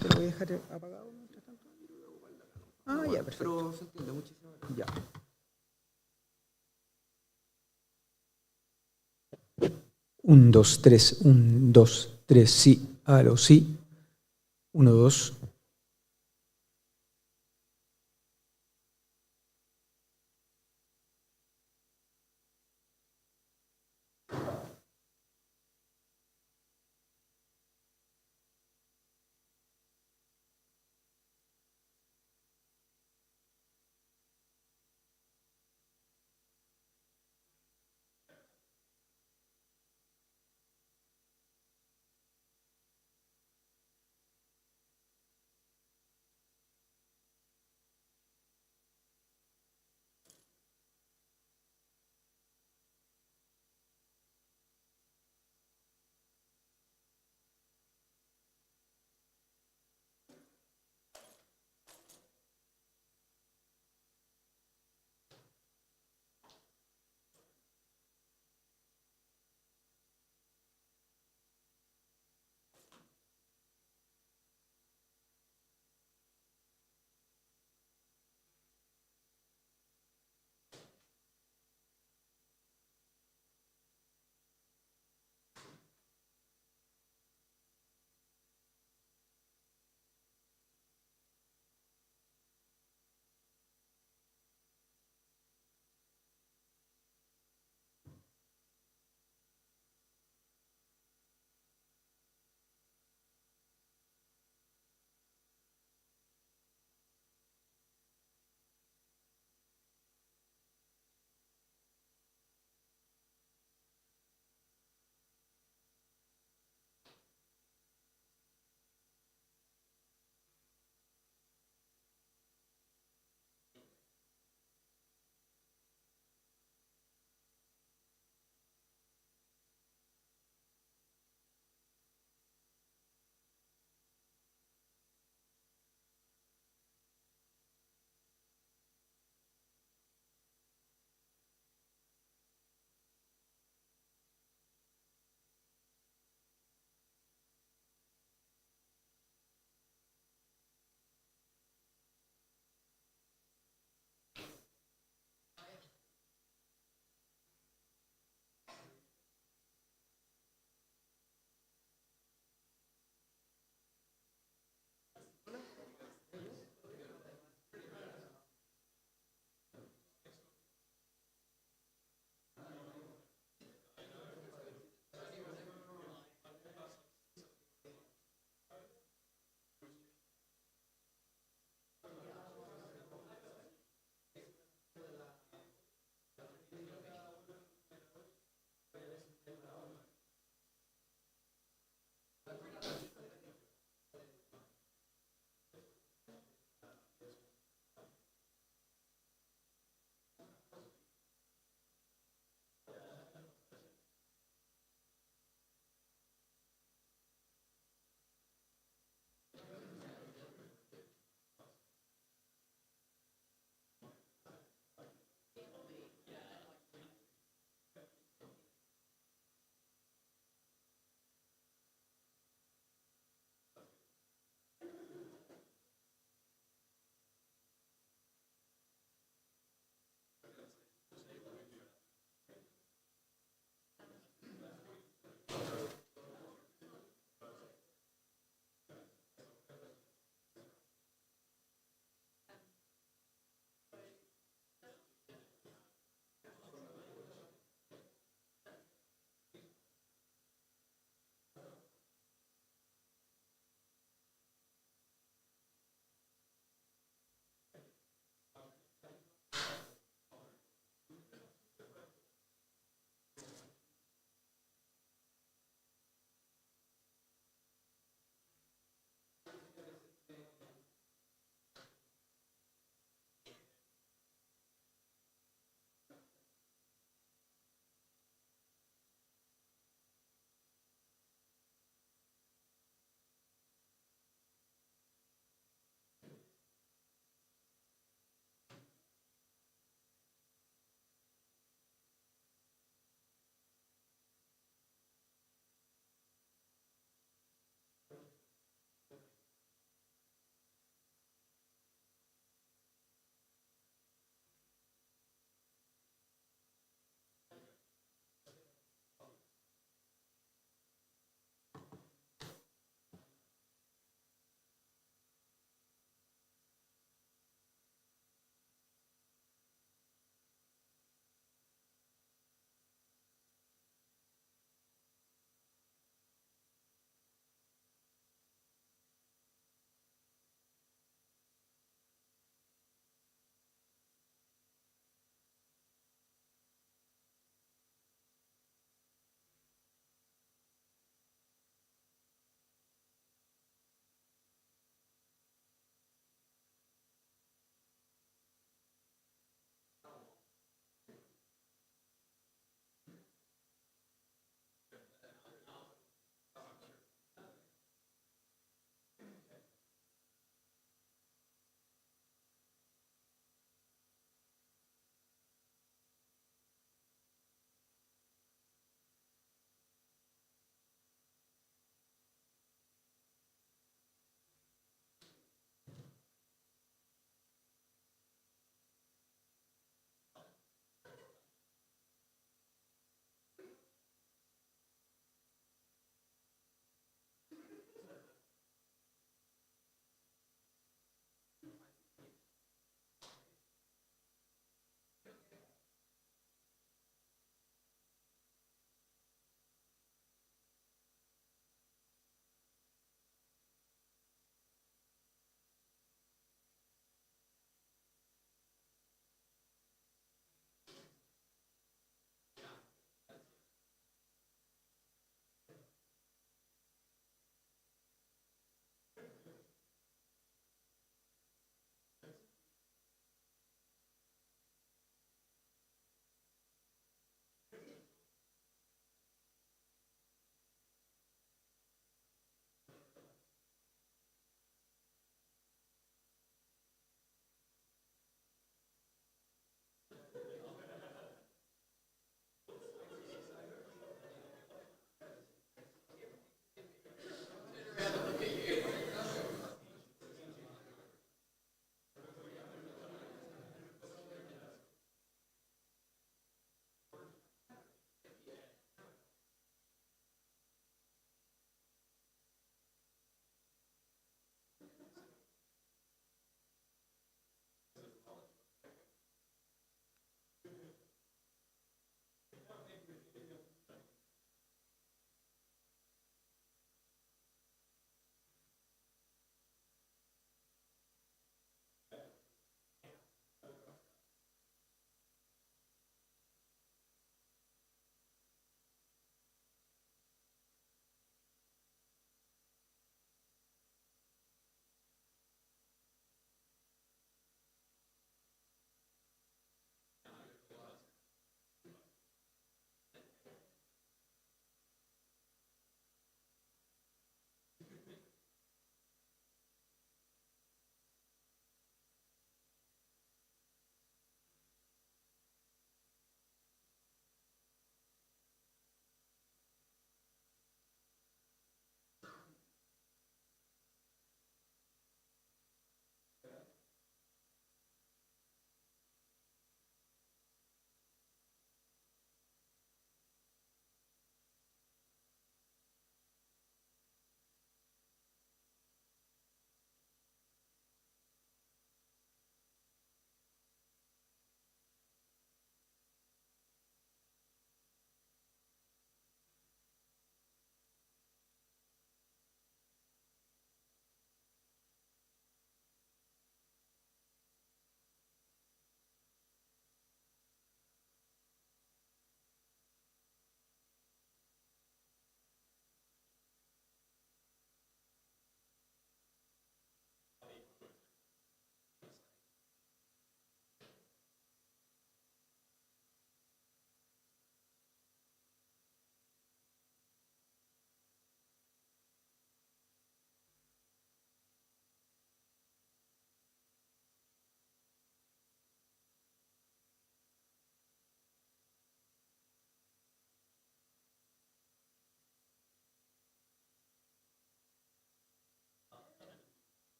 Te lo voy a dejar apagado mientras tanto. Ah, bueno, ya, perfecto. Pero se entiende, muchísimas gracias. Ya. 1, 2, 3, 1, 2, 3, sí, aló, sí. 1, 2.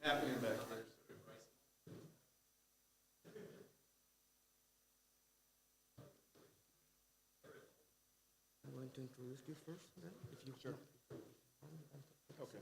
Happening back there. I'm going to introduce you first, then, if you Sure. Okay.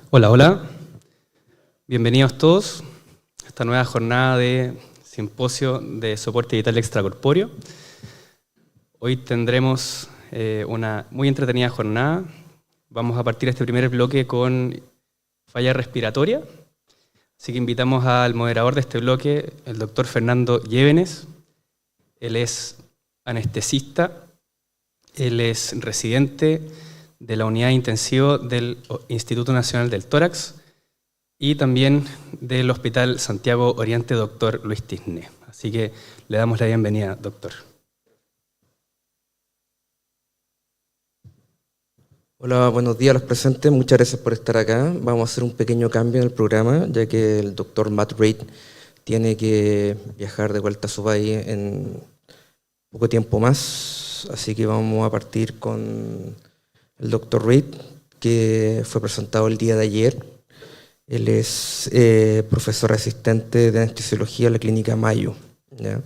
Hola, hola. Bienvenidos todos a esta nueva jornada de Simposio de Soporte Digital Extracorpóreo. Hoy tendremos una muy entretenida jornada. Vamos a partir este primer bloque con falla respiratoria. Así que invitamos al moderador de este bloque, el doctor Fernando Llévenes. Él es anestesista, él es residente de la unidad intensiva del Instituto Nacional del Tórax y también del Hospital Santiago Oriente, doctor Luis Tisné. Así que le damos la bienvenida, doctor. Hola, buenos días a los presentes. Muchas gracias por estar acá. Vamos a hacer un pequeño cambio en el programa, ya que el doctor Matt Reid tiene que viajar de vuelta a su país en poco tiempo más. Así que vamos a partir con el doctor Reid, que fue presentado el día de ayer. Él es profesor asistente de anestesiología en la clínica Mayo. ¿Ya?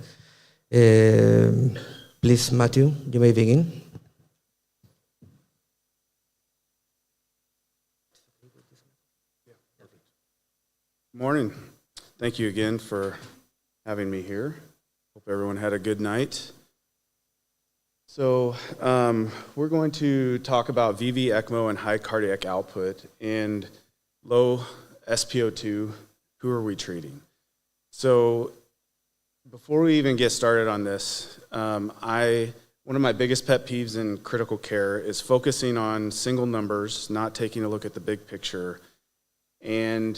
Please, Matthew, you may begin. Morning. Thank you again for having me here. Hope everyone had a good night. So we're going to talk about VV ECMO and high cardiac output and low SpO2. Who are we treating? So before we even get started on this, one of my biggest pet peeves in critical care is focusing on single numbers, not taking a look at the big picture. And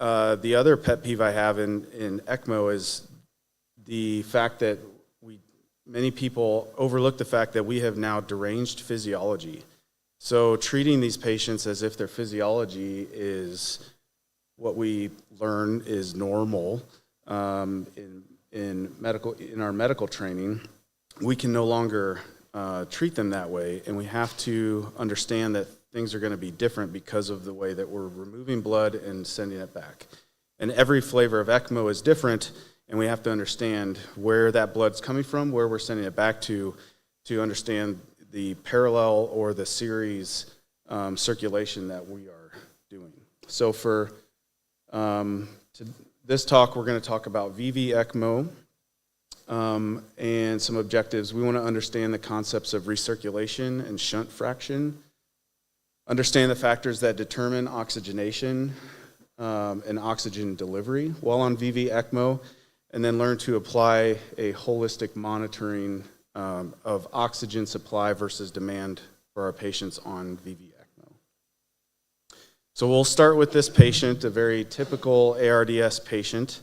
the other pet peeve I have in ECMO is the fact that many people overlook the fact that we have now deranged physiology. So treating these patients as if their physiology is what we learn is normal in our medical training, we can no longer treat them that way, and we have to understand that things are going to be different because of the way that we're removing blood and sending it back. And every flavor of ECMO is different, and we have to understand where that blood's coming from, where we're sending it back to understand the parallel or the series circulation that we are doing. So for this talk, we're going to talk about VV ECMO and some objectives. We want to understand the concepts of recirculation and shunt fraction, understand the factors that determine oxygenation and oxygen delivery while on VV ECMO, and then learn to apply a holistic monitoring of oxygen supply versus demand for our patients on VV ECMO. So we'll start with this patient, a very typical ARDS patient.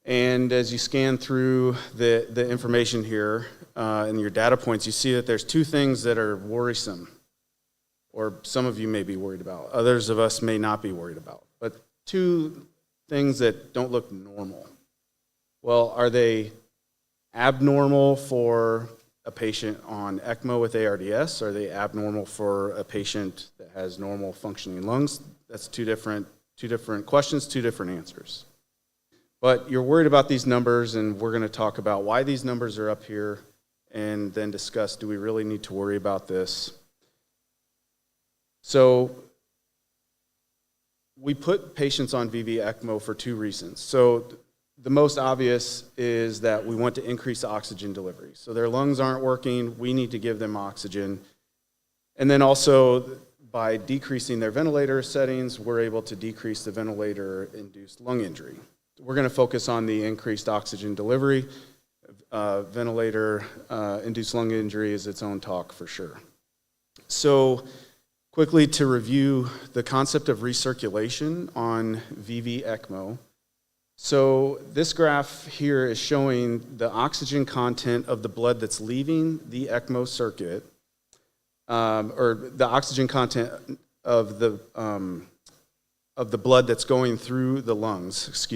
And as you scan through the information here in your data points, you see that there's two things that are worrisome, or some of you may be worried about. Others of us may not be worried about. But two things that don't look normal. Well, are they abnormal for a patient on ECMO with ARDS? Are they abnormal for a patient that has normal functioning lungs? That's two different questions, two different answers. But you're worried about these numbers, and we're going to talk about why these numbers are up here and then discuss, do we really need to worry about this? So we put patients on VV ECMO for two reasons. So the most obvious is that we want to increase the oxygen delivery. So their lungs aren't working, we need to give them oxygen. And then also, by decreasing their ventilator settings, we're able to decrease the ventilator-induced lung injury. We're going to focus on the increased oxygen delivery. Ventilator-induced lung injury is its own talk for sure. So quickly to review the concept of recirculation on VV ECMO. So this graph here is showing the oxygen content of the blood that's leaving the ECMO circuit, or the oxygen content of the blood that's going through the lungs,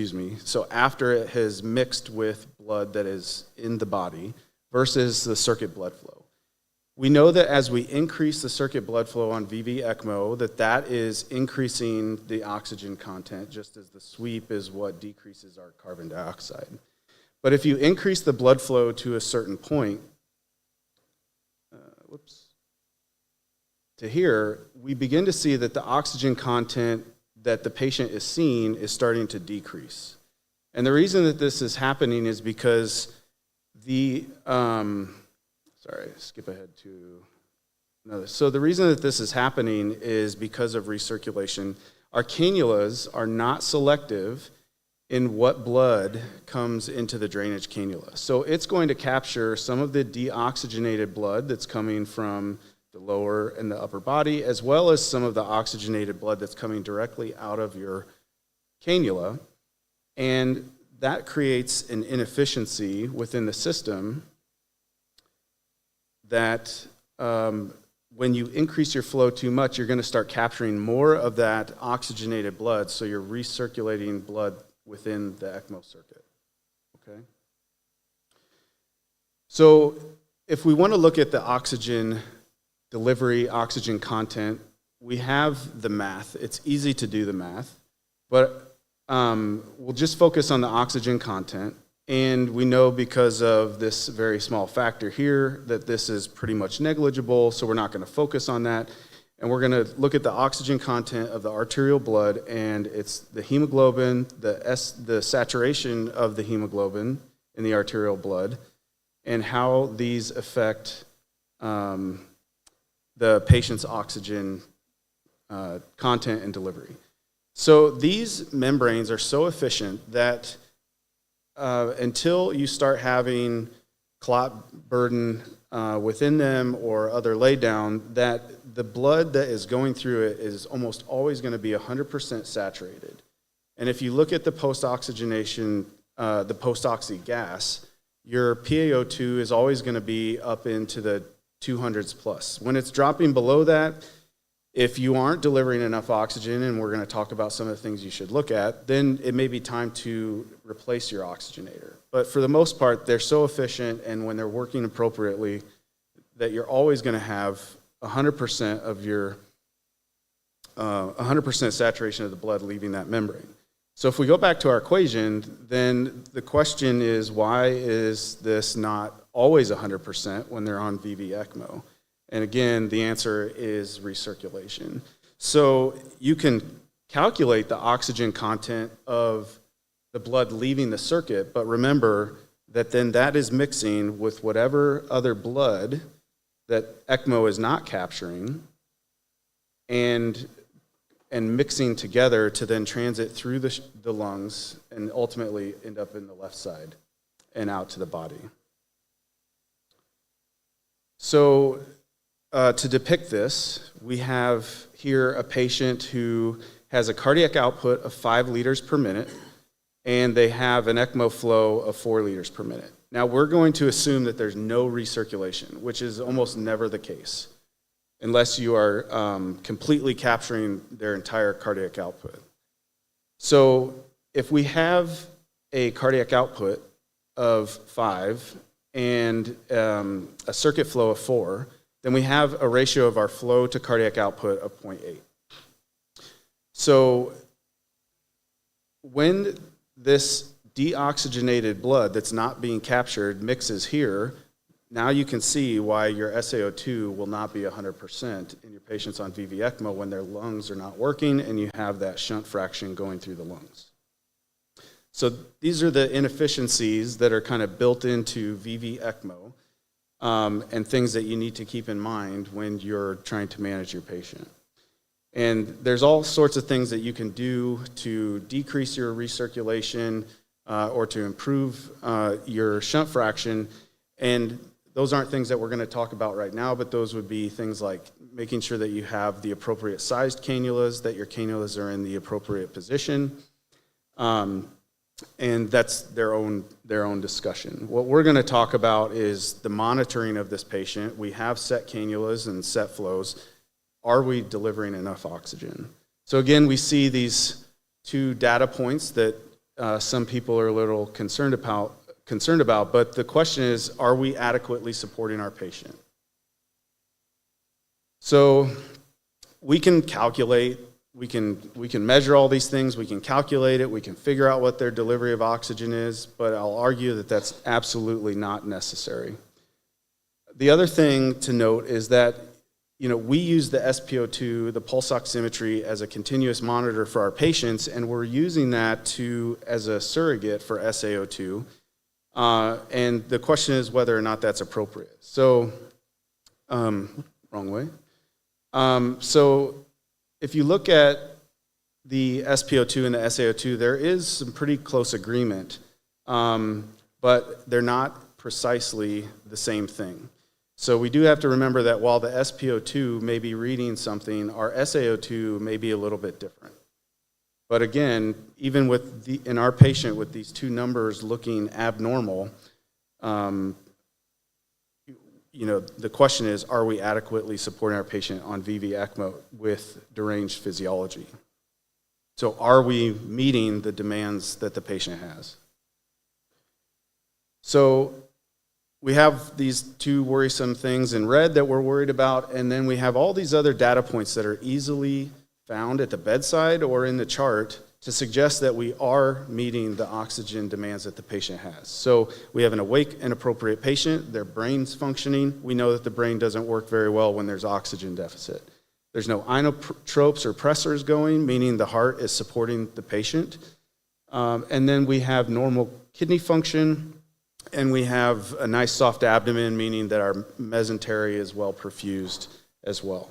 so after it has mixed with blood that is in the body versus the circuit blood flow. We know that as we increase the circuit blood flow on VV ECMO, that is increasing the oxygen content, just as the sweep is what decreases our carbon dioxide. But if you increase the blood flow to a certain point, to here, we begin to see that the oxygen content that the patient is seeing is starting to decrease. And the reason that this is happening is because skip ahead to another. So the reason that this is happening is because of recirculation. Our cannulas are not selective in what blood comes into the drainage cannula. So it's going to capture some of the deoxygenated blood that's coming from the lower and the upper body, as well as some of the oxygenated blood that's coming directly out of your cannula. And that creates an inefficiency within the system that when you increase your flow too much, you're going to start capturing more of that oxygenated blood, so you're recirculating blood within the ECMO circuit. Okay? So if we want to look at the oxygen delivery, oxygen content, we have the math. It's easy to do the math, but we'll just focus on the oxygen content. And we know because of this very small factor here that this is pretty much negligible, so we're not going to focus on that. And we're going to look at the oxygen content of the arterial blood, and it's the hemoglobin, the saturation of the hemoglobin in the arterial blood, and how these affect the patient's oxygen content and delivery. So these membranes are so efficient that until you start having clot burden within them or other laydown, that the blood that is going through it is almost always going to be 100% saturated. And if you look at the post-oxygenation, the post-oxy gas, your PaO2 is always going to be up into the 200s plus. When it's dropping below that, if you aren't delivering enough oxygen, and we're going to talk about some of the things you should look at, then it may be time to replace your oxygenator. But for the most part, they're so efficient, and when they're working appropriately, that you're always going to have 100% of your 100% saturation of the blood leaving that membrane. So if we go back to our equation, then the question is, why is this not always 100% when they're on VV ECMO? And again, the answer is recirculation. So you can calculate the oxygen content of the blood leaving the circuit, but remember that then that is mixing with whatever other blood that ECMO is not capturing and mixing together to then transit through the lungs and ultimately end up in the left side and out to the body. So to depict this, we have here a patient who has a cardiac output of 5 liters per minute, and they have an ECMO flow of 4 liters per minute. Now, we're going to assume that there's no recirculation, which is almost never the case, unless you are completely capturing their entire cardiac output. So if we have a cardiac output of 5 and a circuit flow of 4, then we have a ratio of our flow to cardiac output of 0.8. So when this deoxygenated blood that's not being captured mixes here, now you can see why your SaO2 will not be 100% in your patients on VV ECMO when their lungs are not working and you have that shunt fraction going through the lungs. So these are the inefficiencies that are kind of built into VV ECMO and things that you need to keep in mind when you're trying to manage your patient. And there's all sorts of things that you can do to decrease your recirculation or to improve your shunt fraction. And those aren't things that we're going to talk about right now, but those would be things like making sure that you have the appropriate sized cannulas, that your cannulas are in the appropriate position. And that's their own discussion. What we're going to talk about is the monitoring of this patient. We have set cannulas and set flows. Are we delivering enough oxygen? So again, we see these two data points that some people are a little concerned about, but the question is, are we adequately supporting our patient? So we can calculate, we can measure all these things, we can calculate it, we can figure out what their delivery of oxygen is, but I'll argue that that's absolutely not necessary. The other thing to note is that we use the SpO2, the pulse oximetry, as a continuous monitor for our patients, and we're using that as a surrogate for SaO2. And the question is whether or not that's appropriate. So, wrong way. So if you look at the SpO2 and the SaO2, there is some pretty close agreement, but they're not precisely the same thing. So we do have to remember that while the SpO2 may be reading something, our SaO2 may be a little bit different. But again, even in our patient with these two numbers looking abnormal, the question is, are we adequately supporting our patient on VV ECMO with deranged physiology? So are we meeting the demands that the patient has? So we have these two worrisome things in red that we're worried about, and then we have all these other data points that are easily found at the bedside or in the chart to suggest that we are meeting the oxygen demands that the patient has. So we have an awake and appropriate patient, their brain's functioning. We know that the brain doesn't work very well when there's oxygen deficit. There's no inotropes or pressors going, meaning the heart is supporting the patient. And then we have normal kidney function, and we have a nice soft abdomen, meaning that our mesentery is well perfused as well.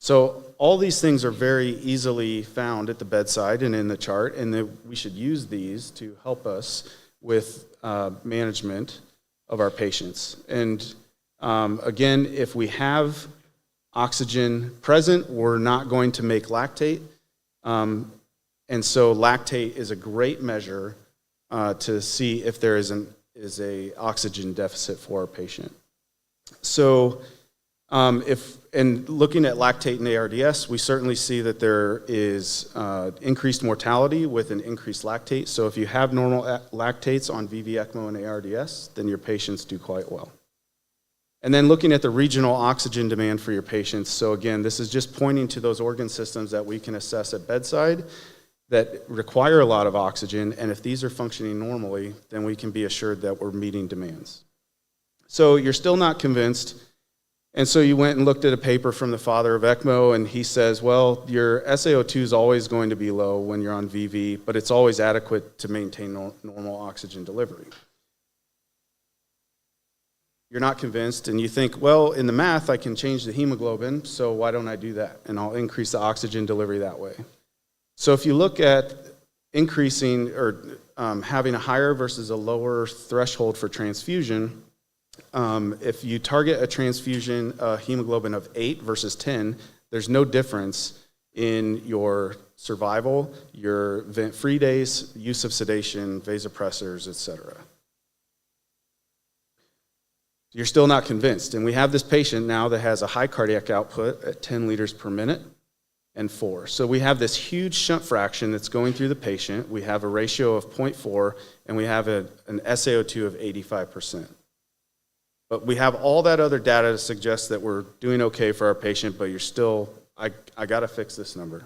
So all these things are very easily found at the bedside and in the chart, and that we should use these to help us with management of our patients. And again, if we have oxygen present, we're not going to make lactate. And so lactate is a great measure to see if there is a oxygen deficit for our patient. So and looking at lactate and ARDS, we certainly see that there is increased mortality with an increased lactate. So if you have normal lactates on VV ECMO and ARDS, then your patients do quite well. And then looking at the regional oxygen demand for your patients. So again, this is just pointing to those organ systems that we can assess at bedside that require a lot of oxygen, and if these are functioning normally, then we can be assured that we're meeting demands. So you're still not convinced, and so you went and looked at a paper from the father of ECMO, and he says, well, your SaO2 is always going to be low when you're on VV, but it's always adequate to maintain normal oxygen delivery. You're not convinced, and you think, well, in the math, I can change the hemoglobin, so why don't I do that? And I'll increase the oxygen delivery that way. So if you look at increasing or having a higher versus a lower threshold for transfusion, if you target a transfusion hemoglobin of 8 versus 10, there's no difference in your survival, your vent-free days, use of sedation, vasopressors, etc. You're still not convinced, and we have this patient now that has a high cardiac output at 10 liters per minute. and 4. So we have this huge shunt fraction that's going through the patient. We have a ratio of 0.4, and we have an SaO2 of 85%. But we have all that other data to suggest that we're doing okay for our patient, but you're still, I got to fix this number.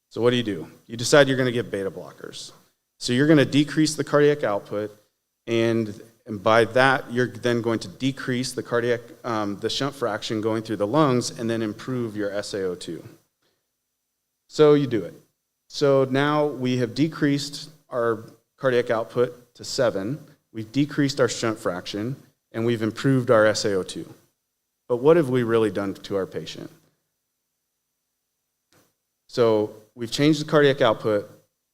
So what do? You decide you're going to give beta blockers. So you're going to decrease the cardiac output, and by that, you're then going to decrease the cardiac, the shunt fraction going through the lungs, and then improve your SaO2. So you do it. So now we have decreased our cardiac output to 7. We've decreased our shunt fraction, and we've improved our SaO2. But what have we really done to our patient? So we've changed the cardiac output.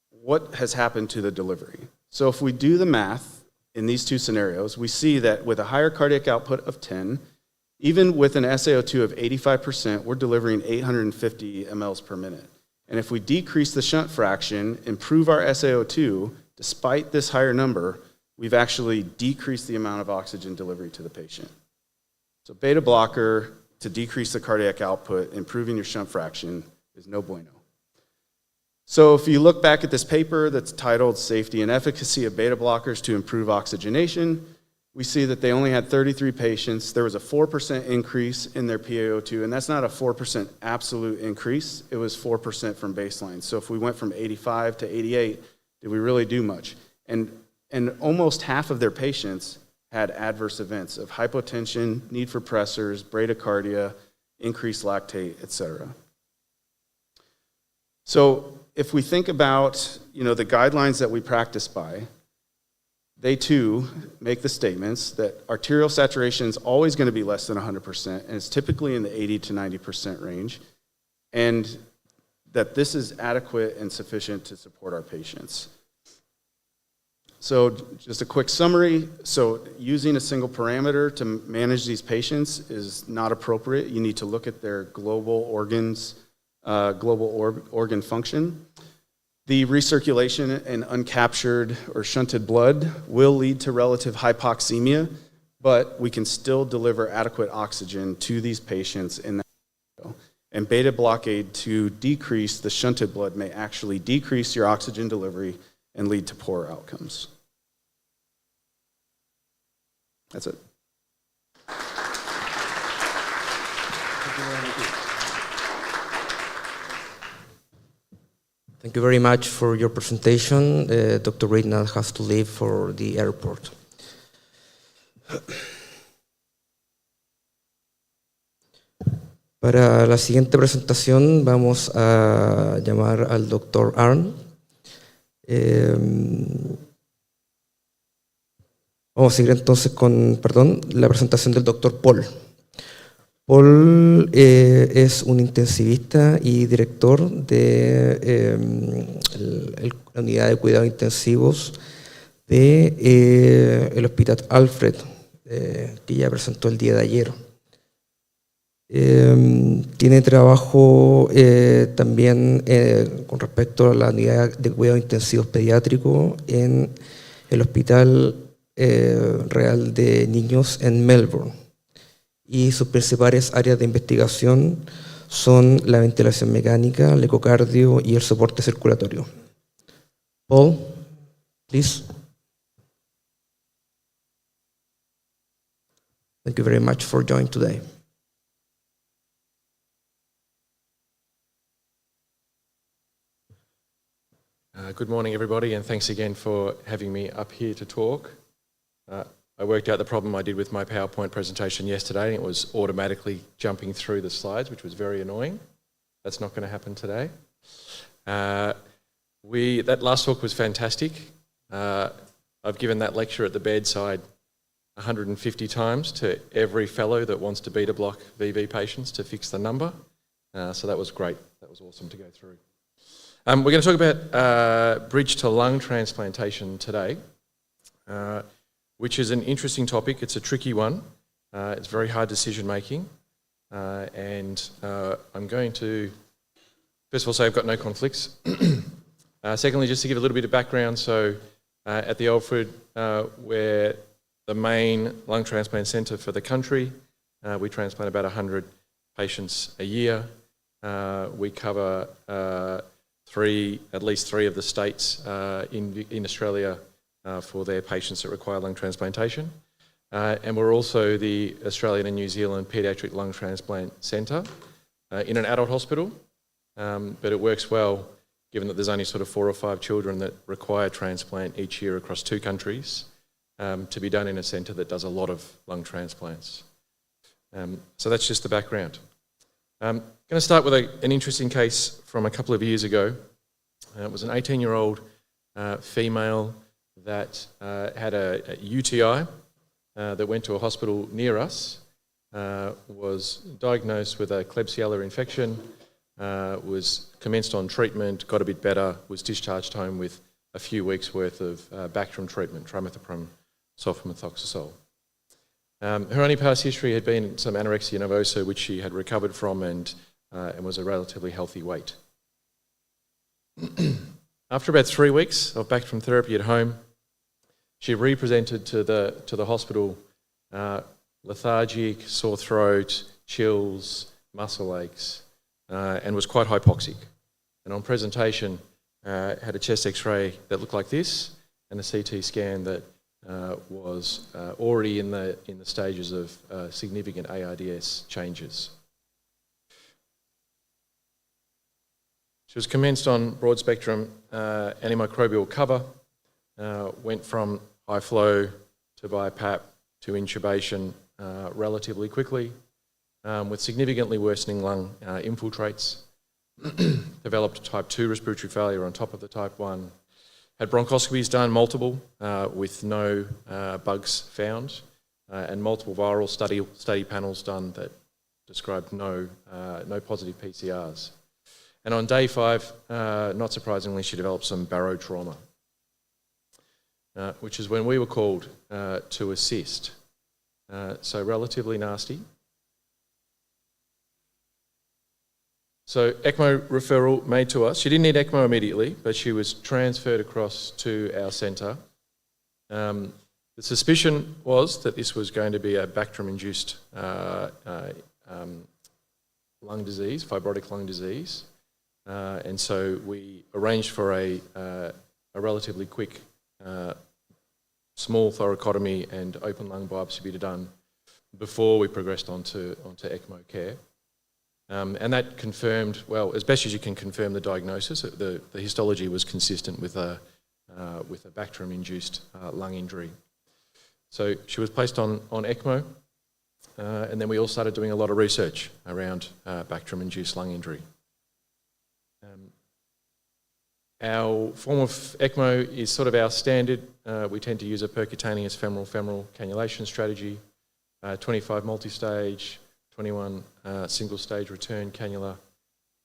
What has happened to the delivery? So if we do the math in these two scenarios, we see that with a higher cardiac output of 10, even with an SaO2 of 85%, we're delivering 850 mLs per minute. And if we decrease the shunt fraction, improve our SaO2, despite this higher number, we've actually decreased the amount of oxygen delivery to the patient. So beta blocker to decrease the cardiac output, improving your shunt fraction, is no bueno. So if you look back at this paper that's titled Safety and Efficacy of Beta Blockers to Improve Oxygenation, we see that they only had 33 patients. There was a 4% increase in their PaO2, and that's not a 4% absolute increase. It was 4% from baseline. So if we went from 85 to 88, did we really do much? And almost half of their patients had adverse events of hypotension, need for pressors, bradycardia, increased lactate, etc. So if we think about, the guidelines that we practice by, they too make the statements that arterial saturation is always going to be less than 100%, and it's typically in the 80 to 90% range, and that this is adequate and sufficient to support our patients. So just a quick summary. So using a single parameter to manage these patients is not appropriate. You need to look at their global organs, organ function. The recirculation in uncaptured or shunted blood will lead to relative hypoxemia, but we can still deliver adequate oxygen to these patients in that scenario. And beta blockade to decrease the shunted blood may actually decrease your oxygen delivery and lead to poorer outcomes. That's it. Thank you very much for your presentation. Dr. Reid now has to leave for the airport. Para la siguiente presentación vamos a llamar al Dr. Arn. Vamos a seguir entonces con, la presentación del Dr. Paul. Paul es un intensivista y director de la unidad de cuidados intensivos del Hospital Alfred, que ya presentó el día de ayer. Tiene trabajo también con respecto a la unidad de cuidados intensivos pediátricos en el Hospital Real de Niños en Melbourne. Y sus principales áreas de investigación son la ventilación mecánica, el ecocardio y el soporte circulatorio. Paul, please. Thank you very much for joining today. Good morning, everybody, and thanks again for having me up here to talk. I worked out the problem I did with my PowerPoint presentation yesterday, and it was automatically jumping through the slides, which was very annoying. That's not going to happen today. That last talk was fantastic. I've given that lecture at the bedside 150 times to every fellow that wants to beta block VV patients to fix the number. So that was great. That was awesome to go through. We're going to talk about bridge to lung transplantation today. Which is an interesting topic. It's a tricky one. It's very hard decision making. And I'm going to, first of all, say I've got no conflicts. Secondly, just to give a little bit of background, so at the Alfred, we're the main lung transplant centre for the country. We transplant about 100 patients a year. We cover at least three of the states in Australia for their patients that require lung transplantation. And we're also the Australian and New Zealand Paediatric Lung Transplant Centre in an adult hospital, but it works well given that there's only sort of 4 or 5 children that require transplant each year across 2 countries to be done in a centre that does a lot of lung transplants. So that's just the background. I'm going to start with an interesting case from a couple of years ago. It was an 18-year-old female that had a UTI that went to a hospital near us, was diagnosed with a Klebsiella infection, was commenced on treatment, got a bit better, was discharged home with a few weeks' worth of Bactrim treatment, trimethoprim, sulfamethoxazole. Her only past history had been some anorexia nervosa, which she had recovered from and was a relatively healthy weight. After about 3 weeks of Bactrim therapy at home, she re-presented to the hospital lethargic, sore throat, chills, muscle aches, and was quite hypoxic. And on presentation, had a chest X-ray that looked like this, and a CT scan that was already in the stages of significant ARDS changes. She was commenced on broad spectrum antimicrobial cover, went from high flow to BiPAP to intubation relatively quickly, with significantly worsening lung infiltrates, developed type 2 respiratory failure on top of the type 1, had bronchoscopies done, multiple, with no bugs found, and multiple viral study panels done that described no positive PCRs. And on day 5, not surprisingly, she developed some barotrauma, which is when we were called to assist. So relatively nasty. So ECMO referral made to us. She didn't need ECMO immediately, but she was transferred across to our centre. The suspicion was that this was going to be a Bactrim-induced lung disease, fibrotic lung disease. And so we arranged for a relatively quick small thoracotomy and open lung biopsy to be done before we progressed onto ECMO care. And that confirmed, well, as best as you can confirm the diagnosis, the histology was consistent with a Bactrim-induced lung injury. So she was placed on ECMO, and then we all started doing a lot of research around Bactrim-induced lung injury. Our form of ECMO is sort of our standard. We tend to use a percutaneous femoral cannulation strategy, 25 multi-stage, 21 single-stage return cannula.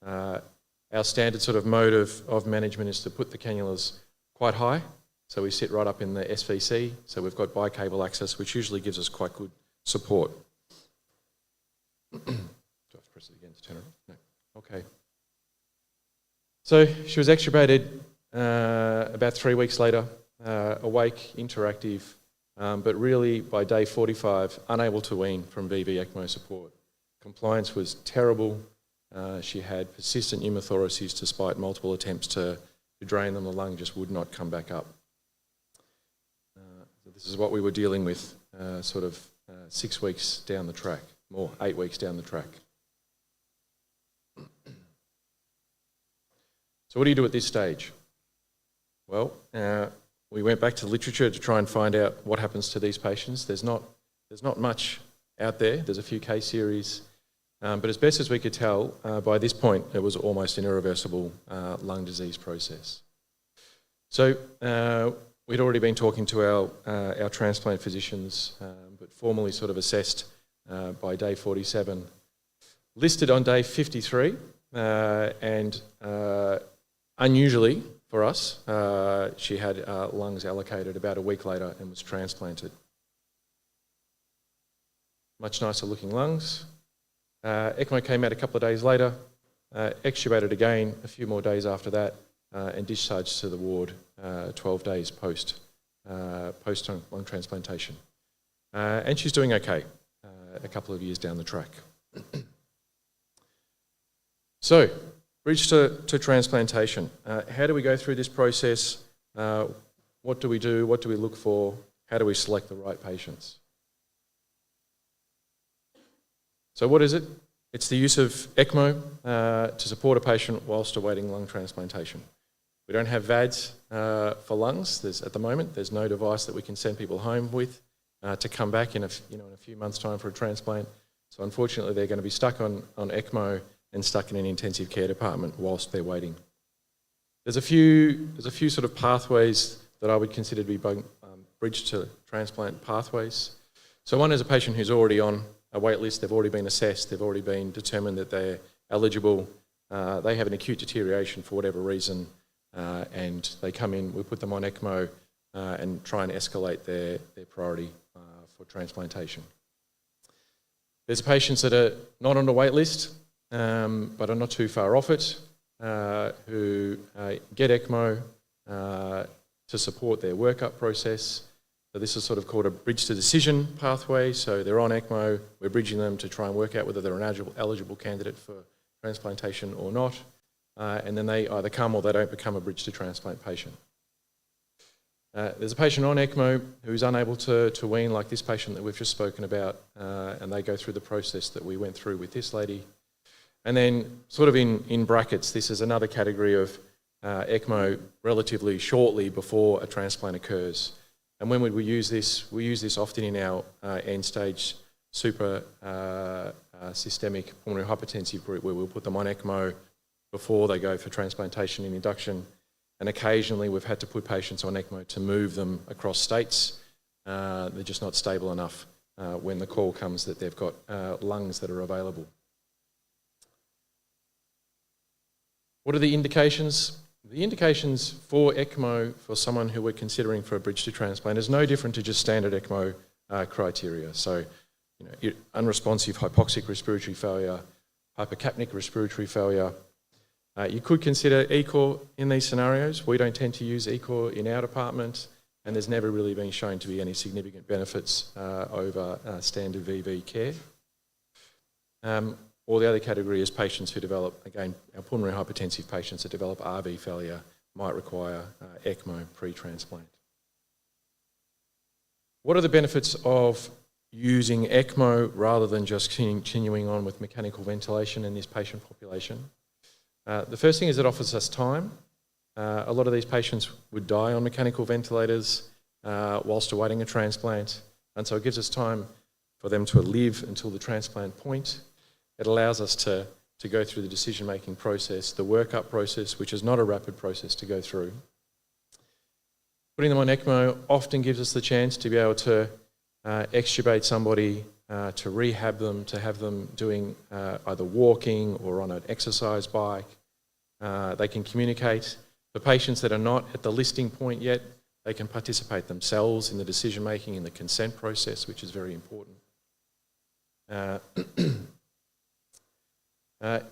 Our standard sort of mode of management is to put the cannulas quite high, so we sit right up in the SVC, so we've got bicable access, which usually gives us quite good support. Do I have to press it again to turn it on? No. Okay. So she was extubated about 3 weeks later, awake, interactive, but really by day 45, unable to wean from VV ECMO support. Compliance was terrible. She had persistent pneumothoraces despite multiple attempts to drain them. The lung just would not come back up. So this is what we were dealing with sort of 6 weeks down the track, or 8 weeks down the track. So what do you do at this stage? Well, we went back to the literature to try and find out what happens to these patients. There's not much out there. There's a few case series. But as best as we could tell, by this point, it was almost an irreversible lung disease process. So we'd already been talking to our transplant physicians, but formally sort of assessed by day 47. Listed on day 53, and unusually for us, she had lungs allocated about a week later and was transplanted. Much nicer looking lungs. ECMO came out a couple of days later, extubated again a few more days after that, and discharged to the ward 12 days post lung transplantation. And she's doing okay a couple of years down the track. So, bridge to transplantation. How do we go through this process? What do we do? What do we look for? How do we select the right patients? So what is it? It's the use of ECMO to support a patient whilst awaiting lung transplantation. We don't have VADs for lungs. At the moment, there's no device that we can send people home with to come back in a few months' time for a transplant. So unfortunately, they're going to be stuck on ECMO and stuck in an intensive care department whilst they're waiting. There's a few sort of pathways that I would consider to be bridge to transplant pathways. So one is a patient who's already on a wait list, they've already been assessed, they've already been determined that they're eligible, they have an acute deterioration for whatever reason, and they come in, we put them on ECMO and try and escalate their priority for transplantation. There's patients that are not on the wait list, but are not too far off it, who get ECMO to support their workup process. So this is sort of called a bridge to decision pathway. So they're on ECMO, we're bridging them to try and work out whether they're an eligible candidate for transplantation or not. And then they either come or they don't become a bridge to transplant patient. There's a patient on ECMO who's unable to wean, like this patient that we've just spoken about, and they go through the process that we went through with this lady. And then sort of in brackets, this is another category of ECMO relatively shortly before a transplant occurs. And when would we use this? We use this often in our end-stage super systemic pulmonary hypertensive group, where we'll put them on ECMO before they go for transplantation and induction. And occasionally we've had to put patients on ECMO to move them across states. They're just not stable enough when the call comes that they've got lungs that are available. What are the indications? The indications for ECMO for someone who we're considering for a bridge to transplant is no different to just standard ECMO criteria. So, unresponsive hypoxic respiratory failure, hypercapnic respiratory failure. You could consider ECOR in these scenarios. We don't tend to use ECOR in our department, and there's never really been shown to be any significant benefits over standard VV care. Or the other category is patients who develop, again, our pulmonary hypertensive patients that develop RV failure might require ECMO pre-transplant. What are the benefits of using ECMO rather than just continuing on with mechanical ventilation in this patient population? The first thing is it offers us time. A lot of these patients would die on mechanical ventilators whilst awaiting a transplant, and so it gives us time for them to live until the transplant point. It allows us to go through the decision-making process, the workup process, which is not a rapid process to go through. Putting them on ECMO often gives us the chance to be able to extubate somebody, to rehab them, to have them doing either walking or on an exercise bike. They can communicate. For patients that are not at the listing point yet, they can participate themselves in the decision-making, in the consent process, which is very important.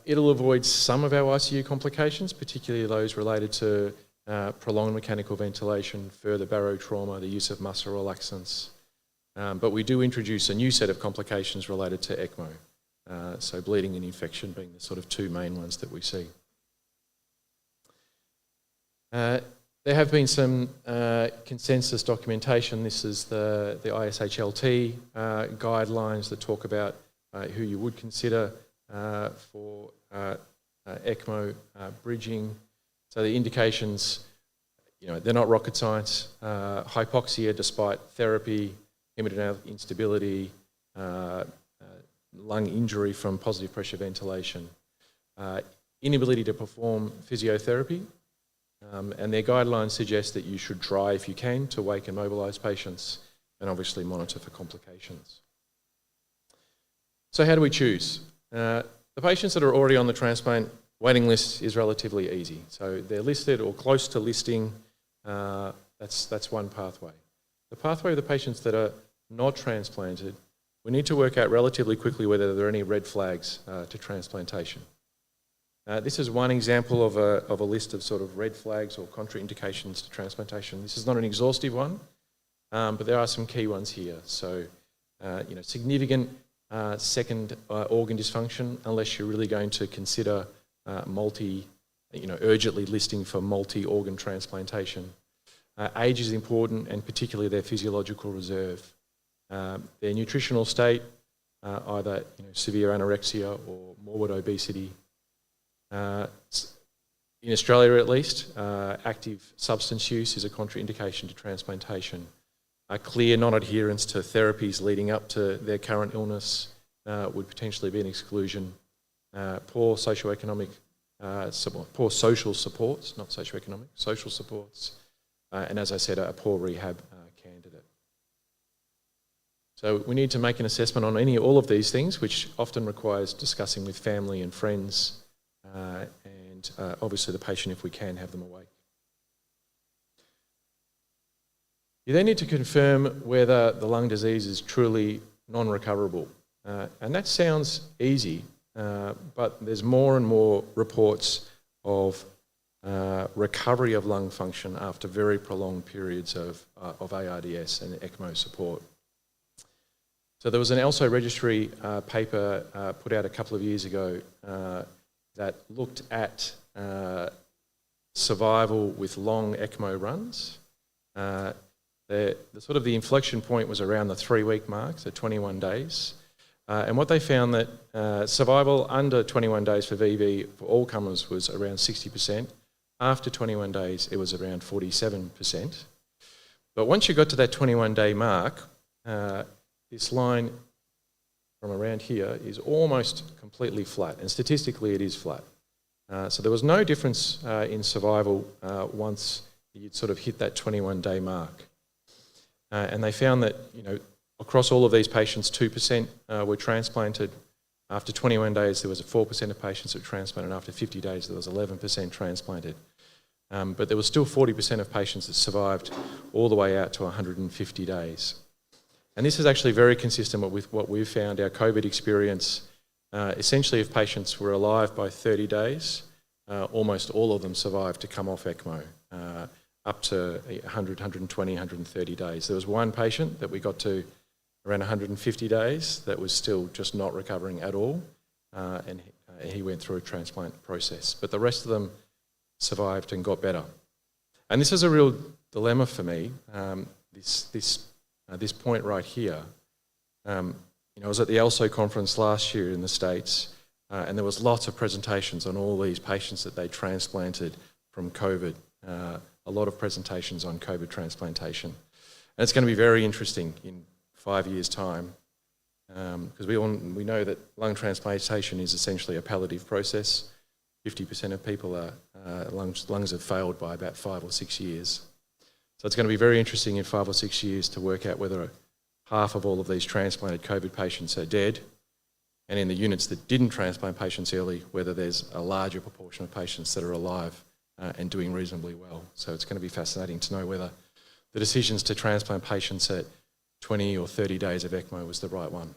It'll avoid some of our ICU complications, particularly those related to prolonged mechanical ventilation, further barotrauma, the use of muscle relaxants. But we do introduce a new set of complications related to ECMO, so bleeding and infection being the sort of two main ones that we see. There have been some consensus documentation. This is the ISHLT guidelines that talk about who you would consider for ECMO bridging. So the indications, they're not rocket science. Hypoxia despite therapy, hemodynamic instability, lung injury from positive pressure ventilation, inability to perform physiotherapy, and their guidelines suggest that you should try, if you can, to wake and mobilise patients and obviously monitor for complications. So how do we choose? The patients that are already on the transplant waiting list is relatively easy. So they're listed or close to listing. That's one pathway. The pathway of the patients that are not transplanted, we need to work out relatively quickly whether there are any red flags to transplantation. This is one example of a list of sort of red flags or contraindications to transplantation. This is not an exhaustive one, but there are some key ones here. So, significant second organ dysfunction, unless you're really going to consider urgently listing for multi-organ transplantation. Age is important, and particularly their physiological reserve. Their nutritional state, either severe anorexia or morbid obesity. In Australia at least, active substance use is a contraindication to transplantation. A clear non-adherence to therapies leading up to their current illness would potentially be an exclusion. Poor socioeconomic poor social supports, not socioeconomic, social supports, and as I said, a poor rehab candidate. So we need to make an assessment on all of these things, which often requires discussing with family and friends, and obviously the patient, if we can, have them awake. You then need to confirm whether the lung disease is truly non-recoverable. And that sounds easy, but there's more and more reports of recovery of lung function after very prolonged periods of ARDS and ECMO support. So there was an ELSO registry paper put out a couple of years ago that looked at survival with long ECMO runs. The inflection point was around the 3-week mark, so 21 days. And what they found that survival under 21 days for VV for all comers was around 60%. After 21 days, it was around 47%. But once you got to that 21-day mark, this line from around here is almost completely flat, and statistically it is flat. So there was no difference in survival once you'd sort of hit that 21-day mark. And they found that, across all of these patients, 2% were transplanted. After 21 days, there was 4% of patients that were transplanted. After 50 days, there was 11% transplanted. But there was still 40% of patients that survived all the way out to 150 days. And this is actually very consistent with what we've found, our COVID experience. Essentially, if patients were alive by 30 days, almost all of them survived to come off ECMO, up to 100, 120, 130 days. There was one patient that we got to around 150 days that was still just not recovering at all, and he went through a transplant process. But the rest of them survived and got better. And this is a real dilemma for me, this point right here. I was at the ELSO conference last year in the States, and there was lots of presentations on all these patients that they transplanted from COVID. A lot of presentations on COVID transplantation. And it's going to be very interesting in 5 years' time, because we know that lung transplantation is essentially a palliative process. 50% of people lungs have failed by about 5 or 6 years. So it's going to be very interesting in 5 or 6 years to work out whether half of all of these transplanted COVID patients are dead, and in the units that didn't transplant patients early, whether there's a larger proportion of patients that are alive and doing reasonably well. So it's going to be fascinating to know whether the decisions to transplant patients at 20 or 30 days of ECMO was the right one.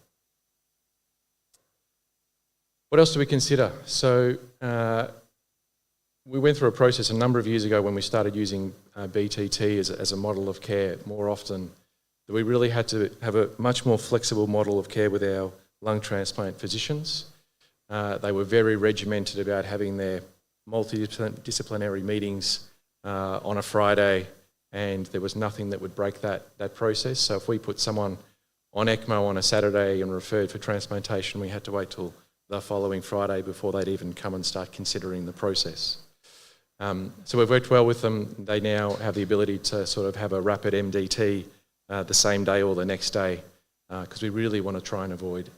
What else do we consider? So we went through a process a number of years ago when we started using BTT as a model of care more often, that we really had to have a much more flexible model of care with our lung transplant physicians. They were very regimented about having their multidisciplinary meetings on a Friday, and there was nothing that would break that process. So if we put someone on ECMO on a Saturday and referred for transplantation, we had to wait till the following Friday before they'd even come and start considering the process. So we've worked well with them. They now have the ability to sort of have a rapid MDT the same day or the next day, because we really want to try and avoid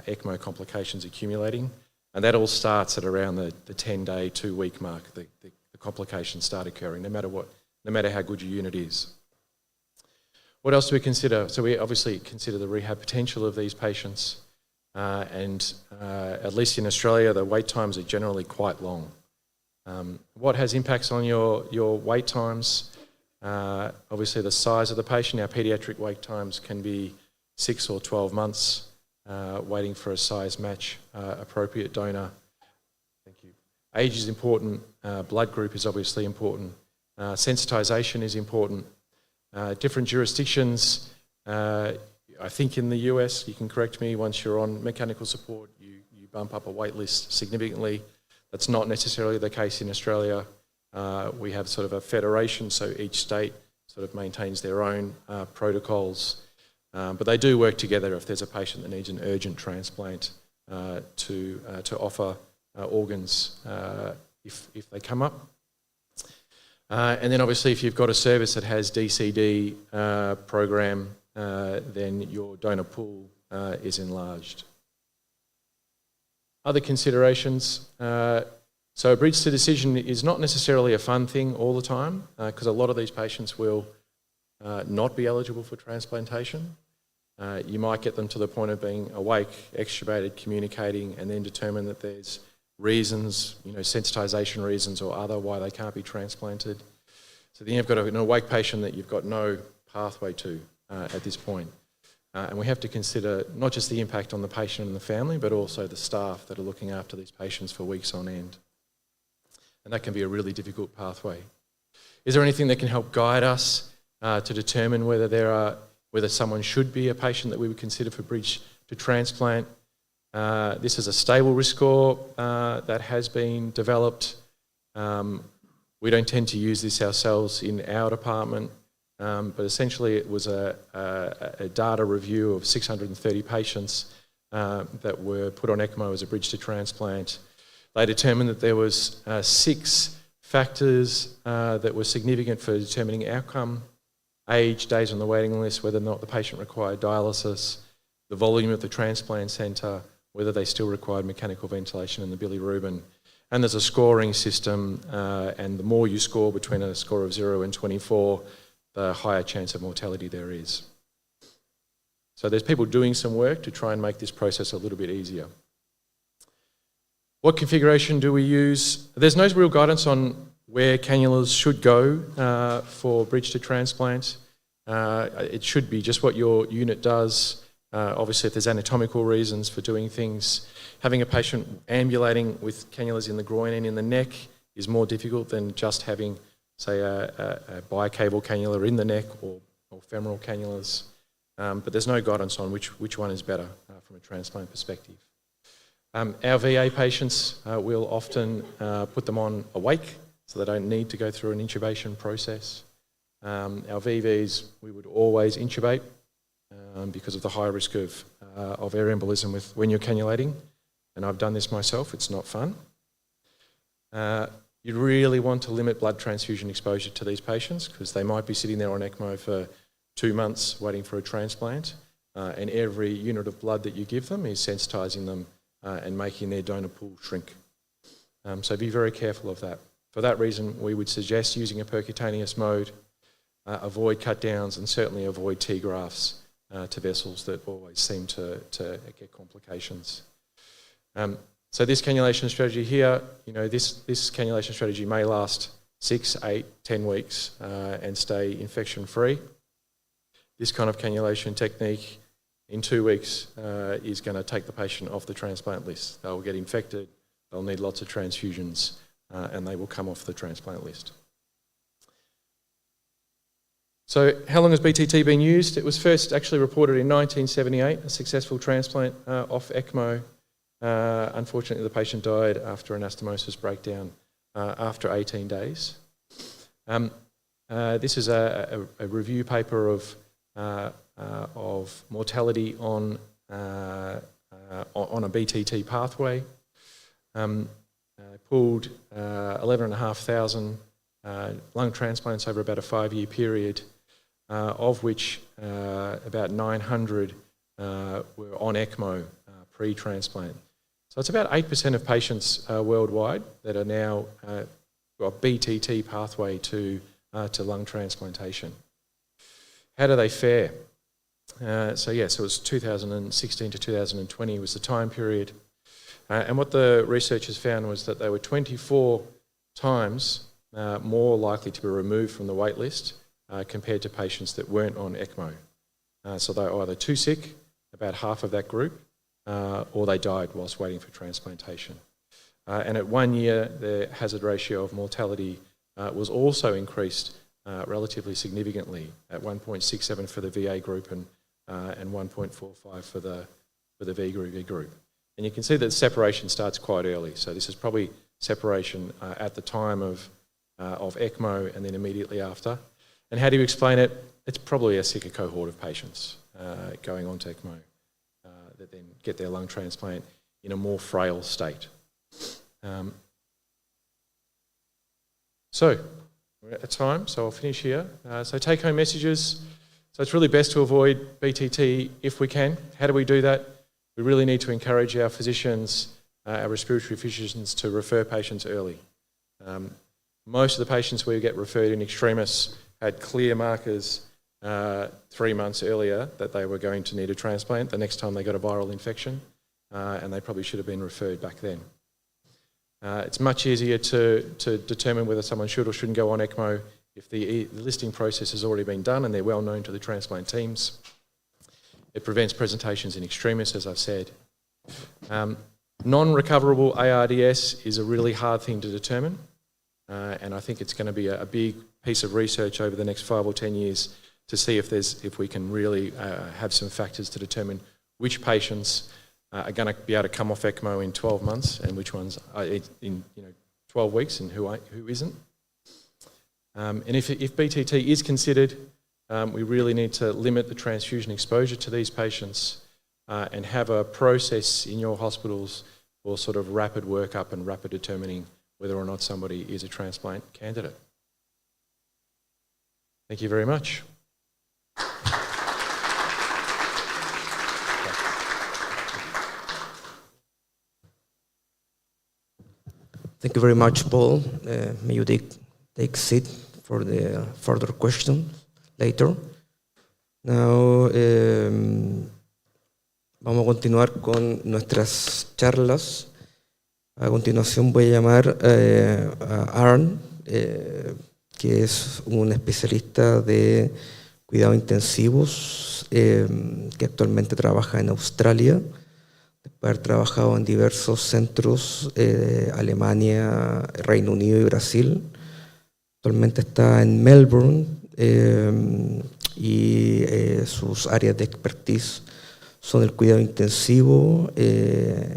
ECMO complications accumulating. And that all starts at around the 10-day, 2-week mark. The complications start occurring, no matter how good your unit is. What else do we consider? So we obviously consider the rehab potential of these patients, and at least in Australia, the wait times are generally quite long. What has impacts on your wait times? Obviously, the size of the patient. Our paediatric wait times can be 6 or 12 months. Waiting for a size match appropriate donor. Thank you. Age is important. Blood group is obviously important. Sensitisation is important. Different jurisdictions. I think in the US, you can correct me, once you're on mechanical support, you bump up a wait list significantly. That's not necessarily the case in Australia. We have sort of a federation, so each state sort of maintains their own protocols. But they do work together if there's a patient that needs an urgent transplant to offer organs if they come up. And then obviously if you've got a service that has DCD program, then your donor pool is enlarged. Other considerations. So a bridge to decision is not necessarily a fun thing all the time because a lot of these patients will not be eligible for transplantation. You might get them to the point of being awake, extubated, communicating, and then determine that there's reasons, sensitisation reasons or other why they can't be transplanted. So then you've got an awake patient that you've got no pathway to at this point. And we have to consider not just the impact on the patient and the family, but also the staff that are looking after these patients for weeks on end. And that can be a really difficult pathway. Is there anything that can help guide us to determine whether someone should be a patient that we would consider for bridge to transplant? This is a stable risk score that has been developed. We don't tend to use this ourselves in our department, but essentially it was a data review of 630 patients that were put on ECMO as a bridge to transplant. They determined that there was 6 factors that were significant for determining outcome: age, days on the waiting list, whether or not the patient required dialysis, the volume of the transplant centre, whether they still required mechanical ventilation and the bilirubin. And there's a scoring system, and the more you score between a score of 0 and 24, the higher chance of mortality there is. So there's people doing some work to try and make this process a little bit easier. What configuration do we use? There's no real guidance on where cannulas should go for bridge to transplant. It should be just what your unit does. Obviously, if there's anatomical reasons for doing things, having a patient ambulating with cannulas in the groin and in the neck is more difficult than just having, say, a bicable cannula in the neck or femoral cannulas. But there's no guidance on which one is better from a transplant perspective. Our VA patients, we'll often put them on awake so they don't need to go through an intubation process. Our VVs, we would always intubate because of the high risk of air embolism when you're cannulating. And I've done this myself, it's not fun. You really want to limit blood transfusion exposure to these patients because they might be sitting there on ECMO for 2 months waiting for a transplant, and every unit of blood that you give them is sensitising them and making their donor pool shrink. So be very careful of that. For that reason, we would suggest using a percutaneous mode, avoid cut downs, and certainly avoid T-grafts to vessels that always seem to get complications. So this cannulation strategy here, this cannulation strategy may last 6, 8, 10 weeks and stay infection-free. This kind of cannulation technique in 2 weeks is going to take the patient off the transplant list. They'll get infected, they'll need lots of transfusions, and they will come off the transplant list. So how long has BTT been used? It was first actually reported in 1978, a successful transplant off ECMO. Unfortunately, the patient died after anastomosis breakdown after 18 days. This is a review paper of mortality on a BTT pathway. Pulled 11,500 lung transplants over about a 5-year period, of which about 900 were on ECMO pre-transplant. So it's about 8% of patients worldwide that are now got BTT pathway to lung transplantation. How do they fare? So it was 2016 to 2020 was the time period. And what the researchers found was that they were 24 times more likely to be removed from the wait list compared to patients that weren't on ECMO. So they were either too sick, about half of that group, or they died whilst waiting for transplantation. And at 1 year, the hazard ratio of mortality was also increased relatively significantly at 1.67 for the VA group and 1.45 for the VV group. And you can see that the separation starts quite early. So this is probably separation at the time of ECMO and then immediately after. And how do you explain it? It's probably a sicker cohort of patients going on to ECMO that then get their lung transplant in a more frail state. So we're at time, so I'll finish here. So take-home messages. So it's really best to avoid BTT if we can. How do we do that? We really need to encourage our physicians, our respiratory physicians, to refer patients early. Most of the patients we get referred in extremis had clear markers 3 months earlier that they were going to need a transplant the next time they got a viral infection, and they probably should have been referred back then. It's much easier to determine whether someone should or shouldn't go on ECMO if the listing process has already been done and they're well known to the transplant teams. It prevents presentations in extremis, as I've said. Non-recoverable ARDS is a really hard thing to determine, and I think it's going to be a big piece of research over the next 5 or 10 years to see if we can really have some factors to determine which patients are going to be able to come off ECMO in 12 months and which ones are in 12 weeks and who isn't. And if BTT is considered, we really need to limit the transfusion exposure to these patients and have a process in your hospitals for sort of rapid workup and rapid determining whether or not somebody is a transplant candidate. Thank you very much. Thank you very much, Paul. May you take seat for the further questions later. Now, vamos a continuar con nuestras charlas. A continuación voy a llamar a Aaron, que es un especialista de cuidados intensivos que actualmente trabaja en Australia, después de haber trabajado en diversos centros, Alemania, Reino Unido y Brasil. Actualmente está en Melbourne y sus áreas de expertise son el cuidado intensivo, la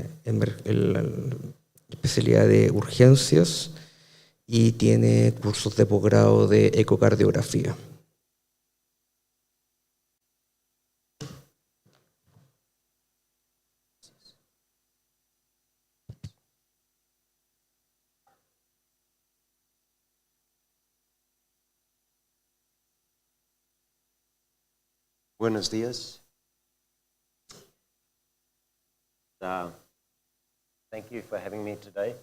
especialidad de urgencias y tiene cursos de posgrado de ecocardiografía. Buenos días. Thank you for having me today.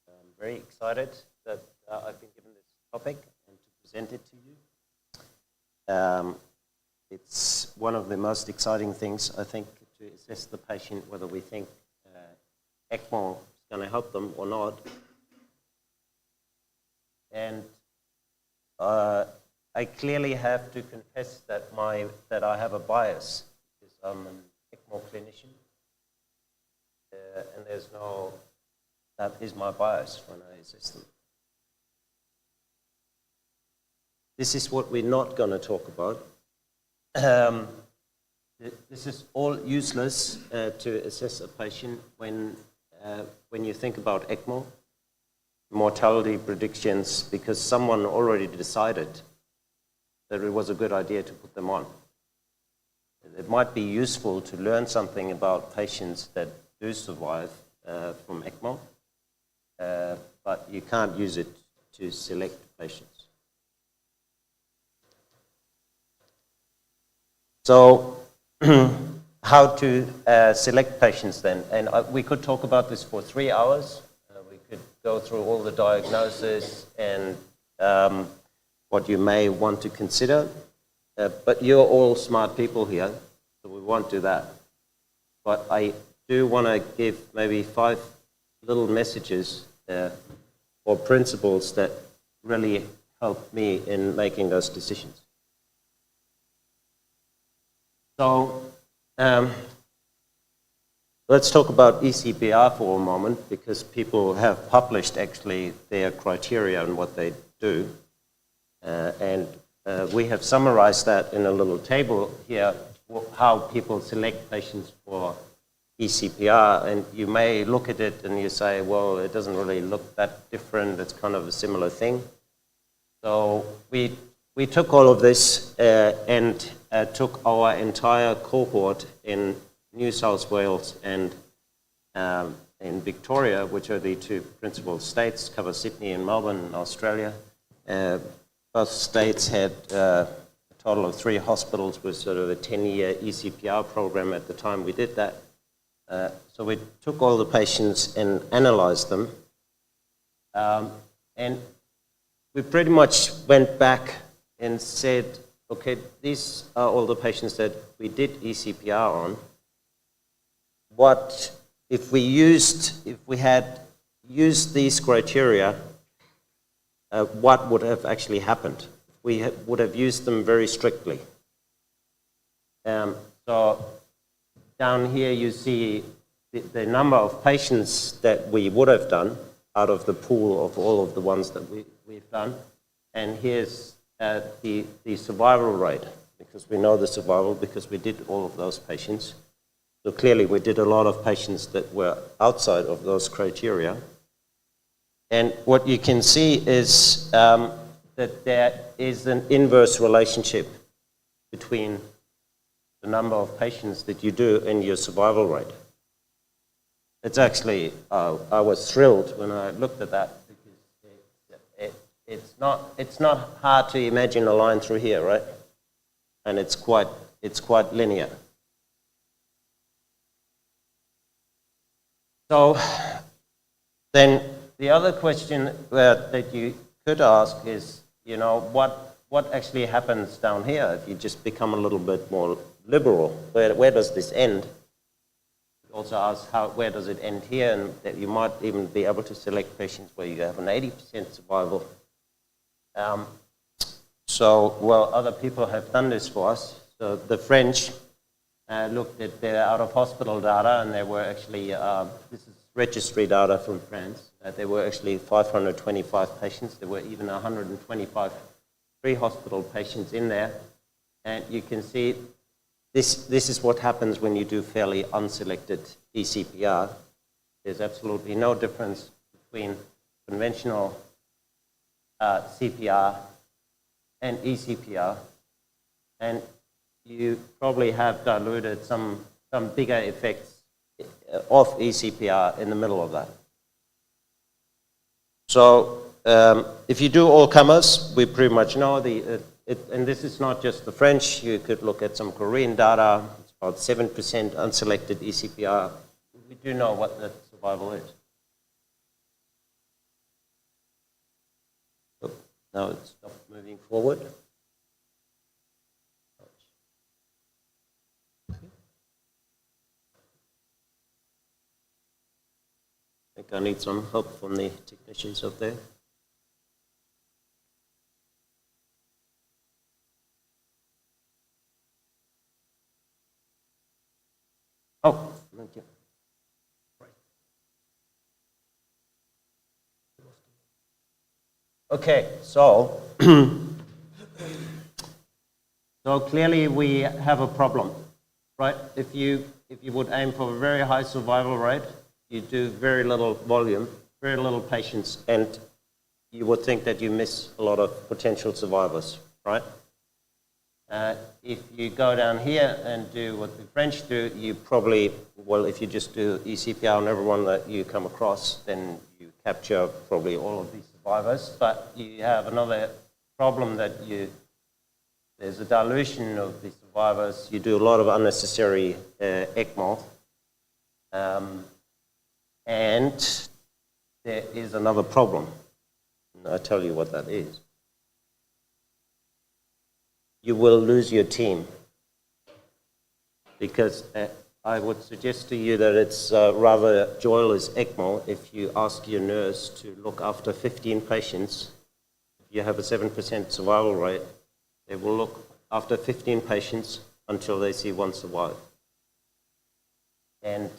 I'm very excited that I've been given this topic and to present it to you. It's one of the most exciting things, I think, to assess the patient, whether we think ECMO is going to help them or not. And I clearly have to confess that I have a bias because I'm an ECMO clinician, and that is my bias when I assess them. This is what we're not going to talk about. This is all useless to assess a patient when you think about ECMO, mortality predictions, because someone already decided that it was a good idea to put them on. It might be useful to learn something about patients that do survive from ECMO, but you can't use it to select patients. So how to select patients then? And we could talk about this for 3 hours. We could go through all the diagnosis and what you may want to consider. But you're all smart people here, so we won't do that. But I do want to give maybe 5 little messages or principles that really help me in making those decisions. So let's talk about ECBR for a moment, because people have published actually their criteria and what they do. And we have summarized that in a little table here, how people select patients for ECPR, and you may look at it and you say, well, it doesn't really look that different, it's kind of a similar thing. So we took all of this and took our entire cohort in New South Wales and in Victoria, which are the two principal states, cover Sydney and Melbourne in Australia. Both states had a total of 3 hospitals with sort of a 10-year ECPR program at the time we did that. So we took all the patients and analyzed them. And we pretty much went back and said, okay, these are all the patients that we did ECPR on. What if we had used these criteria, what would have actually happened? We would have used them very strictly. So down here you see the number of patients that we would have done out of the pool of all of the ones that we've done. And here's the survival rate, because we know the survival because we did all of those patients. So clearly we did a lot of patients that were outside of those criteria. And what you can see is that there is an inverse relationship between the number of patients that you do and your survival rate. It's actually, I was thrilled when I looked at that, because it's not hard to imagine a line through here, right? And it's quite linear. So then the other question that you could ask is, you know, what actually happens down here if you just become a little bit more liberal? Where does this end? Also ask where does it end here, and that you might even be able to select patients where you have an 80% survival. Other people have done this for us. So the French looked at their out-of-hospital data, and there were actually, this is registry data from France, there were actually 525 patients. There were even 125 pre-hospital patients in there. And you can see this is what happens when you do fairly unselected ECPR. There's absolutely no difference between conventional CPR and ECPR. And you probably have diluted some bigger effects of ECPR in the middle of that. So if you do all comers, we pretty much know and this is not just the French. You could look at some Korean data. It's about 7% unselected ECPR. We do know what the survival is. Oh, now it's stopped moving forward. I think I need some help from the technicians up there. Oh, thank you. Okay, so clearly we have a problem, right? If you would aim for a very high survival rate, you do very little volume, very little patients, and you would think that you miss a lot of potential survivors, right? If you go down here and do what the French do, you probably, well, if you just do ECPR on everyone that you come across, then you capture probably all of these survivors. But you have another problem that there's a dilution of the survivors. You do a lot of unnecessary ECMO. And there is another problem. And I'll tell you what that is. You will lose your team, because I would suggest to you that it's rather joyless ECMO if you ask your nurse to look after 15 patients. If you have a 7% survival rate, they will look after 15 patients until they see one survive. And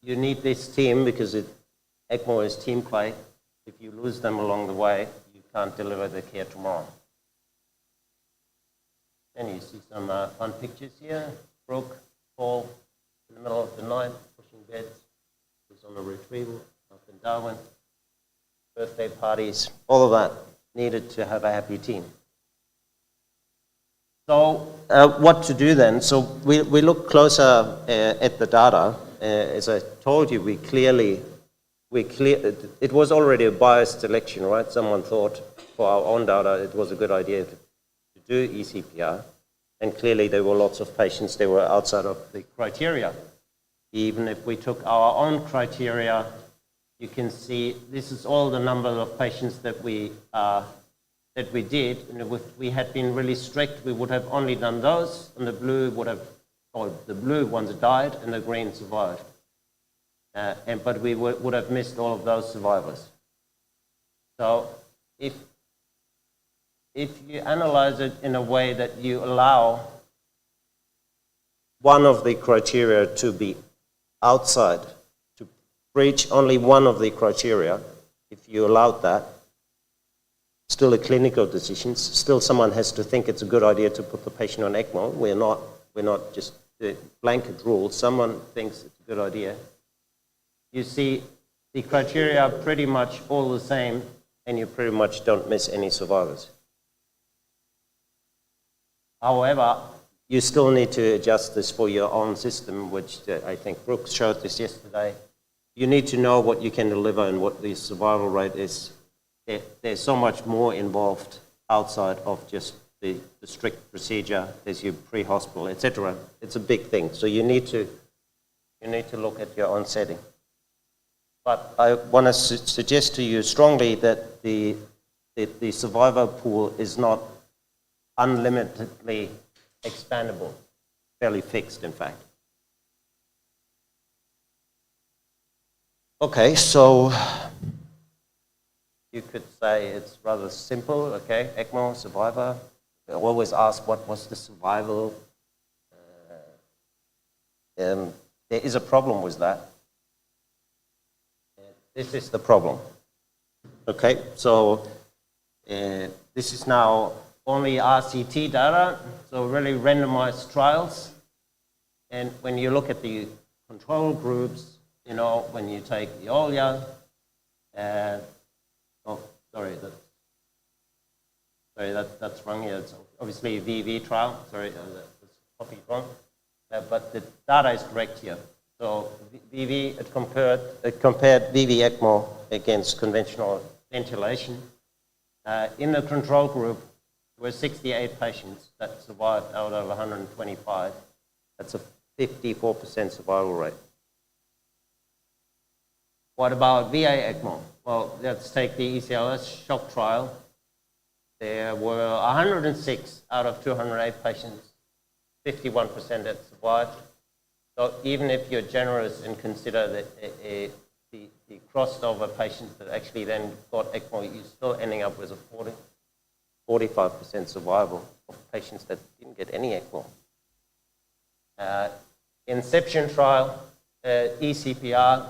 you need this team, because ECMO is team play. If you lose them along the way, you can't deliver the care tomorrow. And you see some fun pictures here. Brooke, Paul, middle of the night, pushing beds. He was on a retrieval up in Darwin. Birthday parties, all of that needed to have a happy team. So what to do then? So we look closer at the data. As I told you, it was already a biased selection, right? Someone thought for our own data it was a good idea to do eCPR, and clearly there were lots of patients that were outside of the criteria. Even if we took our own criteria, you can see this is all the number of patients that we did. And if we had been really strict, we would have only done those, and the blue ones died and the green survived. But we would have missed all of those survivors. So if you analyze it in a way that you allow one of the criteria to be outside, to breach only one of the criteria, if you allowed that, still a clinical decision, still someone has to think it's a good idea to put the patient on ECMO. We're not just the blanket rule. Someone thinks it's a good idea. You see the criteria are pretty much all the same, and you pretty much don't miss any survivors. However, you still need to adjust this for your own system, which I think Brooks showed this yesterday. You need to know what you can deliver and what the survival rate is. There's so much more involved outside of just the strict procedure. There's your pre-hospital, etc. It's a big thing. So you need to look at your own setting. But I want to suggest to you strongly that the survivor pool is not unlimitedly expandable, fairly fixed, in fact. Okay, so you could say it's rather simple, okay? ECMO, survivor. I always ask what was the survival. There is a problem with that. This is the problem. Okay, so this is now only RCT data, so really randomized trials. And when you look at the control groups, you know, when you take the Eolia, that's wrong here. It's obviously a VV trial. Sorry, that's copied wrong. But the data is correct here. So VV, it compared VV ECMO against conventional ventilation. In the control group, there were 68 patients that survived out of 125. That's a 54% survival rate. What about VA ECMO? Well, let's take the ECLS shock trial. There were 106 out of 208 patients, 51% that survived. So even if you're generous and consider that the crossover patients that actually then got ECMO, you're still ending up with a 45% survival of patients that didn't get any ECMO. Inception trial, eCPR,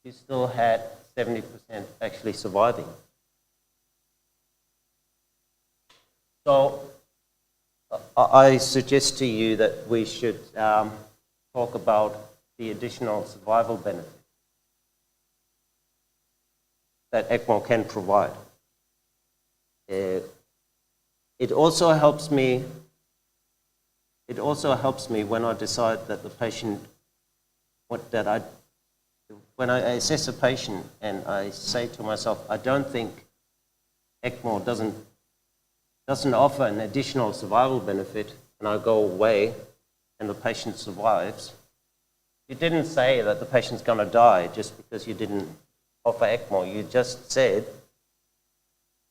you still had 70% actually surviving. So I suggest to you that we should talk about the additional survival benefit that ECMO can provide. It also helps me when I decide that the patient, when I assess a patient and I say to myself, I don't think ECMO doesn't offer an additional survival benefit, and I go away and the patient survives. You didn't say that the patient's going to die just because you didn't offer ECMO. You just said,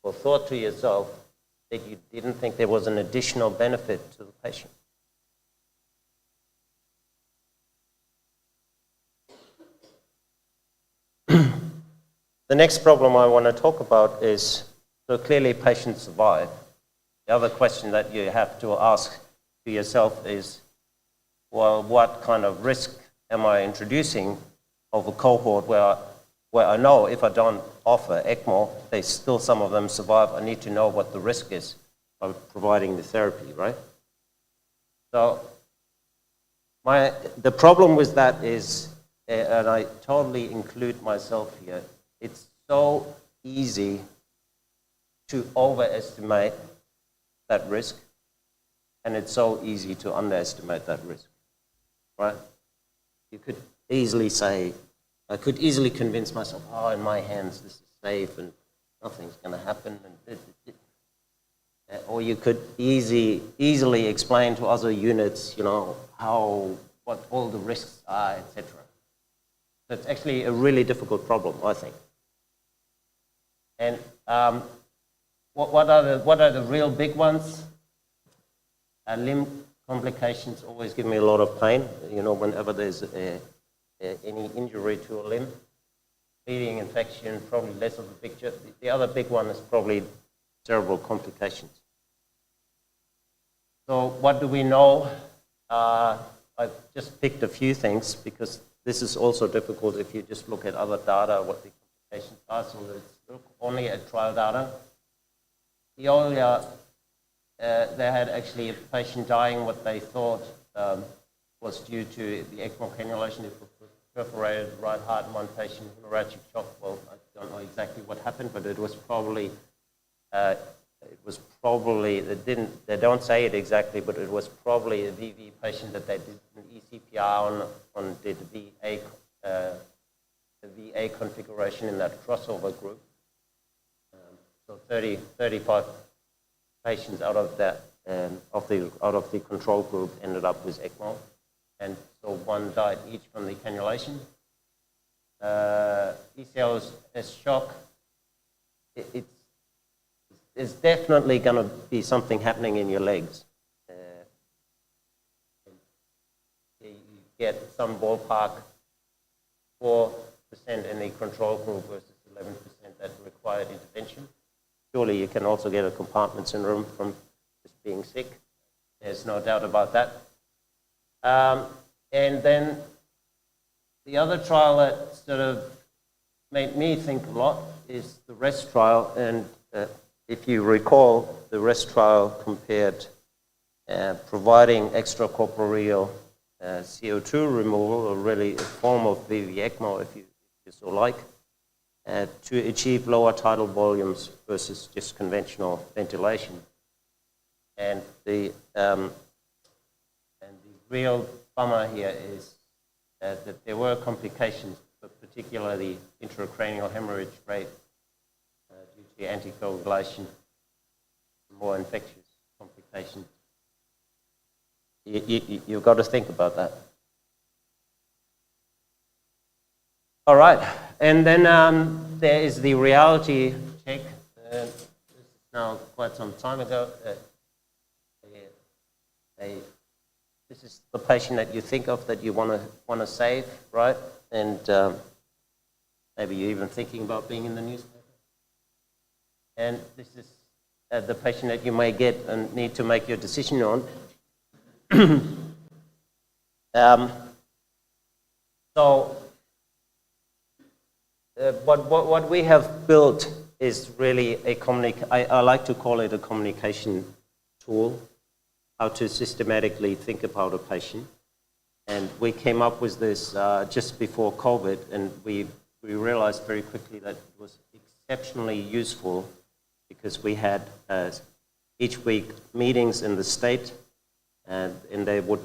or thought to yourself, that you didn't think there was an additional benefit to the patient. The next problem I want to talk about is, so clearly patients survive. The other question that you have to ask to yourself is, well, what kind of risk am I introducing of a cohort where I know if I don't offer ECMO, still some of them survive. I need to know what the risk is of providing the therapy, right? So The problem with that is, and I totally include myself here, it's so easy to overestimate that risk, and it's so easy to underestimate that risk, right? You could easily say, I could easily convince myself, oh, in my hands this is safe and nothing's going to happen. Or you could easily explain to other units, you know, what all the risks are, etc. So it's actually a really difficult problem, I think. And what are the real big ones? Limb complications always give me a lot of pain. You know, whenever there's any injury to a limb, bleeding, infection, probably less of a picture. The other big one is probably cerebral complications. So what do we know? I've just picked a few things because this is also difficult if you just look at other data, what the complications are. So let's look only at trial data. Eolia, they had actually a patient dying what they thought was due to the ECMO cannulation. It perforated the right heart in one patient, hemorrhagic shock. Well, I don't know exactly what happened, but it was probably, they don't say it exactly, but it was probably a VV patient that they did an eCPR on did the VA configuration in that crossover group. So 35 patients out of that, out of the control group ended up with ECMO. And so one died each from the cannulation. ECLS shock, it's definitely going to be something happening in your legs. You get some ballpark 4% in the control group versus 11% that required intervention. Surely you can also get a compartment syndrome from just being sick. There's no doubt about that. And then the other trial that sort of made me think a lot is the REST trial. And if you recall, the REST trial compared providing extracorporeal CO2 removal, or really a form of VV ECMO, if you so like, to achieve lower tidal volumes versus just conventional ventilation. And the real bummer here is that there were complications, but particularly intracranial hemorrhage rate due to anticoagulation, more infectious complications. You've got to think about that. All right, and then there is the reality check. This is now quite some time ago. This is the patient that you think of that you want to save, right? And maybe you're even thinking about being in the newspaper. And this is the patient that you may get and need to make your decision on. So what we have built is really I like to call it a communication tool, how to systematically think about a patient. And we came up with this just before COVID, and we realized very quickly that it was exceptionally useful because we had each week meetings in the state, and they would,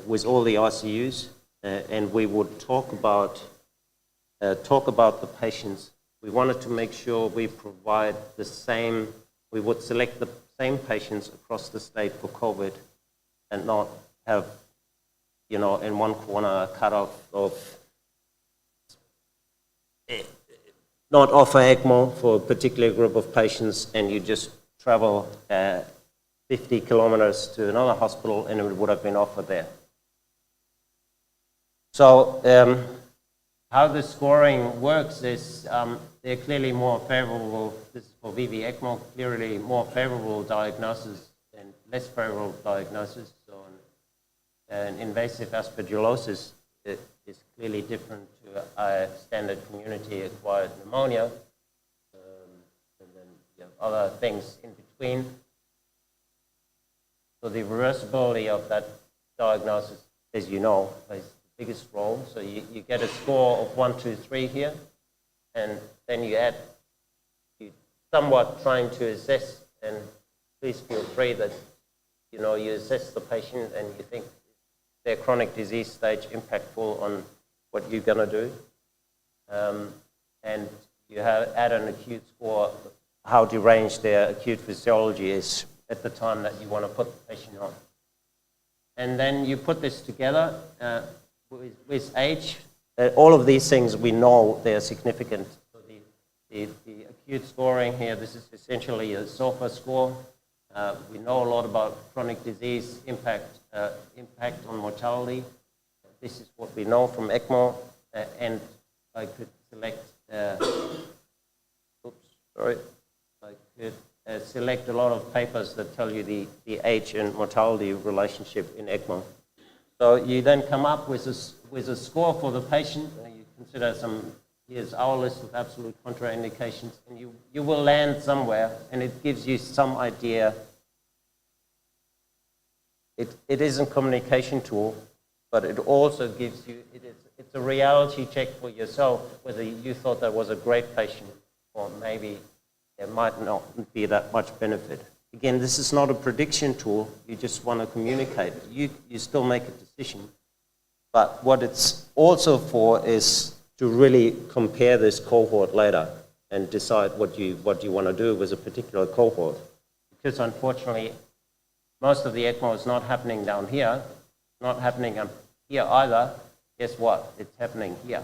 with all the ICUs, and we would talk about the patients. We wanted to make sure we provide the same, we would select the same patients across the state for COVID and not have, you know, in one corner a cutoff of not offer ECMO for a particular group of patients, and you just travel 50 kilometers to another hospital and it would have been offered there. So how the scoring works is they're clearly more favorable, this is for VV ECMO, clearly more favorable diagnosis and less favorable diagnosis. So an invasive aspergillosis is clearly different to a standard community-acquired pneumonia. And then you have other things in between. So the reversibility of that diagnosis as you know, plays the biggest role. So you get a score of 1, 2, 3 here, and then you add, you somewhat trying to assess, and please feel free that, you know, you assess the patient and you think their chronic disease stage impactful on what you're going to do. And you add an acute score, how deranged their acute physiology is at the time that you want to put the patient on. And then you put this together with age. All of these things, we know they're significant. So the acute scoring here, this is essentially a SOFA score. We know a lot about chronic disease impact on mortality. This is what we know from ECMO, and I could select. I could select a lot of papers that tell you the age and mortality relationship in ECMO. So you then come up with a score for the patient. You consider here's our list of absolute contraindications, and you will land somewhere, and it gives you some idea. It is a communication tool, but it also gives you, it's a reality check for yourself, whether you thought that was a great patient or maybe there might not be that much benefit. Again, this is not a prediction tool. You just want to communicate. You still make a decision. But what it's also for is to really compare this cohort later and decide what you want to do with a particular cohort. Because unfortunately, most of the ECMO is not happening down here, not happening up here either. Guess what? It's happening here,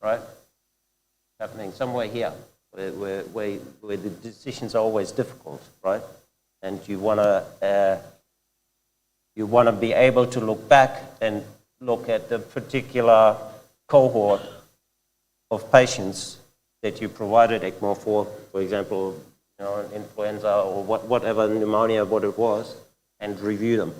right? It's happening somewhere here, where the decisions are always difficult, right? And you want to be able to look back and look at the particular cohort of patients that you provided ECMO for example, you know, influenza or whatever, pneumonia, what it was, and review them.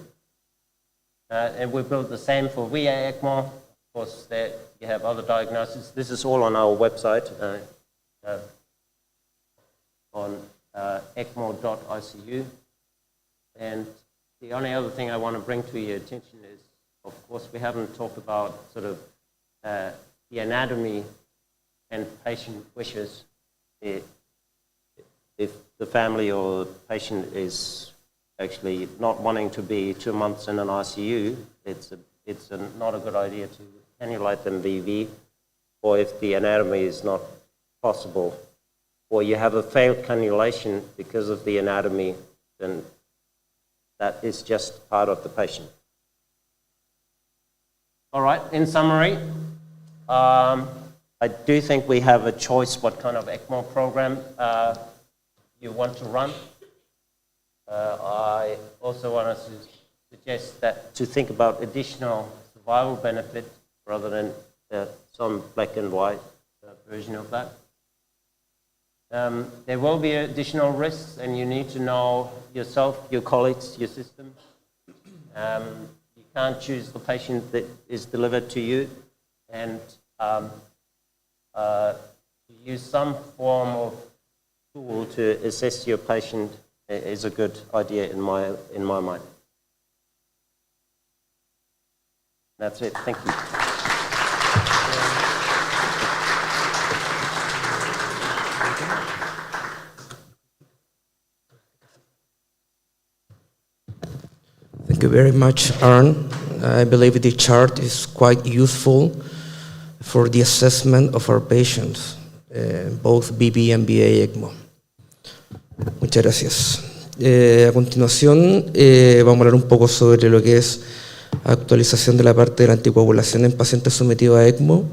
And we built the same for VA ECMO. Of course, there you have other diagnoses. This is all on our website, on ecmo.icu. And the only other thing I want to bring to your attention is, of course, we haven't talked about sort of the anatomy and patient wishes. If the family or the patient is actually not wanting to be 2 months in an ICU, it's not a good idea to cannulate them VV, or if the anatomy is not possible, or you have a failed cannulation because of the anatomy, then that is just part of the patient. All right, in summary, I do think we have a choice what kind of ECMO program you want to run. I also want to suggest that to think about additional survival benefit rather than some black and white version of that. There will be additional risks, and you need to know yourself, your colleagues, your system. You can't choose the patient that is delivered to you, and use some form of tool to assess your patient is a good idea in my mind. That's it. Thank you. Thank you very much, Aaron. I believe the chart is quite useful for the assessment of our patients, both BB and BA ECMO. Muchas gracias. A continuación, vamos a hablar un poco sobre lo que es actualización de la parte de la anticoagulación en pacientes sometidos a ECMO.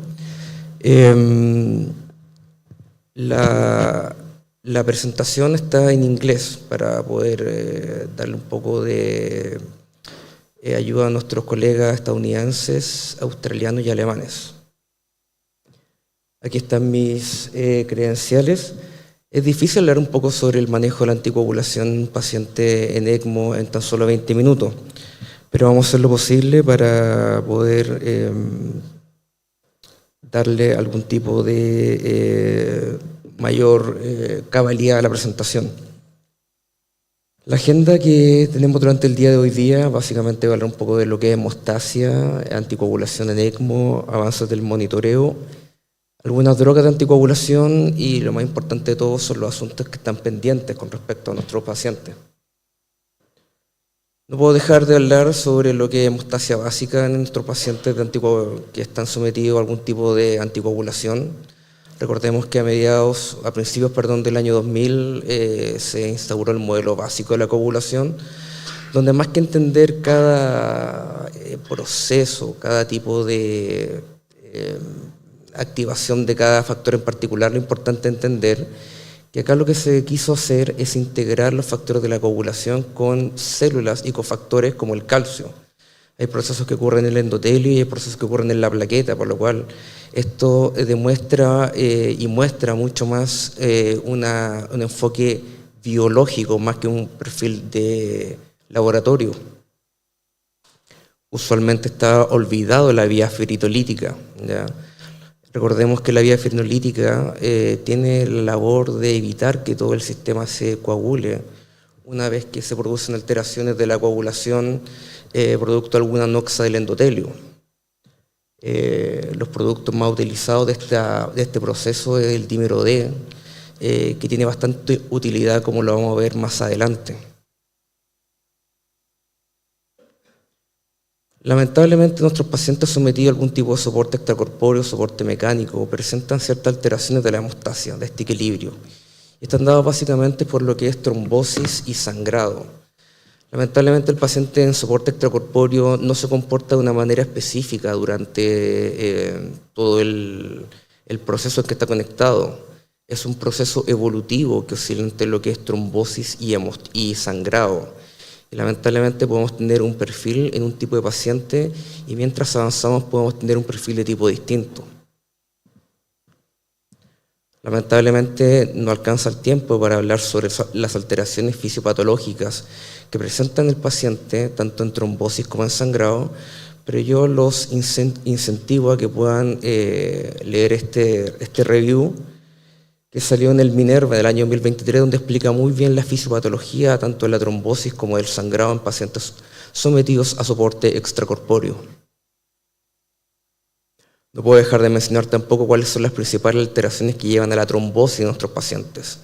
La presentación está en inglés para poder darle un poco de ayuda a nuestros colegas estadounidenses, australianos y alemanes. Aquí están mis credenciales. Es difícil hablar un poco sobre el manejo de la anticoagulación en un paciente en ECMO en tan solo 20 minutos, pero vamos a hacer lo posible para poder darle algún tipo de mayor cabalidad a la presentación. La agenda que tenemos durante el día de hoy día básicamente va a hablar un poco de lo que es hemostasia, anticoagulación en ECMO, avances del monitoreo, algunas drogas de anticoagulación y lo más importante de todo son los asuntos que están pendientes con respecto a nuestros pacientes. No puedo dejar de hablar sobre lo que es hemostasia básica en nuestros pacientes que están sometidos a algún tipo de anticoagulación. Recordemos que a principios del año 2000 se instauró el modelo básico de la coagulación, donde más que entender cada proceso, cada tipo de activación de cada factor en particular, lo importante es entender que acá lo que se quiso hacer es integrar los factores de la coagulación con células y cofactores como el calcio. Hay procesos que ocurren en el endotelio y hay procesos que ocurren en la plaqueta, por lo cual esto demuestra y muestra mucho más un enfoque biológico más que un perfil de laboratorio. Usualmente está olvidado la vía fibrinolítica, ¿ya? Recordemos que la vía fibrinolítica tiene la labor de evitar que todo el sistema se coagule una vez que se producen alteraciones de la coagulación producto de alguna noxa del endotelio. Los productos más utilizados de este proceso es el dímero D, que tiene bastante utilidad, como lo vamos a ver más adelante. Lamentablemente, nuestros pacientes sometidos a algún tipo de soporte extracorpóreo, soporte mecánico, presentan ciertas alteraciones de la hemostasia, de este equilibrio. Y están dados básicamente por lo que es trombosis y sangrado. Lamentablemente, el paciente en soporte extracorpóreo no se comporta de una manera específica durante todo el proceso en que está conectado. Es un proceso evolutivo que oscila entre lo que es trombosis y sangrado. Y lamentablemente podemos tener un perfil en un tipo de paciente y mientras avanzamos podemos tener un perfil de tipo distinto. Lamentablemente no alcanza el tiempo para hablar sobre las alteraciones fisiopatológicas que presentan el paciente, tanto en trombosis como en sangrado, pero yo los incentivo a que puedan leer este review que salió en el Minerva del año 2023, donde explica muy bien la fisiopatología tanto de la trombosis como del sangrado en pacientes sometidos a soporte extracorpóreo. No puedo dejar de mencionar tampoco cuáles son las principales alteraciones que llevan a la trombosis de nuestros pacientes.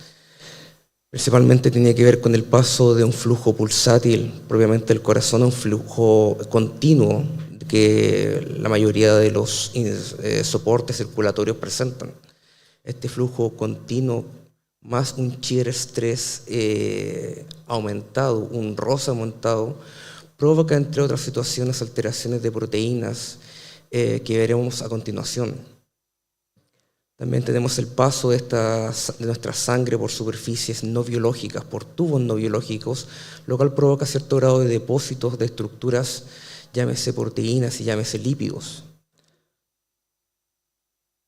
Principalmente tiene que ver con el paso de un flujo pulsátil, propiamente del corazón, a un flujo continuo que la mayoría de los soportes circulatorios presentan. Este flujo continuo más un shear stress aumentado, un ROS aumentado, provoca, entre otras situaciones, alteraciones de proteínas que veremos a continuación. También tenemos el paso de nuestra sangre por superficies no biológicas, por tubos no biológicos, lo cual provoca cierto grado de depósitos de estructuras, llámese proteínas y llámese lípidos.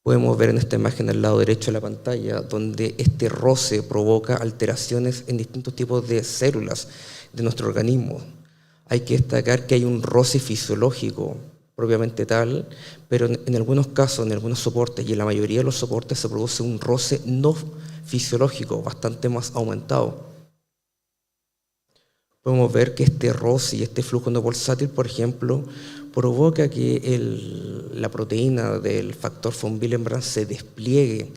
Podemos ver en esta imagen al lado derecho de la pantalla, donde este roce provoca alteraciones en distintos tipos de células de nuestro organismo. Hay que destacar que hay un roce fisiológico propiamente tal, pero en algunos casos, en algunos soportes y en la mayoría de los soportes se produce un roce no fisiológico, bastante más aumentado. Podemos ver que este roce y este flujo no pulsátil, por ejemplo, provoca que la proteína del factor von Willebrand se despliegue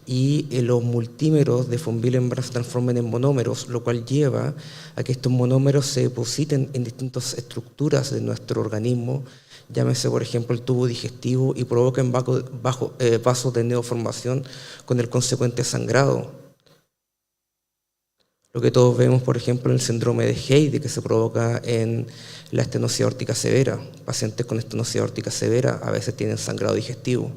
y los multímeros de von Willebrand se transformen en monómeros, lo cual lleva a que estos monómeros se depositen en distintas estructuras de nuestro organismo, llámese por ejemplo el tubo digestivo, y provoquen vasos de neoformación con el consecuente sangrado. Lo que todos vemos, por ejemplo, en el síndrome de Heide, que se provoca en la estenosis aórtica severa. Pacientes con estenosis aórtica severa a veces tienen sangrado digestivo.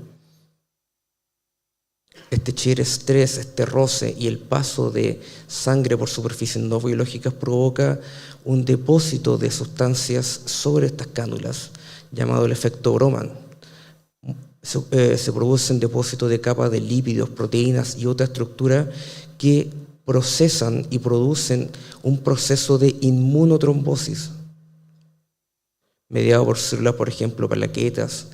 Este shear stress, este roce y el paso de sangre por superficies no biológicas provoca un depósito de sustancias sobre estas cánulas, llamado el efecto Broman. Se producen depósitos de capas de lípidos, proteínas y otra estructura que procesan y producen un proceso de inmunotrombosis, mediado por células, por ejemplo, plaquetas,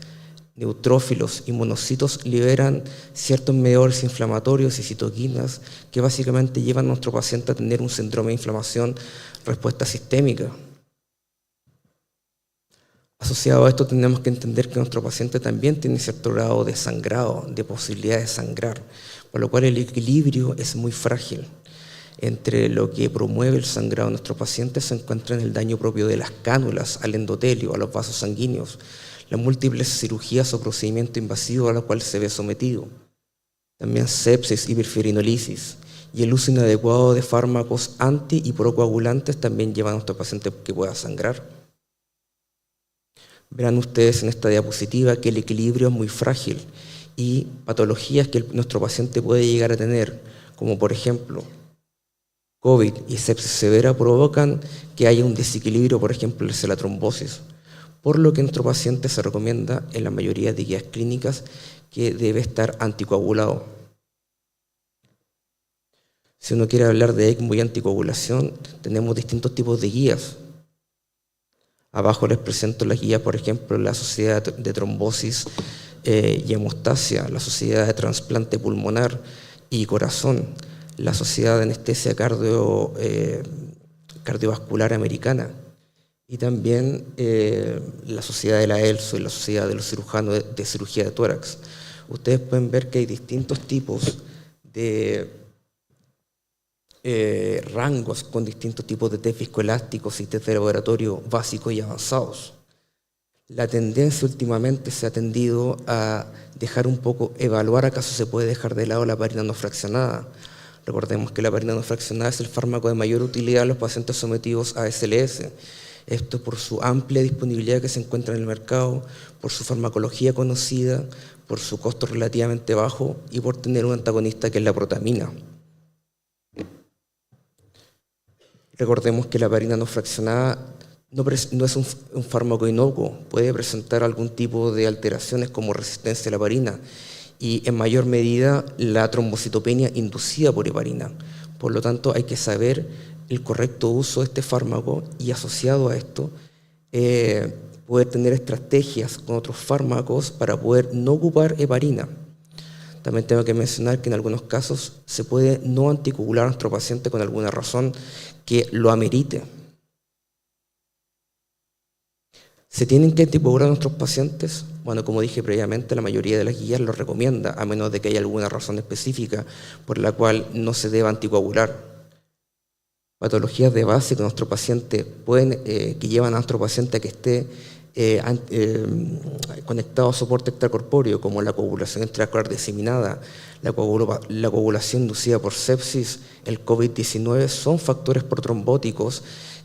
neutrófilos y monocitos liberan ciertos mediadores inflamatorios y citoquinas que básicamente llevan a nuestro paciente a tener un síndrome de inflamación respuesta sistémica. Asociado a esto tenemos que entender que nuestro paciente también tiene cierto grado de sangrado, de posibilidad de sangrar, por lo cual el equilibrio es muy frágil. Entre lo que promueve el sangrado de nuestro paciente se encuentra en el daño propio de las cánulas, al endotelio, a los vasos sanguíneos, las múltiples cirugías o procedimientos invasivos a los cuales se ve sometido, también sepsis, hiperfirinolisis, y el uso inadecuado de fármacos anti y procoagulantes también lleva a nuestro paciente que pueda sangrar. Verán ustedes en esta diapositiva que el equilibrio es muy frágil y patologías que nuestro paciente puede llegar a tener, como por ejemplo COVID y sepsis severa, provocan que haya un desequilibrio, por ejemplo, de la trombosis, por lo que nuestro paciente se recomienda en la mayoría de guías clínicas que debe estar anticoagulado. Si uno quiere hablar de ECMO y anticoagulación, tenemos distintos tipos de guías. Abajo les presento las guías, por ejemplo, la Sociedad de Trombosis y Hemostasia, la Sociedad de Trasplante Pulmonar y Corazón, la Sociedad de Anestesia Cardiovascular Americana y también la Sociedad de la ELSO y la Sociedad de los Cirujanos de Cirugía de Tórax. Ustedes pueden ver que hay distintos tipos de rangos con distintos tipos de test viscoelásticos y test de laboratorio básicos y avanzados. La tendencia últimamente se ha tendido a dejar un poco, evaluar acaso se puede dejar de lado la heparina no fraccionada. Recordemos que la heparina no fraccionada es el fármaco de mayor utilidad en los pacientes sometidos a SLS. Esto por su amplia disponibilidad que se encuentra en el mercado, por su farmacología conocida, por su costo relativamente bajo y por tener un antagonista que es la protamina. Recordemos que la heparina no fraccionada no es un fármaco inocuo, puede presentar algún tipo de alteraciones como resistencia a la heparina y en mayor medida la trombocitopenia inducida por heparina. Por lo tanto, hay que saber el correcto uso de este fármaco y asociado a esto, poder tener estrategias con otros fármacos para poder no ocupar heparina. También tengo que mencionar que en algunos casos se puede no anticoagular a nuestro paciente con alguna razón que lo amerite. ¿Se tienen que anticoagular a nuestros pacientes? Bueno, como dije previamente, la mayoría de las guías lo recomienda, a menos de que haya alguna razón específica por la cual no se deba anticoagular. Patologías de base que nuestro paciente que llevan a nuestro paciente a que esté conectado a soporte extracorpóreo, como la coagulación intraocular diseminada, la coagulación inducida por sepsis, el COVID-19, son factores protrombóticos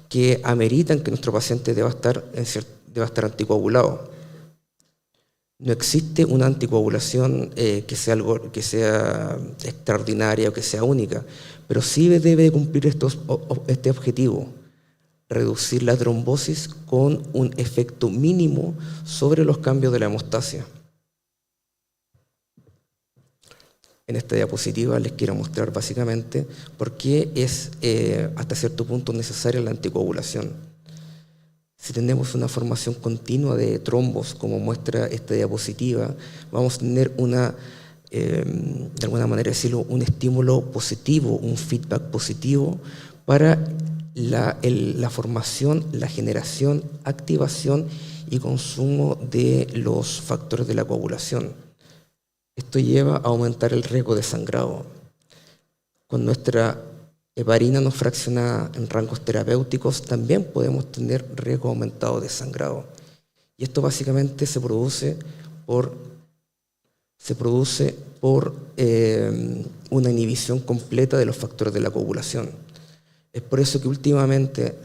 que ameritan que nuestro paciente deba estar anticoagulado. No existe una anticoagulación que sea extraordinaria o que sea única, pero sí debe cumplir este objetivo: reducir la trombosis con un efecto mínimo sobre los cambios de la hemostasia. En esta diapositiva les quiero mostrar básicamente por qué es hasta cierto punto necesaria la anticoagulación. Si tenemos una formación continua de trombos, como muestra esta diapositiva, vamos a tener de alguna manera decirlo, un estímulo positivo, un feedback positivo para la formación, la generación, activación y consumo de los factores de la coagulación. Esto lleva a aumentar el riesgo de sangrado. Con nuestra heparina no fraccionada en rangos terapéuticos también podemos tener riesgo aumentado de sangrado. Y esto básicamente se produce por una inhibición completa de los factores de la coagulación. Es por eso que últimamente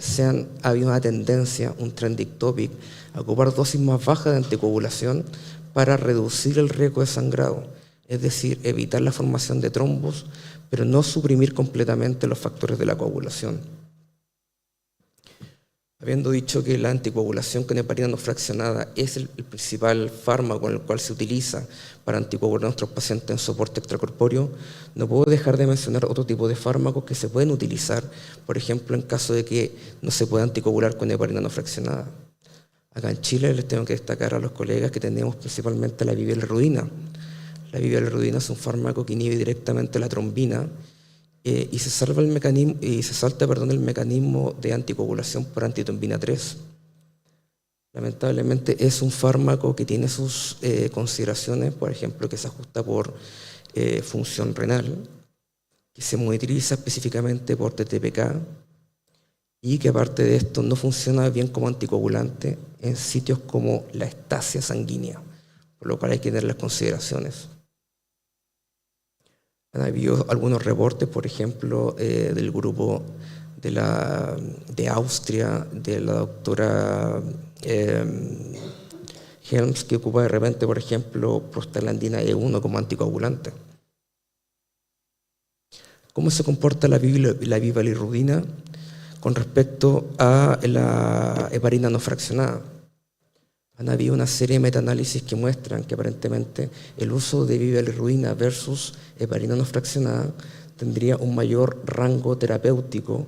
ha habido una tendencia, un trending topic, a ocupar dosis más bajas de anticoagulación para reducir el riesgo de sangrado, es decir, evitar la formación de trombos, pero no suprimir completamente los factores de la coagulación. Habiendo dicho que la anticoagulación con heparina no fraccionada es el principal fármaco en el cual se utiliza para anticoagular a nuestros pacientes en soporte extracorpóreo, no puedo dejar de mencionar otro tipo de fármacos que se pueden utilizar, por ejemplo, en caso de que no se pueda anticoagular con heparina no fraccionada. Acá en Chile les tengo que destacar a los colegas que tenemos principalmente la bilirrudina. La bilirrudina es un fármaco que inhibe directamente la trombina y se salta el mecanismo de anticoagulación por antitrombina 3. Lamentablemente es un fármaco que tiene sus consideraciones, por ejemplo, que se ajusta por función renal, que se monitoriza específicamente por TTPK y que aparte de esto no funciona bien como anticoagulante en sitios como la estasia sanguínea, por lo cual hay que tener las consideraciones. Han habido algunos reportes, por ejemplo, del grupo de Austria, de la doctora Helms, que ocupa de repente, por ejemplo, prostaglandina E1 como anticoagulante. ¿Cómo se comporta la bilirrudina con respecto a la heparina no fraccionada? Han habido una serie de metaanálisis que muestran que aparentemente el uso de bilirrudina versus heparina no fraccionada tendría un mayor rango terapéutico,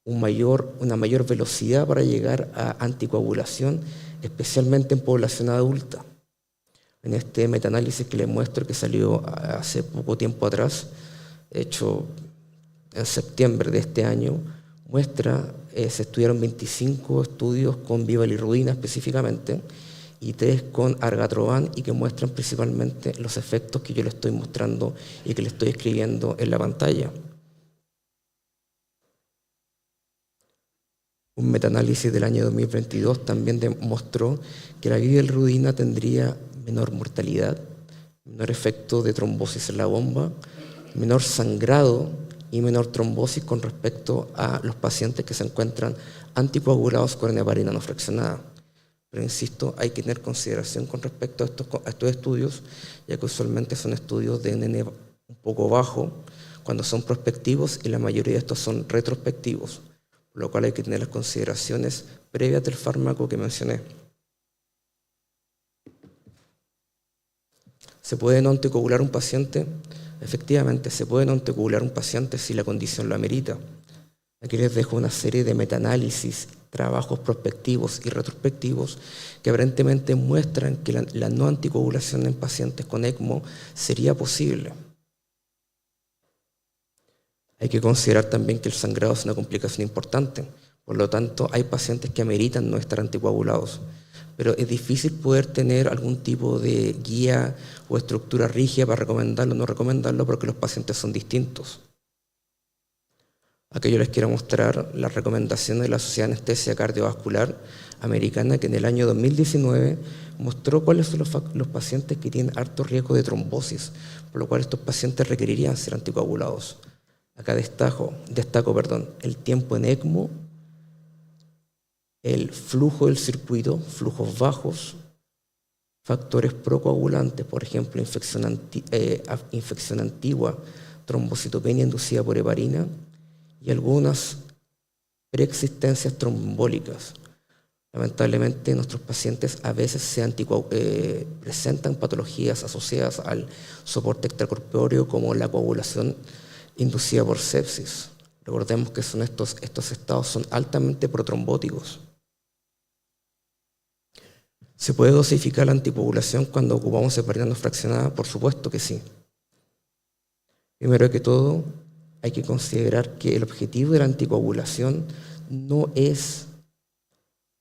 una mayor velocidad para llegar a anticoagulación, especialmente en población adulta. En este metaanálisis que les muestro, que salió hace poco tiempo atrás, hecho en septiembre de este año, se estudiaron 25 estudios con bilirrudina específicamente y 3 con argatroban, y que muestran principalmente los efectos que yo les estoy mostrando y que les estoy escribiendo en la pantalla. Un metaanálisis del año 2022 también demostró que la bilirrudina tendría menor mortalidad, menor efecto de trombosis en la bomba, menor sangrado y menor trombosis con respecto a los pacientes que se encuentran anticoagulados con heparina no fraccionada. Pero insisto, hay que tener consideración con respecto a estos estudios, ya que usualmente son estudios de NN un poco bajo cuando son prospectivos, y la mayoría de estos son retrospectivos, por lo cual hay que tener las consideraciones previas del fármaco que mencioné. ¿Se puede no anticoagular un paciente? Efectivamente, se puede no anticoagular un paciente si la condición lo amerita. Aquí les dejo una serie de metaanálisis, trabajos prospectivos y retrospectivos que aparentemente muestran que la no anticoagulación en pacientes con ECMO sería posible. Hay que considerar también que el sangrado es una complicación importante, por lo tanto hay pacientes que ameritan no estar anticoagulados, pero es difícil poder tener algún tipo de guía o estructura rígida para recomendarlo o no recomendarlo, porque los pacientes son distintos. Aquí yo les quiero mostrar las recomendaciones de la Sociedad de Anestesia Cardiovascular Americana, que en el año 2019 mostró cuáles son los pacientes que tienen alto riesgo de trombosis, por lo cual estos pacientes requerirían ser anticoagulados. Acá destaco el tiempo en ECMO, el flujo del circuito, flujos bajos, factores procoagulantes, por ejemplo, infección antigua, trombocitopenia inducida por heparina, y algunas preexistencias tromboembólicas. Lamentablemente, nuestros pacientes a veces presentan patologías asociadas al soporte extracorpóreo, como la coagulación inducida por sepsis. Recordemos que estos estados son altamente protrombóticos. ¿Se puede dosificar la anticoagulación cuando ocupamos heparina no fraccionada? Por supuesto que sí. Primero que todo, hay que considerar que el objetivo de la anticoagulación no es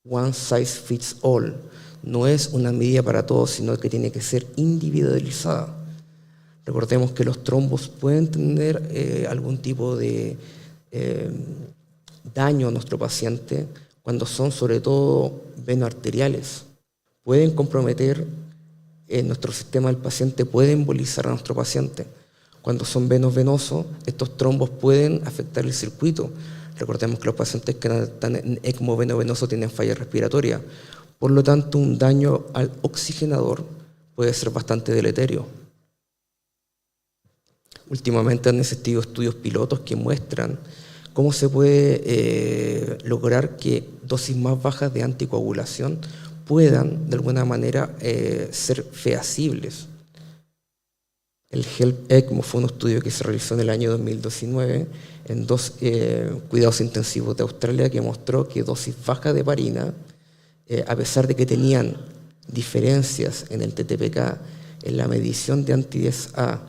one size fits all, no es una medida para todos, sino que tiene que ser individualizada. Recordemos que los trombos pueden tener algún tipo de daño a nuestro paciente cuando son sobre todo venoarteriales. Pueden comprometer nuestro sistema del paciente, pueden embolizar a nuestro paciente. Cuando son venos venosos, estos trombos pueden afectar el circuito. Recordemos que los pacientes que están en ECMO veno-venoso tienen falla respiratoria. Por lo tanto, un daño al oxigenador puede ser bastante deleterio. Últimamente han existido estudios pilotos que muestran cómo se puede lograr que dosis más bajas de anticoagulación puedan, de alguna manera, ser feasibles. El HELP ECMO fue un estudio que se realizó en el año 2019 en 2 cuidados intensivos de Australia, que mostró que dosis bajas de heparina a pesar de que tenían diferencias en el TTPK, en la medición de anti-10A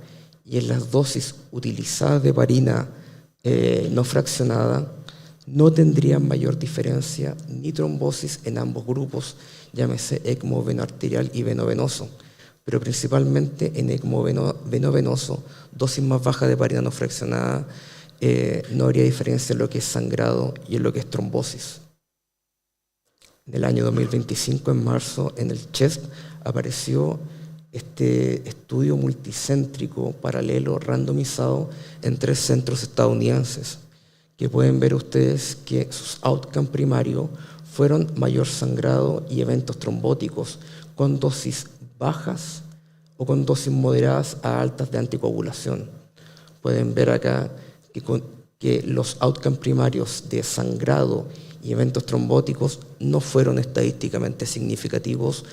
y en las dosis utilizadas de heparina no fraccionada, no tendrían mayor diferencia ni trombosis en ambos grupos, llámese ECMO venoarterial y venovenoso, pero principalmente en ECMO venovenoso, dosis más baja de heparina no fraccionada, no habría diferencia en lo que es sangrado y en lo que es trombosis. En el año 2025, en marzo, en el CHEST, apareció este estudio multicéntrico paralelo randomizado en 3 centros estadounidenses, que pueden ver ustedes que sus outcomes primarios fueron mayor sangrado y eventos trombóticos con dosis bajas o con dosis moderadas a altas de anticoagulación. Pueden ver acá que los outcomes primarios de sangrado y eventos trombóticos no fueron estadísticamente significativos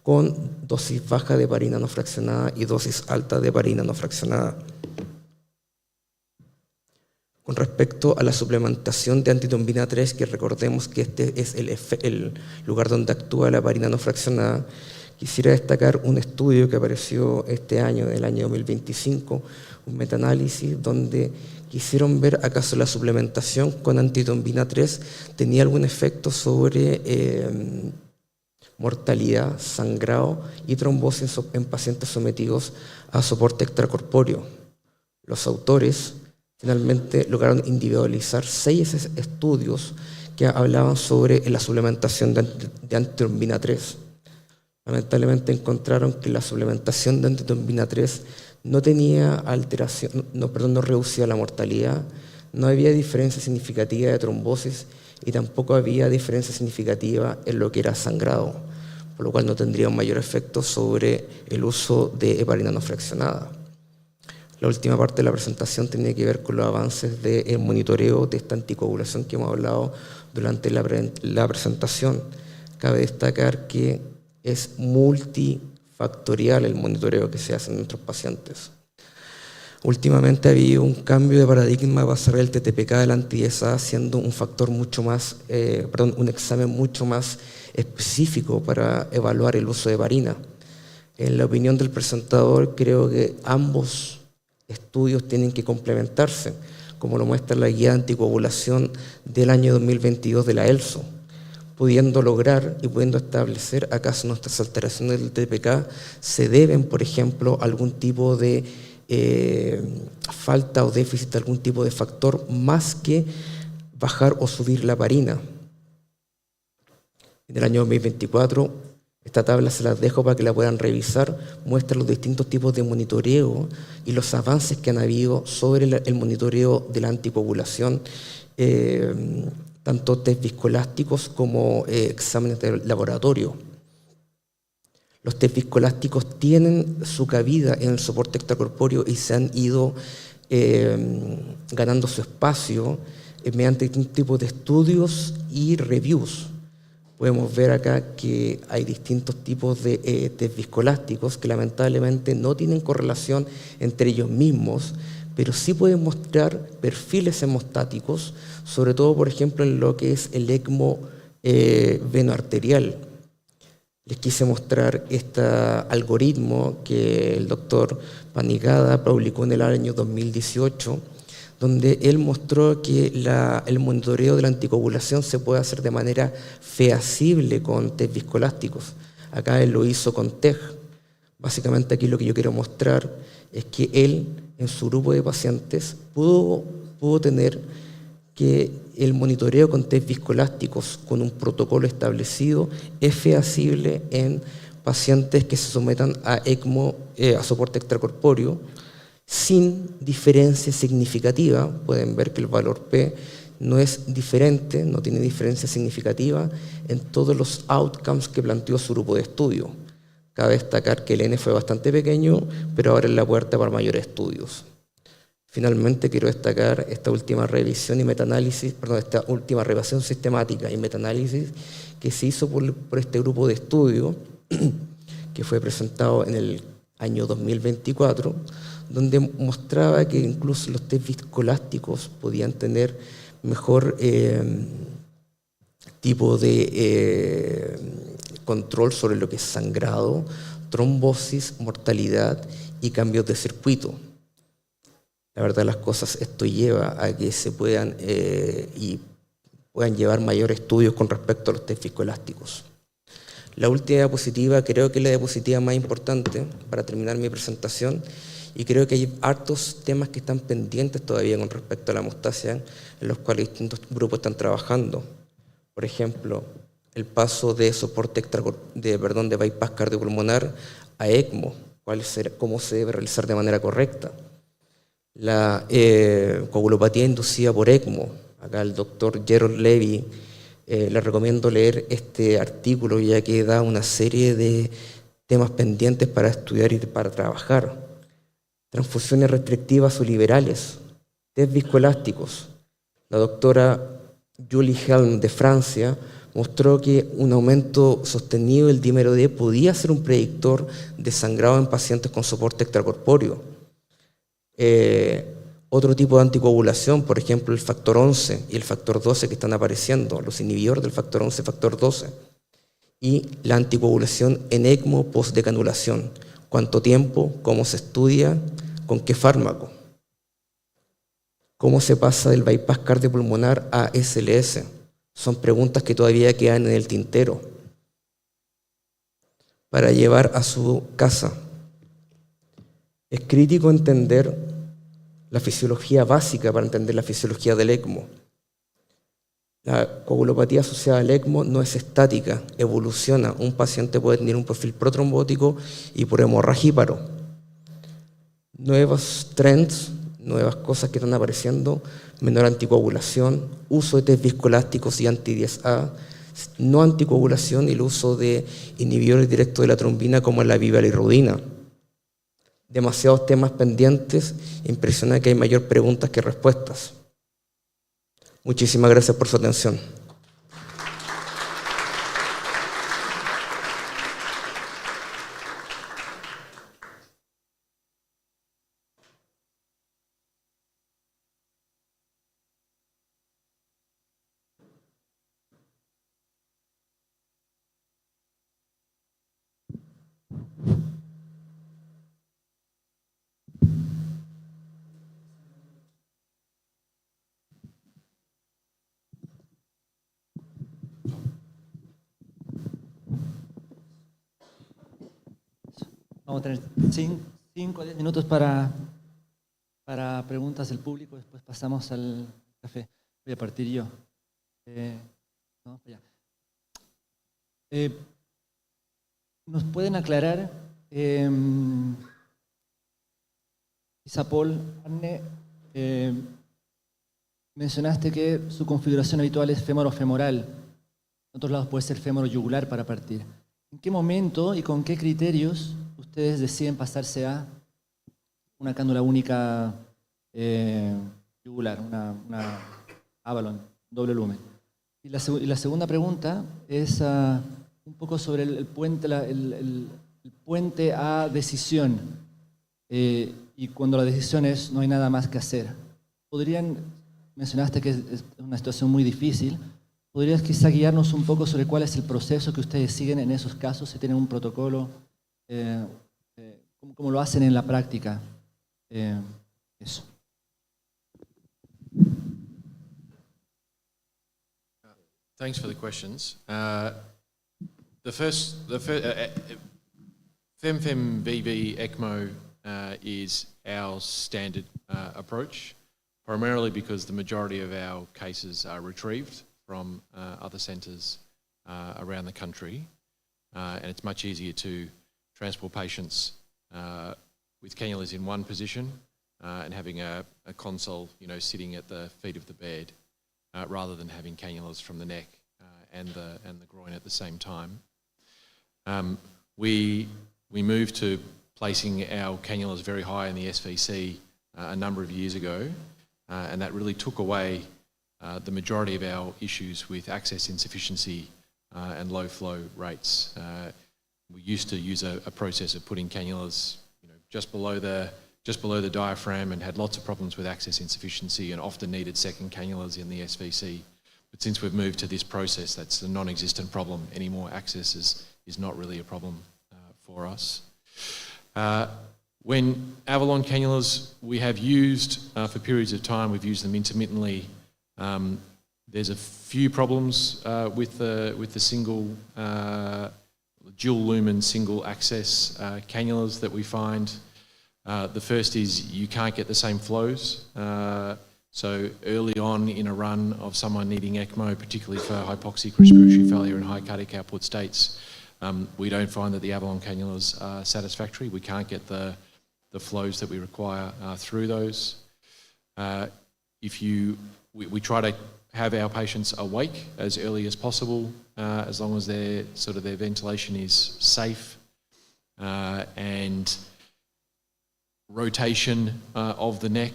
con dosis baja de heparina no fraccionada y dosis alta de heparina no fraccionada. Con respecto a la suplementación de antitrombina 3, que recordemos que este es el lugar donde actúa la heparina no fraccionada, quisiera destacar un estudio que apareció este año, del año 2025, un metaanálisis donde quisieron ver acaso la suplementación con antitrombina 3 tenía algún efecto sobre mortalidad, sangrado y trombosis en pacientes sometidos a soporte extracorpóreo. Los autores finalmente lograron individualizar 6 estudios que hablaban sobre la suplementación de antitrombina 3. Lamentablemente encontraron que la suplementación de antitrombina 3 no tenía alteración, no reducía la mortalidad, no había diferencia significativa de trombosis y tampoco había diferencia significativa en lo que era sangrado, por lo cual no tendría un mayor efecto sobre el uso de heparina no fraccionada. La última parte de la presentación tenía que ver con los avances del monitoreo de esta anticoagulación que hemos hablado durante la presentación. Cabe destacar que es multifactorial el monitoreo que se hace en nuestros pacientes. Últimamente ha habido un cambio de paradigma para pasar el TTPK del anti-ESA siendo un factor mucho más, un examen mucho más específico para evaluar el uso de heparina. En la opinión del presentador, creo que ambos estudios tienen que complementarse, como lo muestra la guía de anticoagulación del año 2022 de la ELSO, pudiendo lograr y pudiendo establecer acaso nuestras alteraciones del TTPK se deben, por ejemplo, a algún tipo de falta o déficit de algún tipo de factor más que bajar o subir la heparina. En el año 2024, esta tabla se las dejo para que la puedan revisar, muestra los distintos tipos de monitoreo y los avances que han habido sobre el monitoreo de la anticoagulación, tanto test viscoelásticos como exámenes de laboratorio. Los test viscoelásticos tienen su cabida en el soporte extracorpóreo y se han ido ganando su espacio mediante distintos tipos de estudios y reviews. Podemos ver acá que hay distintos tipos de test viscoelásticos que lamentablemente no tienen correlación entre ellos mismos, pero sí pueden mostrar perfiles hemostáticos, sobre todo, por ejemplo, en lo que es el ECMO venoarterial. Les quise mostrar este algoritmo que el doctor Panigada publicó en el año 2018, donde él mostró que el monitoreo de la anticoagulación se puede hacer de manera feasible con test viscoelásticos. Acá él lo hizo con TEG. Básicamente aquí lo que yo quiero mostrar es que él, en su grupo de pacientes, pudo tener que el monitoreo con test viscoelásticos con un protocolo establecido es feasible en pacientes que se sometan a ECMO, a soporte extracorpóreo, sin diferencia significativa. Pueden ver que el valor P no es diferente, no tiene diferencia significativa en todos los outcomes que planteó su grupo de estudio. Cabe destacar que el N fue bastante pequeño, pero abre la puerta para mayores estudios. Finalmente, quiero destacar esta última revisión y metaanálisis, esta última revisión sistemática y metaanálisis que se hizo por este grupo de estudio, que fue presentado en el año 2024, donde mostraba que incluso los test viscoelásticos podían tener mejor tipo de control sobre lo que es sangrado, trombosis, mortalidad y cambios de circuito. La verdad de las cosas, esto lleva a que se puedan llevar mayores estudios con respecto a los test viscoelásticos. La última diapositiva, creo que es la diapositiva más importante para terminar mi presentación, y creo que hay hartos temas que están pendientes todavía con respecto a la hemostasia, en los cuales distintos grupos están trabajando. Por ejemplo, el paso de soporte de bypass cardiopulmonar a ECMO, cómo se debe realizar de manera correcta. La coagulopatía inducida por ECMO. Acá el doctor Gerald Levy, le recomiendo leer este artículo, ya que da una serie de temas pendientes para estudiar y para trabajar. Transfusiones restrictivas o liberales, test viscoelásticos. La doctora Julie Helm de Francia mostró que un aumento sostenido del dímero D podía ser un predictor de sangrado en pacientes con soporte extracorpóreo. Otro tipo de anticoagulación, por ejemplo el factor 11 y el factor 12 que están apareciendo, los inhibidores del factor 11 y factor 12. Y la anticoagulación en ECMO post-decanulación. ¿Cuánto tiempo? ¿Cómo se estudia? ¿Con qué fármaco? ¿Cómo se pasa del bypass cardiopulmonar a SLS? Son preguntas que todavía quedan en el tintero para llevar a su casa. Es crítico entender la fisiología básica para entender la fisiología del ECMO. La coagulopatía asociada al ECMO no es estática, evoluciona. Un paciente puede tener un perfil protrombótico y por hemorragia y paro. Nuevos trends, nuevas cosas que están apareciendo: menor anticoagulación, uso de test viscoelásticos y anti-10A, no anticoagulación y el uso de inhibidores directos de la trombina como la bilirrudina. Demasiados temas pendientes, impresiona que hay mayor preguntas que respuestas. Muchísimas gracias por su atención. Vamos a tener 5 a 10 minutos para preguntas del público, después pasamos al café. Voy a partir yo. Vamos para allá. ¿Nos pueden aclarar, Isapol, Arne, mencionaste que su configuración habitual es fémoro-femoral, en otros lados puede ser fémoro-yugular para partir. ¿En qué momento y con qué criterios ustedes deciden pasarse a una cánula única yugular, una Avalon, doble lumen? Y la segunda pregunta es un poco sobre el puente a decisión. Y cuando la decisión es no hay nada más que hacer. Mencionaste que es una situación muy difícil. ¿Podrías quizá guiarnos un poco sobre cuál es el proceso que ustedes siguen en esos casos? Si tienen un protocolo, ¿cómo lo hacen en la práctica? Eso. Thanks for the questions. The first FemFem-VV ECMO is our standard approach, primarily because the majority of our cases are retrieved from other centres around the country, and it's much easier to transport patients with cannulas in one position and having a console, sitting at the feet of the bed, rather than having cannulas from the neck and the groin at the same time. We moved to placing our cannulas very high in the SVC a number of years ago, and that really took away the majority of our issues with access insufficiency and low flow rates. We used to use a process of putting cannulas, just below the diaphragm, and had lots of problems with access insufficiency and often needed second cannulas in the SVC But since we've moved to this process, that's a non-existent problem anymore. Access is not really a problem for us. When Avalon cannulas we have used for periods of time, we've used them intermittently. There's a few problems with the single dual lumen single access cannulas that we find. The first is you can't get the same flows. So early on in a run of someone needing ECMO, particularly for hypoxic respiratory failure and high cardiac output states, we don't find that the Avalon cannulas are satisfactory. We can't get the flows that we require through those. We try to have our patients awake as early as possible, as long as their ventilation is safe, and rotation of the neck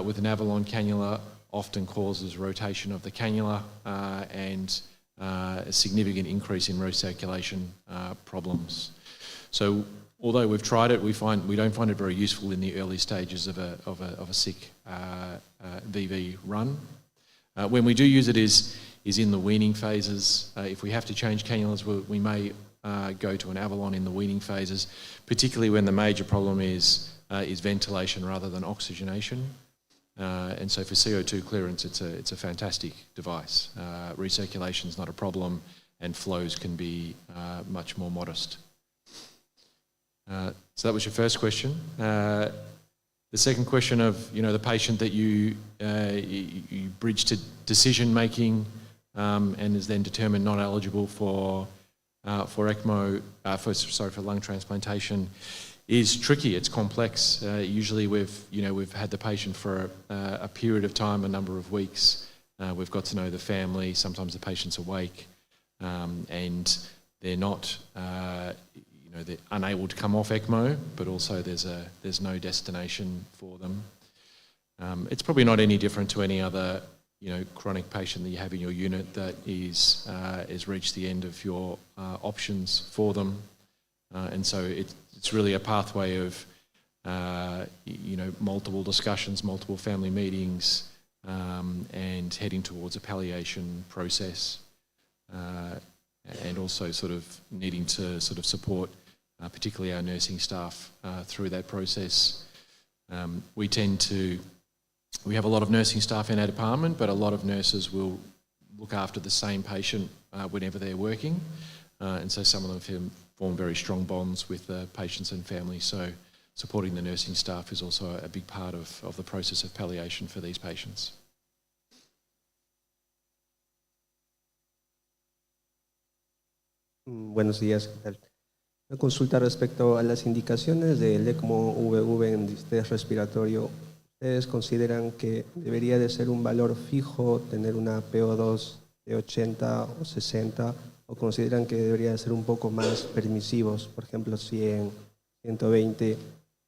with an Avalon cannula often causes rotation of the cannula and a significant increase in recirculation problems. So although we've tried it, we don't find it very useful in the early stages of a sick VV run. When we do use it is in the weaning phases. If we have to change cannulas, we may go to an Avalon in the weaning phases, particularly when the major problem is ventilation rather than oxygenation. And so for CO2 clearance, it's a fantastic device. Recirculation is not a problem, and flows can be much more modest. So that was your first question. The second question of the patient that you bridge to decision making and is then determined not eligible for ECMO, for lung transplantation, is tricky. It's complex. Usually we've had the patient for a period of time, a number of weeks. We've got to know the family. Sometimes the patient's awake, and they're not. They're unable to come off ECMO, but also there's no destination for them. It's probably not any different to any other chronic patient that you have in your unit that is reached the end of your options for them, and so it's really a pathway of multiple discussions, multiple family meetings, and heading towards a palliation process, and also sort of needing to sort of support particularly our nursing staff through that process. We have a lot of nursing staff in our department, but a lot of nurses will look after the same patient whenever they're working, and so some of them form very strong bonds with the patients and families. So supporting the nursing staff is also a big part of the process of palliation for these patients. Buenos días, ¿qué tal? Una consulta respecto a las indicaciones del ECMO VV en distrés respiratorio. ¿Ustedes consideran que debería de ser un valor fijo, tener una PO2 de 80 o 60, o consideran que debería de ser un poco más permisivos, por ejemplo 100, 120?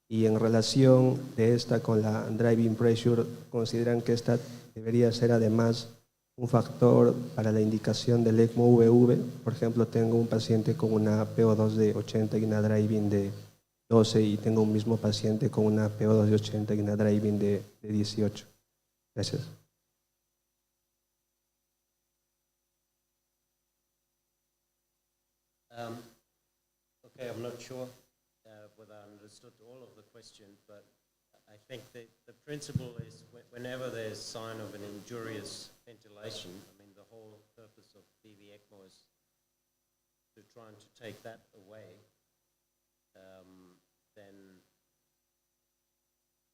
Y en relación de esta con la driving pressure, ¿consideran que esta debería ser además un factor para la indicación del ECMO VV? Por ejemplo, tengo un paciente con una PO2 de 80 y una driving de 12, y tengo un mismo paciente con una PO2 de 80 y una driving de 18. Gracias. Okay, I'm not sure whether I understood all of the question, but I think that the principle is whenever there's sign of an injurious ventilation, I mean, the whole purpose of VV ECMO is to try and to take that away. Then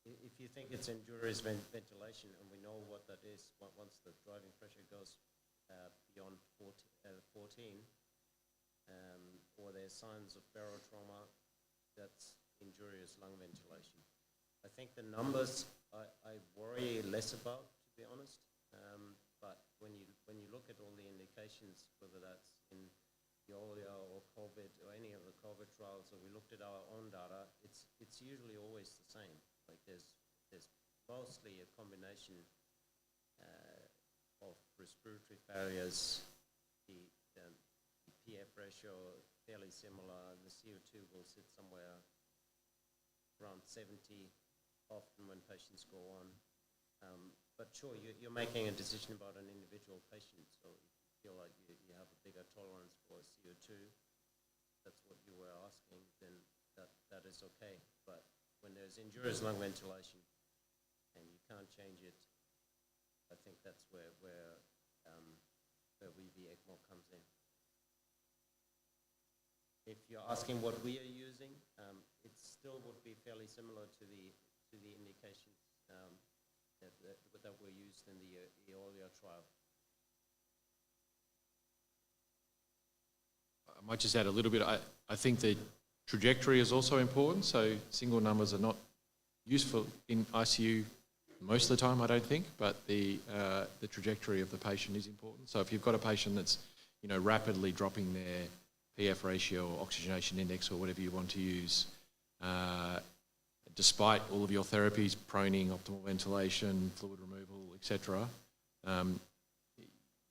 if you think it's injurious ventilation, and we know what that is once the driving pressure goes beyond 14, or there's signs of barotrauma, that's injurious lung ventilation. I think the numbers I worry less about, to be honest. But when you look at all the indications, whether that's in Veolia or COVID or any of the COVID trials, or we looked at our own data, it's usually always the same. Like there's mostly a combination of respiratory failures, the PF ratio fairly similar, the CO2 will sit somewhere around 70 often when patients go on. but sure, you're making a decision about an individual patient. So if you feel like you have a bigger tolerance for CO2, that's what you were asking, then that is okay. But when there's injurious lung ventilation and you can't change it, I think that's where the ECMO comes in. If you're asking what we are using, it still would be fairly similar to the indications that were used in the earlier trial. I might just add a little bit. I think the trajectory is also important. So single numbers are not useful in ICU most of the time, I don't think, but the trajectory of the patient is important. So if you've got a patient that's, rapidly dropping their PF ratio or oxygenation index or whatever you want to use, despite all of your therapies, proning, optimal ventilation, fluid removal, etc.,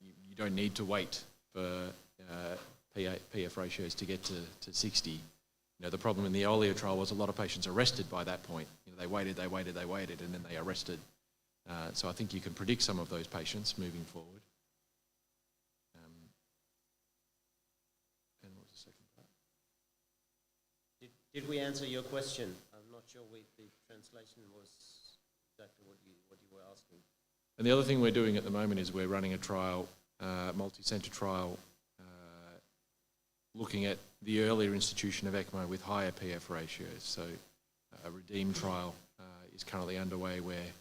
you don't need to wait for PF ratios to get to 60. The problem in the earlier trial was a lot of patients arrested by that point. They waited, and then they arrested. So I think you can predict some of those patients moving forward. And what was the second part? Did we answer your question? I'm not sure the translation was exactly what you were asking. And the other thing we're doing at the moment is we're running a trial, multi-centre trial, looking at the earlier institution of ECMO with higher PF ratios. So a REDEEM trial is currently underway where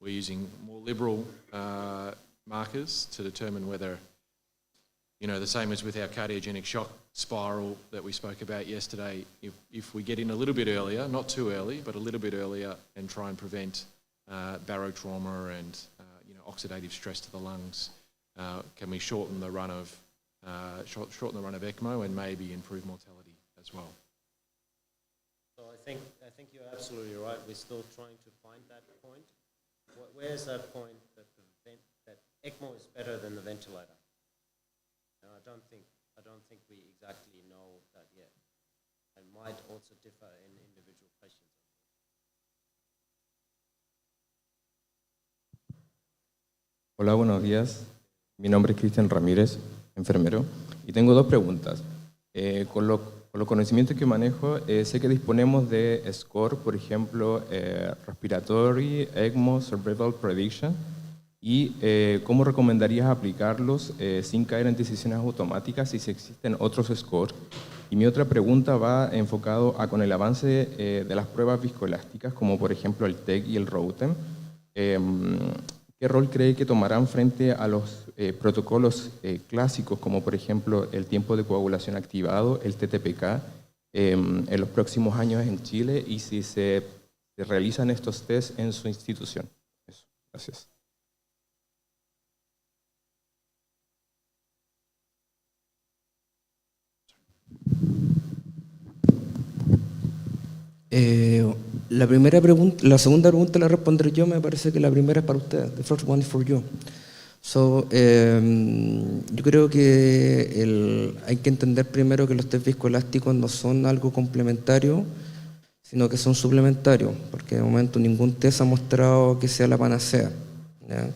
we're using more liberal markers to determine whether, the same as with our cardiogenic shock spiral that we spoke about yesterday, if we get in a little bit earlier, not too early, but a little bit earlier, and try and prevent barotrauma and oxidative stress to the lungs, can we shorten the run of ECMO and maybe improve mortality as well. So I think you're absolutely right. We're still trying to find that point. Where is that point that ECMO is better than the ventilator? And I don't think we exactly know that yet. It might also differ in individual patients. Hola, buenos días. Mi nombre es Cristian Ramírez, enfermero, y tengo dos preguntas. Con los conocimientos que manejo, sé que disponemos de SCORE, por ejemplo, Respiratory, ECMO, Survival Prediction, y cómo recomendarías aplicarlos sin caer en decisiones automáticas y si existen otros SCORE. Y mi otra pregunta va enfocado a con el avance de las pruebas viscoelásticas, como por ejemplo el TEC y el ROTEM. ¿Qué rol cree que tomarán frente a los protocolos clásicos, como por ejemplo el tiempo de coagulación activado, el TTPK, en los próximos años en Chile, y si se realizan estos test en su institución? Eso. Gracias. La segunda pregunta la responderé yo. Me parece que la primera es para usted. The first one is for you. So, yo creo que hay que entender primero que los test viscoelásticos no son algo complementario, sino que son suplementarios, porque de momento ningún test ha mostrado que sea la panacea, ¿ya?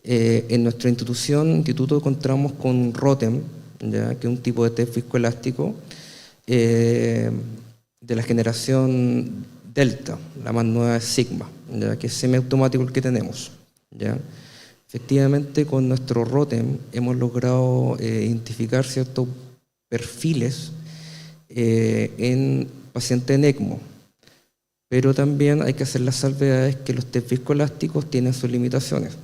En nuestra instituto contamos con ROTEM, ¿ya? Que es un tipo de test viscoelástico de la generación Delta, la más nueva es Sigma, ¿ya? Que es semiautomático el que tenemos, ¿ya? Efectivamente, con nuestro ROTEM hemos logrado identificar ciertos perfiles en pacientes en ECMO, pero también hay que hacer las salvedades que los test viscoelásticos tienen sus limitaciones.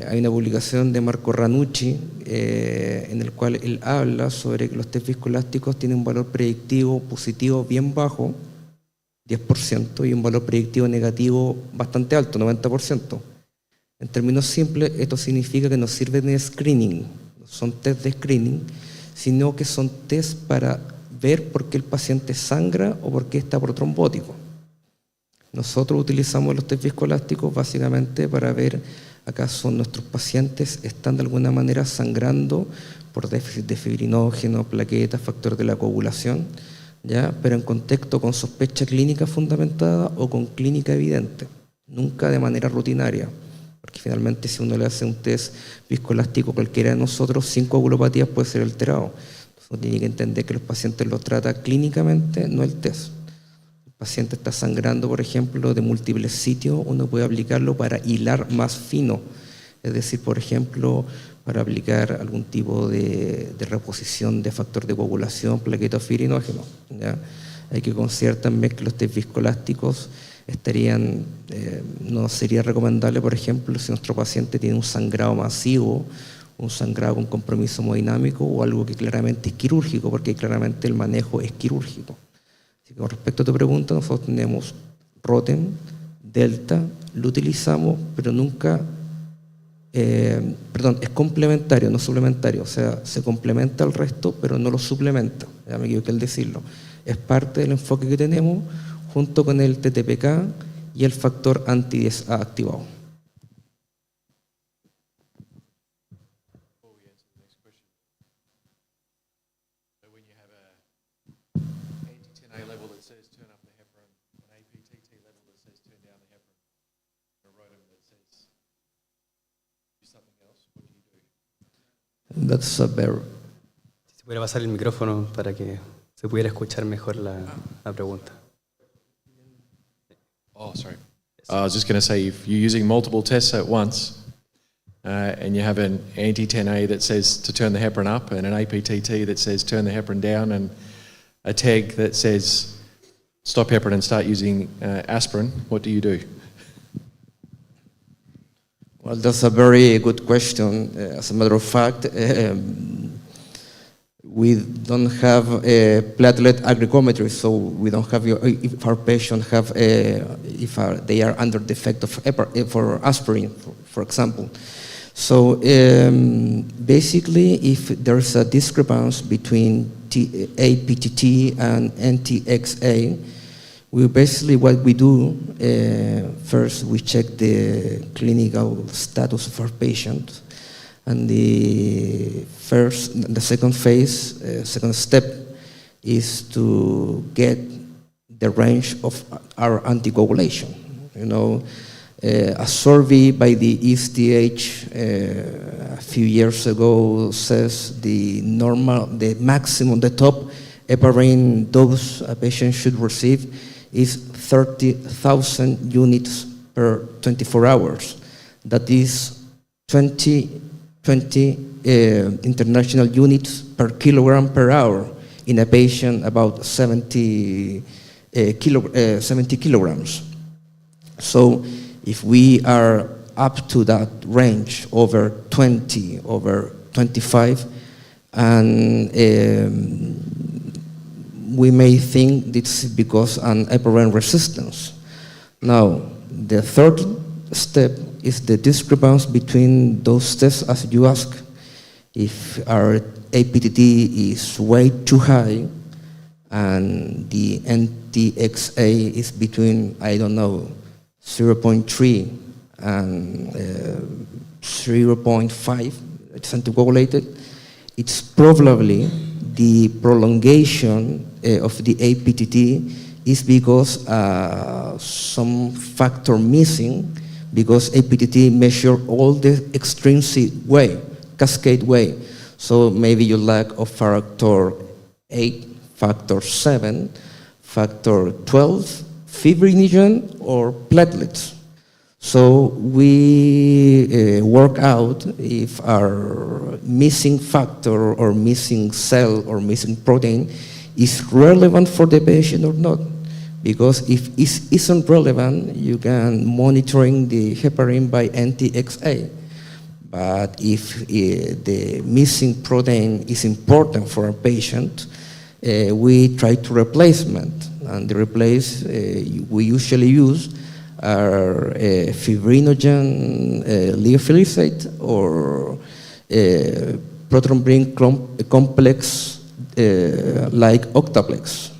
Hay una publicación de Marco Ranucci en el cual él habla sobre que los test viscoelásticos tienen un valor predictivo positivo bien bajo, 10%, y un valor predictivo negativo bastante alto, 90%. En términos simples, esto significa que no sirven de screening, no son test de screening, sino que son test para ver por qué el paciente sangra o por qué está protrombótico. Nosotros utilizamos los test viscoelásticos básicamente para ver acaso nuestros pacientes están de alguna manera sangrando por déficit de fibrinógeno, plaquetas, factor de la coagulación, ¿ya? Pero en contexto con sospecha clínica fundamentada o con clínica evidente, nunca de manera rutinaria, porque finalmente si uno le hace un test viscoelástico a cualquiera de nosotros, sin coagulopatías puede ser alterado. Entonces uno tiene que entender que los pacientes los trata clínicamente, no el test. El paciente está sangrando, por ejemplo, de múltiples sitios, uno puede aplicarlo para hilar más fino, es decir, por ejemplo, para aplicar algún tipo de reposición de factor de coagulación, plaquetas fibrinogenos, ¿ya? Hay que considerar también que los test viscoelásticos estarían, no sería recomendable, por ejemplo, si nuestro paciente tiene un sangrado masivo, un sangrado con compromiso hemodinámico o algo que claramente es quirúrgico, porque claramente el manejo es quirúrgico. Así que con respecto a tu pregunta, nosotros tenemos Rotem, Delta, lo utilizamos, pero nunca, es complementario, no suplementario, o sea, se complementa al resto, pero no lo suplementa, ya me equivoqué al decirlo. Es parte del enfoque que tenemos junto con el TTPK y el factor anti-10A activado. Anti-10A level that says turn up the heparin, an APTT level that says turn down the heparin, and a Rotem that says do something else, what do you do? That's a very... Si pudiera pasar el micrófono para que se pudiera escuchar mejor la pregunta. Oh, sorry. I was just going to say, if you're using multiple tests at once, and you have an anti-10A that says to turn the heparin up, and an APTT that says turn the heparin down, and a TEG that says stop heparin and start using aspirin, what do you do? Well, that's a very good question. As a matter of fact, we don't have a platelet aggregometry, so we don't have if our patient have if they are under the effect of for aspirin, for example. So basically, if there's a discrepancy between APTT and NTXA, we basically what we do first we check the clinical status of our patient. And the second phase, second step is to get the range of our anticoagulation. You know, a survey by the ESTH a few years ago says the maximum, the top heparin dose a patient should receive is 30,000 units per 24 hours. That is 20 international units per kilogram per hour in a patient about 70 kilograms. So if we are up to that range, over 20, over 25, and we may think it's because an heparin resistance. Now, the third step is the discrepancy between those tests, as you ask. If our APTT is way too high and the NTXA is between, I don't know, 0.3 and 0.5, it's anticoagulated, it's probably the prolongation of the APTT is because some factor missing, because APTT measure all the extrinsic way, cascade way. So maybe you lack of factor 8, factor 7, factor 12, fibrinogen, or platelets. So we work out if our missing factor or missing cell or missing protein is relevant for the patient or not. Because if it isn't relevant, you can monitoring the heparin by NTXA. But if the missing protein is important for a patient, we try to replacement. And the replace we usually use are fibrinogen lyophilizate or proton-bring complex like Octaplex.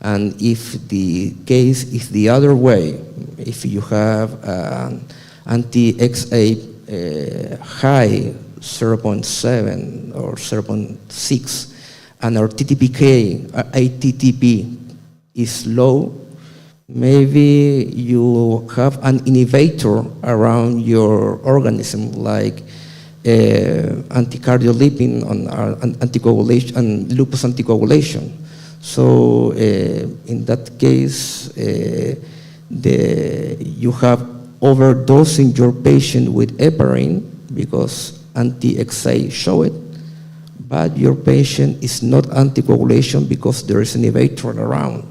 And if the case is the other way, if you have an anti-XA high 0.7 or 0.6, and our TTPK, ATTP is low, maybe you have an inhibitor around your organism, like anticardiolipin and anticoagulation and lupus anticoagulation. So in that case, you have overdosing your patient with heparin because anti-XA show it, but your patient is not anticoagulation because there is an inhibitor around.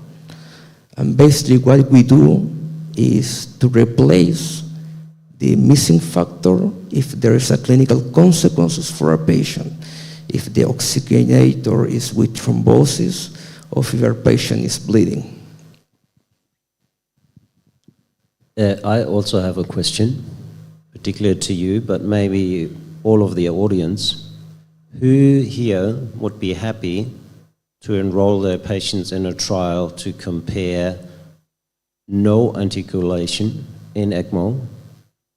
And basically what we do is to replace the missing factor if there is a clinical consequences for a patient, if the oxygenator is with thrombosis or if your patient is bleeding. I also have a question, particularly to you, but maybe all of the audience. Who here would be happy to enroll their patients in a trial to compare no anticoagulation in ECMO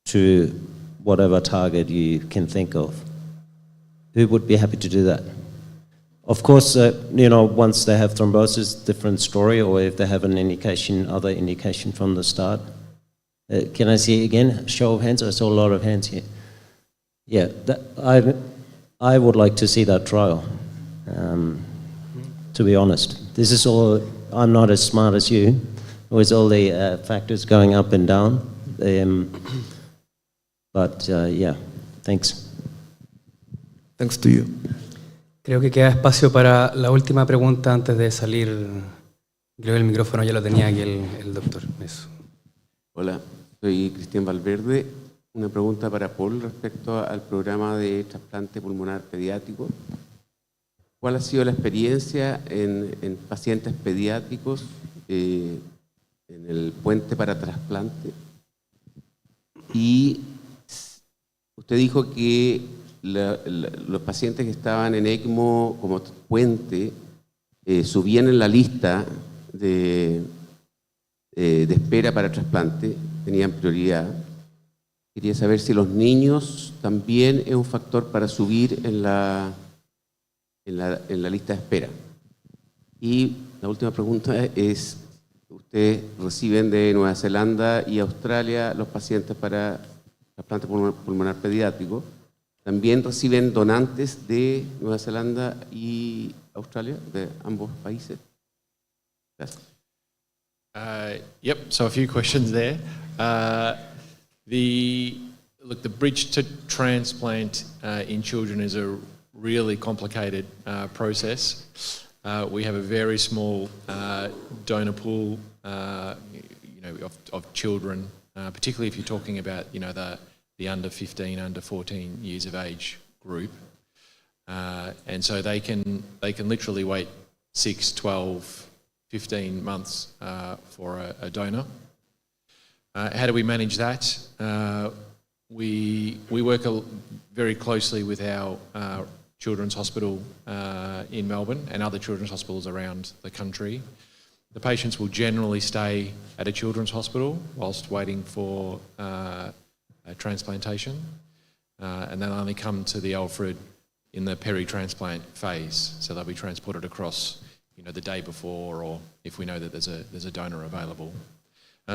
to whatever target you can think of? Who would be happy to do that? Of course, once they have thrombosis, different story, or if they have an indication, other indication from the start. Can I see again? Show of hands? I saw a lot of hands here. Yeah, I would like to see that trial, to be honest. This is all, I'm not as smart as you, with all the factors going up and down. But yeah, thanks. Thanks to you. Creo que queda espacio para la última pregunta antes de salir. Creo que el micrófono ya lo tenía aquí el doctor. Eso. Hola, soy Cristian Valverde. Una pregunta para Paul respecto al programa de trasplante pulmonar pediátrico. ¿Cuál ha sido la experiencia en pacientes pediátricos en el puente para trasplante? Y usted dijo que los pacientes que estaban en ECMO como puente subían en la lista de espera para trasplante, tenían prioridad. Quería saber si los niños también es un factor para subir en la lista de espera. Y la última pregunta es, ¿ustedes reciben de Nueva Zelanda y Australia los pacientes para trasplante pulmonar pediátrico? ¿También reciben donantes de Nueva Zelanda y Australia, de ambos países? Gracias. Yep, so a few questions there. The bridge to transplant in children is a really complicated process. We have a very small donor pool, of children, particularly if you're talking about, the under 15, under 14 years of age group. And so they can literally wait 6, 12, 15 months for a donor. How do we manage that? We work very closely with our children's hospital in Melbourne and other children's hospitals around the country. The patients will generally stay at a children's hospital whilst waiting for a transplantation, and they'll only come to the Alfred in the peri-transplant phase. So they'll be transported across, the day before, or if we know that there's a donor available.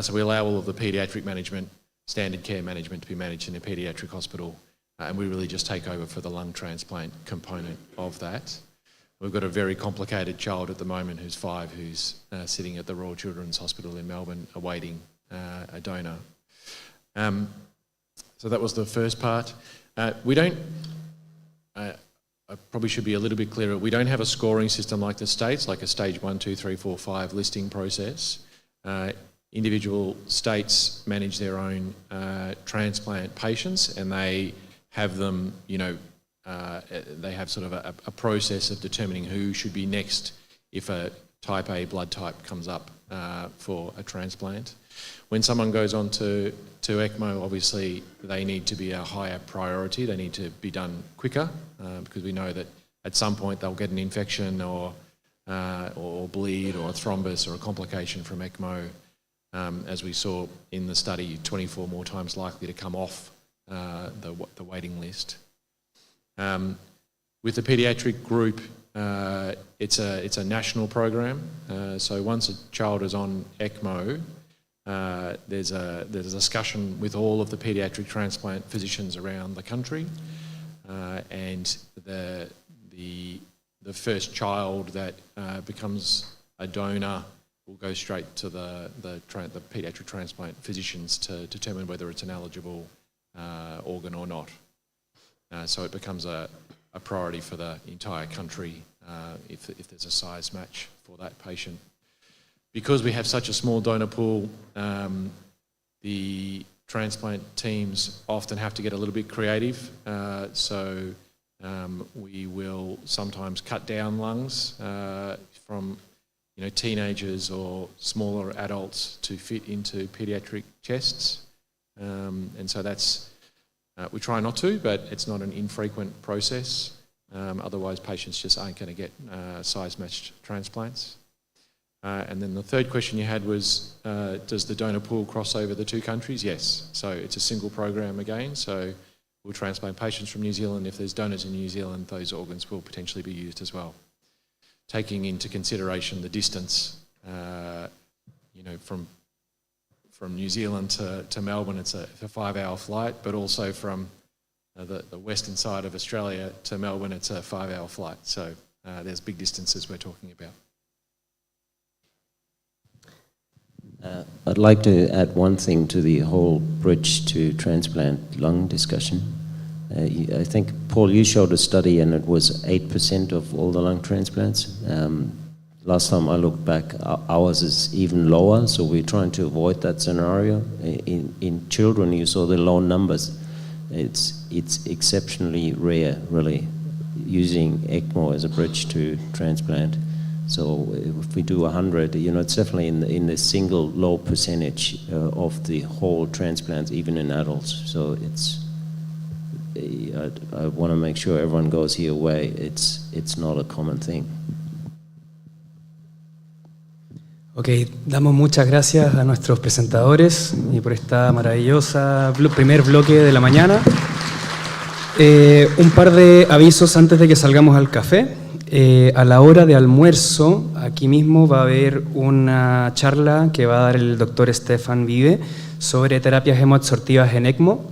So we allow all of the paediatric management, standard care management to be managed in a paediatric hospital, and we really just take over for the lung transplant component of that. We've got a very complicated child at the moment who's 5, who's sitting at the Royal Children's Hospital in Melbourne awaiting a donor. So that was the first part. We don't, I probably should be a little bit clearer, we don't have a scoring system like the States, like a stage 1, 2, 3, 4, 5 listing process. Individual states manage their own transplant patients, and they have them, they have sort of a process of determining who should be next if a type A blood type comes up for a transplant. When someone goes on to ECMO, obviously they need to be a higher priority. They need to be done quicker because we know that at some point they'll get an infection or bleed or a thrombus or a complication from ECMO. As we saw in the study, 24 more times likely to come off the waiting list. With the paediatric group, it's a national program. So once a child is on ECMO, there's a discussion with all of the paediatric transplant physicians around the country, and the first child that becomes a donor will go straight to the paediatric transplant physicians to determine whether it's an eligible organ or not. So it becomes a priority for the entire country if there's a size match for that patient. Because we have such a small donor pool, the transplant teams often have to get a little bit creative. So we will sometimes cut down lungs from teenagers or smaller adults to fit into paediatric chests. And so that's, we try not to, but it's not an infrequent process. Otherwise, patients just aren't going to get size-matched transplants. And then the third question you had was, does the donor pool cross over the two countries? Yes. So it's a single program again. So we'll transplant patients from New Zealand. If there's donors in New Zealand, those organs will potentially be used as well. Taking into consideration the distance, from New Zealand to Melbourne, it's a 5-hour flight, but also from the western side of Australia to Melbourne, it's a 5-hour flight. So there's big distances we're talking about. I'd like to add one thing to the whole bridge to transplant lung discussion. I think, Paul, you showed a study and it was 8% of all the lung transplants. Last time I looked back, ours is even lower, so we're trying to avoid that scenario. In children, you saw the low numbers. It's exceptionally rare, really, using ECMO as a bridge to transplant. So if we do 100, it's definitely in the single low percentage of the whole transplants, even in adults. So I want to make sure everyone goes here away. It's not a common thing. Ok, damos muchas gracias a nuestros presentadores y por esta maravillosa primer bloque de la mañana. Un par de avisos antes de que salgamos al café. A la hora de almuerzo, aquí mismo va a haber una charla que va a dar el doctor Stefan Vive sobre terapias hemoabsortivas en ECMO.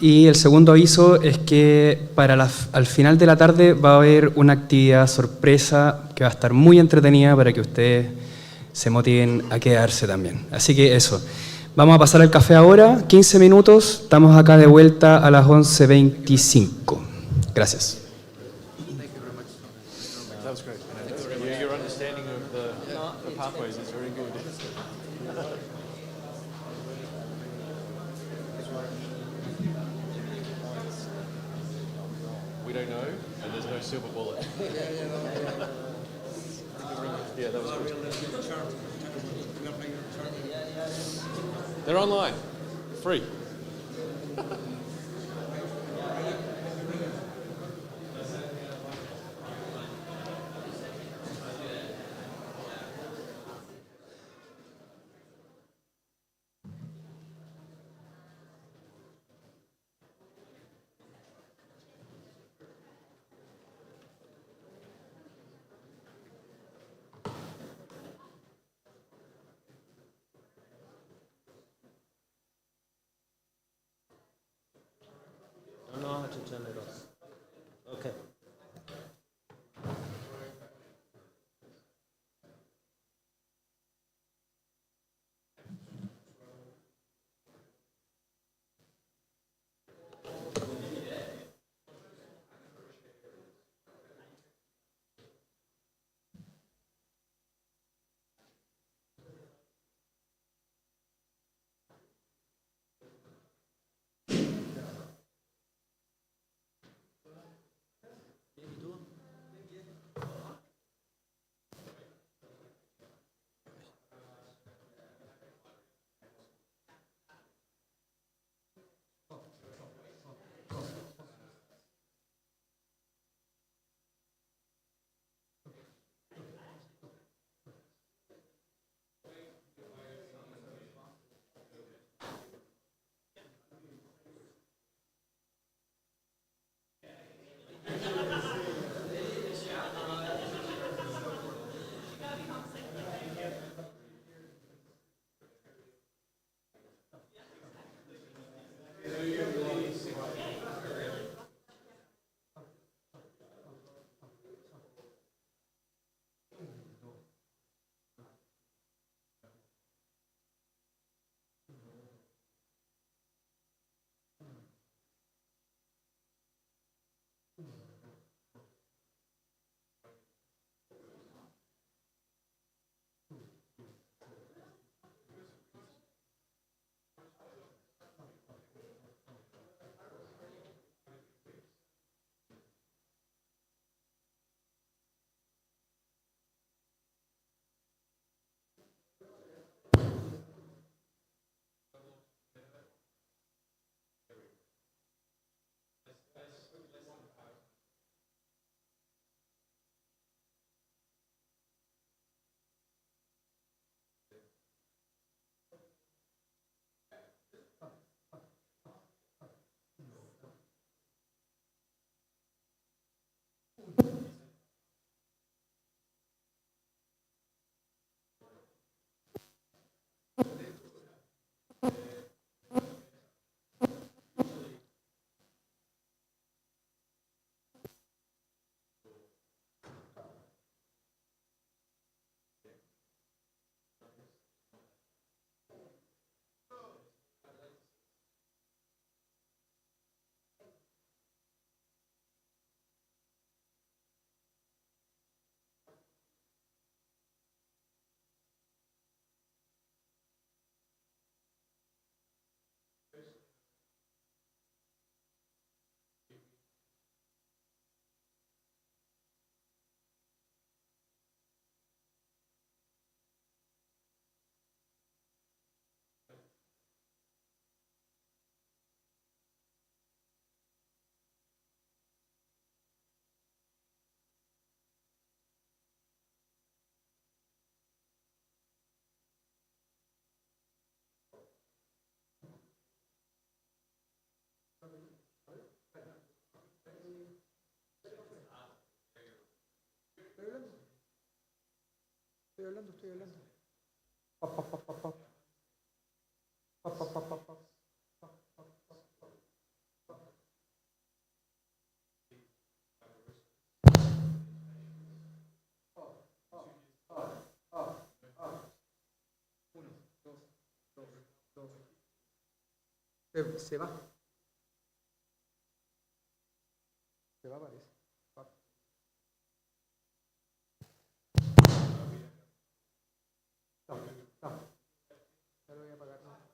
Y el segundo aviso es que al final de la tarde va a haber una actividad sorpresa que va a estar muy entretenida para que ustedes se motiven a quedarse también. Así que eso. Vamos a pasar al café ahora, 15 minutos. Estamos acá de vuelta a las 11:25. Gracias. Your understanding of the pathways is very good. We don't know, and there's no silver bullet. Yeah, that was good. They're online, free. I don't know how to turn it off. Okay. Estoy hablando. Pa, pa, pa, pa, pa. Pa, pa, pa, pa, pa. Se va. Se va, parece. Va. No. Ya lo voy a apagar. No.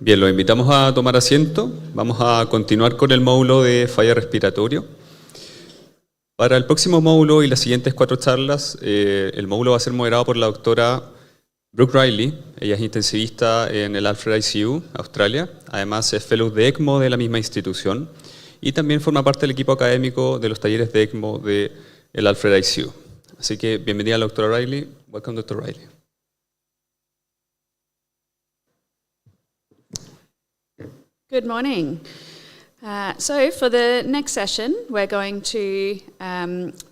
Bien, los invitamos a tomar asiento. Vamos a continuar con el módulo de falla respiratorio. Para el próximo módulo y las siguientes 4 charlas, el módulo va a ser moderado por la doctora Brooke Riley. Ella es intensivista en el Alfred ICU, Australia. Además es fellow de ECMO de la misma institución y también forma parte del equipo académico de los talleres de ECMO del Alfred ICU. Así que bienvenida a la doctora Riley. Welcome, Dr. Riley. Good morning. So for the next session, we're going to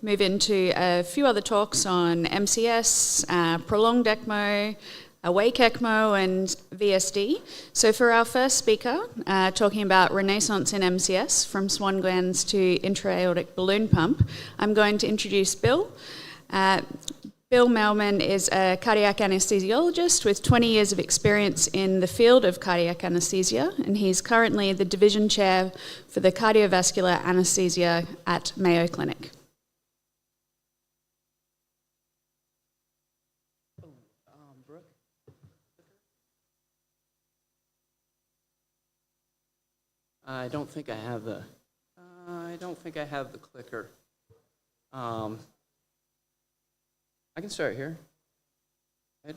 move into a few other talks on MCS, prolonged ECMO, awake ECMO, and VSD. So for our first speaker, talking about renaissance in MCS, from swan glands to intra-aortic balloon pump, I'm going to introduce Bill. Bill Melman is a cardiac anesthesiologist with 20 years of experience in the field of cardiac anesthesia, and he's currently the division chair for the cardiovascular anesthesia at Mayo Clinic. Brooke? I don't think I have the clicker. I can start here. Right.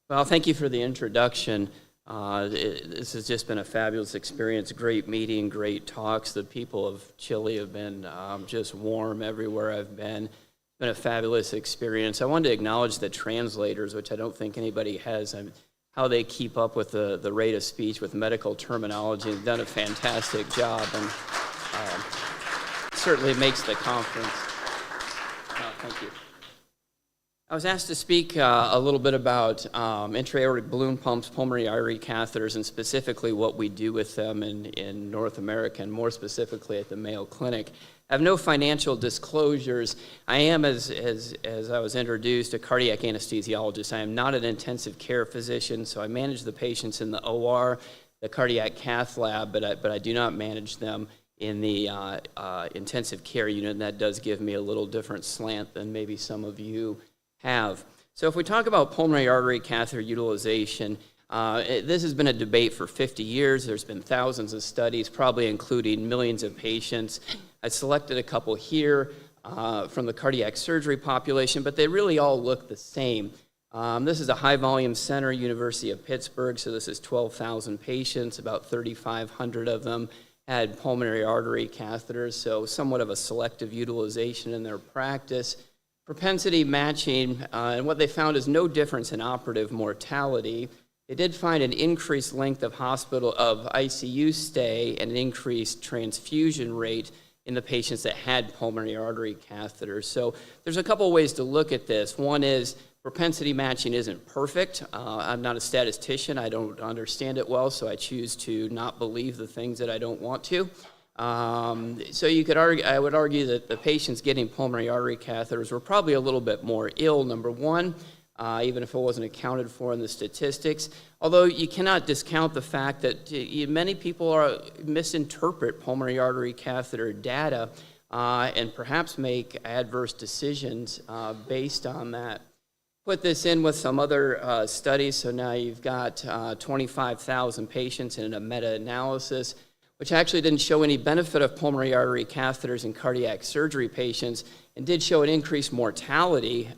Well, thank you for the introduction. This has just been a fabulous experience, great meeting, great talks. The people of Chile have been just warm everywhere I've been. It's been a fabulous experience. I wanted to acknowledge the translators, which I don't think anybody has, how they keep up with the rate of speech with medical terminology. They've done a fantastic job, and certainly makes the conference. Thank you. I was asked to speak a little bit about intra-aortic balloon pumps, pulmonary artery catheters, and specifically what we do with them in North America, and more specifically at the Mayo Clinic. I have no financial disclosures. I am, as I was introduced, a cardiac anesthesiologist. I am not an intensive care physician, so I manage the patients in the OR, the cardiac cath lab, but I do not manage them in the intensive care unit, and that does give me a little different slant than maybe some of you have. So if we talk about pulmonary artery catheter utilization, this has been a debate for 50 years. There's been thousands of studies, probably including millions of patients. I selected a couple here from the cardiac surgery population, but they really all look the same. This is a high-volume center, University of Pittsburgh, so this is 12,000 patients, about 3,500 of them had pulmonary artery catheters, so somewhat of a selective utilization in their practice. Propensity matching, and what they found is no difference in operative mortality. They did find an increased length of ICU stay and an increased transfusion rate in the patients that had pulmonary artery catheters. So there's a couple ways to look at this. One is propensity matching isn't perfect. I'm not a statistician. I don't understand it well, so I choose to not believe the things that I don't want to. So you could argue, I would argue that the patients getting pulmonary artery catheters were probably a little bit more ill, number one, even if it wasn't accounted for in the statistics. Although you cannot discount the fact that many people misinterpret pulmonary artery catheter data and perhaps make adverse decisions based on that. Put this in with some other studies, so now you've got 25,000 patients in a meta-analysis, which actually didn't show any benefit of pulmonary artery catheters in cardiac surgery patients, and did show an increased mortality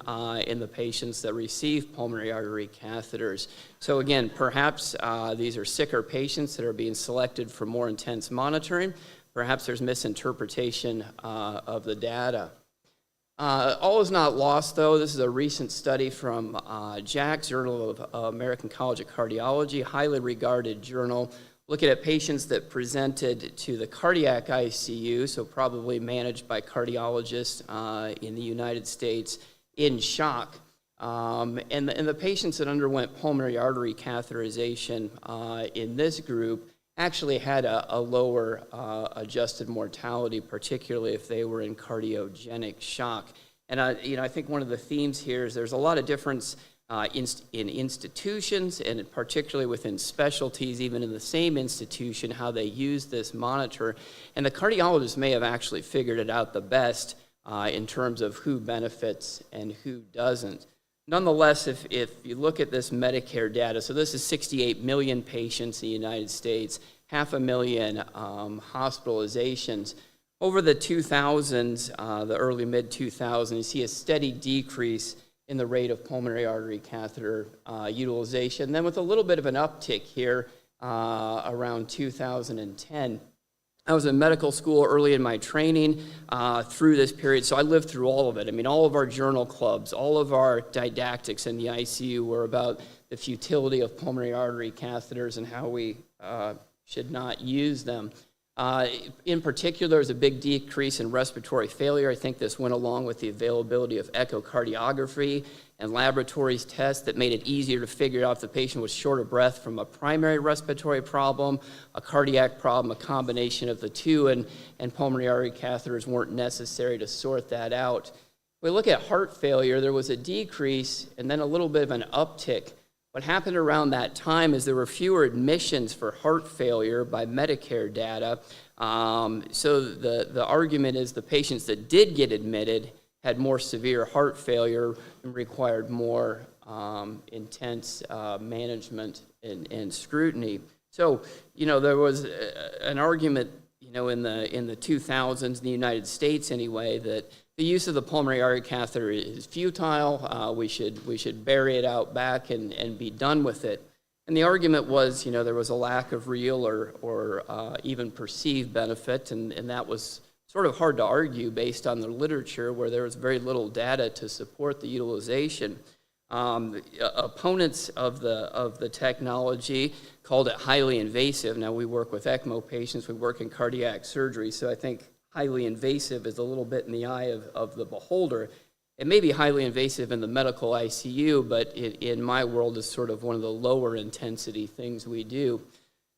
in the patients that received pulmonary artery catheters. So again, perhaps these are sicker patients that are being selected for more intense monitoring. Perhaps there's misinterpretation of the data. All is not lost, though. This is a recent study from JACC, Journal of American College of Cardiology, highly regarded journal, looking at patients that presented to the cardiac ICU, so probably managed by cardiologists in the United States, in shock. And the patients that underwent pulmonary artery catheterization in this group actually had a lower adjusted mortality, particularly if they were in cardiogenic shock. And I think one of the themes here is there's a lot of difference in institutions, and particularly within specialties, even in the same institution, how they use this monitor. And the cardiologists may have actually figured it out the best in terms of who benefits and who doesn't. nonetheless, if you look at this Medicare data, so this is 68 million patients in the United States, 500,000 hospitalizations. Over the 2000s, the early mid-2000s, you see a steady decrease in the rate of pulmonary artery catheter utilization. Then with a little bit of an uptick here around 2010. I was in medical school early in my training through this period, so I lived through all of it. I mean, all of our journal clubs, all of our didactics in the ICU were about the futility of pulmonary artery catheters and how we should not use them. In particular, there was a big decrease in respiratory failure. I think this went along with the availability of echocardiography and laboratories tests that made it easier to figure out if the patient was short of breath from a primary respiratory problem, a cardiac problem, a combination of the two, and pulmonary artery catheters weren't necessary to sort that out. If we look at heart failure, there was a decrease and then a little bit of an uptick. What happened around that time is there were fewer admissions for heart failure by Medicare data. So the argument is the patients that did get admitted had more severe heart failure and required more intense management and scrutiny. So, there was an argument, in the 2000s in the United States anyway, that the use of the pulmonary artery catheter is futile. We should bury it out back and be done with it. And the argument was, there was a lack of real or even perceived benefit, and that was sort of hard to argue based on the literature where there was very little data to support the utilization. Opponents of the technology called it highly invasive. Now, we work with ECMO patients, we work in cardiac surgery, so I think highly invasive is a little bit in the eye of the beholder. It may be highly invasive in the medical ICU, but in my world is sort of one of the lower intensity things we do.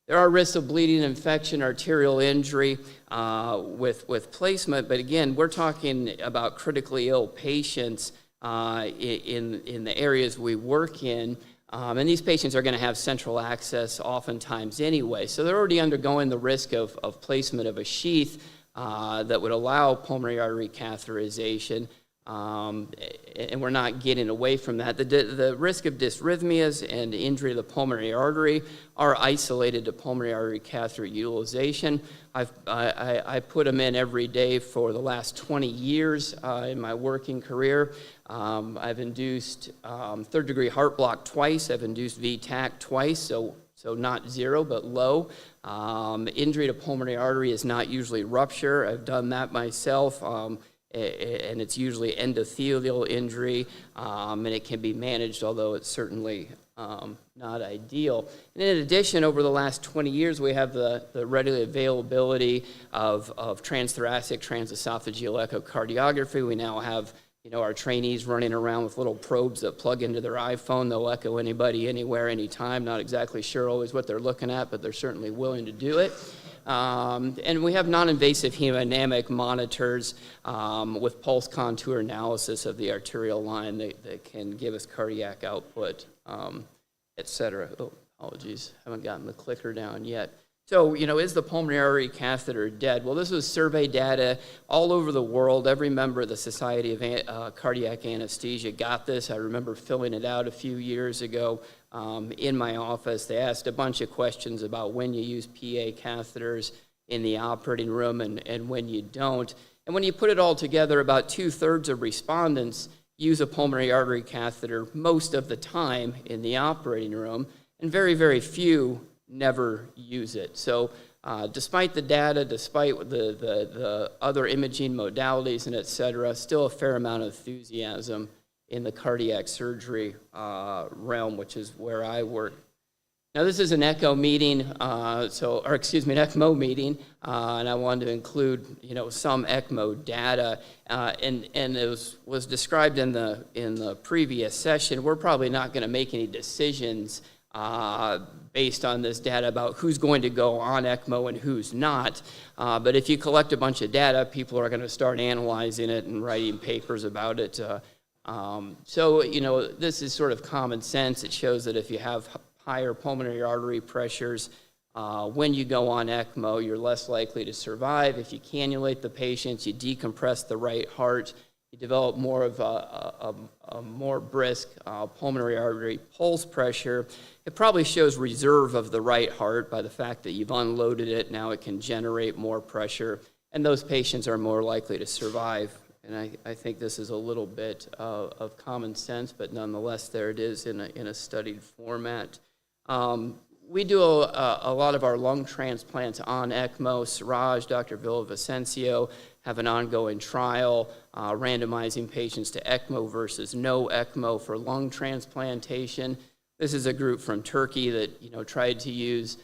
There are risks of bleeding, infection, arterial injury with placement, but again, we're talking about critically ill patients in the areas we work in, and these patients are going to have central access oftentimes anyway, so they're already undergoing the risk of placement of a sheath that would allow pulmonary artery catheterization, and we're not getting away from that. The risk of dysrhythmias and injury of the pulmonary artery are isolated to pulmonary artery catheter utilization. I put them in every day for the last 20 years in my working career. I've induced third-degree heart block twice. I've induced VTAC twice, so not zero, but low. Injury to pulmonary artery is not usually rupture. I've done that myself. And it's usually endothelial injury, and it can be managed, although it's certainly not ideal. And in addition, over the last 20 years, we have the readily availability of transthoracic, transesophageal echocardiography. We now have our trainees running around with little probes that plug into their iPhone. They'll echo anybody, anywhere, anytime. Not exactly sure always what they're looking at, but they're certainly willing to do it. And we have non-invasive hemodynamic monitors with pulse contour analysis of the arterial line that can give us cardiac output, et cetera. Oh, apologies, haven't gotten the clicker down yet. So, is the pulmonary artery catheter dead? Well, this was survey data all over the world. Every member of the Society of Cardiac Anesthesia got this. I remember filling it out a few years ago in my office. They asked a bunch of questions about when you use PA catheters in the operating room and when you don't. And when you put it all together, about 2/3 of respondents use a pulmonary artery catheter most of the time in the operating room, and very, very few never use it. So despite the data, despite the other imaging modalities and et cetera, still a fair amount of enthusiasm in the cardiac surgery realm, which is where I work. Now this is an echo meeting, an ECMO meeting, and I wanted to include some ECMO data, and it was described in the previous session. We're probably not going to make any decisions based on this data about who's going to go on ECMO and who's not. But if you collect a bunch of data, people are going to start analyzing it and writing papers about it. So, this is sort of common sense. It shows that if you have higher pulmonary artery pressures, when you go on ECMO, you're less likely to survive. If you cannulate the patients, you decompress the right heart, you develop more of a more brisk pulmonary artery pulse pressure. It probably shows reserve of the right heart by the fact that you've unloaded it. Now it can generate more pressure, and those patients are more likely to survive. And I think this is a little bit of common sense, but nonetheless, there it is in a studied format. We do a lot of our lung transplants on ECMO. Siraj, Dr. Villavicencio have an ongoing trial randomizing patients to ECMO versus no ECMO for lung transplantation. This is a group from Turkey that tried to use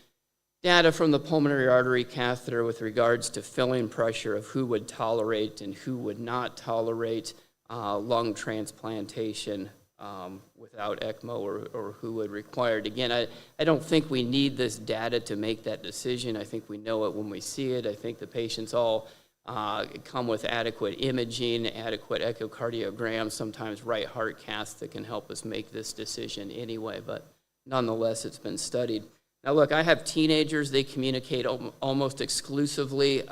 data from the pulmonary artery catheter with regards to filling pressure of who would tolerate and who would not tolerate lung transplantation without ECMO or who would require it. Again, I don't think we need this data to make that decision. I think we know it when we see it. I think the patients all come with adequate imaging, adequate echocardiogram, sometimes right heart caths that can help us make this decision anyway, but nonetheless, it's been studied. Now look, I have teenagers, they communicate almost exclusively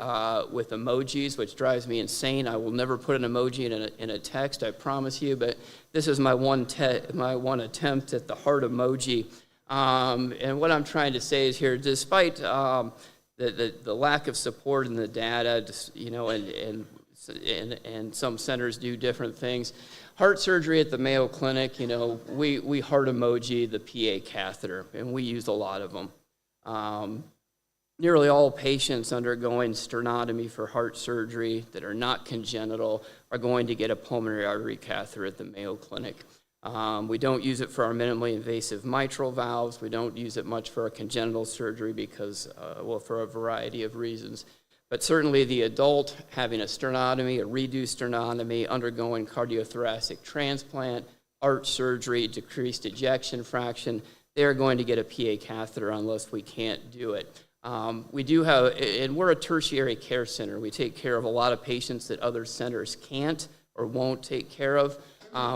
with emojis, which drives me insane. I will never put an emoji in a text, I promise you, but this is my one attempt at the heart emoji. And what I'm trying to say is here, despite the lack of support in the data, and some centers do different things, heart surgery at the Mayo Clinic, we heart emoji the PA catheter, and we use a lot of them. Nearly all patients undergoing sternotomy for heart surgery that are not congenital are going to get a pulmonary artery catheter at the Mayo Clinic. We don't use it for our minimally invasive mitral valves. We don't use it much for our congenital surgery because, for a variety of reasons. But certainly the adult having a sternotomy, a reduced sternotomy, undergoing cardiothoracic transplant, arch surgery, decreased ejection fraction, they're going to get a PA catheter unless we can't do it. We do have, and we're a tertiary care center. We take care of a lot of patients that other centers can't or won't take care of.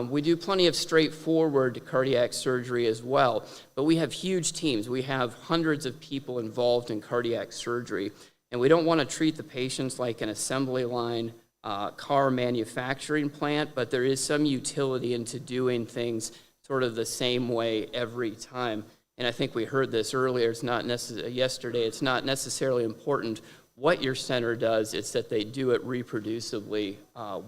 We do plenty of straightforward cardiac surgery as well, but we have huge teams. We have hundreds of people involved in cardiac surgery. And we don't want to treat the patients like an assembly line car manufacturing plant, but there is some utility into doing things sort of the same way every time. And I think we heard this earlier, it's not yesterday, it's not necessarily important what your center does, it's that they do it reproducibly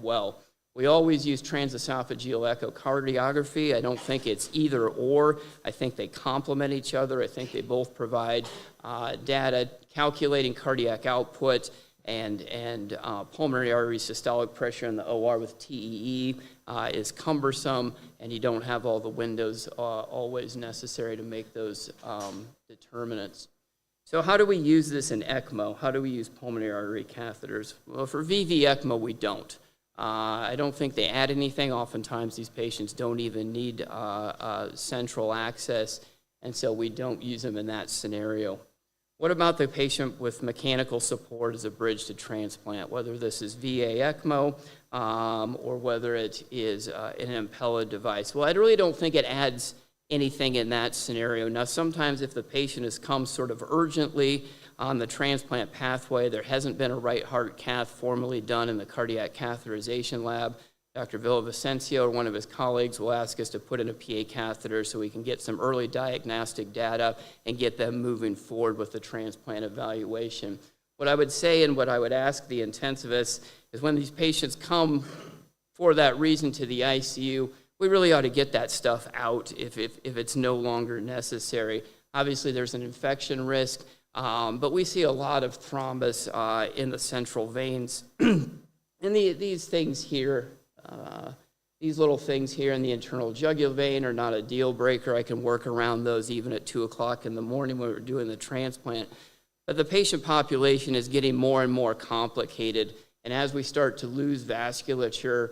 well. We always use transesophageal echocardiography. I don't think it's either or. I think they complement each other. I think they both provide data. Calculating cardiac output and pulmonary artery systolic pressure in the OR with TEE is cumbersome, and you don't have all the windows always necessary to make those determinants. So how do we use this in ECMO? How do we use pulmonary artery catheters? Well, for VV ECMO, we don't. I don't think they add anything. Oftentimes, these patients don't even need central access, and so we don't use them in that scenario. What about the patient with mechanical support as a bridge to transplant, whether this is VA ECMO or whether it is an Impella device? Well, I really don't think it adds anything in that scenario. Now, sometimes if the patient has come sort of urgently on the transplant pathway, there hasn't been a right heart cath formally done in the cardiac catheterization lab, Dr. Villavicencio or one of his colleagues will ask us to put in a PA catheter so we can get some early diagnostic data and get them moving forward with the transplant evaluation. What I would say and what I would ask the intensivists is when these patients come for that reason to the ICU, we really ought to get that stuff out if it's no longer necessary. Obviously, there's an infection risk, but we see a lot of thrombus in the central veins. And these things here, these little things here in the internal jugular vein are not a deal breaker. I can work around those even at 2 o'clock in the morning when we're doing the transplant. But the patient population is getting more and more complicated. And as we start to lose vasculature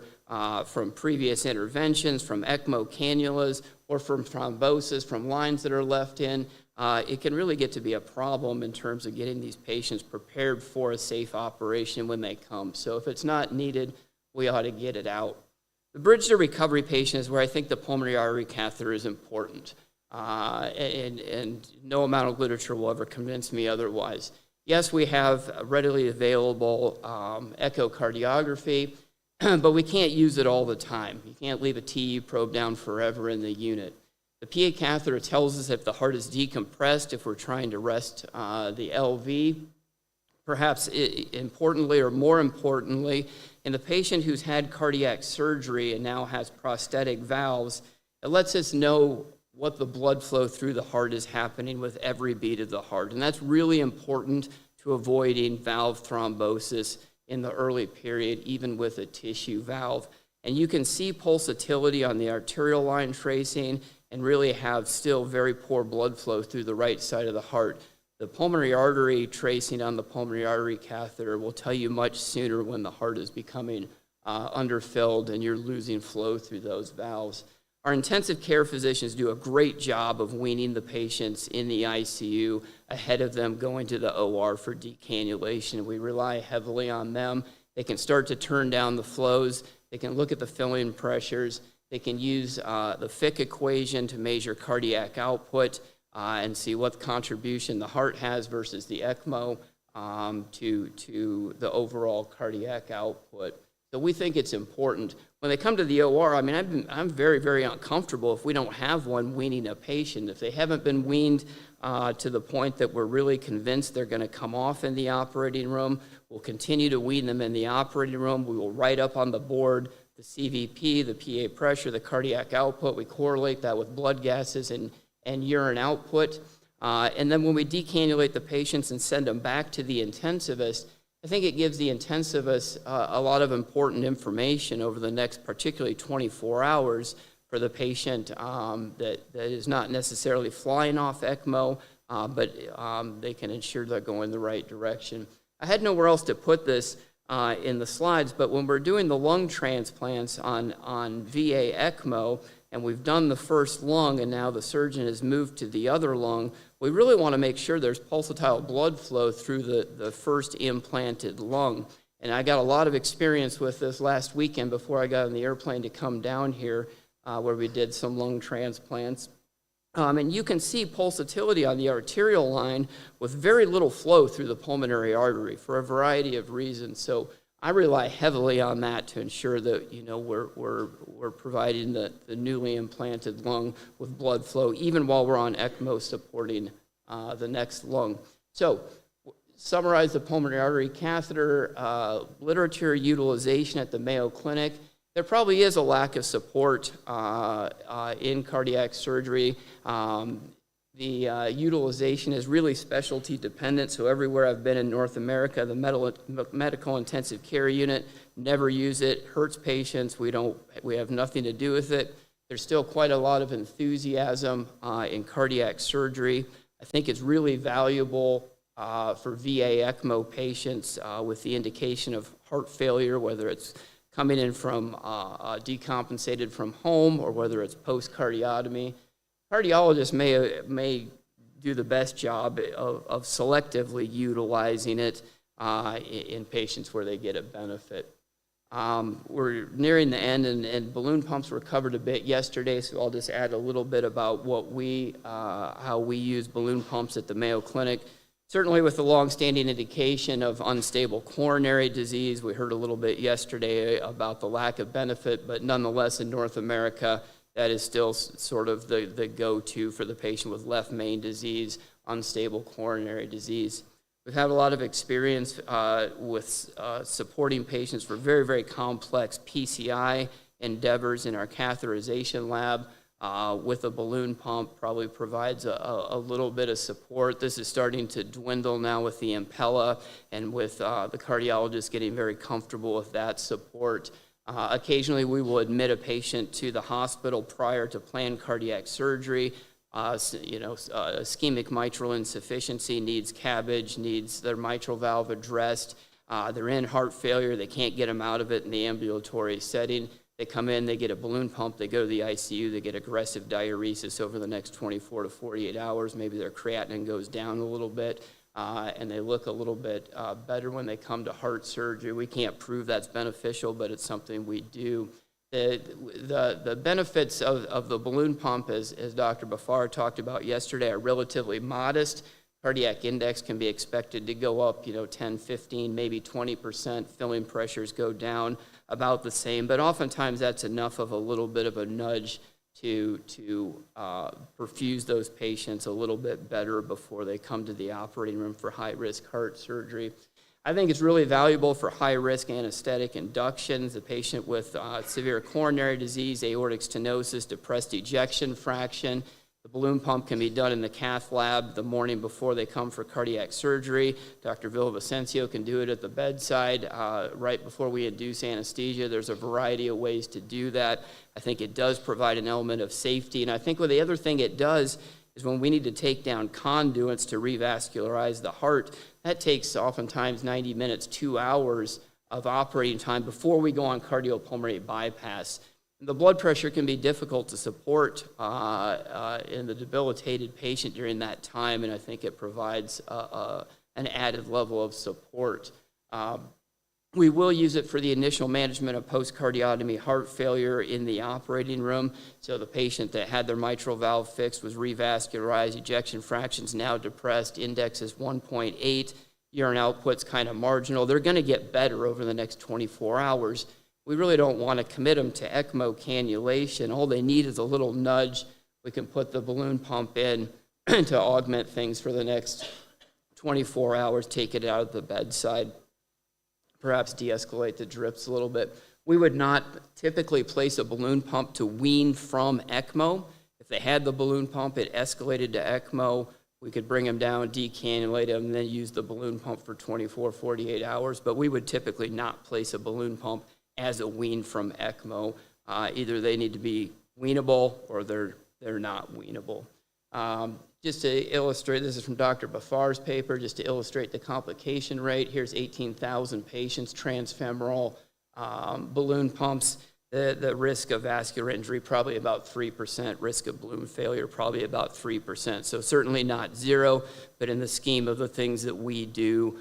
from previous interventions, from ECMO cannulas, or from thrombosis, from lines that are left in, it can really get to be a problem in terms of getting these patients prepared for a safe operation when they come. So if it's not needed, we ought to get it out. The bridge to recovery patient is where I think the pulmonary artery catheter is important. And no amount of literature will ever convince me otherwise. Yes, we have readily available echocardiography. but we can't use it all the time. You can't leave a TE probe down forever in the unit. The PA catheter tells us if the heart is decompressed, if we're trying to rest the LV. Perhaps importantly or more importantly, in the patient who's had cardiac surgery and now has prosthetic valves, it lets us know what the blood flow through the heart is happening with every beat of the heart. And that's really important to avoiding valve thrombosis in the early period, even with a tissue valve. And you can see pulsatility on the arterial line tracing and really have still very poor blood flow through the right side of the heart. The pulmonary artery tracing on the pulmonary artery catheter will tell you much sooner when the heart is becoming underfilled and you're losing flow through those valves. Our intensive care physicians do a great job of weaning the patients in the ICU ahead of them going to the OR for decannulation. We rely heavily on them. They can start to turn down the flows. They can look at the filling pressures. They can use the Fick equation to measure cardiac output and see what contribution the heart has versus the ECMO to the overall cardiac output. So we think it's important. When they come to the OR, I mean, I'm very, very uncomfortable if we don't have one weaning a patient. If they haven't been weaned to the point that we're really convinced they're going to come off in the operating room, we'll continue to wean them in the operating room. We will write up on the board the CVP, the PA pressure, the cardiac output. We correlate that with blood gases and urine output. And then when we decannulate the patients and send them back to the intensivist, I think it gives the intensivist a lot of important information over the next particularly 24 hours for the patient that is not necessarily flying off ECMO, but they can ensure they're going the right direction. I had nowhere else to put this in the slides, but when we're doing the lung transplants on VA ECMO, and we've done the first lung, and now the surgeon has moved to the other lung, we really want to make sure there's pulsatile blood flow through the first implanted lung. And I got a lot of experience with this last weekend before I got on the airplane to come down here, where we did some lung transplants. And you can see pulsatility on the arterial line with very little flow through the pulmonary artery for a variety of reasons. So I rely heavily on that to ensure that we're providing the newly implanted lung with blood flow, even while we're on ECMO supporting the next lung. So, summarize the pulmonary artery catheter literature utilization at the Mayo Clinic. There probably is a lack of support in cardiac surgery. The utilization is really specialty dependent, so everywhere I've been in North America, the medical intensive care unit, never use it, hurts patients, we have nothing to do with it. There's still quite a lot of enthusiasm in cardiac surgery. I think it's really valuable for VA ECMO patients with the indication of heart failure, whether it's coming in from decompensated from home or whether it's post-cardiotomy. Cardiologists may do the best job of selectively utilizing it in patients where they get a benefit. We're nearing the end, and balloon pumps were covered a bit yesterday, so I'll just add a little bit about how we use balloon pumps at the Mayo Clinic. Certainly with the long-standing indication of unstable coronary disease, we heard a little bit yesterday about the lack of benefit, but nonetheless in North America, that is still sort of the go-to for the patient with left main disease, unstable coronary disease. We've had a lot of experience with supporting patients for very, very complex PCI endeavors in our catheterization lab. With a balloon pump probably provides a little bit of support. This is starting to dwindle now with the Impella and with the cardiologists getting very comfortable with that support. Occasionally we will admit a patient to the hospital prior to planned cardiac surgery. Ischemic mitral insufficiency, needs CABG, needs their mitral valve addressed. They're in heart failure, they can't get them out of it in the ambulatory setting. They come in, they get a balloon pump, they go to the ICU, they get aggressive diuresis over the next 24 to 48 hours. Maybe their creatinine goes down a little bit, and they look a little bit better when they come to heart surgery. We can't prove that's beneficial, but it's something we do. The benefits of the balloon pump, as Dr. Bafar talked about yesterday, are relatively modest. cardiac index can be expected to go up, 10, 15, maybe 20%. Filling pressures go down about the same, but oftentimes that's enough of a little bit of a nudge to perfuse those patients a little bit better before they come to the operating room for high-risk heart surgery. I think it's really valuable for high-risk anesthetic inductions. The patient with severe coronary disease, aortic stenosis, depressed ejection fraction. The balloon pump can be done in the cath lab the morning before they come for cardiac surgery. Dr. Villavicencio can do it at the bedside right before we induce anesthesia. There's a variety of ways to do that. I think it does provide an element of safety. And I think the other thing it does is when we need to take down conduits to revascularize the heart, that takes oftentimes 90 minutes, 2 hours of operating time before we go on cardiopulmonary bypass. The blood pressure can be difficult to support in the debilitated patient during that time, and I think it provides an added level of support. We will use it for the initial management of post-cardiotomy heart failure in the operating room. So the patient that had their mitral valve fixed was revascularized, ejection fraction's now depressed, index is 1.8, urine output's kind of marginal. They're going to get better over the next 24 hours. We really don't want to commit them to ECMO cannulation. All they need is a little nudge. We can put the balloon pump in to augment things for the next 24 hours, take it out of the bedside, perhaps de-escalate the drips a little bit. We would not typically place a balloon pump to wean from ECMO. If they had the balloon pump, it escalated to ECMO, we could bring them down, decannulate them, and then use the balloon pump for 24, 48 hours. But we would typically not place a balloon pump as a wean from ECMO. Either they need to be weanable or they're not weanable. Just to illustrate, this is from Dr. Bafar's paper, just to illustrate the complication rate. Here's 18,000 patients, transfemoral balloon pumps. The risk of vascular injury, probably about 3%. Risk of balloon failure, probably about 3%. So certainly not zero, but in the scheme of the things that we do,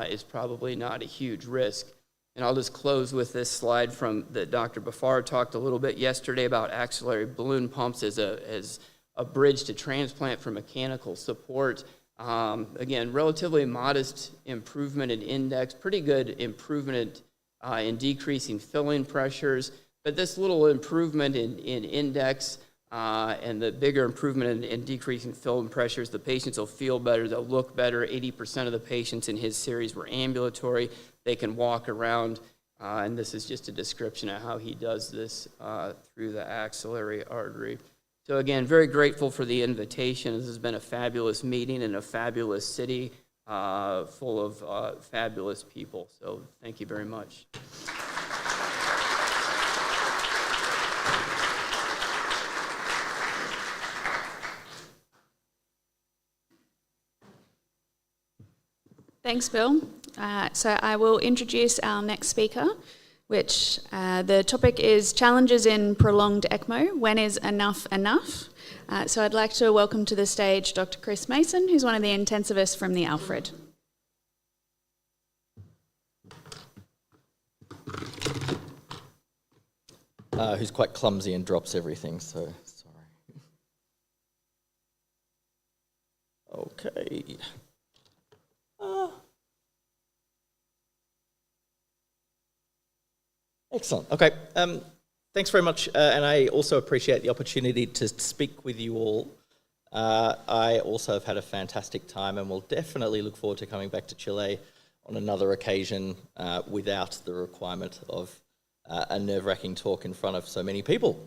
is probably not a huge risk. And I'll just close with this slide from that Dr. Bafar talked a little bit yesterday about axillary balloon pumps as a bridge to transplant for mechanical support. Again, relatively modest improvement in index, pretty good improvement in decreasing filling pressures, but this little improvement in index and the bigger improvement in decreasing filling pressures, the patients will feel better, they'll look better. 80% of the patients in his series were ambulatory. They can walk around, and this is just a description of how he does this through the axillary artery. So again, very grateful for the invitation. This has been a fabulous meeting in a fabulous city full of fabulous people. So thank you very much. Thanks, Bill. So I will introduce our next speaker, which the topic is challenges in prolonged ECMO. When is enough enough? So I'd like to welcome to the stage Dr. Chris Mason, who's one of the intensivists from the Alfred. Who's quite clumsy and drops everything, so sorry. Okay. Excellent. Okay. Thanks very much, and I also appreciate the opportunity to speak with you all. I also have had a fantastic time and will definitely look forward to coming back to Chile on another occasion without the requirement of a nerve-wracking talk in front of so many people.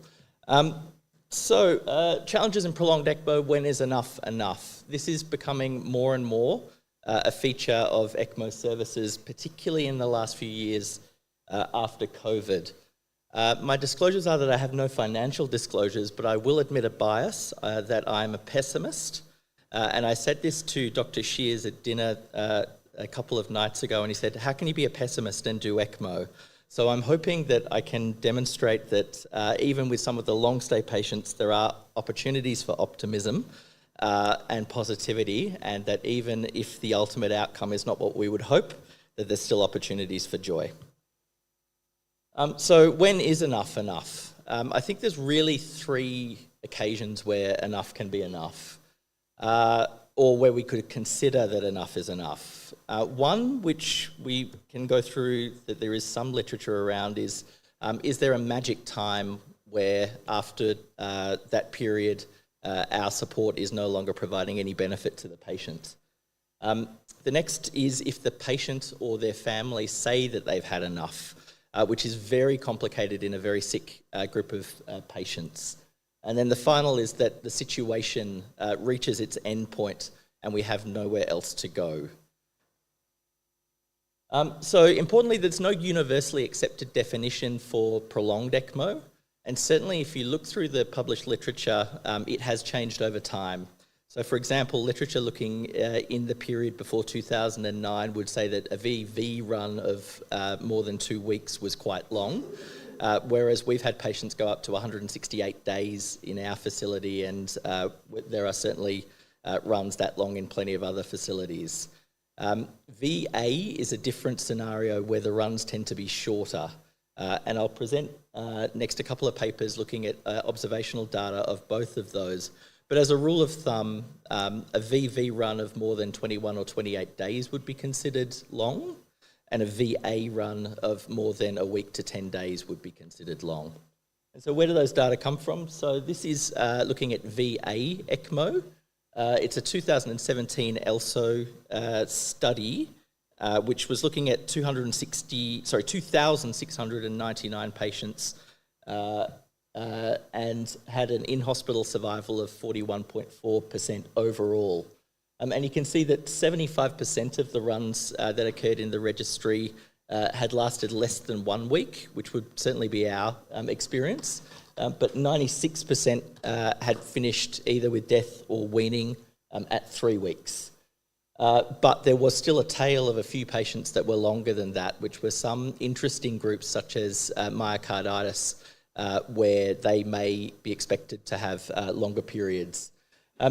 Challenges in prolonged ECMO, when is enough enough? This is becoming more and more a feature of ECMO services, particularly in the last few years after COVID. My disclosures are that I have no financial disclosures, but I will admit a bias that I'm a pessimist. And I said this to Dr. Shears at dinner a couple of nights ago, and he said, how can you be a pessimist and do ECMO? So I'm hoping that I can demonstrate that even with some of the long-stay patients, there are opportunities for optimism and positivity, and that even if the ultimate outcome is not what we would hope, that there's still opportunities for joy. So when is enough enough? I think there's really three occasions where enough can be enough. or where we could consider that enough is enough. One which we can go through that there is some literature around is there a magic time where after that period our support is no longer providing any benefit to the patient? The next is if the patient or their family say that they've had enough, which is very complicated in a very sick group of patients. And then the final is that the situation reaches its end point and we have nowhere else to go. So importantly, there's no universally accepted definition for prolonged ECMO. And certainly if you look through the published literature, it has changed over time. So for example, literature looking in the period before 2009 would say that a VV run of more than 2 weeks was quite long, whereas we've had patients go up to 168 days in our facility, and there are certainly runs that long in plenty of other facilities. VA is a different scenario where the runs tend to be shorter. And I'll present next a couple of papers looking at observational data of both of those. But as a rule of thumb, a VV run of more than 21 or 28 days would be considered long, and a VA run of more than a week to 10 days would be considered long. And so where do those data come from? So this is looking at VA ECMO. It's a 2017 ELSO study, which was looking at 2,699 patients and had an in-hospital survival of 41.4% overall. And you can see that 75% of the runs that occurred in the registry had lasted less than 1 week, which would certainly be our experience. But 96% had finished either with death or weaning at 3 weeks. But there was still a tail of a few patients that were longer than that, which were some interesting groups such as myocarditis, where they may be expected to have longer periods.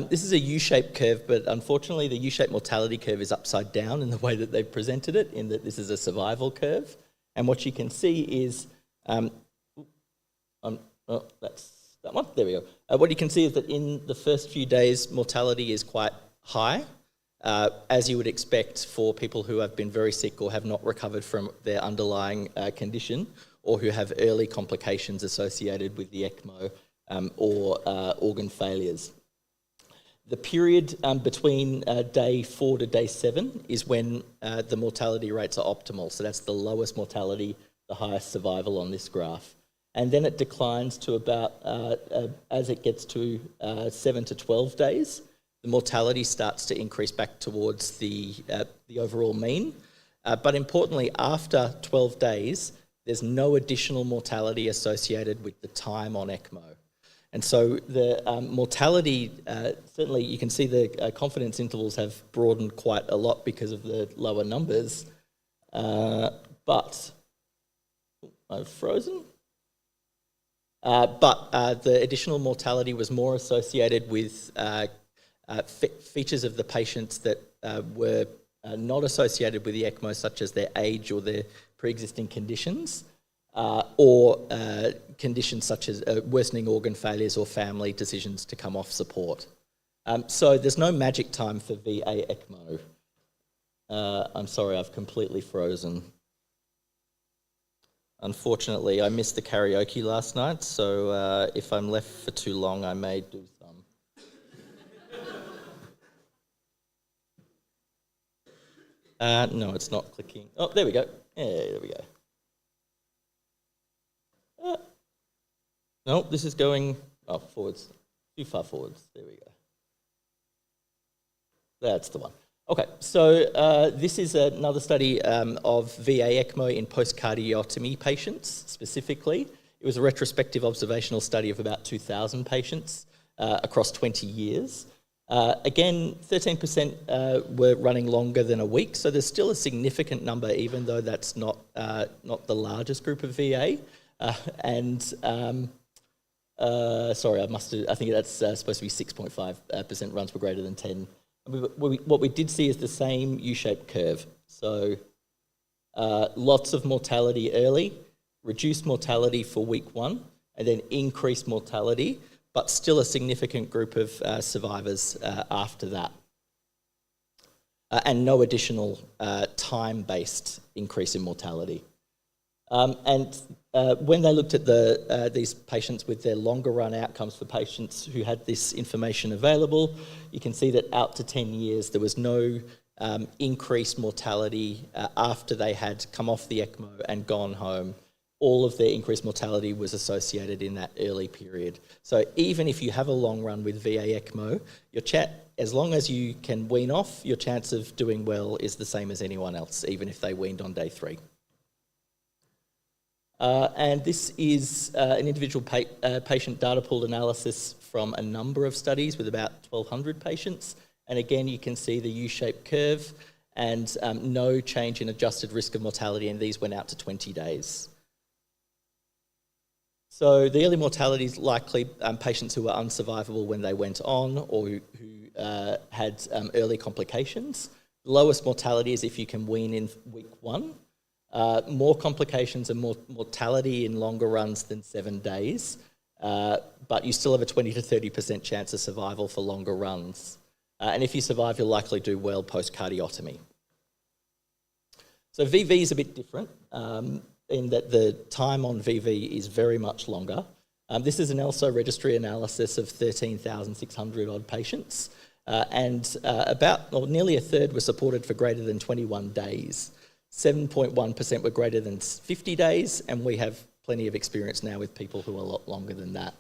This is a U-shaped curve, but unfortunately the U-shaped mortality curve is upside down in the way that they've presented it, in that this is a survival curve. And what you can see is, that's that one, there we go. What you can see is that in the first few days, mortality is quite high, as you would expect for people who have been very sick or have not recovered from their underlying condition, or who have early complications associated with the ECMO or organ failures. The period between day 4 to day 7 is when the mortality rates are optimal. So that's the lowest mortality, the highest survival on this graph. And then it declines to about, as it gets to 7 to 12 days, the mortality starts to increase back towards the overall mean. But importantly, after 12 days, there's no additional mortality associated with the time on ECMO. And so the mortality, certainly you can see the confidence intervals have broadened quite a lot because of the lower numbers. But I've frozen. But the additional mortality was more associated with features of the patients that were not associated with the ECMO, such as their age or their pre-existing conditions, or conditions such as worsening organ failures or family decisions to come off support. So there's no magic time for VA ECMO. I'm sorry, I've completely frozen. Unfortunately, I missed the karaoke last night, so if I'm left for too long, I may do some. No, it's not clicking. Oh, there we go. Yeah, there we go. No, this is going forwards. Too far forwards. There we go. That's the one. Okay, so this is another study of VA ECMO in post-cardiotomy patients specifically. It was a retrospective observational study of about 2,000 patients across 20 years. Again, 13% were running longer than a week, so there's still a significant number, even though that's not the largest group of VA. Sorry, I think that's supposed to be 6.5% runs were greater than 10. What we did see is the same U-shaped curve. So lots of mortality early, reduced mortality for week 1, and then increased mortality, but still a significant group of survivors after that. and no additional time-based increase in mortality. When they looked at these patients with their longer run outcomes for patients who had this information available, you can see that out to 10 years there was no increased mortality after they had come off the ECMO and gone home. All of their increased mortality was associated in that early period. So even if you have a long run with VA ECMO, as long as you can wean off, your chance of doing well is the same as anyone else, even if they weaned on day 3. And this is an individual patient data pooled analysis from a number of studies with about 1,200 patients. And again, you can see the U-shaped curve and no change in adjusted risk of mortality, and these went out to 20 days. So the early mortality is likely patients who were unsurvivable when they went on or who had early complications. The lowest mortality is if you can wean in week 1. More complications and more mortality in longer runs than 7 days, but you still have a 20 to 30% chance of survival for longer runs. And if you survive, you'll likely do well post-cardiotomy. So VV is a bit different in that the time on VV is very much longer. This is an ELSO registry analysis of 13,600 odd patients, and nearly a third were supported for greater than 21 days. 7.1% were greater than 50 days, and we have plenty of experience now with people who are a lot longer than that.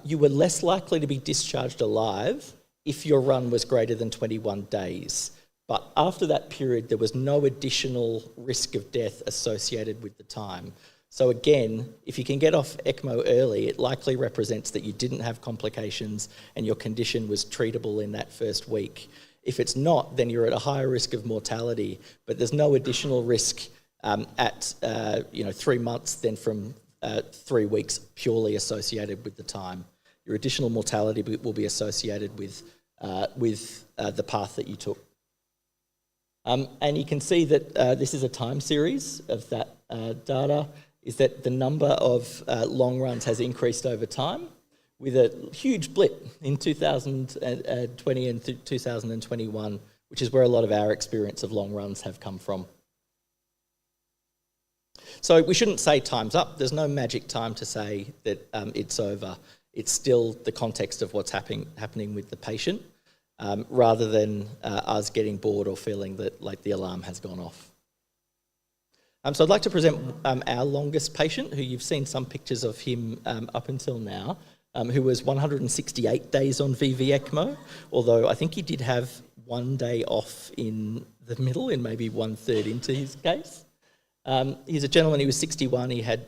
You were less likely to be discharged alive if your run was greater than 21 days. But after that period, there was no additional risk of death associated with the time. So again, if you can get off ECMO early, it likely represents that you didn't have complications and your condition was treatable in that first week. If it's not, then you're at a higher risk of mortality, but there's no additional risk at 3 months than from 3 weeks purely associated with the time. Your additional mortality will be associated with the path that you took. And you can see that this is a time series of that data, is that the number of long runs has increased over time, with a huge blip in 2020 and 2021, which is where a lot of our experience of long runs have come from. So we shouldn't say time's up. There's no magic time to say that it's over. It's still the context of what's happening with the patient, rather than us getting bored or feeling that like the alarm has gone off. So I'd like to present our longest patient, who you've seen some pictures of him up until now, who was 168 days on VV ECMO, although I think he did have 1 day off in the middle, in maybe 1/3 into his case. He's a gentleman, he was 61, he had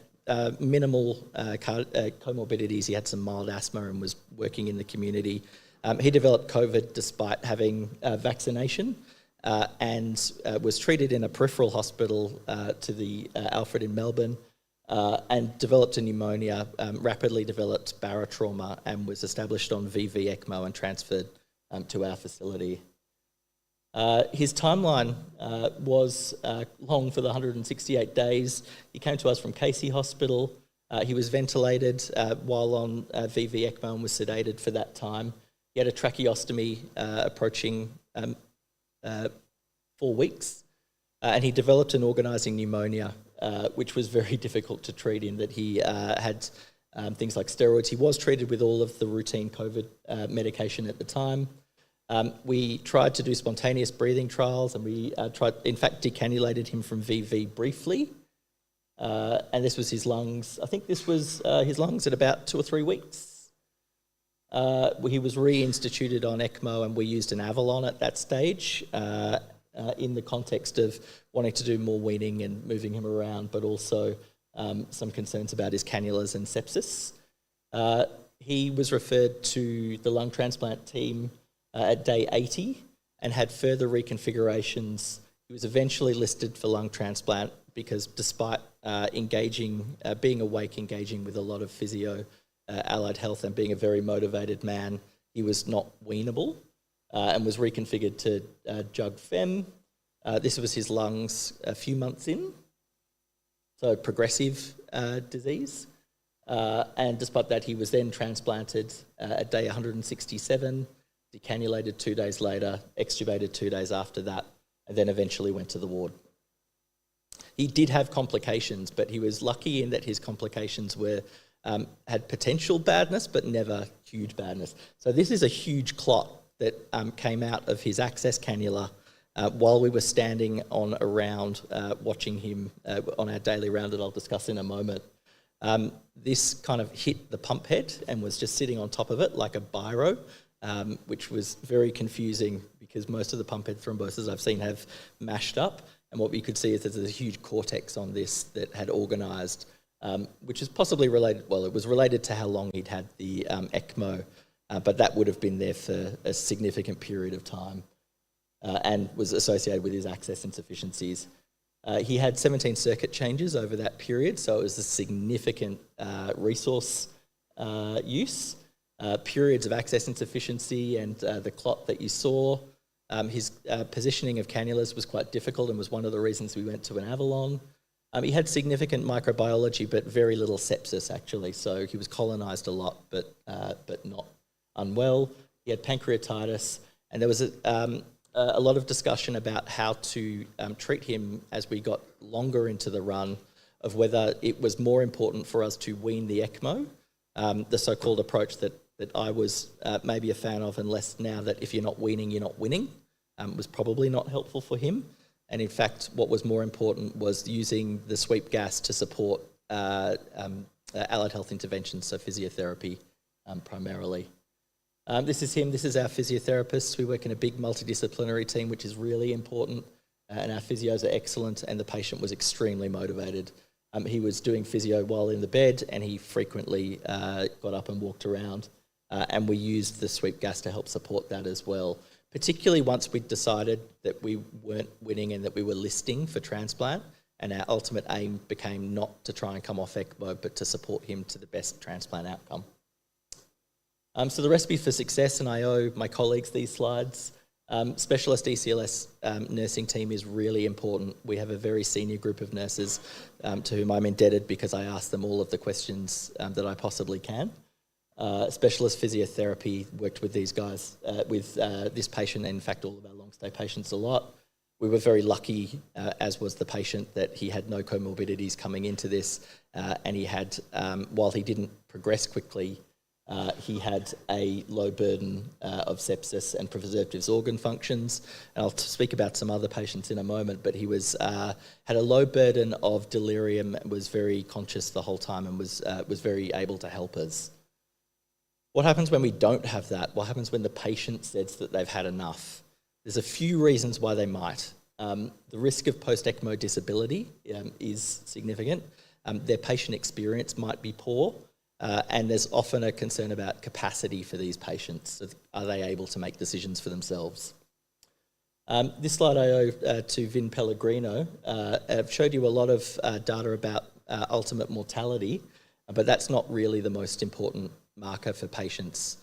minimal comorbidities, he had some mild asthma and was working in the community. He developed COVID despite having vaccination and was treated in a peripheral hospital to the Alfred in Melbourne, and developed a pneumonia, rapidly developed barotrauma, and was established on VV ECMO and transferred to our facility. His timeline was long for the 168 days. He came to us from Casey Hospital. He was ventilated while on VV ECMO and was sedated for that time. He had a tracheostomy approaching 4 weeks, and he developed an organising pneumonia, which was very difficult to treat in that he had things like steroids. He was treated with all of the routine COVID medication at the time. We tried to do spontaneous breathing trials, and we in fact, decannulated him from VV briefly. And this was his lungs. I think this was his lungs at about 2 or 3 weeks. He was reinstituted on ECMO, and we used an Avalon at that stage in the context of wanting to do more weaning and moving him around, but also some concerns about his cannulas and sepsis. He was referred to the lung transplant team at day 80 and had further reconfigurations. He was eventually listed for lung transplant because despite being awake, engaging with a lot of physio, allied health, and being a very motivated man, he was not weanable and was reconfigured to JUG-FEM. This was his lungs a few months in, so progressive disease. And despite that, he was then transplanted at day 167 decannulated 2 days later, extubated 2 days after that, and then eventually went to the ward. He did have complications, but he was lucky in that his complications were had potential badness, but never huge badness. So this is a huge clot that came out of his access cannula while we were standing on a round watching him on our daily round that I'll discuss in a moment. This kind of hit the pump head and was just sitting on top of it like a biro, which was very confusing because most of the pump head thrombosis I've seen have mashed up. And what we could see is that there's a huge cortex on this that had organised, which is possibly related, well, it was related to how long he'd had the ECMO, but that would have been there for a significant period of time and was associated with his access insufficiencies. He had 17 circuit changes over that period, so it was a significant resource use. Periods of access insufficiency and the clot that you saw. His positioning of cannulas was quite difficult and was one of the reasons we went to an Avalon. He had significant microbiology, but very little sepsis actually. So he was colonised a lot, but not unwell. He had pancreatitis, and there was a lot of discussion about how to treat him as we got longer into the run, of whether it was more important for us to wean the ECMO, the so-called approach that I was maybe a fan of, and less now that if you're not weaning, you're not winning, was probably not helpful for him. And in fact, what was more important was using the sweep gas to support allied health interventions, so physiotherapy primarily. This is him, this is our physiotherapists. We work in a big multidisciplinary team, which is really important, and our physios are excellent, and the patient was extremely motivated. He was doing physio while in the bed, and he frequently got up and walked around. And we used the sweep gas to help support that as well, particularly once we'd decided that we weren't winning and that we were listing for transplant, and our ultimate aim became not to try and come off ECMO, but to support him to the best transplant outcome. So the recipe for success, and I owe my colleagues these slides. Specialist ECLS nursing team is really important. We have a very senior group of nurses to whom I'm indebted because I ask them all of the questions that I possibly can. Specialist physiotherapy, worked with these guys, with this patient, and in fact all of our long stay patients a lot. We were very lucky, as was the patient, that he had no comorbidities coming into this, and he had, while he didn't progress quickly, he had a low burden of sepsis and preserved his organ functions. And I'll speak about some other patients in a moment, but he was had a low burden of delirium, was very conscious the whole time, and was very able to help us. What happens when we don't have that? What happens when the patient says that they've had enough? There's a few reasons why they might. The risk of post-ECMO disability is significant. Their patient experience might be poor, and there's often a concern about capacity for these patients. So are they able to make decisions for themselves? This slide I owe to Vin Pellegrino. I've showed you a lot of data about ultimate mortality, but that's not really the most important marker for patients.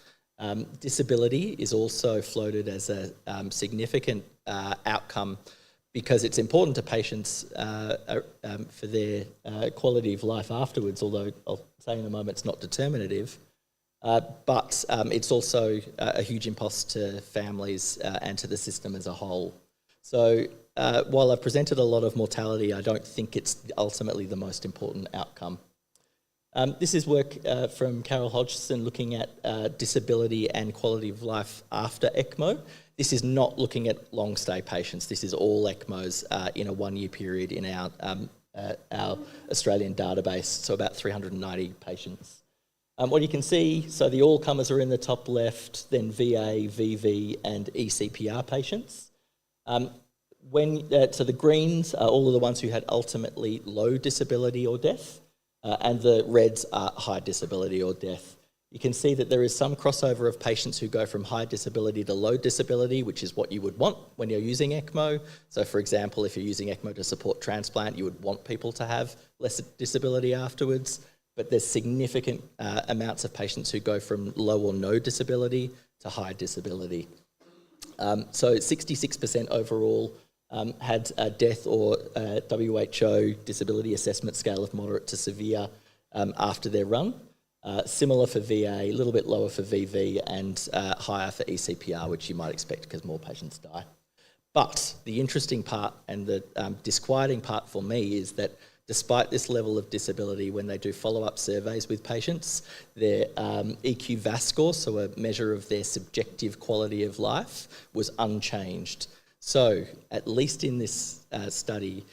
Disability is also floated as a significant outcome because it's important to patients for their quality of life afterwards, although I'll say in a moment it's not determinative. But it's also a huge impost to families and to the system as a whole. So while I've presented a lot of mortality, I don't think it's ultimately the most important outcome. This is work from Carol Hodgson looking at disability and quality of life after ECMO. This is not looking at long stay patients. This is all ECMOs in a 1 year period in our Australian database, so about 390 patients. What you can see, so the all-comers are in the top left, then VA, VV and ECPR patients. So the greens are all of the ones who had ultimately low disability or death. And the reds are high disability or death. You can see that there is some crossover of patients who go from high disability to low disability, which is what you would want when you're using ECMO. So for example, if you're using ECMO to support transplant, you would want people to have less disability afterwards. But there's significant amounts of patients who go from low or no disability to high disability. So 66% overall had a death or WHO disability assessment scale of moderate to severe after their run. Similar for VA, a little bit lower for VV, and higher for ECPR, which you might expect because more patients die. But the interesting part and the disquieting part for me is that despite this level of disability, when they do follow-up surveys with patients, their EQ VAS score, so a measure of their subjective quality of life, was unchanged. So at least in this study,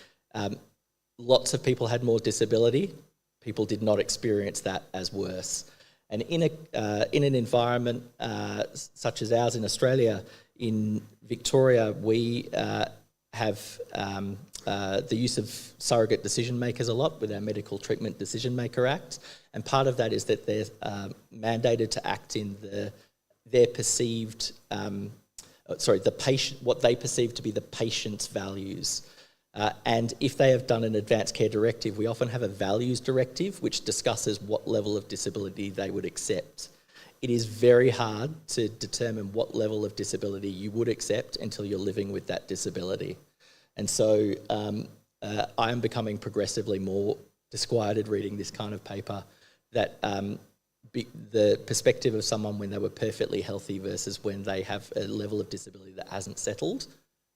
lots of people had more disability. People did not experience that as worse. And in an environment such as ours in Australia, in Victoria, we have the use of surrogate decision makers a lot with our Medical Treatment Decision Maker Act. And part of that is that they're mandated to act in their perceived, the patient, what they perceive to be the patient's values. And if they have done an advanced care directive, we often have a values directive which discusses what level of disability they would accept. It is very hard to determine what level of disability you would accept until you're living with that disability. And so I am becoming progressively more disquieted reading this kind of paper, that the perspective of someone when they were perfectly healthy versus when they have a level of disability that hasn't settled,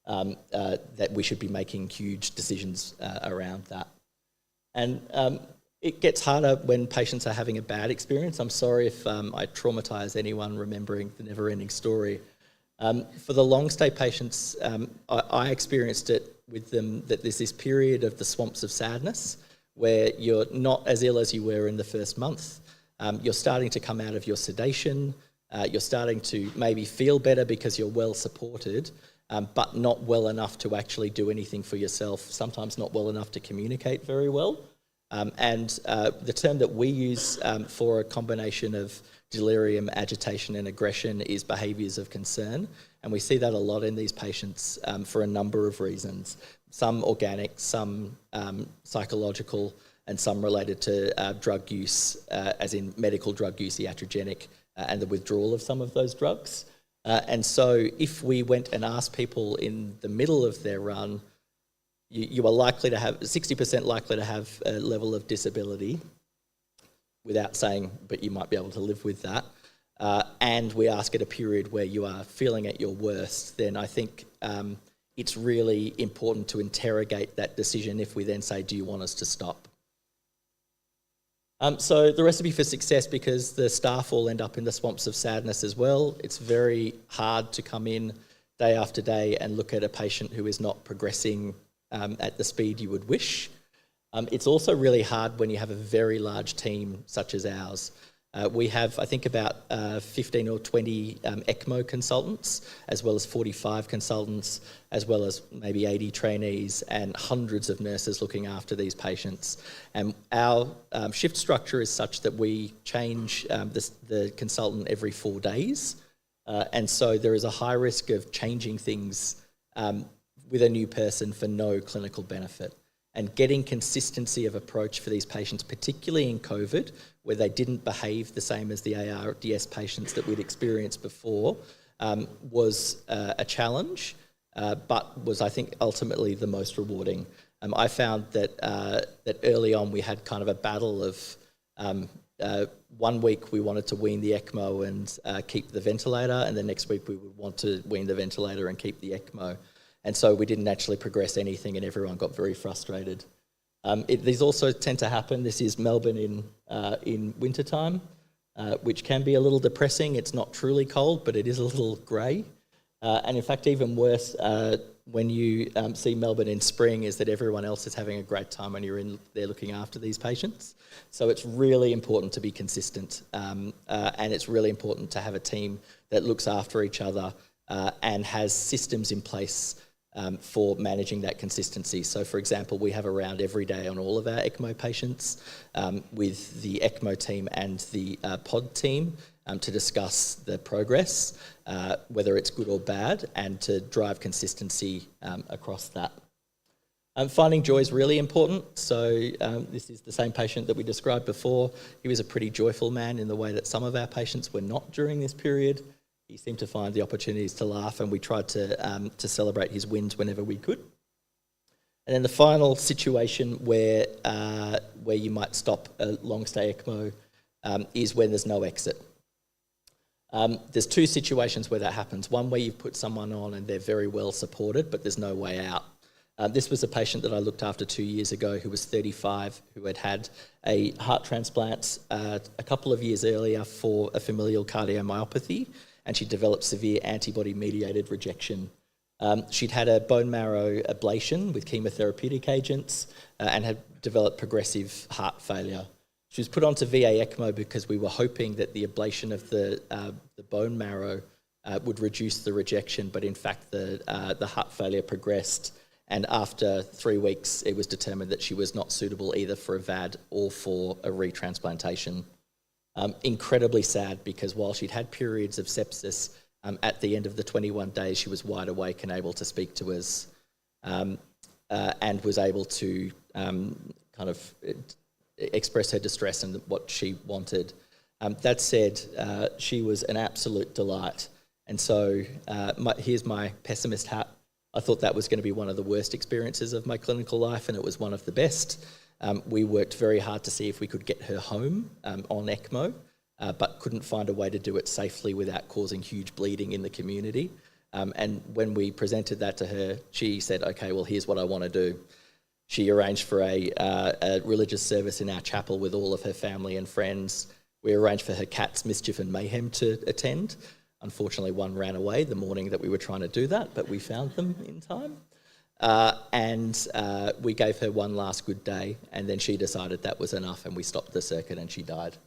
that we should be making huge decisions around that. And it gets harder when patients are having a bad experience. I'm sorry if I traumatise anyone remembering the never-ending story. For the long-stay patients, I experienced it with them, that there's this period of the swamps of sadness where you're not as ill as you were in the first month. You're starting to come out of your sedation. You're starting to maybe feel better because you're well supported, but not well enough to actually do anything for yourself, sometimes not well enough to communicate very well. And the term that we use for a combination of delirium, agitation and aggression is behaviours of concern. And we see that a lot in these patients for a number of reasons, some organic, some psychological, and some related to drug use, as in medical drug use, iatrogenic, and the withdrawal of some of those drugs. And so if we went and asked people in the middle of their run, you are likely to have 60% likely to have a level of disability, without saying, but you might be able to live with that. And we ask at a period where you are feeling at your worst, then I think it's really important to interrogate that decision if we then say, do you want us to stop? So the recipe for success, because the staff all end up in the swamps of sadness as well, it's very hard to come in day after day and look at a patient who is not progressing at the speed you would wish. It's also really hard when you have a very large team such as ours. We have, I think, about 15 or 20 ECMO consultants, as well as 45 consultants, as well as maybe 80 trainees and hundreds of nurses looking after these patients. And our shift structure is such that we change the consultant every 4 days. And so there is a high risk of changing things with a new person for no clinical benefit. And getting consistency of approach for these patients, particularly in COVID, where they didn't behave the same as the ARDS patients that we'd experienced before, was a challenge, but was, I think, ultimately the most rewarding. I found that that early on we had kind of a battle of 1 week we wanted to wean the ECMO and keep the ventilator, and the next week we would want to wean the ventilator and keep the ECMO. And so we didn't actually progress anything and everyone got very frustrated. These also tend to happen. This is Melbourne in wintertime, which can be a little depressing. It's not truly cold, but it is a little grey. And in fact, even worse, when you see Melbourne in spring, is that everyone else is having a great time when you're in there looking after these patients. So it's really important to be consistent. And it's really important to have a team that looks after each other and has systems in place for managing that consistency. So, for example, we have a round every day on all of our ECMO patients with the ECMO team and the pod team to discuss the progress, whether it's good or bad, and to drive consistency across that. Finding joy is really important. So this is the same patient that we described before. He was a pretty joyful man in the way that some of our patients were not during this period. He seemed to find the opportunities to laugh, and we tried to celebrate his wins whenever we could. And then the final situation where you might stop a long-stay ECMO is when there's no exit. There's two situations where that happens. One where you've put someone on and they're very well supported, but there's no way out. This was a patient that I looked after 2 years ago who was 35, who had had a heart transplant a couple of years earlier for a familial cardiomyopathy, and she developed severe antibody-mediated rejection. She'd had a bone marrow ablation with chemotherapeutic agents and had developed progressive heart failure. She was put onto VA ECMO because we were hoping that the ablation of the bone marrow would reduce the rejection, but in fact the heart failure progressed, and after 3 weeks it was determined that she was not suitable either for a VAD or for a retransplantation. Incredibly sad, because while she'd had periods of sepsis, at the end of the 21 days she was wide awake and able to speak to us, and was able to kind of express her distress and what she wanted. That said, she was an absolute delight. And so here's my pessimist hat. I thought that was going to be one of the worst experiences of my clinical life, and it was one of the best. We worked very hard to see if we could get her home on ECMO, but couldn't find a way to do it safely without causing huge bleeding in the community. And when we presented that to her, she said, okay, well, here's what I want to do. She arranged for a religious service in our chapel with all of her family and friends. We arranged for her cats, Mischief and Mayhem, to attend. Unfortunately, one ran away the morning that we were trying to do that, but we found them in time. And we gave her one last good day, and then she decided that was enough, and we stopped the circuit and she died.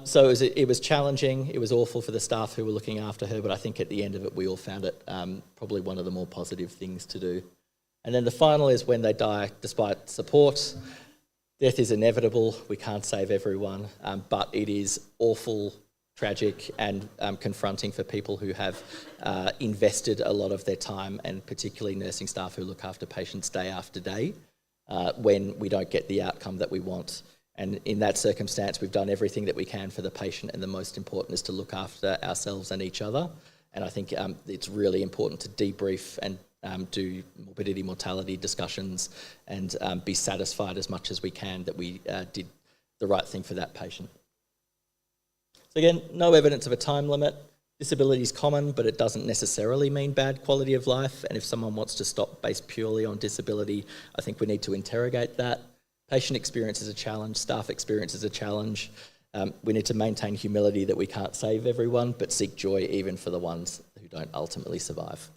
So it was challenging. It was awful for the staff who were looking after her, but I think at the end of it, we all found it probably one of the more positive things to do. And then the final is when they die despite support. Death is inevitable. We can't save everyone, but it is awful, tragic, and confronting for people who have invested a lot of their time, and particularly nursing staff who look after patients day after day, when we don't get the outcome that we want. And in that circumstance, we've done everything that we can for the patient, and the most important is to look after ourselves and each other. And I think it's really important to debrief and do morbidity, mortality discussions, and be satisfied as much as we can that we did the right thing for that patient. So again, no evidence of a time limit. Disability is common, but it doesn't necessarily mean bad quality of life. And if someone wants to stop based purely on disability, I think we need to interrogate that. Patient experience is a challenge, staff experience is a challenge. We need to maintain humility that we can't save everyone, but seek joy even for the ones who don't ultimately survive.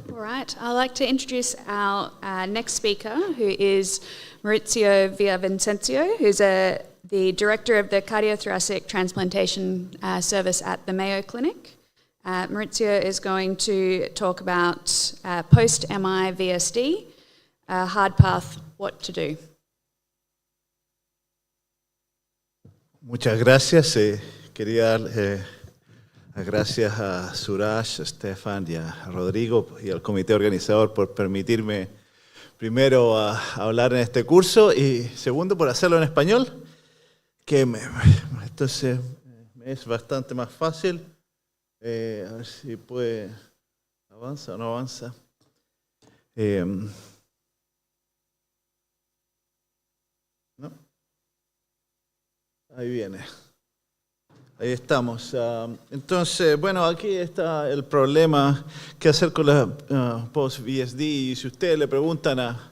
All right, I'd like to introduce our next speaker, who is Maurizio Villavicencio, who's the Director of the Cardiothoracic Transplantation Service at the Mayo Clinic. Maurizio is going to talk about post-MI VSD, hard path, what to do. Muchas gracias. Quería dar gracias a Suraj, a Stefan y a Rodrigo y al comité organizador por permitirme, primero, hablar en este curso y segundo, por hacerlo en español, que entonces me es bastante más fácil. A ver si puede... ¿Avanza o no avanza? ¿No? Ahí viene. Ahí estamos. Entonces, bueno, aquí está el problema. ¿Qué hacer con la post-VSD? Y si ustedes le preguntan a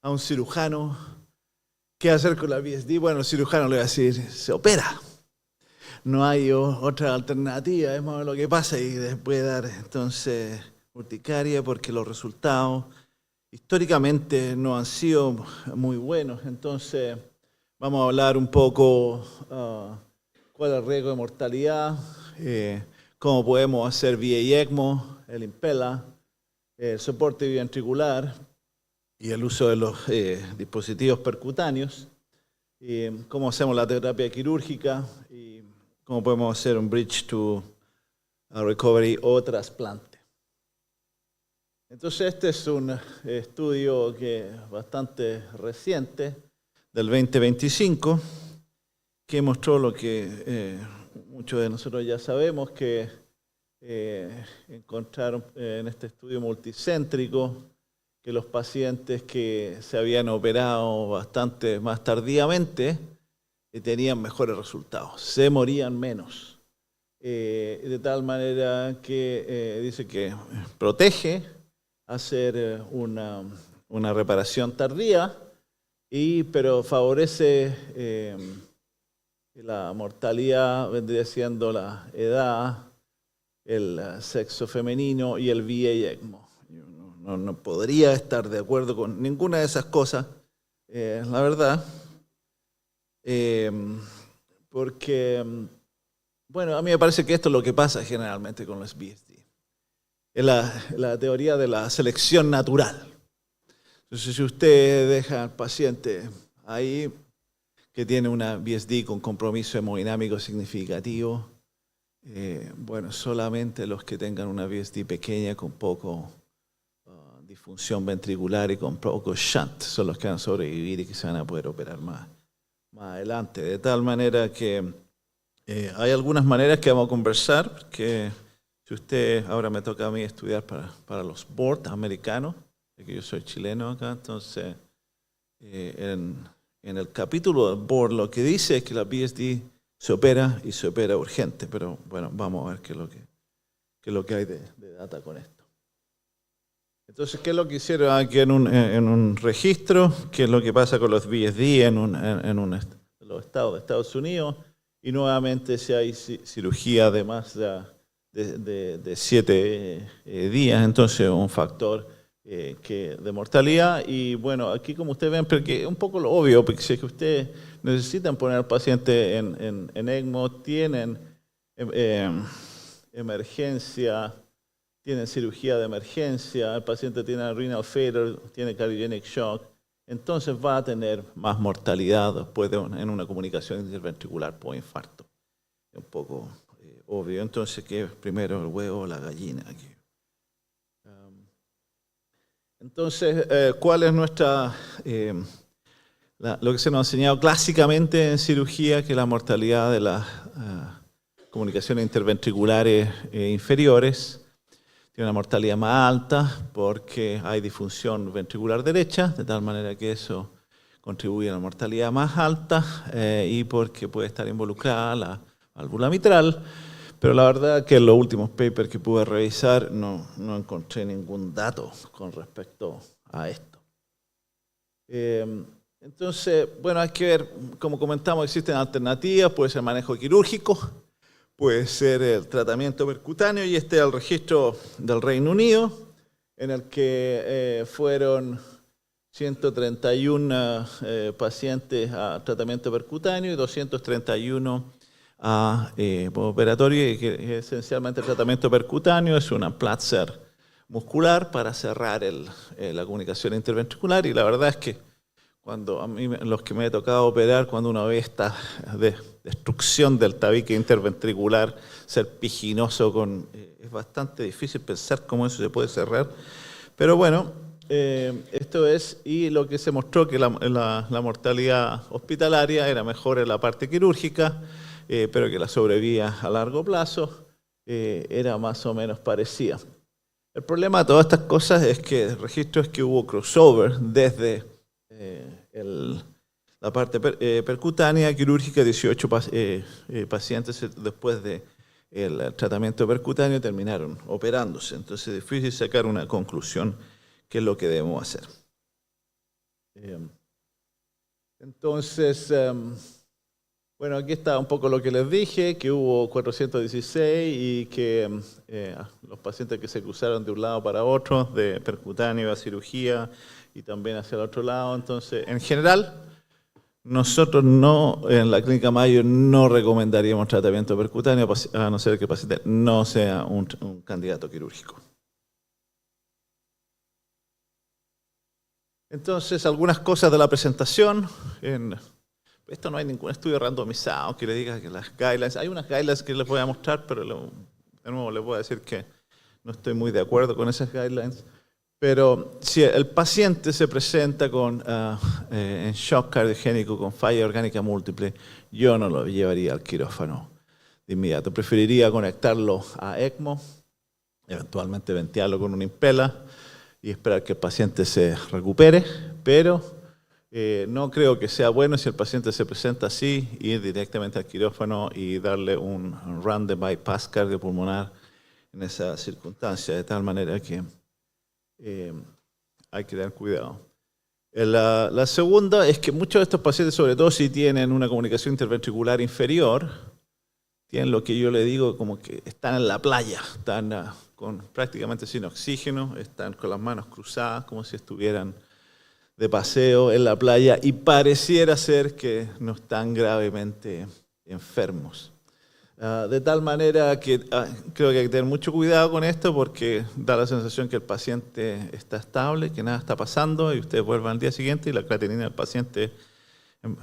un cirujano qué hacer con la VSD, bueno, el cirujano le va a decir, se opera. No hay otra alternativa, es más lo que pasa y puede dar entonces urticaria porque los resultados históricamente no han sido muy buenos. Entonces, vamos a hablar un poco... cuál es el riesgo de mortalidad, cómo podemos hacer VA ECMO, el Impella, el soporte biventricular y el uso de los dispositivos percutáneos, cómo hacemos la terapia quirúrgica y cómo podemos hacer un bridge to recovery o trasplante. Entonces este es un estudio que es bastante reciente, del 2025, que mostró lo que muchos de nosotros ya sabemos, que encontraron en este estudio multicéntrico que los pacientes que se habían operado bastante más tardíamente tenían mejores resultados, se morían menos. De tal manera que dice que protege hacer una reparación tardía, pero favorece la mortalidad, vendría siendo la edad, el sexo femenino y el VA ECMO. No podría estar de acuerdo con ninguna de esas cosas, la verdad, porque, bueno, a mí me parece que esto es lo que pasa generalmente con los VSD. Es la teoría de la selección natural. Entonces, si usted deja al paciente ahí que tiene una VSD con compromiso hemodinámico significativo, bueno, solamente los que tengan una VSD pequeña con poco disfunción ventricular y con poco shunt son los que van a sobrevivir y que se van a poder operar más adelante. De tal manera que hay algunas maneras que vamos a conversar, porque si usted, ahora me toca a mí estudiar para los boards americanos, que yo soy chileno acá, entonces en el capítulo del board lo que dice es que la VSD se opera y se opera urgente, pero bueno, vamos a ver qué es lo que hay de data con esto. Entonces, ¿qué es lo que hicieron aquí en un registro? ¿Qué es lo que pasa con los VSD en los estados de Estados Unidos? Y nuevamente si hay cirugía de más de 7 días, entonces un factor de mortalidad. Y bueno, aquí como ustedes ven, porque es un poco lo obvio, porque si es que ustedes necesitan poner al paciente en ECMO, tienen emergencia, tienen cirugía de emergencia, el paciente tiene renal failure, tiene cardiogenic shock, entonces va a tener más mortalidad después en una comunicación interventricular por infarto. Es un poco obvio. Entonces, ¿qué es primero, el huevo o la gallina? Aquí. Entonces, ¿cuál es nuestra... lo que se nos ha enseñado clásicamente en cirugía, que la mortalidad de las comunicaciones interventriculares inferiores tiene una mortalidad más alta porque hay disfunción ventricular derecha, de tal manera que eso contribuye a la mortalidad más alta y porque puede estar involucrada la válvula mitral. Pero la verdad que en los últimos papers que pude revisar no encontré ningún dato con respecto a esto. Entonces, bueno, hay que ver, como comentamos, existen alternativas, puede ser manejo quirúrgico, puede ser el tratamiento percutáneo, y este es el registro del Reino Unido, en el que fueron 131 pacientes a tratamiento percutáneo y 231 a operatorio, y que esencialmente el tratamiento percutáneo es un aplazer muscular para cerrar la comunicación interventricular. Y la verdad es que cuando a mí, los que me he tocado operar, cuando uno ve esta destrucción del tabique interventricular serpiginoso, es bastante difícil pensar cómo eso se puede cerrar. Pero bueno, esto es, y lo que se mostró que la mortalidad hospitalaria era mejor en la parte quirúrgica, pero que la sobrevida a largo plazo era más o menos parecida. El problema de todas estas cosas es que el registro es que hubo crossover desde la parte percutánea quirúrgica. 18 pacientes después del tratamiento percutáneo terminaron operándose. Entonces es difícil sacar una conclusión qué es lo que debemos hacer. Entonces, bueno, aquí está un poco lo que les dije, que hubo 416 y que los pacientes que se cruzaron de un lado para otro, de percutáneo a cirugía y también hacia el otro lado. Entonces, en general, nosotros en la clínica Mayo no recomendaríamos tratamiento percutáneo a no ser que el paciente no sea un candidato quirúrgico. Entonces, algunas cosas de la presentación. Esto no hay ningún estudio randomizado que le diga que las guidelines... Hay unas guidelines que les voy a mostrar, pero de nuevo les voy a decir que no estoy muy de acuerdo con esas guidelines. Pero si el paciente se presenta en shock cardiogénico con falla orgánica múltiple, yo no lo llevaría al quirófano de inmediato. Preferiría conectarlo a ECMO, eventualmente ventearlo con una impela y esperar que el paciente se recupere, pero no creo que sea bueno si el paciente se presenta así, ir directamente al quirófano y darle un run de bypass cardiopulmonar en esa circunstancia, de tal manera que hay que tener cuidado. La segunda es que muchos de estos pacientes, sobre todo si tienen una comunicación interventricular inferior, tienen lo que yo le digo como que están en la playa, están prácticamente sin oxígeno, están con las manos cruzadas como si estuvieran de paseo en la playa y pareciera ser que no están gravemente enfermos. De tal manera que creo que hay que tener mucho cuidado con esto porque da la sensación que el paciente está estable, que nada está pasando y ustedes vuelvan al día siguiente y la creatinina del paciente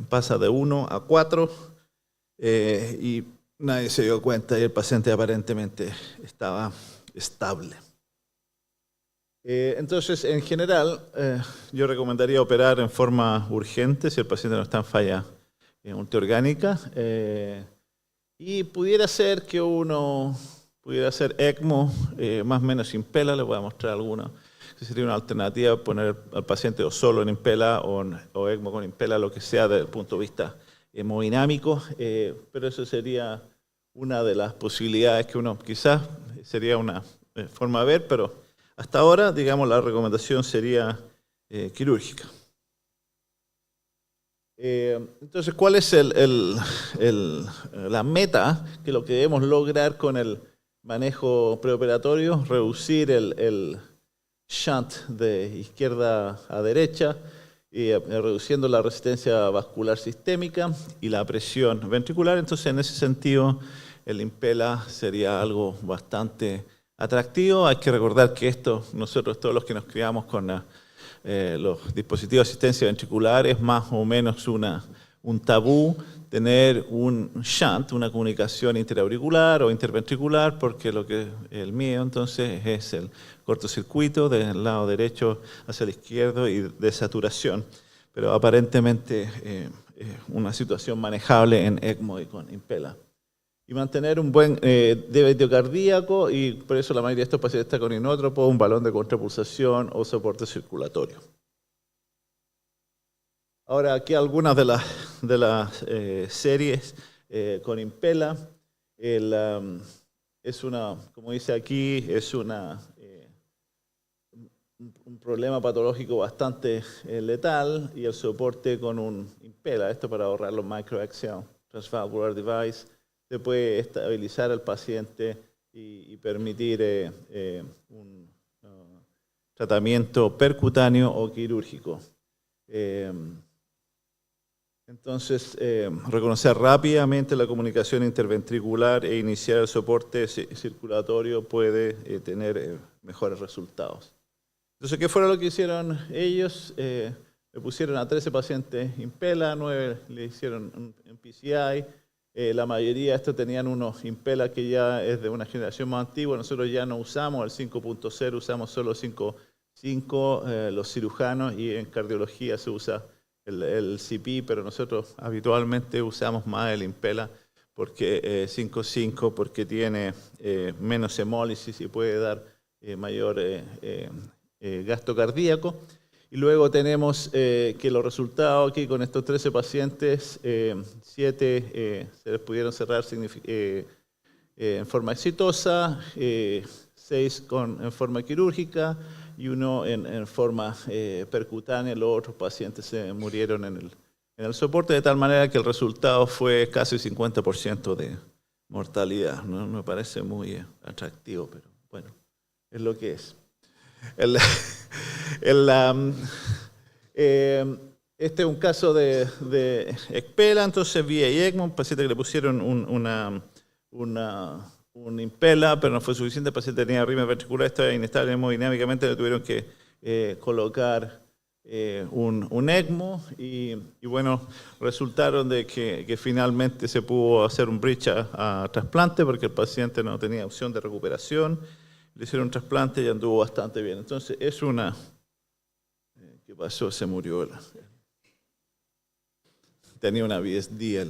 pasa de 1 a 4 y nadie se dio cuenta y el paciente aparentemente estaba estable. Entonces, en general, yo recomendaría operar en forma urgente si el paciente no está en falla multiorgánica. Y pudiera ser que uno pudiera hacer ECMO más o menos sin impela, les voy a mostrar alguna, que sería una alternativa poner al paciente o solo en impela o ECMO con impela, lo que sea desde el punto de vista hemodinámico, pero eso sería una de las posibilidades que uno quizás sería una forma de ver, pero hasta ahora, digamos, la recomendación sería quirúrgica. Entonces, ¿cuál es la meta? Que lo que debemos lograr con el manejo preoperatorio, reducir el shunt de izquierda a derecha, y reduciendo la resistencia vascular sistémica y la presión ventricular. Entonces, en ese sentido, el impela sería algo bastante atractivo. Hay que recordar que nosotros todos los que nos criamos con los dispositivos de asistencia ventricular es más o menos un tabú tener un shunt, una comunicación interauricular o interventricular, porque el miedo entonces es el cortocircuito del lado derecho hacia el izquierdo y desaturación. Pero aparentemente una situación manejable en ECMO y con impela. Y mantener un buen débito cardíaco, y por eso la mayoría de estos pacientes están con inótropo, un balón de contrapulsación o soporte circulatorio. Ahora, aquí algunas de las series con impela. Como dice aquí, es un problema patológico bastante letal, y el soporte con un impela, esto para ahorrar los microaxial transvalvular device, se puede estabilizar al paciente y permitir un tratamiento percutáneo o quirúrgico. Entonces, reconocer rápidamente la comunicación interventricular e iniciar el soporte circulatorio puede tener mejores resultados. Entonces, ¿qué fue lo que hicieron ellos? Le pusieron a 13 pacientes impela, 9 le hicieron un PCI. La mayoría de estos tenían unos impela que ya es de una generación más antigua. Nosotros ya no usamos el 5.0, usamos solo 5.5 los cirujanos, y en cardiología se usa el CP, pero nosotros habitualmente usamos más el impela porque 5.5 porque tiene menos hemólisis y puede dar mayor gasto cardíaco. Y luego tenemos que los resultados aquí con estos 13 pacientes, 7 se les pudieron cerrar en forma exitosa, 6 en forma quirúrgica y 1 en forma percutánea. Los otros pacientes se murieron en el soporte, de tal manera que el resultado fue casi 50% de mortalidad. No me parece muy atractivo, pero bueno, es lo que es. Este es un caso de expela, entonces vía ECMO, un paciente que le pusieron un impela, pero no fue suficiente, el paciente tenía arritmia ventricular, estaba inestable hemodinámicamente, le tuvieron que colocar un ECMO y bueno, resultaron de que finalmente se pudo hacer un bridge a trasplante porque el paciente no tenía opción de recuperación. le hicieron un trasplante y anduvo bastante bien. Entonces es una... ¿Qué pasó? Se murió. Tenía una VSD.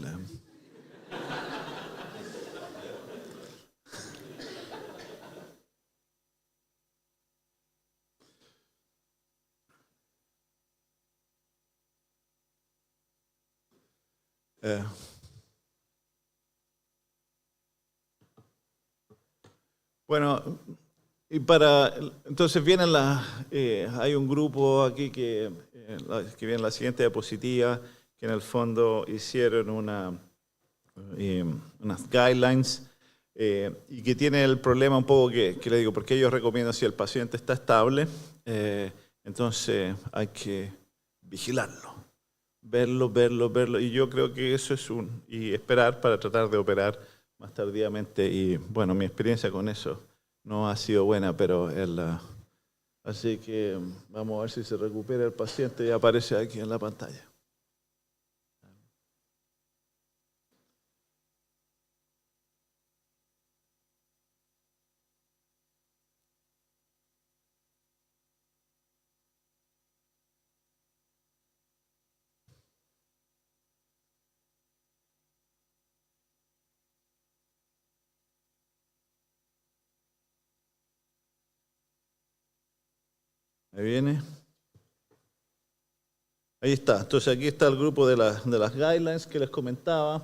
Bueno, y entonces vienen hay un grupo aquí que viene en la siguiente diapositiva, que en el fondo hicieron unas guidelines y que tiene el problema un poco que le digo, porque ellos recomiendan si el paciente está estable, entonces hay que vigilarlo. Verlo, y yo creo que eso es y esperar para tratar de operar más tardíamente, y bueno, mi experiencia con eso no ha sido buena, pero así que vamos a ver si se recupera el paciente y aparece aquí en la pantalla. Ahí viene. Ahí está. Entonces aquí está el grupo de las guidelines que les comentaba.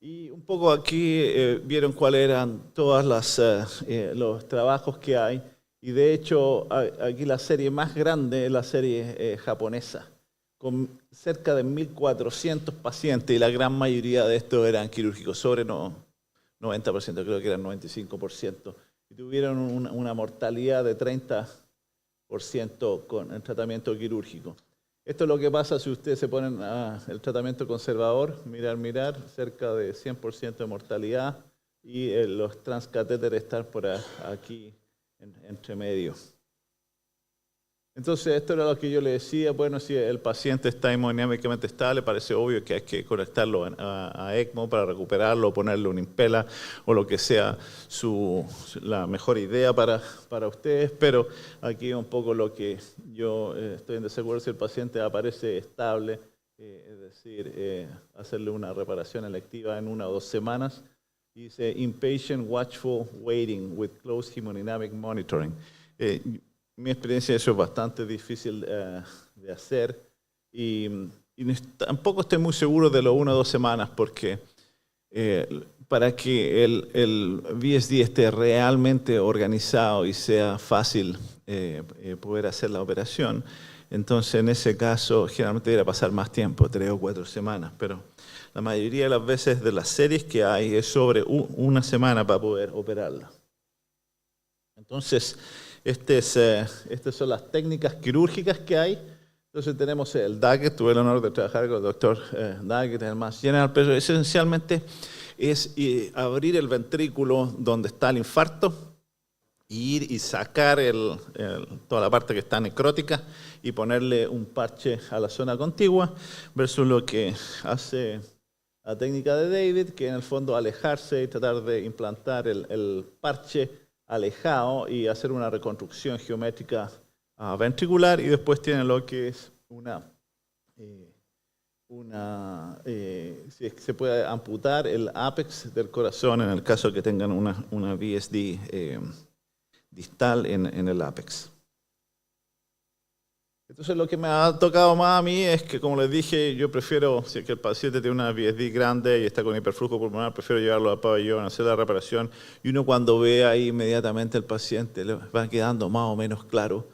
Y un poco aquí vieron cuáles eran todos los trabajos que hay. Y de hecho aquí la serie más grande es la serie japonesa, con cerca de 1.400 pacientes, y la gran mayoría de estos eran quirúrgicos, sobre 90%, creo que eran 95%. Y tuvieron una mortalidad de 30% con el tratamiento quirúrgico. Esto es lo que pasa si ustedes se ponen el tratamiento conservador, mirar, cerca de 100% de mortalidad, y los transcatéteres están por aquí entre medio. Entonces esto era lo que yo le decía, bueno, si el paciente está hemodinámicamente estable, parece obvio que hay que conectarlo a ECMO para recuperarlo, ponerle un impela o lo que sea la mejor idea para ustedes, pero aquí un poco lo que yo estoy en desacuerdo: si el paciente aparece estable, es decir, hacerle una reparación electiva en 1 o 2 semanas. Dice inpatient watchful waiting with close hemodynamic monitoring. Mi experiencia, eso es bastante difícil de hacer, y tampoco estoy muy seguro de los 1 o 2 semanas, porque para que el VSD esté realmente organizado y sea fácil poder hacer la operación, entonces en ese caso generalmente debería pasar más tiempo, 3 o 4 semanas, pero la mayoría de las veces de las series que hay es sobre 1 semana para poder operarla. Entonces, estas son las técnicas quirúrgicas que hay. Entonces tenemos el Daggett. Tuve el honor de trabajar con el doctor Daggett, el Mass General, pero esencialmente es abrir el ventrículo donde está el infarto, ir y sacar toda la parte que está necrótica y ponerle un parche a la zona contigua, versus lo que hace la técnica de David, que en el fondo alejarse y tratar de implantar el parche alejado y hacer una reconstrucción geométrica ventricular, y después tiene lo que es si se puede amputar el ápex del corazón en el caso que tengan una VSD distal en el ápex. Entonces lo que me ha tocado más a mí es que, como les dije, yo prefiero, si es que el paciente tiene una VSD grande y está con hiperflujo pulmonar, prefiero llevarlo al pabellón, hacer la reparación, y uno cuando ve ahí inmediatamente al paciente le va quedando más o menos claro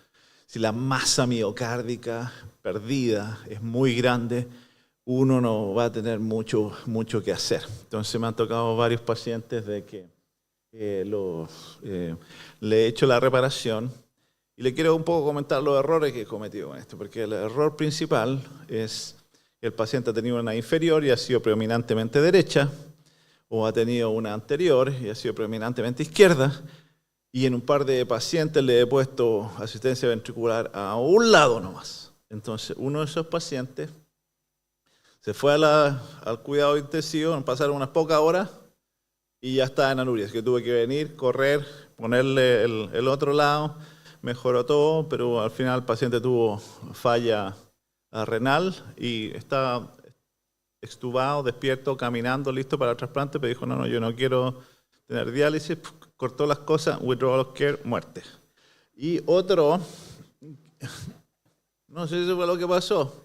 si la masa miocárdica perdida es muy grande, uno no va a tener mucho que hacer. Entonces me han tocado varios pacientes de que le he hecho la reparación. Y le quiero un poco comentar los errores que he cometido con esto, porque el error principal es que el paciente ha tenido una inferior y ha sido predominantemente derecha, o ha tenido una anterior y ha sido predominantemente izquierda, y en un par de pacientes le he puesto asistencia ventricular a un lado nomás. Entonces, uno de esos pacientes se fue al cuidado intensivo, pasaron unas pocas horas y ya estaba en anurias, que tuve que venir, correr, ponerle el otro lado, mejoró todo, pero al final el paciente tuvo falla renal y está extubado, despierto, caminando, listo para el trasplante, pero dijo, no, yo no quiero tener diálisis, cortó las cosas, withdrawal of care, muerte. Y otro, no sé si eso fue lo que pasó.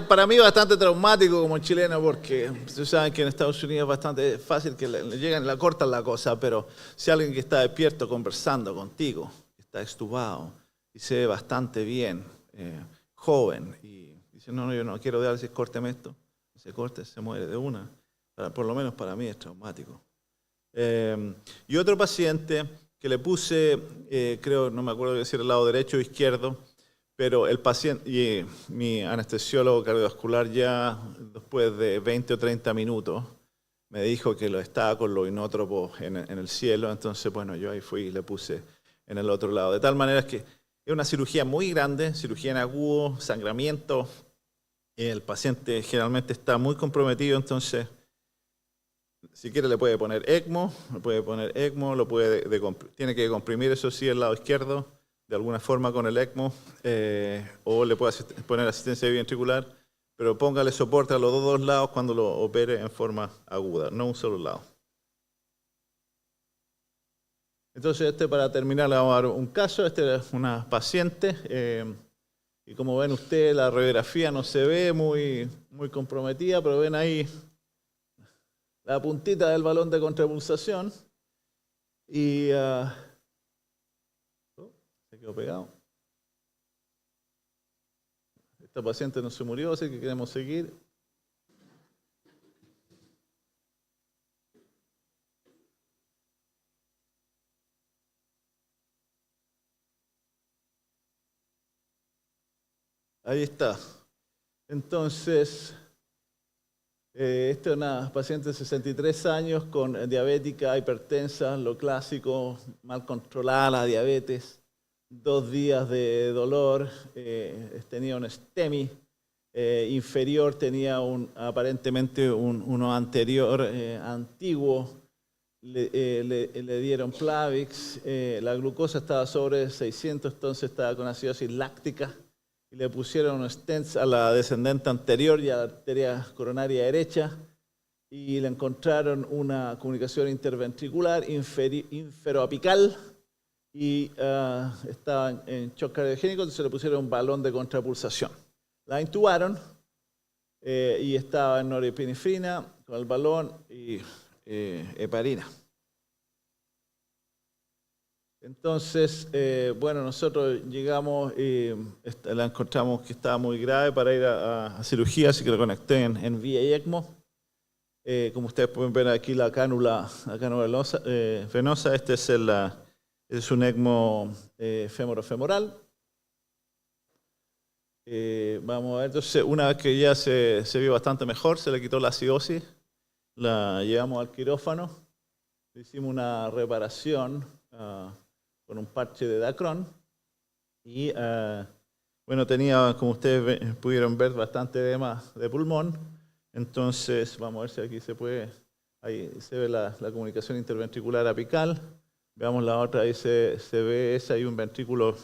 Para mí bastante traumático como chileno, porque ustedes saben que en Estados Unidos es bastante fácil que le llegan y la cortan la cosa, pero si alguien que está despierto conversando contigo, está extubado y se ve bastante bien, joven, y dice, no, yo no quiero diálisis, córteme esto, se corta, se muere de una. Por lo menos para mí es traumático. Y otro paciente que le puse, creo, no me acuerdo si era el lado derecho o izquierdo, pero el paciente, y mi anestesiólogo cardiovascular ya después de 20 o 30 minutos me dijo que lo estaba con los inótropos en el cielo, entonces bueno, yo ahí fui y le puse en el otro lado. De tal manera que es una cirugía muy grande, cirugía en agudo, sangramiento, el paciente generalmente está muy comprometido, entonces si quiere le puede poner ECMO, tiene que comprimir, eso sí, el lado izquierdo, de alguna forma con el ECMO, o le puede poner asistencia ventricular, pero póngale soporte a los dos lados cuando lo opere en forma aguda, no un solo lado. Entonces para terminar le vamos a dar un caso, es una paciente, y como ven ustedes la radiografía no se ve muy comprometida, pero ven ahí la puntita del balón de contrapulsación y se quedó pegado. Esta paciente no se murió, así que queremos seguir. Ahí está. Entonces, esta es una paciente de 63 años con diabética, hipertensa, lo clásico, mal controlada la diabetes. 2 días de dolor, tenía un STEMI inferior, tenía aparentemente uno anterior antiguo, le dieron Plavix, la glucosa estaba sobre 600, entonces estaba con acidosis láctica, y le pusieron stents a la descendente anterior y a la arteria coronaria derecha, y le encontraron una comunicación interventricular inferoapical, y estaba en shock cardiogénico, entonces le pusieron un balón de contrapulsación. La intubaron y estaba en norepinefrina con el balón y heparina. Entonces, bueno, nosotros llegamos y la encontramos que estaba muy grave para ir a cirugía, así que lo conecté en vía ECMO. Como ustedes pueden ver aquí la cánula venosa, este es un ECMO femorofemoral. Vamos a ver, entonces una vez que ya se vio bastante mejor, se le quitó la acidosis, la llevamos al quirófano, le hicimos una reparación con un parche de Dacron y bueno, tenía, como ustedes pudieron ver, bastante edema de pulmón. Entonces, vamos a ver si aquí se puede, ahí se ve la comunicación interventricular apical. Veamos la otra, ahí se ve esa, hay un ventrículo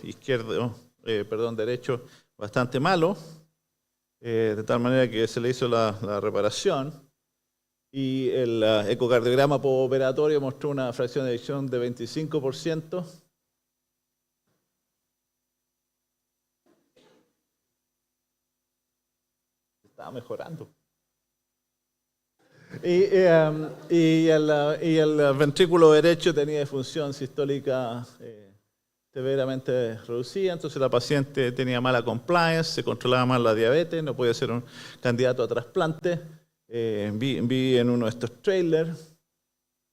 derecho bastante malo, de tal manera que se le hizo la reparación y el ecocardiograma postoperatorio mostró una fracción de eyección de 25%. Estaba mejorando. Y el ventrículo derecho tenía disfunción sistólica severamente reducida, entonces la paciente tenía mala compliance, se controlaba mal la diabetes, no podía ser un candidato a trasplante. Vi en uno de estos trailers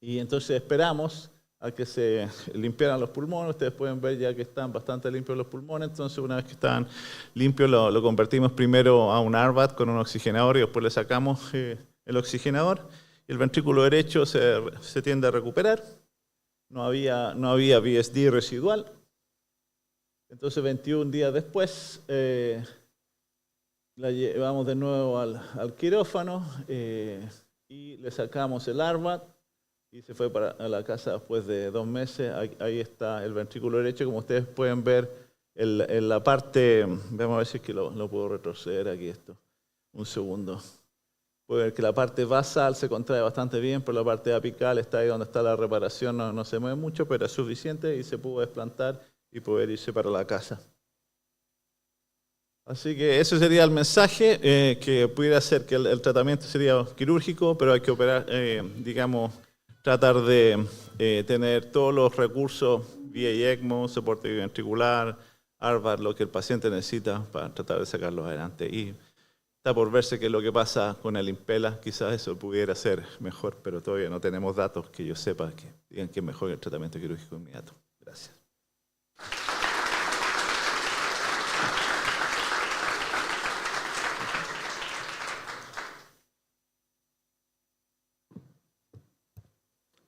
y entonces esperamos a que se limpiaran los pulmones. Ustedes pueden ver ya que están bastante limpios los pulmones, entonces una vez que estaban limpios lo convertimos primero a un ARVAT con un oxigenador y después le sacamos el oxigenador y el ventrículo derecho se tiende a recuperar. No había VSD residual. Entonces 21 días después la llevamos de nuevo al quirófano y le sacamos el ARVAT y se fue a la casa después de 2 meses. Ahí está el ventrículo derecho, como ustedes pueden ver en la parte, vamos a ver si es que lo puedo retroceder aquí esto, un segundo. Pueden ver que la parte basal se contrae bastante bien, pero la parte apical está ahí donde está la reparación, no se mueve mucho, pero es suficiente y se pudo desplantar y poder irse para la casa. Así que ese sería el mensaje, que pudiera ser que el tratamiento sería quirúrgico, pero hay que operar, digamos, tratar de tener todos los recursos vía ECMO, soporte ventricular, ARVAR, lo que el paciente necesita para tratar de sacarlos adelante. Y está por verse qué es lo que pasa con el Impela, quizás eso pudiera ser mejor, pero todavía no tenemos datos que yo sepa que digan que es mejor que el tratamiento quirúrgico inmediato. Gracias.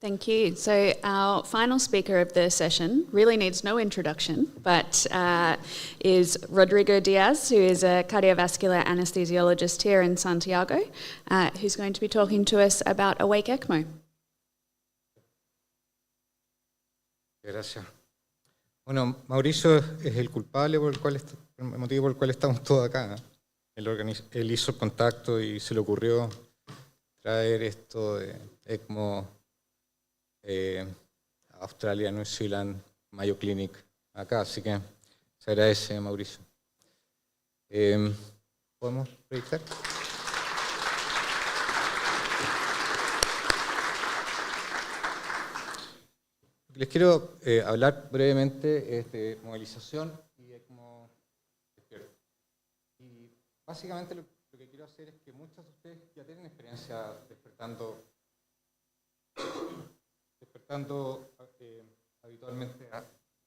Thank you. So our final speaker of the session really needs no introduction, but is Rodrigo Diaz, who is a cardiovascular anesthesiologist here in Santiago, who's going to be talking to us about awake ECMO. Gracias. Bueno, Mauricio es el culpable por el motivo por el cual estamos todos acá, ¿no? Él hizo el contacto y se le ocurrió traer esto de ECMO Australia, New Zealand, Mayo Clinic acá, así que se agradece, Mauricio. ¿Podemos proyectar? Les quiero hablar brevemente de movilización y ECMO despierto. Y básicamente lo que quiero hacer es que muchos de ustedes ya tienen experiencia despertando habitualmente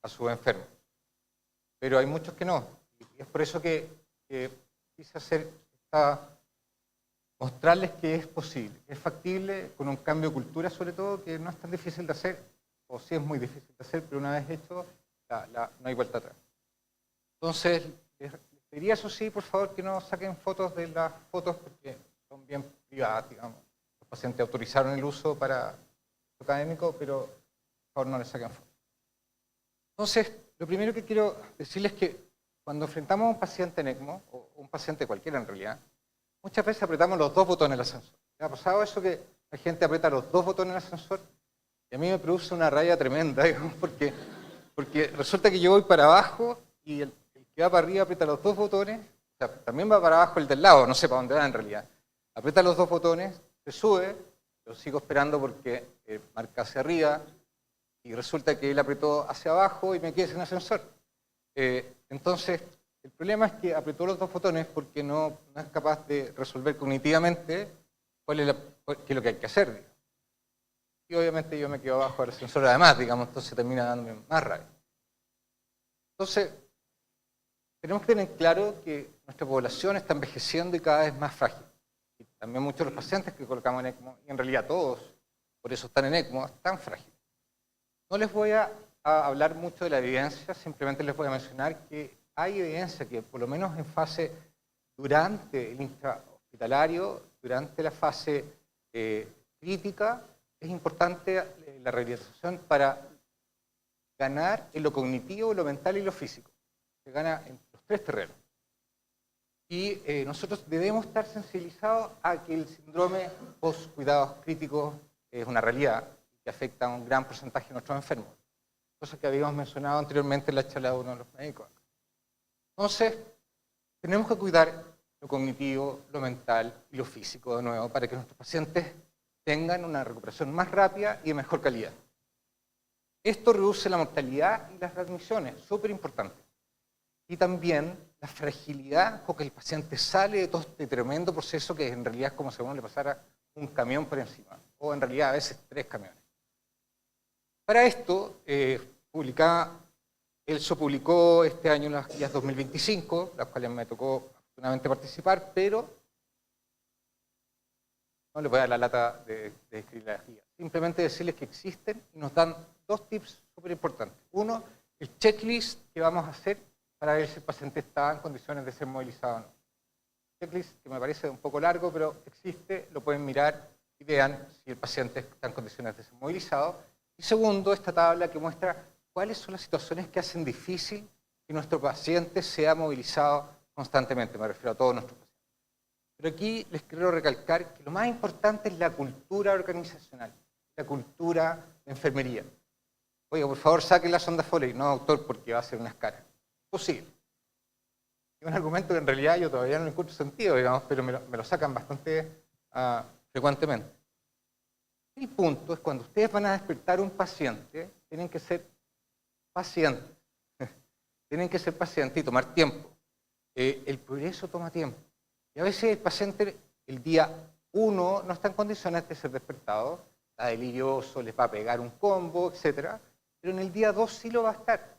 a sus enfermos. Pero hay muchos que no. Y es por eso que quise mostrarles que es posible, es factible, con un cambio de cultura sobre todo, que no es tan difícil de hacer, o sí es muy difícil de hacer, pero una vez hecho, no hay vuelta atrás. Entonces, les pediría, eso sí, por favor, que no saquen fotos de las fotos, porque son bien privadas, digamos. Los pacientes autorizaron el uso para académico, pero por favor no le saquen fotos. Entonces, lo primero que quiero decirles es que cuando enfrentamos a un paciente en ECMO, o un paciente cualquiera en realidad, muchas veces apretamos los 2 botones del ascensor. ¿Me ha pasado eso que la gente aprieta los 2 botones del ascensor? Y a mí me produce una rabia tremenda, digamos, porque resulta que yo voy para abajo y el que va para arriba aprieta los 2 botones, o sea, también va para abajo el del lado, no sé para dónde va en realidad. Aprieta los 2 botones, se sube, lo sigo esperando porque marca hacia arriba y resulta que él apretó hacia abajo y me quedé sin ascensor. Entonces, el problema es que apretó los 2 botones porque no es capaz de resolver cognitivamente qué es lo que hay que hacer, digamos. Y obviamente yo me quedo abajo del ascensor además, digamos, entonces termina dándome más rabia. Entonces, tenemos que tener claro que nuestra población está envejeciendo y cada vez más frágil. Y también muchos de los pacientes que colocamos en ECMO, y en realidad todos, por eso están en ECMO, están frágiles. No les voy a hablar mucho de la evidencia, simplemente les voy a mencionar que hay evidencia que por lo menos en fase durante el intrahospitalario, durante la fase crítica, es importante la rehabilitación para ganar en lo cognitivo, lo mental y lo físico. Se gana en los 3 terrenos. Y nosotros debemos estar sensibilizados a que el síndrome post-cuidados críticos es una realidad que afecta a un gran porcentaje de nuestros enfermos. Cosa que habíamos mencionado anteriormente en la charla de uno de los médicos. Entonces, tenemos que cuidar lo cognitivo, lo mental y lo físico de nuevo para que nuestros pacientes tengan una recuperación más rápida y de mejor calidad. Esto reduce la mortalidad y las readmisiones, súper importante. Y también la fragilidad con que el paciente sale de todo este tremendo proceso que en realidad es como si a uno le pasara un camión por encima, o en realidad a veces 3 camiones. Para esto, ELSO publicó este año las guías 2025, las cuales me tocó afortunadamente participar, pero no les voy a dar la lata de escribir las guías. Simplemente decirles que existen y nos dan 2 tips súper importantes. Uno, el checklist que vamos a hacer para ver si el paciente está en condiciones de ser movilizado o no. Checklist que me parece un poco largo, pero existe, lo pueden mirar y vean si el paciente está en condiciones de ser movilizado. Y segundo, esta tabla que muestra cuáles son las situaciones que hacen difícil que nuestro paciente sea movilizado constantemente. Me refiero a todos nuestros pacientes. Pero aquí les quiero recalcar que lo más importante es la cultura organizacional, la cultura de enfermería. Oiga, por favor, saquen la sonda Foley. No, doctor, porque va a ser una escala. Imposible. Es un argumento que en realidad yo todavía no le encuentro sentido, digamos, pero me lo sacan bastante frecuentemente. El punto es cuando ustedes van a despertar un paciente, tienen que ser pacientes. Tienen que ser pacientes y tomar tiempo. El progreso toma tiempo. Y a veces el paciente el día 1 no está en condiciones de ser despertado, está delirioso, les va a pegar un combo, etc. Pero en el día 2 sí lo va a estar.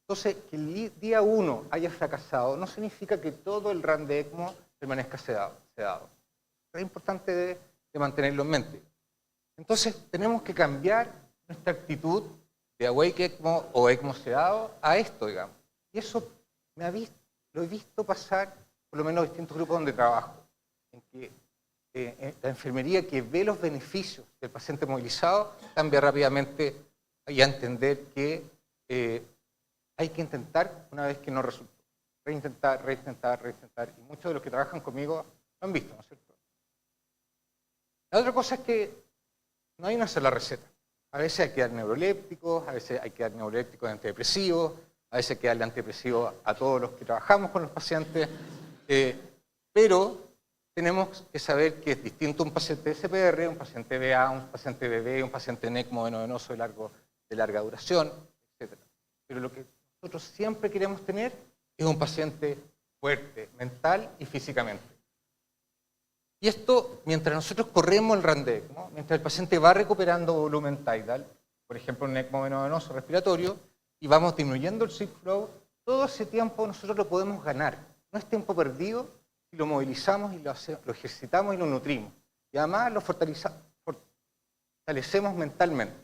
Entonces, que el día 1 haya fracasado no significa que todo el run de ECMO permanezca sedado. Es importante de mantenerlo en mente. Entonces, tenemos que cambiar nuestra actitud de awake ECMO o ECMO sedado a esto, digamos. Y eso lo he visto pasar, por lo menos en distintos grupos donde trabajo, en que la enfermería que ve los beneficios del paciente movilizado cambia rápidamente y a entender que hay que intentar una vez que no resultó. Reintentar. Y muchos de los que trabajan conmigo lo han visto, ¿no es cierto? La otra cosa es que no hay una sola receta. A veces hay que dar neurolépticos, a veces hay que dar neurolépticos antidepresivos, a veces hay que darle antidepresivos a todos los que trabajamos con los pacientes, pero tenemos que saber que es distinto un paciente de SPR, un paciente BA, un paciente BB, un paciente en ECMO venoso de larga duración, etc. Pero lo que nosotros siempre queremos tener es un paciente fuerte, mental y físicamente. Y esto, mientras nosotros corremos el run de ECMO, mientras el paciente va recuperando volumen tidal, por ejemplo en ECMO venoso respiratorio, y vamos disminuyendo el sweep flow, todo ese tiempo nosotros lo podemos ganar. No es tiempo perdido si lo movilizamos y lo ejercitamos y lo nutrimos. Y además lo fortalecemos mentalmente.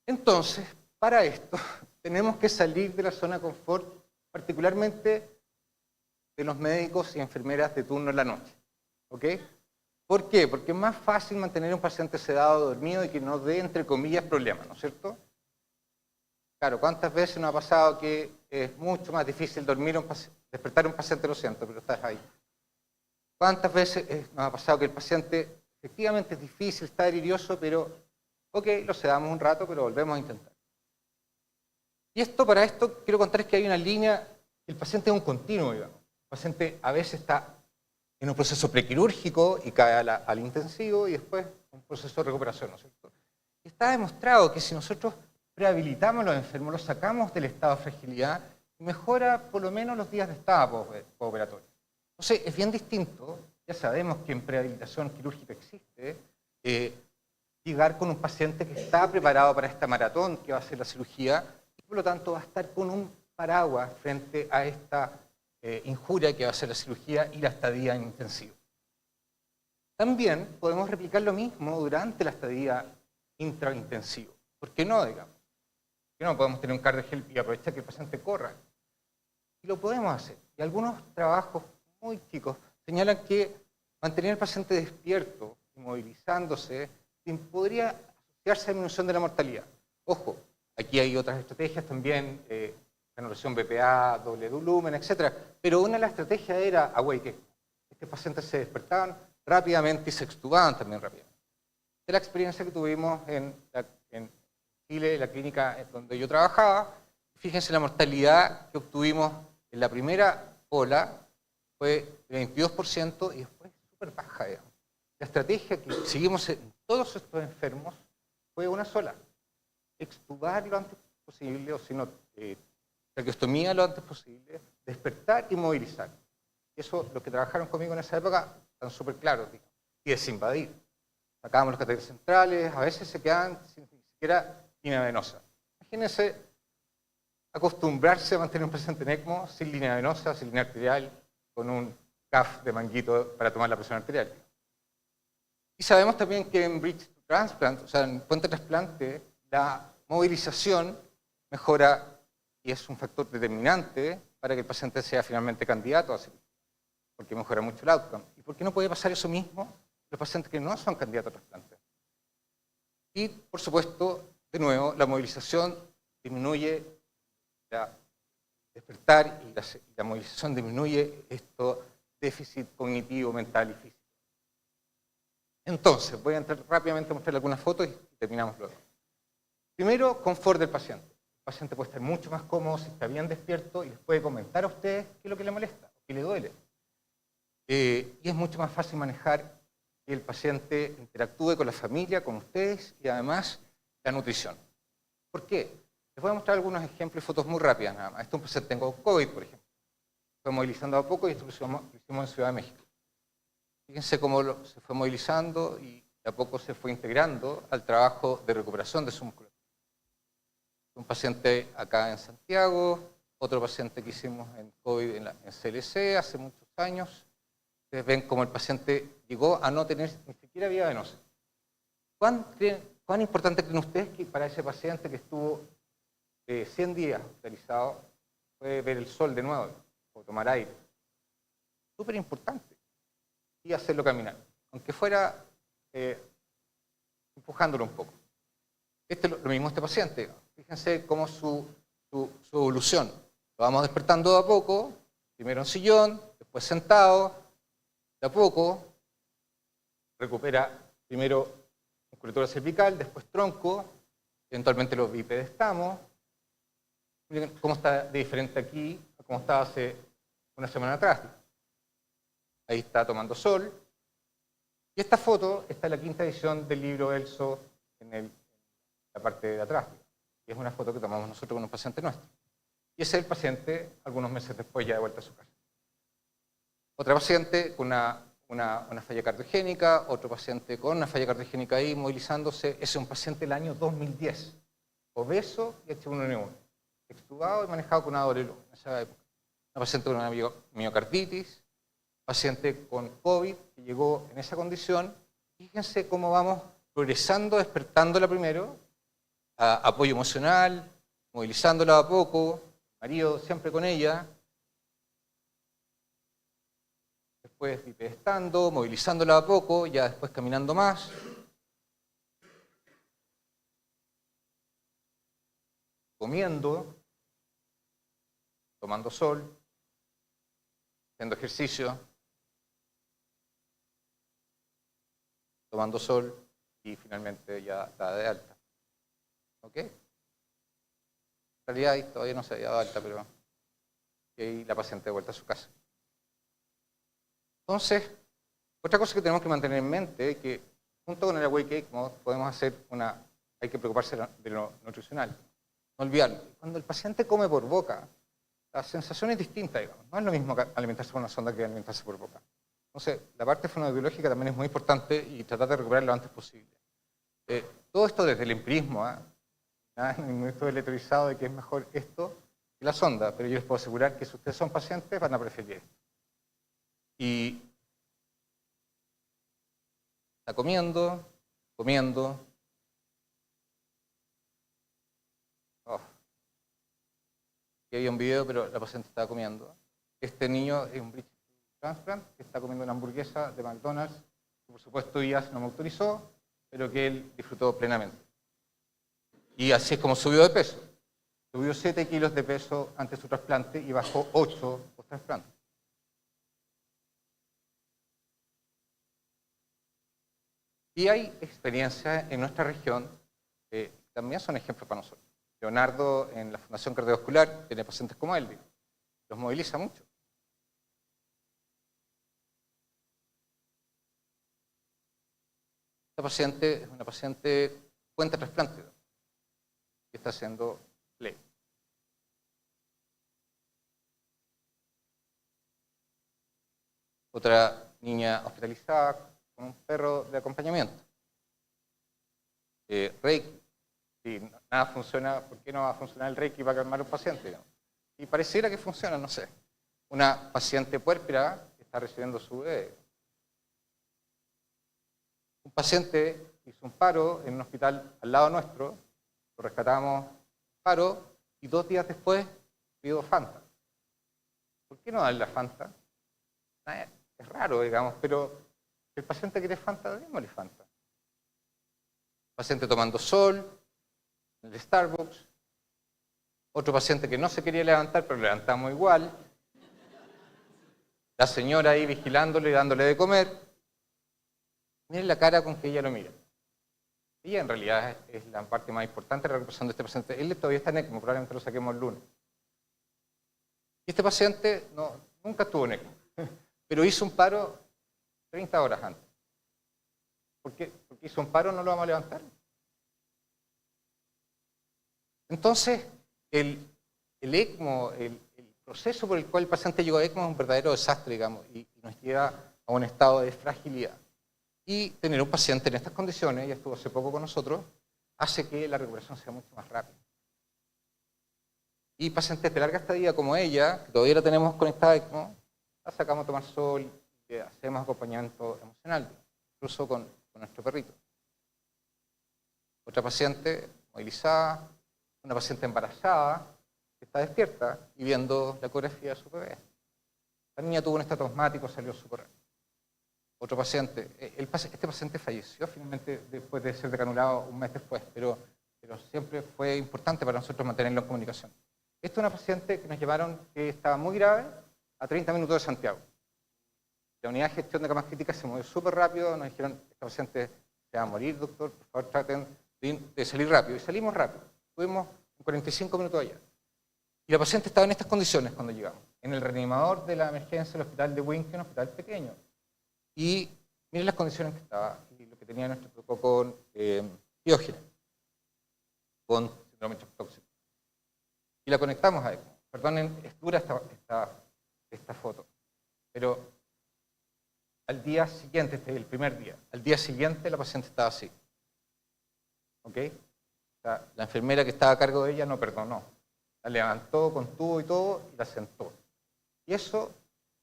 Entonces, para esto, tenemos que salir de la zona de confort, particularmente de los médicos y enfermeras de turno en la noche. ¿Ok? ¿Por qué? Porque es más fácil mantener a un paciente sedado, dormido y que no dé, entre comillas, problemas, ¿no es cierto? Claro, ¿cuántas veces nos ha pasado que es mucho más difícil despertar a un paciente, lo siento, pero estás ahí? ¿Cuántas veces nos ha pasado que el paciente efectivamente es difícil, está delirioso, pero ok, lo sedamos un rato, pero volvemos a intentar? Y para esto quiero contarles que hay una línea, el paciente es un continuo, digamos. El paciente a veces está en un proceso prequirúrgico y cae al intensivo y después un proceso de recuperación, ¿no es cierto? Y está demostrado que si nosotros rehabilitamos a los enfermos, los sacamos del estado de fragilidad y mejora por lo menos los días de estado postoperatorio. Entonces es bien distinto, ya sabemos que en prehabilitación quirúrgica existe, llegar con un paciente que está preparado para esta maratón que va a ser la cirugía y por lo tanto va a estar con un paraguas frente a esta injuria que va a ser la cirugía y la estadía en intensivo. También podemos replicar lo mismo durante la estadía intraintensivo. ¿Por qué no, digamos? ¿Por qué no podemos tener un cardiogel y aprovechar que el paciente corra? Y lo podemos hacer. Y algunos trabajos muy chicos señalan que mantener al paciente despierto y movilizándose podría asociarse a disminución de la mortalidad. Ojo, aquí hay otras estrategias también, renovación BPA, doble volumen, etc. Pero una de las estrategias era awake. Estos pacientes se despertaban rápidamente y se extubaban también rápidamente. De la experiencia que tuvimos en Chile, en la clínica donde yo trabajaba, fíjense la mortalidad que obtuvimos en la primera ola fue de 22% y después súper baja, digamos. La estrategia que seguimos en todos estos enfermos fue una sola: extubar lo antes posible, o si no, traqueostomía lo antes posible, despertar y movilizar. Eso, los que trabajaron conmigo en esa época, están súper claros, digamos, y desinvadir. Sacábamos los catéteres centrales, a veces se quedaban sin siquiera línea venosa. Imagínense acostumbrarse a mantener un paciente en ECMO sin línea venosa, sin línea arterial, con un CAF de manguito para tomar la presión arterial. Y sabemos también que en bridge to transplant, o sea, en puente trasplante, la movilización mejora y es un factor determinante para que el paciente sea finalmente candidato a cirugía, porque mejora mucho el outcome. ¿Y por qué no puede pasar eso mismo en los pacientes que no son candidatos a trasplante. Y, por supuesto, de nuevo, la movilización disminuye, la despertar y la movilización disminuye esto déficit cognitivo, mental y físico. Entonces, voy a entrar rápidamente a mostrar algunas fotos y terminamos luego. Primero, confort del paciente. El paciente puede estar mucho más cómodo si está bien despierto y les puede comentar a ustedes qué es lo que le molesta, qué le duele. Y es mucho más fácil manejar que el paciente interactúe con la familia, con ustedes y además la nutrición. ¿Por qué? Les voy a mostrar algunos ejemplos y fotos muy rápidas nada más. Esto es un paciente con COVID, por ejemplo. Fue movilizando a poco y esto lo hicimos en Ciudad de México. Fíjense cómo se fue movilizando y de a poco se fue integrando al trabajo de recuperación de su musculatura. Un paciente acá en Santiago, otro paciente que hicimos en COVID en CLC hace muchos años. Ustedes ven cómo el paciente llegó a no tener ni siquiera vía venosa. ¿Cuán importante creen ustedes que para ese paciente que estuvo 100 días hospitalizado puede ver el sol de nuevo o tomar aire? Súper importante. Y hacerlo caminar, aunque fuera empujándolo un poco. Lo mismo este paciente. Fíjense cómo su evolución. Lo vamos despertando de a poco, primero en sillón, después sentado, de a poco, recupera primero musculatura cervical, después tronco, eventualmente los bípedes estamos. Miren cómo está de diferente aquí a cómo estaba hace una semana atrás. Ahí está tomando sol. Y esta foto está en la 5ª edición del libro Elso en la parte de atrás. Y es una foto que tomamos nosotros con un paciente nuestro. Y ese es el paciente algunos meses después ya de vuelta a su casa. Otra paciente con una falla cardiogénica, otro paciente con una falla cardiogénica ahí movilizándose. Ese es un paciente del año 2010. Obeso y H1N1. Extubado y manejado con una Dorelu en esa época. Una paciente con una miocarditis. Paciente con COVID que llegó en esa condición. Fíjense cómo vamos progresando, despertándola primero, apoyo emocional, movilizándola a poco, marido siempre con ella, después bipedestando, movilizándola a poco, ya después caminando más. Comiendo, tomando sol, haciendo ejercicio, tomando sol y finalmente ya está de alta. ¿Ok? En realidad todavía no se había dado alta, pero ahí la paciente de vuelta a su casa. Entonces, otra cosa que tenemos que mantener en mente es que junto con el Awake podemos hacer hay que preocuparse de lo nutricional. No olvidarlo. Cuando el paciente come por boca, la sensación es distinta, digamos. No es lo mismo alimentarse por una sonda que alimentarse por boca. Entonces, la parte fonoaudiológica también es muy importante y tratar de recuperar lo antes posible. Todo esto desde el empirismo, nada ningún estudio letrizado de que es mejor esto que la sonda, pero yo les puedo asegurar que si ustedes son pacientes van a preferir esto. Y está comiendo. Aquí había un video, pero la paciente estaba comiendo. Este niño es un bridge transplant que está comiendo una hamburguesa de McDonald's, que por supuesto IAS no me autorizó, pero que él disfrutó plenamente. Y así es como subió de peso. Subió 7 kilos de peso ante su trasplante y bajó 8 post trasplante. Y hay experiencias en nuestra región que también son ejemplos para nosotros. Leonardo en la Fundación Cardiovascular tiene pacientes como él, los moviliza mucho. Esta paciente es una paciente cuenta trasplante que está haciendo play. Otra niña hospitalizada con un perro de acompañamiento. Reiki. Si nada funciona, ¿por qué no va a funcionar el Reiki para calmar a un paciente? ¿No? Y pareciera que funciona, no sé. Una paciente puérpera que está recibiendo su bebé. Un paciente hizo un paro en un hospital al lado nuestro, lo rescatamos, paro, y 2 días después pidió Fanta. ¿Por qué no darle la Fanta? Es raro, digamos, pero El paciente quiere Fanta, démosle Fanta. Paciente tomando sol, en el Starbucks. Otro paciente que no se quería levantar, pero levantamos igual. La señora ahí vigilándole y dándole de comer. Miren la cara con que ella lo mira. Ella en realidad es la parte más importante de la recuperación de este paciente. Él todavía está en ECMO, probablemente lo saquemos el lunes. Y este paciente nunca estuvo en ECMO, pero hizo un paro 30 horas antes. ¿Por qué? Porque hizo un paro, no lo vamos a levantar. Entonces, el ECMO, el proceso por el cual el paciente llegó a ECMO es un verdadero desastre, digamos, y nos lleva a un estado de fragilidad. Y tener un paciente en estas condiciones, ya estuvo hace poco con nosotros, hace que la recuperación sea mucho más rápida. Y pacientes de larga estadía como ella, que todavía la tenemos conectada a ECMO, la sacamos a tomar sol, y hacemos acompañamiento emocional, incluso con nuestro perrito. Otra paciente movilizada, una paciente embarazada, que está despierta y viendo la ecografía de su bebé. La niña tuvo un estado asmático, salió súper rápido. Otro paciente, este paciente falleció finalmente después de ser decanulado un mes después, pero siempre fue importante para nosotros mantenerlo en comunicación. Esta es una paciente que nos llevaron, que estaba muy grave, a 30 minutos de Santiago. La unidad de gestión de camas críticas se movió súper rápido, nos dijeron, esta paciente se va a morir, doctor, por favor traten de salir rápido. Y salimos rápido, estuvimos 45 minutos allá. Y la paciente estaba en estas condiciones cuando llegamos, en el reanimador de la emergencia del hospital de Huinque, un hospital pequeño. Y miren las condiciones que estaba y lo que tenía nuestro protocolo con Diógenes, con síndrome tóxico. Y la conectamos a ECMO. Perdonen, es dura esta foto, pero al día siguiente, este es el primer día, al día siguiente la paciente estaba así. ¿Ok? O sea, la enfermera que estaba a cargo de ella no perdonó. La levantó con tubo y todo y la sentó. Y eso,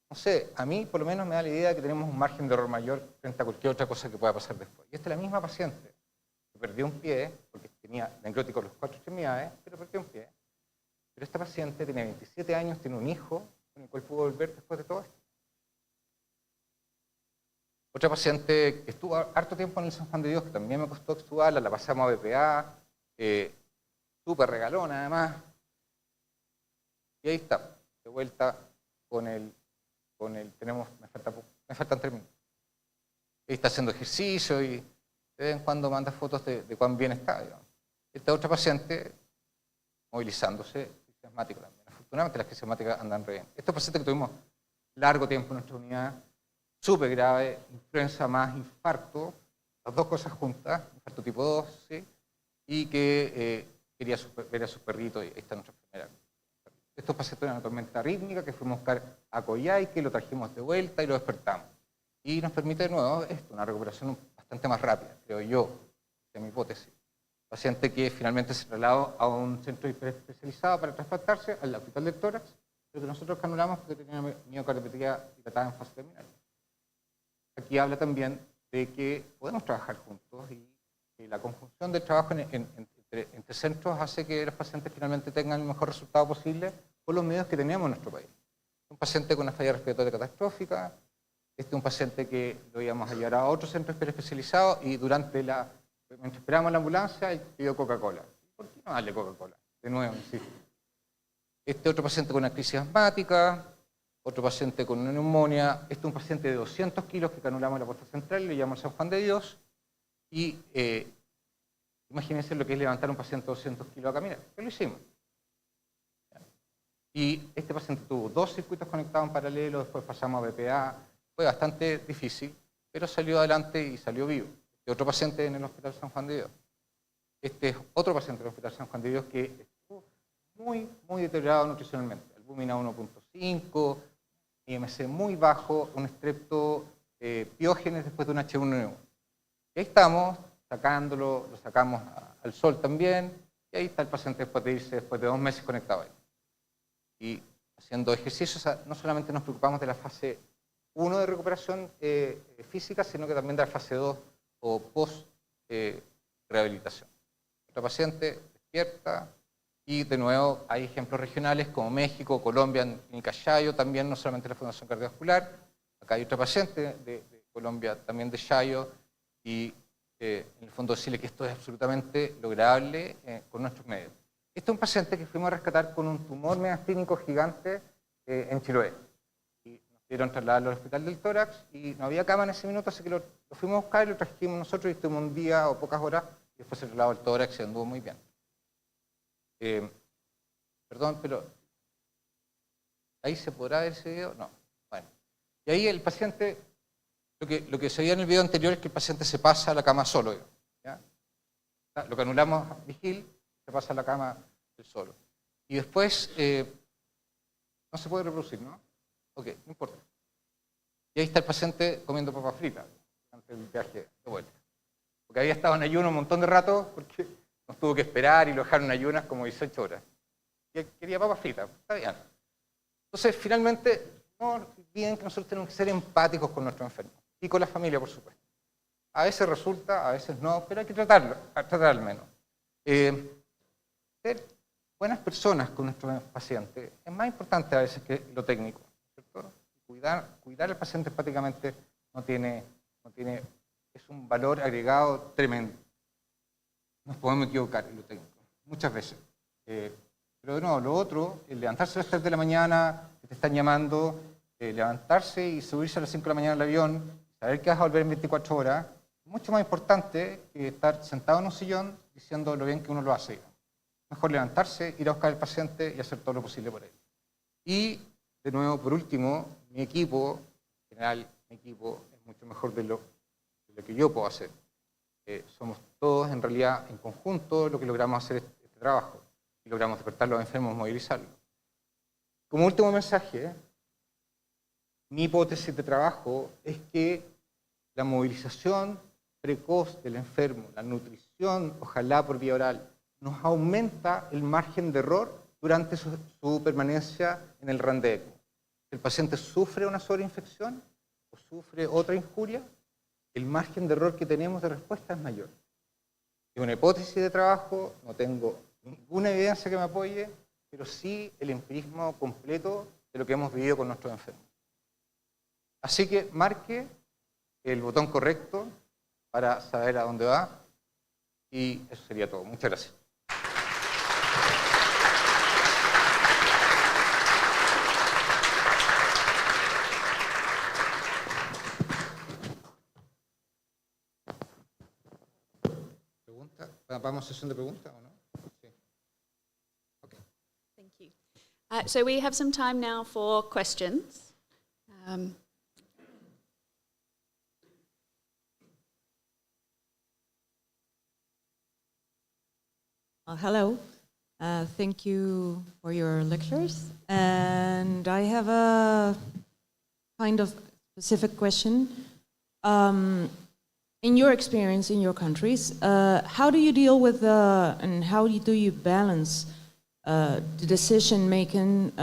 no sé, a mí por lo menos me da la idea de que tenemos un margen de error mayor frente a cualquier otra cosa que pueda pasar después. Y esta es la misma paciente que perdió un pie, porque tenía necrótico en las 4 extremidades, pero perdió un pie. Pero esta paciente tiene 27 años, tiene un hijo con el cual pudo volver después de todo esto. Otra paciente que estuvo harto tiempo en el San Juan de Dios, que también me costó extubarla, la pasamos a BPA, súper regalona además. Y ahí está, de vuelta con el me faltan 3 minutos. Ahí está haciendo ejercicio y de vez en cuando manda fotos de cuán bien está, digamos. Esta otra paciente movilizándose, asmático también. Afortunadamente las crisis asmáticas andan re bien. Estos pacientes que tuvimos largo tiempo en nuestra unidad, súper grave, influenza más infarto, las dos cosas juntas, infarto tipo 2, ¿sí? Y que quería ver a su perrito, y ahí está nuestra enfermera. Estos pacientes tuvieron una tormenta rítmica que fuimos a buscar a Coyhaique, lo trajimos de vuelta y lo despertamos. Y nos permite de nuevo esto, una recuperación bastante más rápida, creo yo, de mi hipótesis. Paciente que finalmente se trasladó a un centro hiperespecializado para trasplantarse al hospital del tórax, pero que nosotros canulamos porque tenía miocardiopatía dilatada en fase terminal. Aquí habla también de que podemos trabajar juntos y que la conjunción del trabajo entre centros hace que los pacientes finalmente tengan el mejor resultado posible con los medios que tenemos en nuestro país. Un paciente con una falla respiratoria catastrófica, este es un paciente que lo íbamos a llevar a otro centro especializado y mientras esperábamos la ambulancia, él pidió Coca-Cola. ¿Por qué no darle Coca-Cola? De nuevo, insisto. Este otro paciente con una crisis asmática, otro paciente con una neumonía, este es un paciente de 200 kilos que canulamos en la puerta central, le llamamos San Juan de Dios, y imagínense lo que es levantar a un paciente de 200 kilos a caminar, que lo hicimos. Y este paciente tuvo 2 circuitos conectados en paralelo, después pasamos a BPA, fue bastante difícil, pero salió adelante y salió vivo. Este otro paciente en el Hospital San Juan de Dios. Este es otro paciente del Hospital San Juan de Dios que estuvo muy deteriorado nutricionalmente. Albúmina 1.5, IMC muy bajo, un estrepto piógenes después de un H1N1. Y ahí estamos, sacándolo, lo sacamos al sol también, y ahí está el paciente después de irse, después de 2 meses conectado ahí. Y haciendo ejercicios, no solamente nos preocupamos de la fase 1 de recuperación física, sino que también de la fase 2 o post-rehabilitación. Otra paciente despierta, y de nuevo hay ejemplos regionales como México, Colombia, en Callayo, también no solamente la Fundación Cardiovascular. Acá hay otra paciente de Colombia también de Chayo, y en el fondo decirle que esto es absolutamente lograble con nuestros medios. Este es un paciente que fuimos a rescatar con un tumor megastínico gigante en Chiloé. Y nos pidieron trasladarlo al hospital del tórax y no había cama en ese minuto, así que lo fuimos a buscar y lo trajimos nosotros y estuvimos un día o pocas horas y después se trasladó al tórax y anduvo muy bien. Perdón, pero ¿ahí se podrá ver ese video? No. Bueno. Y ahí el paciente, lo que se veía en el video anterior es que el paciente se pasa a la cama solo. ¿Ya? Lo que anulamos vigil, se pasa a la cama del solo. Y después, no se puede reproducir, ¿no? Ok, no importa. Y ahí está el paciente comiendo papas fritas antes del viaje de vuelta. Porque había estado en ayuno un montón de rato porque nos tuvo que esperar y lo dejaron en ayunas como 18 horas. Y quería papas fritas, está bien. Entonces, finalmente, no olviden que nosotros tenemos que ser empáticos con nuestros enfermos y con la familia, por supuesto. A veces resulta, a veces no, pero hay que tratarlo, tratar al menos. Ser buenas personas con nuestros pacientes es más importante a veces que lo técnico, ¿cierto? Cuidar al paciente empáticamente es un valor agregado tremendo. Nos podemos equivocar en lo técnico, muchas veces. Pero de nuevo, lo otro, el levantarse a las 3 de la mañana, que te están llamando, levantarse y subirse a las 5 de la mañana al avión, saber que vas a volver en 24 horas, es mucho más importante que estar sentado en un sillón diciendo lo bien que uno lo hace. Mejor levantarse, ir a buscar al paciente y hacer todo lo posible por él. Y, de nuevo, por último, mi equipo, en general, mi equipo es mucho mejor de lo que yo puedo hacer. Somos todos, en realidad, en conjunto, lo que logramos hacer este trabajo. Y logramos despertar a los enfermos, movilizarlos. Como último mensaje, mi hipótesis de trabajo es que la movilización precoz del enfermo, la nutrición, ojalá por vía oral, nos aumenta el margen de error durante su permanencia en el RAN de ECMO. Si el paciente sufre una sobreinfección o sufre otra injuria, el margen de error que tenemos de respuesta es mayor. Es una hipótesis de trabajo, no tengo ninguna evidencia que me apoye, pero sí el empirismo completo de lo que hemos vivido con nuestros enfermos. Así que marque el botón correcto para saber a dónde va y eso sería todo. Muchas gracias. ¿Pregunta? ¿Vamos a sesión de preguntas o no? Sí. Okay. Thank you. So we have some time now for questions. Hello. Thank you for your lectures. And I have a kind of specific question. In your experience in your countries, how do you deal with and how do you balance the decision making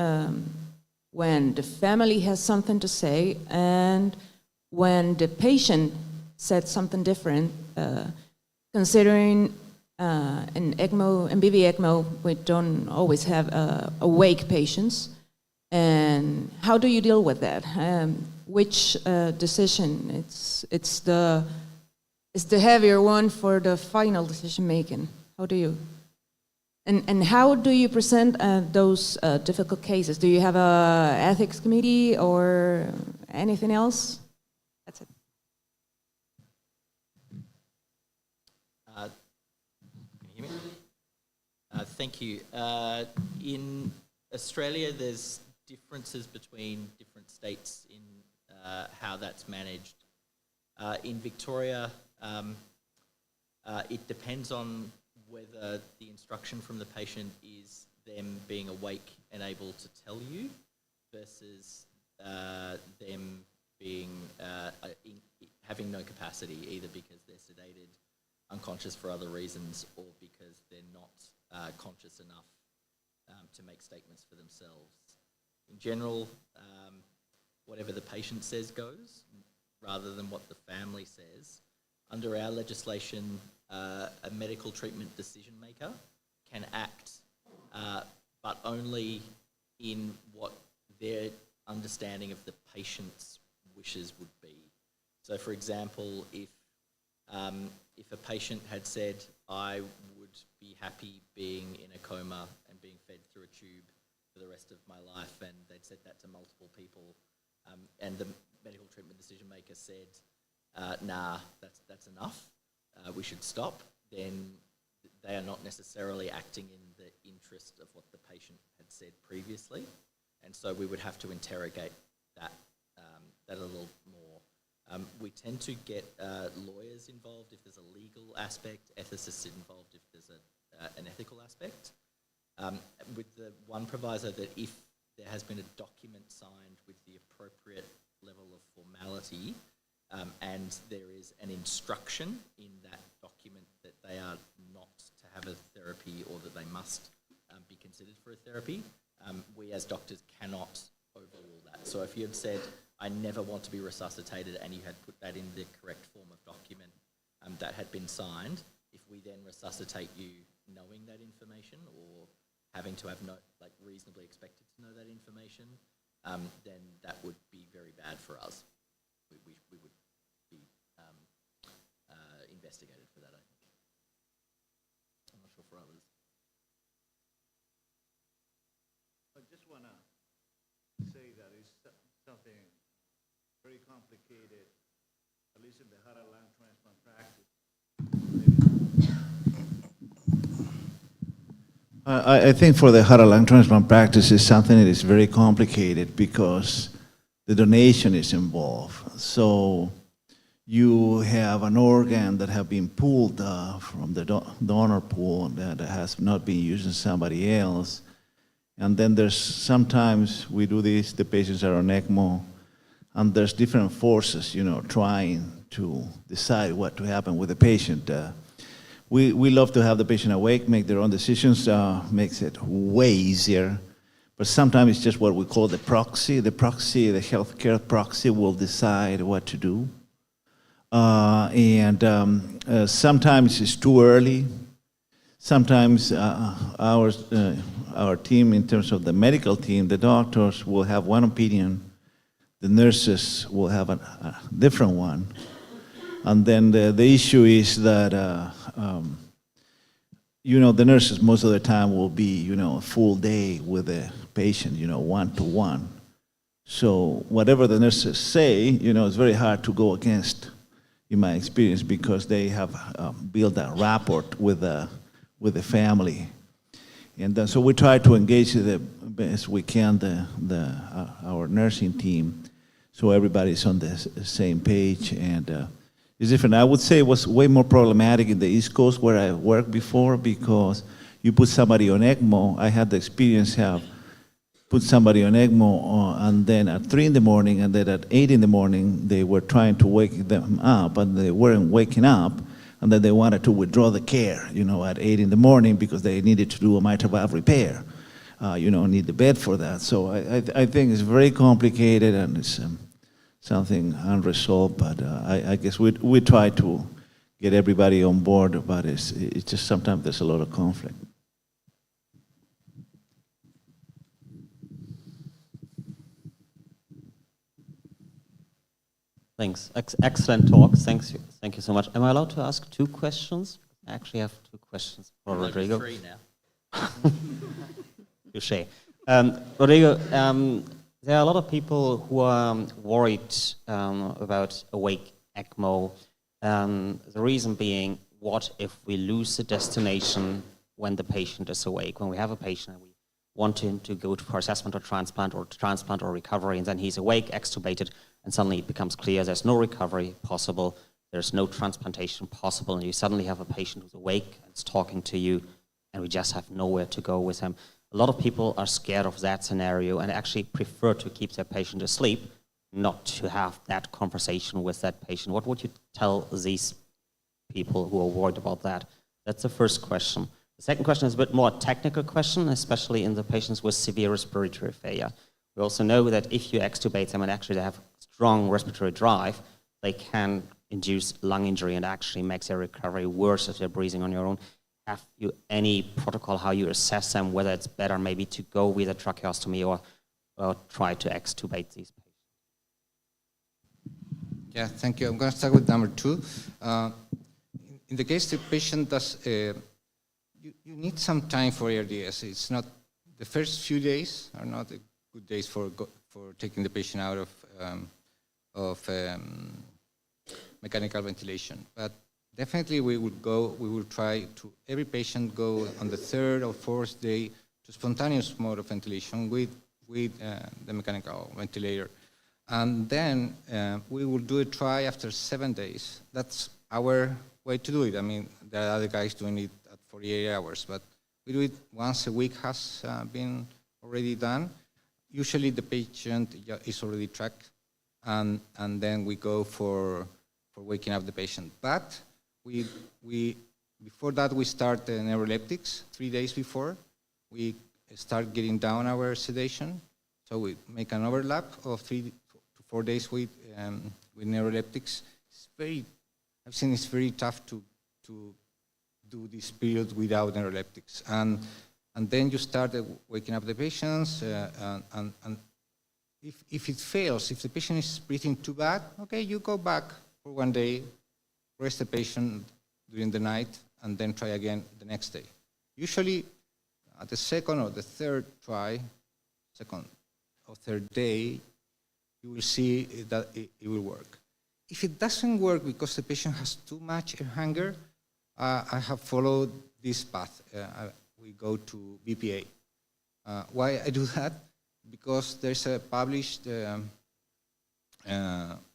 when the family has something to say and when the patient said something different, considering in ECMO, in BB ECMO, we don't always have awake patients. And how do you deal with that? Which decision? It's the heavier one for the final decision making. How do you? And how do you present those difficult cases? Do you have a ethics committee or anything else? That's it. Can you hear me? Thank you. In Australia, there's differences between different states in how that's managed. In Victoria, it depends on whether the instruction from the patient is them being awake and able to tell you versus them being having no capacity, either because they're sedated, unconscious for other reasons, or because they're not conscious enough to make statements for themselves. In general, whatever the patient says goes, rather than what the family says. Under our legislation, a medical treatment decision maker can act, but only in what their understanding of the patient's wishes would be. So, for example, if a patient had said, I would be happy being in a coma and being fed through a tube for the rest of my life, and they'd said that to multiple people, and the medical treatment decision maker said, nah, that's enough, we should stop, then they are not necessarily acting in the interest of what the patient had said previously, and so we would have to interrogate that a little more. We tend to get lawyers involved if there's a legal aspect, ethicists involved if there's an ethical aspect, with the one proviso that if there has been a document signed with the appropriate level of formality, and there is an instruction in that document that they are not to have a therapy or that they must be considered for a therapy, we as doctors cannot overrule that. So if you had said, I never want to be resuscitated, and you had put that in the correct form of document that had been signed, if we then resuscitate you knowing that information or having to have reasonably expected to know that information, then that would be very bad for us. We would be investigated for that, I think. I'm not sure for others. I just want to say that it's something very complicated, at least in the heart and lung transplant practice. I think for the heart and lung transplant practice is something that is very complicated because the donation is involved. So you have an organ that have been pulled from the donor pool that has not been used in somebody else. And then there's sometimes we do this, the patients are on ECMO, and there's different forces, trying to decide what to happen with the patient. We love to have the patient awake, make their own decisions, makes it way easier. But sometimes it's just what we call the proxy. The proxy, the healthcare proxy will decide what to do. Sometimes it's too early. Sometimes our team, in terms of the medical team, the doctors will have one opinion, the nurses will have a different one. And then the issue is that, the nurses most of the time will be, a full day with the patient, one-to-one. So whatever the nurses say, it's very hard to go against, in my experience, because they have built a rapport with the family. And so we try to engage the best we can our nursing team, so everybody's on the same page. And it's different. I would say it was way more problematic in the East Coast where I worked before, because you put somebody on ECMO. I had the experience have put somebody on ECMO and then at 3 in the morning and then at 8 in the morning they were trying to wake them up and they weren't waking up, and then they wanted to withdraw the care, at 8 in the morning because they needed to do a mitral valve repair. Need the bed for that. So I think it's very complicated and it's something unresolved, but I guess we try to get everybody on board, but it's just sometimes there's a lot of conflict. Thanks. Excellent talk. Thank you so much. Am I allowed to ask 2 questions? I actually have 2 questions for Rodrigo. 3 now. Touché. Rodrigo, there are a lot of people who are worried about awake ECMO. The reason being, what if we lose the destination when the patient is awake? When we have a patient and we want him to go for assessment or transplant or recovery, and then he's awake, extubated, and suddenly it becomes clear there's no recovery possible, there's no transplantation possible, and you suddenly have a patient who's awake and is talking to you, and we just have nowhere to go with him. A lot of people are scared of that scenario and actually prefer to keep their patient asleep, not to have that conversation with that patient. What would you tell these people who are worried about that? That's the first question. The second question is a bit more technical question, especially in the patients with severe respiratory failure. We also know that if you extubate them and actually they have strong respiratory drive, they can induce lung injury and actually makes their recovery worse if they're breathing on your own. Have you any protocol how you assess them, whether it's better maybe to go with a tracheostomy or try to extubate these patients? Yeah, thank you. I'm going to start with number 2. In the case the patient does, you need some time for ARDS. It's not, the first few days are not good days for taking the patient out of mechanical ventilation. But definitely we will try to, every patient go on the 3rd or 4th day to spontaneous mode of ventilation with the mechanical ventilator. And then we will do a try after 7 days. That's our way to do it. I mean, there are other guys doing it at 48 hours, but we do it once a week has been already done. Usually the patient is already tracked, and then we go for waking up the patient. But we before that we start the neuroleptics 3 days before. We start getting down our sedation. So we make an overlap of 3 to 4 days with neuroleptics. I've seen it's very tough to do this period without neuroleptics. And then you start waking up the patients, and if it fails, if the patient is breathing too bad, okay, you go back for 1 day, rest the patient during the night, and then try again the next day. Usually at the second or the third try, second or third day, you will see that it will work. If it doesn't work because the patient has too much air hunger, I have followed this path. We go to BPA. Why I do that? Because there's a published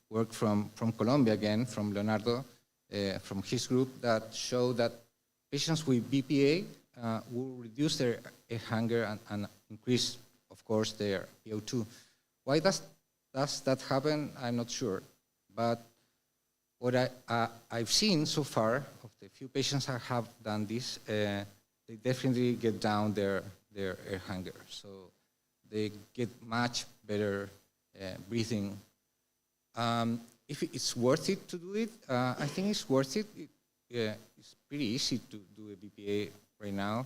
work from Colombia again, from Leonardo, from his group, that show that patients with BPA will reduce their air hunger and increase, of course, their PO2. Why does that happen? I'm not sure. But what I've seen so far of the few patients that have done this, they definitely get down their air hunger. So they get much better breathing. If it's worth it to do it, I think it's worth it. It's pretty easy to do a BPA right now.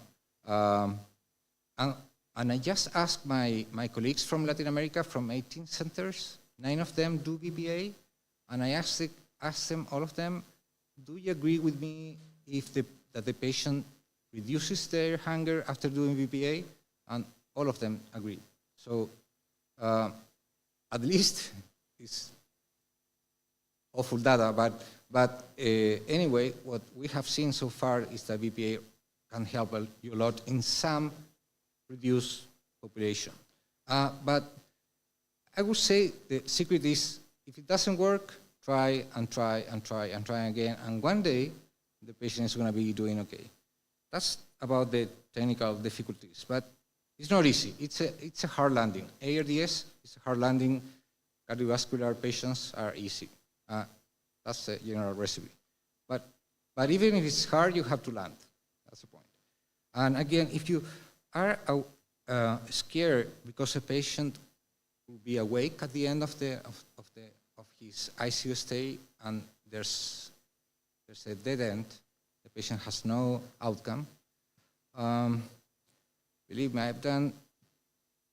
And I just asked my colleagues from Latin America, from 18 centers, 9 of them do BPA, and I asked them, all of them, do you agree with me that the patient reduces their hunger after doing BPA? And all of them agreed. So at least it's awful data, but anyway, what we have seen so far is that BPA can help you a lot in some reduced population. But I would say the secret is, if it doesn't work, try and try and try and try again, and one day the patient is going to be doing okay. That's about the technical difficulties, but it's not easy. It's a hard landing. ARDS is a hard landing. Cardiovascular patients are easy. That's the general recipe. But even if it's hard, you have to land. That's the point. And again, if you are scared because a patient will be awake at the end of his ICU stay, and there's a dead end, the patient has no outcome. Believe me, I've done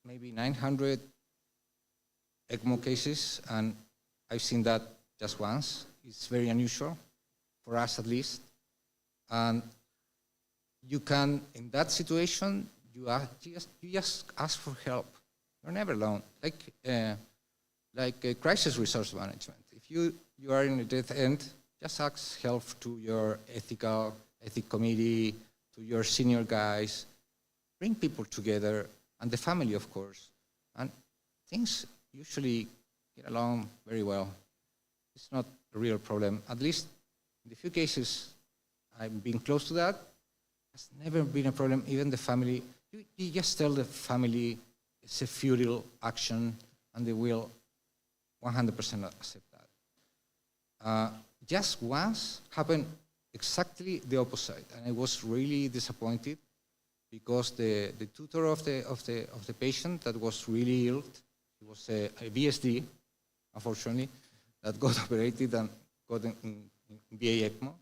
maybe 900 ECMO cases, and I've seen that just once. It's very unusual, for us at least. And you can, in that situation, you just ask for help. You're never alone. Like a crisis resource management. If you are in a dead end, just ask help to your ethic committee, to your senior guys. Bring people together, and the family, of course. And things usually get along very well. It's not a real problem. At least in the few cases I've been close to that, it's never been a problem. Even the family, you just tell the family it's a futile action, and they will 100% accept that. Just once happened exactly the opposite, and I was really disappointed because the tutor of the patient that was really ill, he was a VSD, unfortunately, that got operated and got in VA ECMO,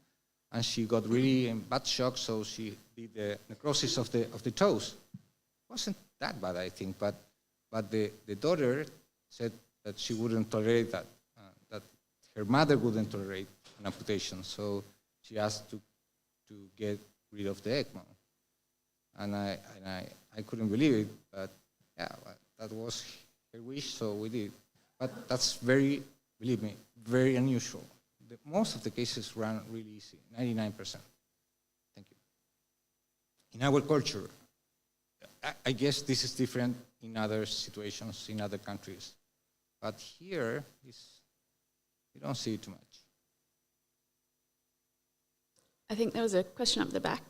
and she got really in bad shock, so she did the necrosis of the toes. It wasn't that bad, I think, but the daughter said that she wouldn't tolerate that. her mother wouldn't tolerate an amputation, so she asked to get rid of the ECMO. And I couldn't believe it, but yeah, that was her wish, so we did. But that's very, believe me, very unusual. Most of the cases run really easy, 99%. Thank you. In our culture, I guess this is different in other situations, in other countries. But here, you don't see it too much. I think there was a question up the back.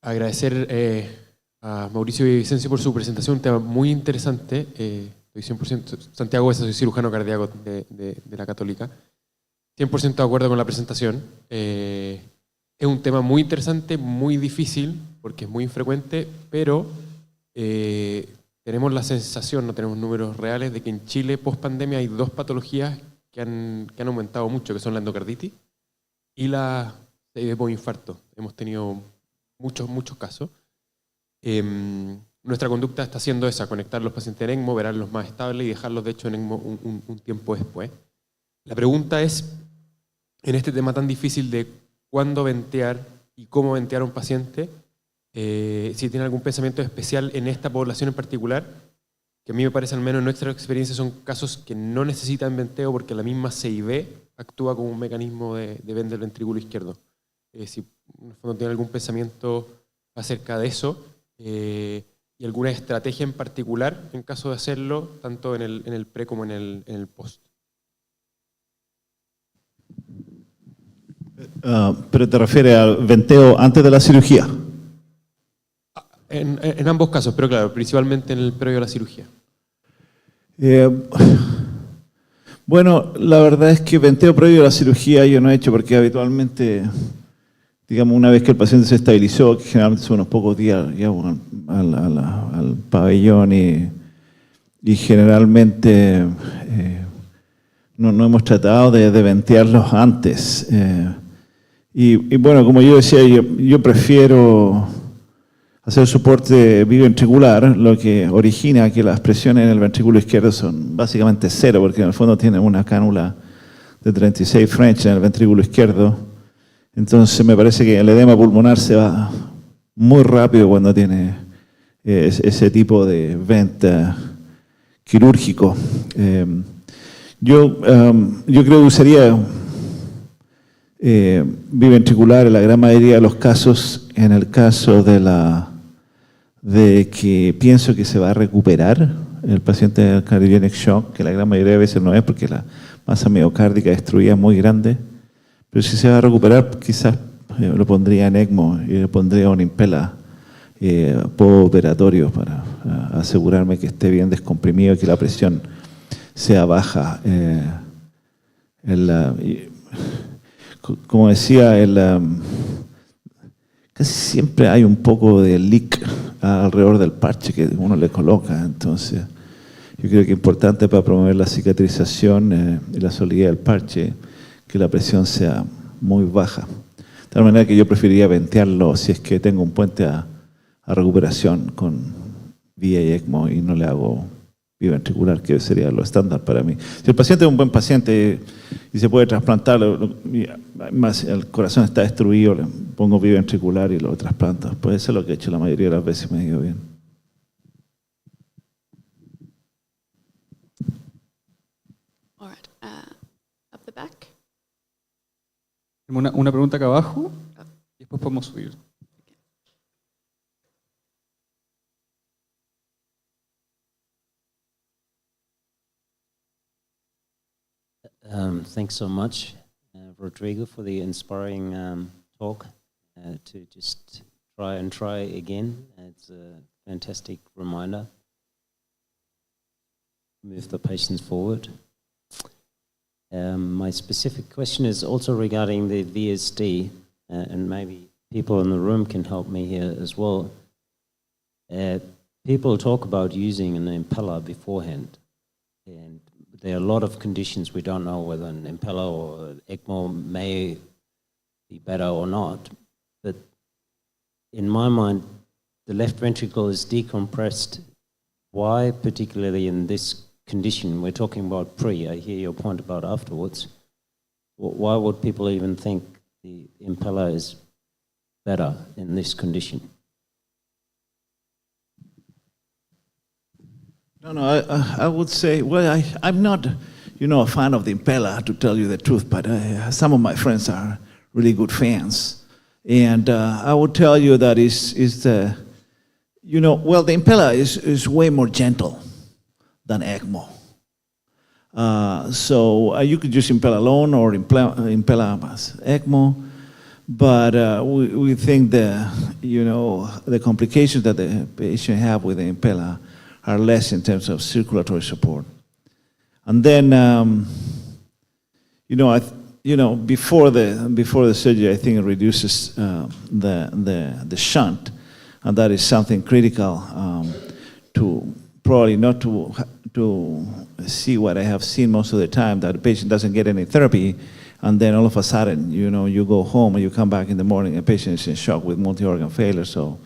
Agradecer a Mauricio y Vicencio por su presentación, un tema muy interesante. Estoy 100%, Santiago Huesa, soy cirujano cardíaco de la Católica. 100% de acuerdo con la presentación. Es un tema muy interesante, muy difícil, porque es muy infrecuente, pero tenemos la sensación, no tenemos números reales, de que en Chile, post pandemia, hay dos patologías que han aumentado mucho, que son la endocarditis y la infarto. Hemos tenido muchos casos. Nuestra conducta está siendo esa, conectar a los pacientes en ECMO, verlos más estables y dejarlos de hecho en ECMO un tiempo después. La pregunta es, en este tema tan difícil de cuándo ventear y cómo ventear a un paciente, si tiene algún pensamiento especial en esta población en particular, que a mí me parece, al menos en nuestra experiencia, son casos que no necesitan venteo porque la misma CIV actúa como un mecanismo de venda del ventrículo izquierdo. Si en el fondo tiene algún pensamiento acerca de eso y alguna estrategia en particular en caso de hacerlo, tanto en el pre como en el post. Pero te refieres al venteo antes de la cirugía. En ambos casos, pero claro, principalmente en el previo a la cirugía. Bueno, la verdad es que venteo previo a la cirugía yo no he hecho porque habitualmente, digamos, una vez que el paciente se estabilizó, que generalmente son unos pocos días, llevo al pabellón y generalmente no hemos tratado de ventearlos antes. Y bueno, como yo decía, yo prefiero hacer soporte biventricular, lo que origina que las presiones en el ventrículo izquierdo son básicamente cero, porque en el fondo tiene una cánula de 36 French en el ventrículo izquierdo. Entonces me parece que el edema pulmonar se va muy rápido cuando tiene ese tipo de venta quirúrgico. Yo creo que usaría biventricular en la gran mayoría de los casos, en el caso de que pienso que se va a recuperar el paciente del cardiogenic shock, que la gran mayoría de veces no es porque la masa miocárdica destruida es muy grande, pero si se va a recuperar quizás lo pondría en ECMO y le pondría un impela postoperatorio para asegurarme que esté bien descomprimido y que la presión sea baja. Como decía, casi siempre hay un poco de leak alrededor del parche que uno le coloca. Entonces, yo creo que es importante para promover la cicatrización y la solidez del parche que la presión sea muy baja. De tal manera que yo preferiría ventearlo si es que tengo un puente a recuperación con vía y ECMO y no le hago biventricular, que sería lo estándar para mí. Si el paciente es un buen paciente y se puede trasplantar, más el corazón está destruido, le pongo biventricular y lo trasplanto. Puede ser lo que he hecho la mayoría de las veces, me ha ido bien. All right, up the back. Tenemos una pregunta acá abajo y después podemos subir. Thanks so much, Rodrigo, for the inspiring talk. To just try again. It's a fantastic reminder. Move the patients forward. My specific question is also regarding the VSD, and maybe people in the room can help me here as well. People talk about using an impeller beforehand, and there are a lot of conditions we don't know whether an impeller or ECMO may be better or not. But in my mind, the left ventricle is decompressed. Why, particularly in this condition? We're talking about pre. I hear your point about afterwards. Why would people even think the impeller is better in this condition? No, I would say, well, I'm not, a fan of the impeller, to tell you the truth, but some of my friends are really good fans. And I would tell you that the impeller is way more gentle than ECMO. So you could use impeller alone or impeller as ECMO, but we think the complications that the patient have with the impeller are less in terms of circulatory support. And then, before the surgery, I think it reduces the shunt, and that is something critical to probably not to see what I have seen most of the time, that the patient doesn't get any therapy, and then all of a sudden, you go home and you come back in the morning, and the patient is in shock with multi-organ failure. So,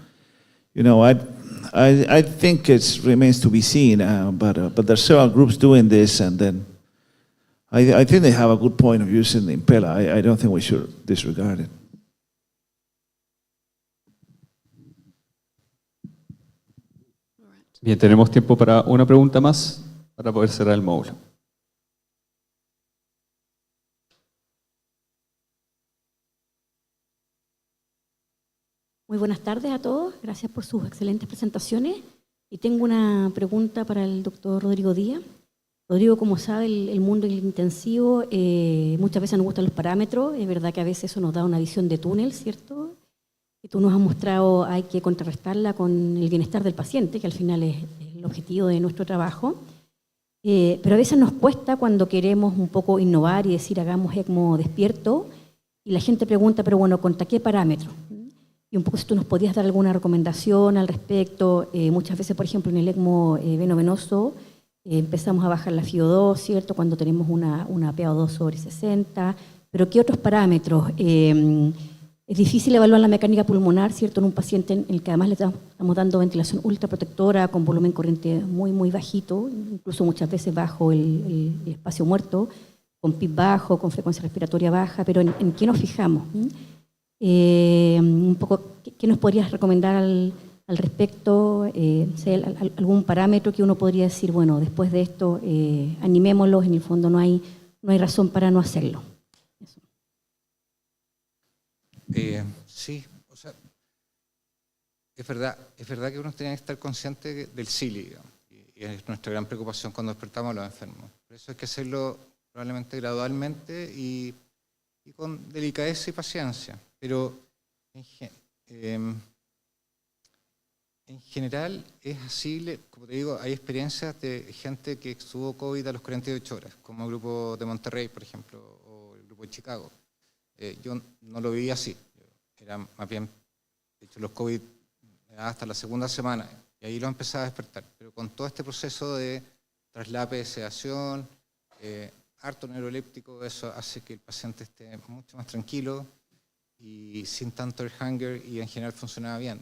I think it remains to be seen, but there's several groups doing this, and then I think they have a good point of using the impeller. I don't think we should disregard it. Bien, tenemos tiempo para una pregunta más para poder cerrar el módulo. Muy buenas tardes a todos, gracias por sus excelentes presentaciones. Y tengo una pregunta para el doctor Rodrigo Díaz. Rodrigo, como sabe, el mundo del intensivo muchas veces nos gustan los parámetros, es verdad que a veces eso nos da una visión de túnel, ¿cierto? Y tú nos has mostrado hay que contrarrestarla con el bienestar del paciente, que al final es el objetivo de nuestro trabajo. Pero a veces nos cuesta cuando queremos un poco innovar y decir hagamos ECMO despierto, y la gente pregunta, pero bueno, ¿contra qué parámetro? Y un poco si tú nos podías dar alguna recomendación al respecto. Muchas veces, por ejemplo, en el ECMO veno-venoso empezamos a bajar la FiO2, ¿cierto? Cuando tenemos una PaO2 sobre 60. Pero ¿qué otros parámetros? Es difícil evaluar la mecánica pulmonar, ¿cierto? En un paciente en el que además le estamos dando ventilación ultraprotectora con volumen corriente muy, muy bajito, incluso muchas veces bajo el espacio muerto, con PIB bajo, con frecuencia respiratoria baja. Pero ¿en qué nos fijamos? Un poco, ¿qué nos podrías recomendar al respecto? ¿Algún parámetro que uno podría decir, bueno, después de esto, animémoslos, en el fondo no hay razón para no hacerlo? Sí, o sea, es verdad que uno tiene que estar consciente del CILI, digamos, y es nuestra gran preocupación cuando despertamos a los enfermos. Por eso hay que hacerlo probablemente gradualmente y con delicadeza y paciencia. Pero en general es así, como te digo, hay experiencias de gente que estuvo COVID a los 48 horas, como el grupo de Monterrey, por ejemplo, o el grupo de Chicago. Yo no lo viví así, era más bien, de hecho los COVID hasta la segunda semana, y ahí lo empezaba a despertar. Pero con todo este proceso de traslape de sedación, harto neuroléptico, eso hace que el paciente esté mucho más tranquilo y sin tanto airhanger, y en general funcionaba bien.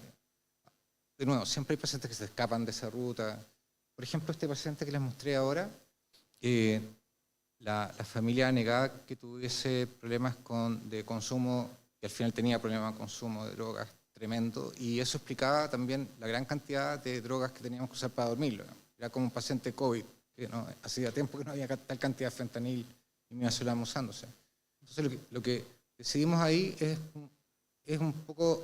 De nuevo, siempre hay pacientes que se escapan de esa ruta. Por ejemplo, este paciente que les mostré ahora, la familia negaba que tuviese problemas de consumo, y al final tenía problemas de consumo de drogas tremendo, y eso explicaba también la gran cantidad de drogas que teníamos que usar para dormirlo. Era como un paciente COVID, que no, hacía tiempo que no había tal cantidad de fentanil y midazolam usándose. Entonces lo que decidimos ahí es un poco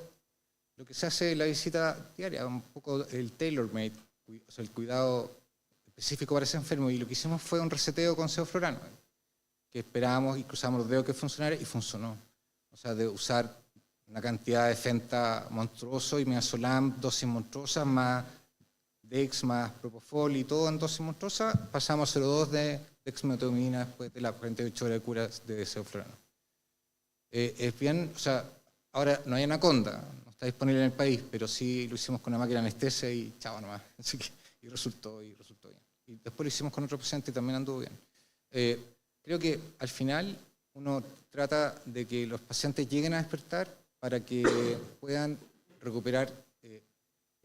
lo que se hace en la visita diaria, un poco el tailor-made, o sea, el cuidado específico para ese enfermo, y lo que hicimos fue un reseteo con sevoflurano, que esperábamos y cruzamos los dedos que funcionara, y funcionó. O sea, de usar una cantidad de fenta monstruoso y midazolam, dosis monstruosas, más Dex, más Propofol y todo en dosis monstruosa, pasamos a 0,2 de dexmedetomidina después de las 48 horas de cura de sevoflurano. Es bien, o sea, ahora no hay anaconda, no está disponible en el país, pero sí lo hicimos con una máquina de anestesia y chao nomás, así que, y resultó bien. Y después lo hicimos con otro paciente y también anduvo bien. Creo que al final uno trata de que los pacientes lleguen a despertar para que puedan recuperar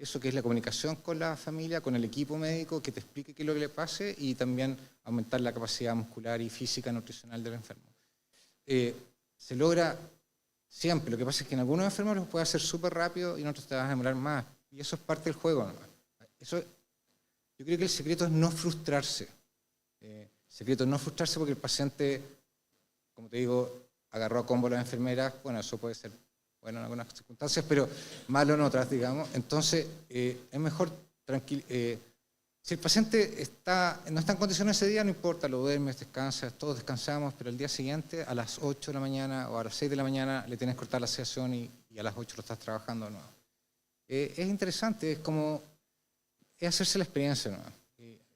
eso que es la comunicación con la familia, con el equipo médico, que te explique qué es lo que le pase y también aumentar la capacidad muscular y física nutricional del enfermo. Se logra siempre, lo que pasa es que en algunos enfermos los puede hacer súper rápido y en otros te vas a demorar más, y eso es parte del juego nomás. Eso, yo creo que el secreto es no frustrarse. El secreto es no frustrarse porque el paciente, como te digo, agarró a combo a las enfermeras. Bueno, eso puede ser bueno en algunas circunstancias, pero malo en otras, digamos. Entonces, es mejor si el paciente no está en condiciones ese día, no importa, lo duermes, descansas, todos descansamos, pero el día siguiente, a las 8 de la mañana o a las 6 de la mañana, le tienes que cortar la sedación y a las 8 lo estás trabajando de nuevo. Es interesante, es hacerse la experiencia, ¿no?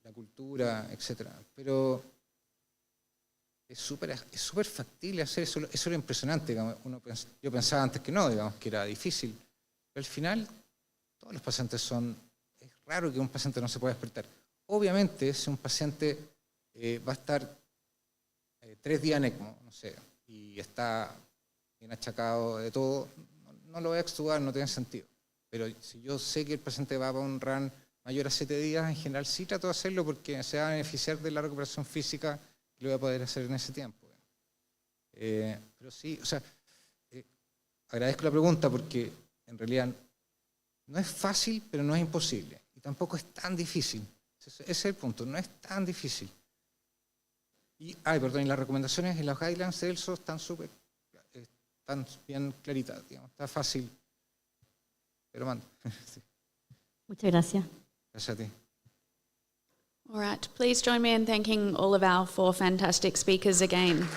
La cultura, etc. Pero es súper factible hacer eso. Eso es lo impresionante. Digamos. Yo pensaba antes que no, digamos, que era difícil. Pero al final, todos los pacientes es raro que un paciente no se pueda despertar. Obviamente, si un paciente va a estar 3 días en ECMO, no sé, y está bien achacado de todo, no lo voy a extubar, no tiene sentido. Pero si yo sé que el paciente va para un run mayor a 7 días, en general sí trato de hacerlo porque se va a beneficiar de la recuperación física que lo voy a poder hacer en ese tiempo. Pero sí, o sea, agradezco la pregunta porque en realidad no es fácil, pero no es imposible. Y tampoco es tan difícil. Ese es el punto, no es tan difícil. Y las recomendaciones en los guidelines de ELSO están bien claritas, digamos, está fácil. Pero mando. Sí. Muchas gracias. Gracias a ti. All right, please join me in thanking all of our 4 fantastic speakers again.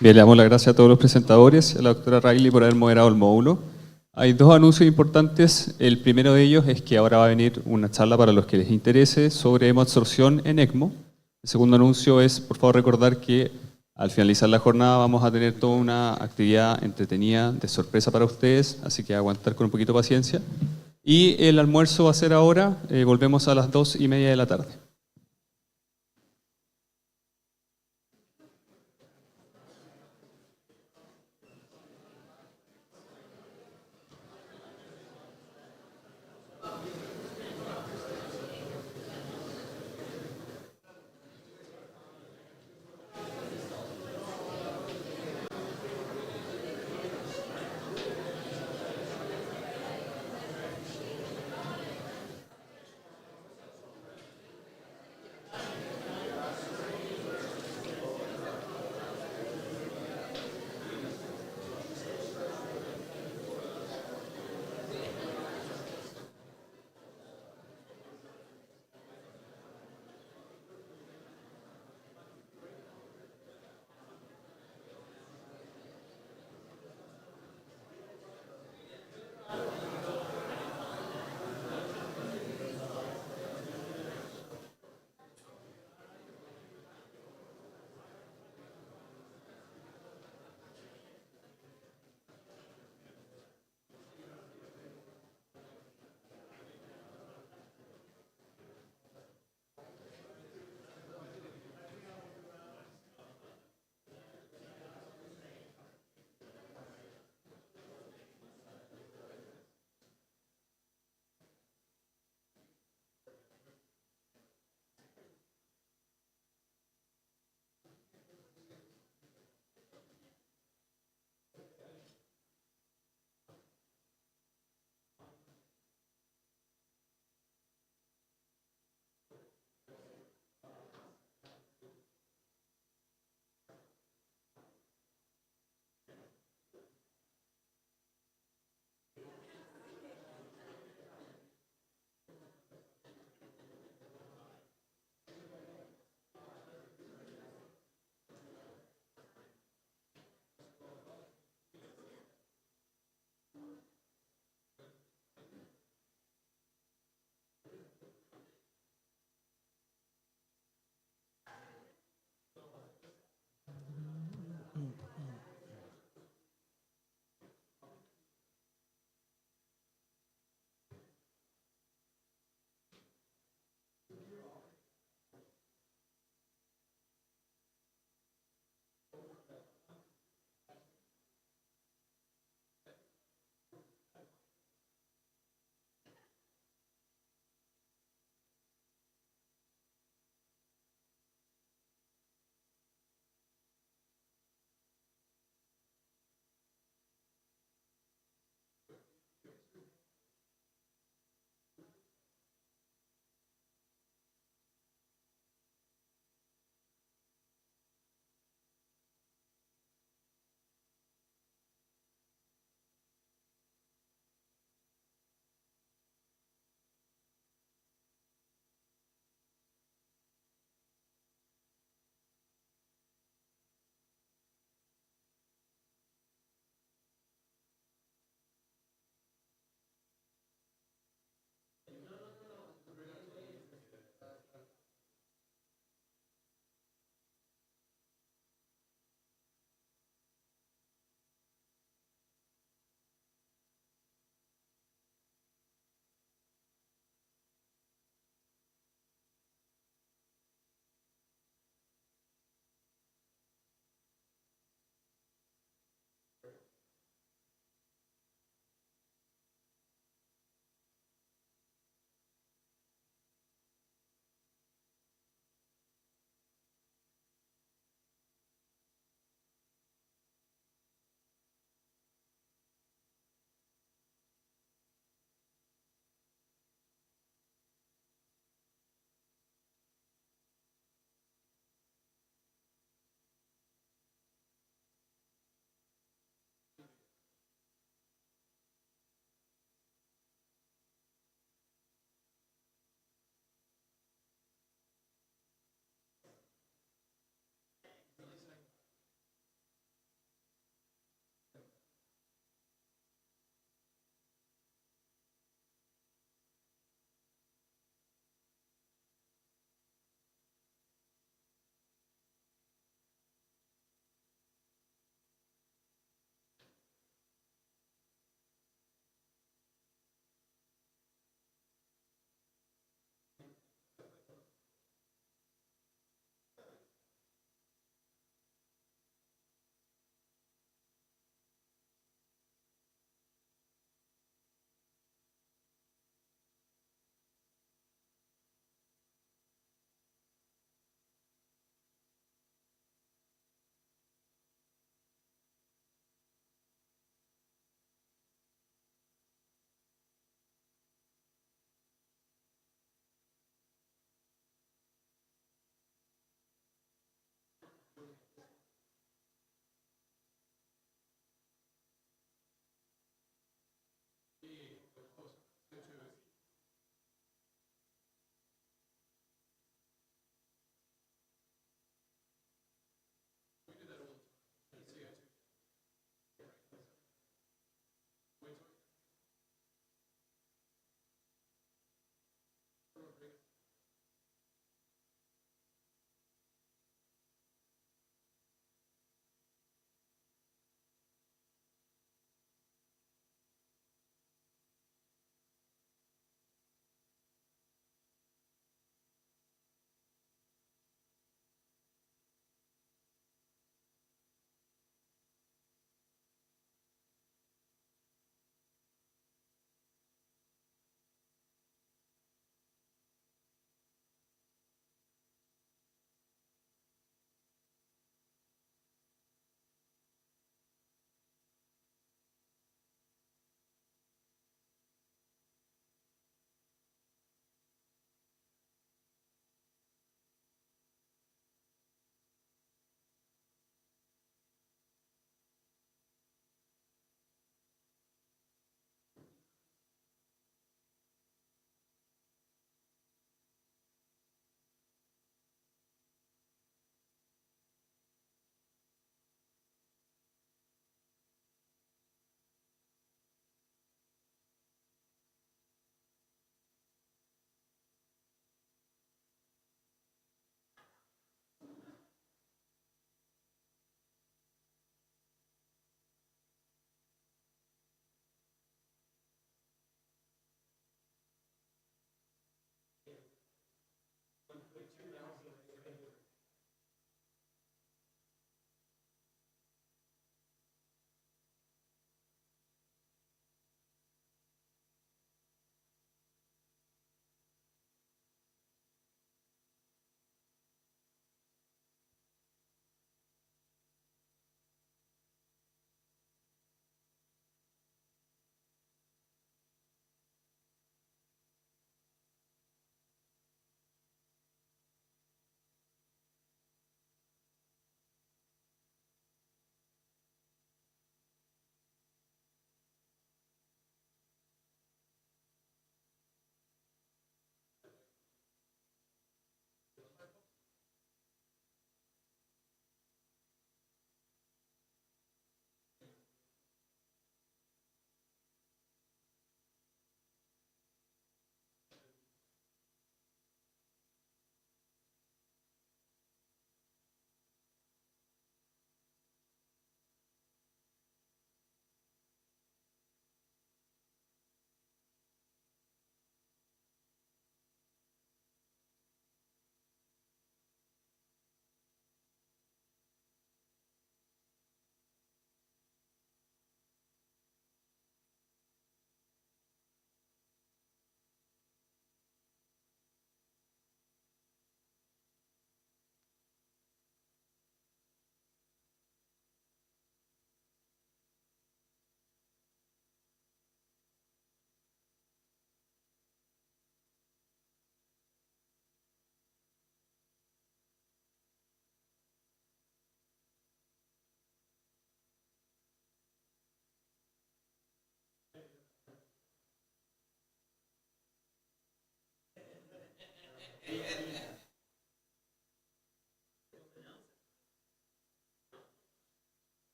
Bien, le damos las gracias a todos los presentadores y a la doctora Riley por haber moderado el módulo. Hay 2 anuncios importantes. El primero de ellos es que ahora va a venir una charla para los que les interese sobre hemoabsorción en ECMO. El segundo anuncio es, por favor, recordar que al finalizar la jornada vamos a tener toda una actividad entretenida de sorpresa para ustedes, así que aguantar con un poquito de paciencia. Y el almuerzo va a ser ahora, volvemos a las 2:30 de la tarde.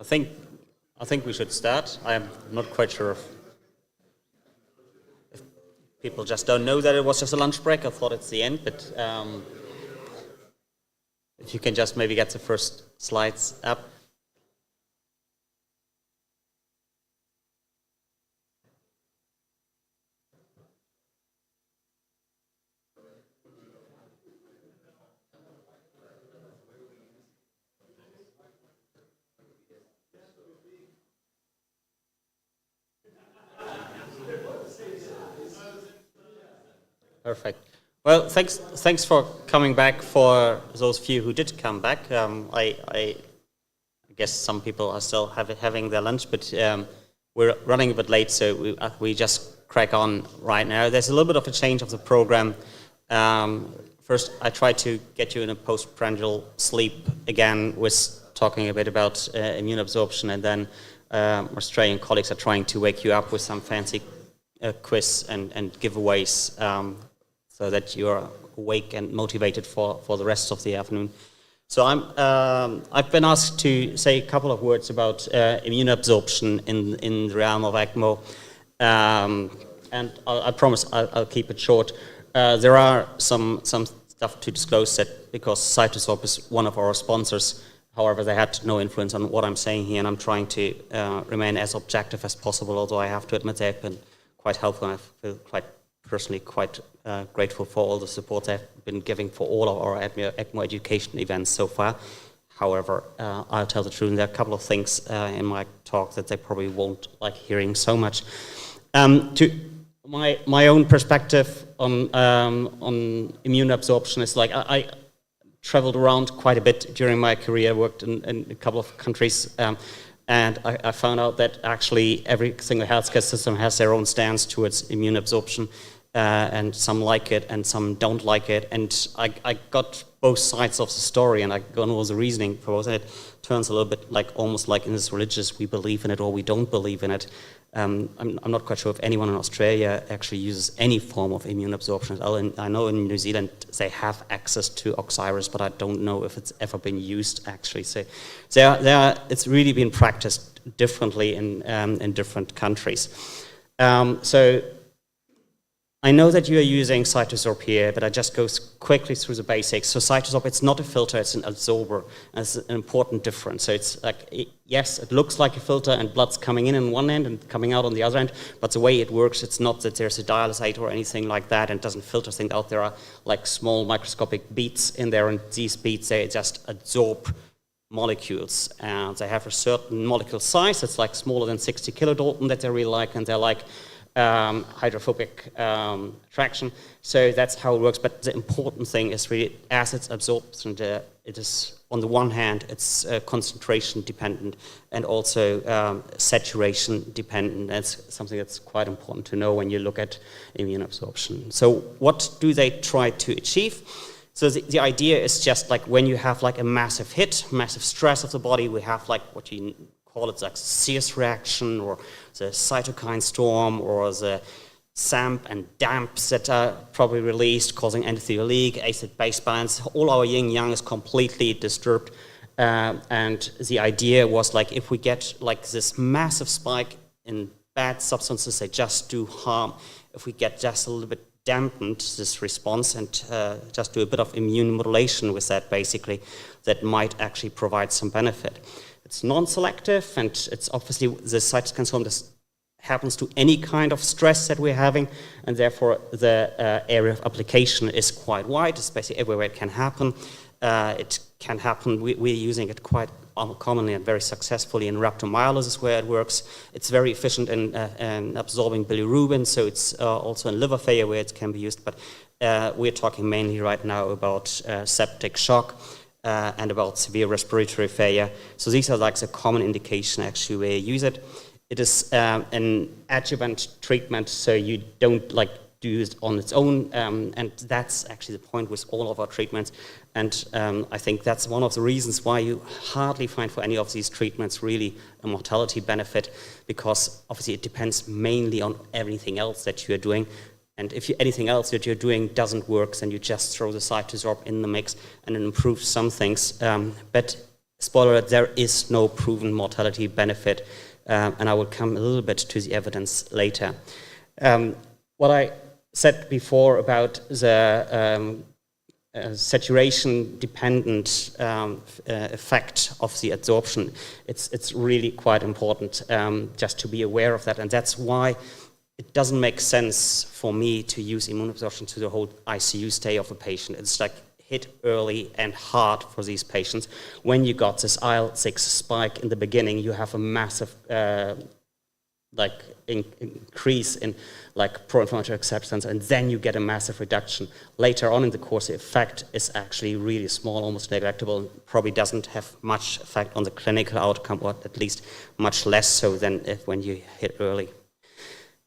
I think we should start. I'm not quite sure if people just don't know that it was just a lunch break. I thought it's the end, but if you can just maybe get the first slides up. Perfect. Well, thanks for coming back. For those few who did come back, I guess some people are still having their lunch, but we're running a bit late, so we just crack on right now. There's a little bit of a change of the program. First, I tried to get you in a postprandial sleep again with talking a bit about immune absorption, and then Australian colleagues are trying to wake you up with some fancy quiz and giveaways. So that you're awake and motivated for the rest of the afternoon. So I've been asked to say a couple of words about immune absorption in the realm of ECMO, and I promise I'll keep it short. There are some stuff to disclose that because Cytosorp is one of our sponsors. However, they had no influence on what I'm saying here, and I'm trying to remain as objective as possible. Although I have to admit they've been quite helpful, and I feel personally quite grateful for all the support they've been giving for all of our ECMO education events so far. However, I'll tell the truth, there are a couple of things in my talk that they probably won't like hearing so much. To my own perspective on immune absorption is like I traveled around quite a bit during my career, worked in a couple of countries, and I found out that actually every single healthcare system has their own stance towards immune absorption, and some like it and some don't like it. And I got both sides of the story, and I got all the reasoning for both. And it turns a little bit like almost like in this religious, we believe in it or we don't believe in it. I'm not quite sure if anyone in Australia actually uses any form of immune absorption. I know in New Zealand they have access to Oxiris, but I don't know if it's ever been used actually. So it's really been practiced differently in different countries. So I know that you are using Cytosorp here, but I just go quickly through the basics. So Cytosorp, it's not a filter, it's an absorber. And it's an important difference. So it's like, yes, it looks like a filter and blood's coming in on one end and coming out on the other end, but the way it works, it's not that there's a dialysator or anything like that, and it doesn't filter things out. There are like small microscopic beads in there, and these beads, they just absorb molecules. And they have a certain molecule size. It's like smaller than 60 kilodalton that they really like, and they're like hydrophobic attraction. So that's how it works. But the important thing is really as it's absorbed, and it is on the one hand it's concentration dependent and also saturation dependent. That's something that's quite important to know when you look at immune absorption. So what do they try to achieve? So the idea is just like when you have like a massive hit, massive stress of the body, we have like what you call it like Sears reaction or the cytokine storm or the SAMP and DAMPs that are probably released causing endothelial leak, acid-base balance. All our yin-yang is completely disturbed. And the idea was like if we get like this massive spike in bad substances, they just do harm. If we get just a little bit dampened this response and just do a bit of immune modulation with that basically, that might actually provide some benefit. It's non-selective, and it's obviously the cytokine storm happens to any kind of stress that we're having, and therefore the area of application is quite wide. It's basically everywhere it can happen. It can happen, we're using it quite commonly and very successfully in rhabdomyolysis where it works. It's very efficient in absorbing bilirubin, so it's also in liver failure where it can be used, but we're talking mainly right now about septic shock. And about severe respiratory failure. So these are like the common indication actually where you use it. It is an adjuvant treatment, so you don't like do it on its own, and that's actually the point with all of our treatments. And I think that's one of the reasons why you hardly find for any of these treatments really a mortality benefit, because obviously it depends mainly on everything else that you're doing. And if anything else that you're doing doesn't work, then you just throw the Cytosorp in the mix and it improves some things. But spoiler alert, there is no proven mortality benefit, and I will come a little bit to the evidence later. What I said before about the saturation-dependent effect of the adsorption, it's really quite important just to be aware of that, and that's why it doesn't make sense for me to use immunoabsorption to the whole ICU stay of a patient. It's like hit early and hard for these patients. When you got this IL-6 spike in the beginning, you have a massive increase in pro-inflammatory acceptance, and then you get a massive reduction. Later on in the course, the effect is actually really small, almost negligible, and probably doesn't have much effect on the clinical outcome, or at least much less so than when you hit early.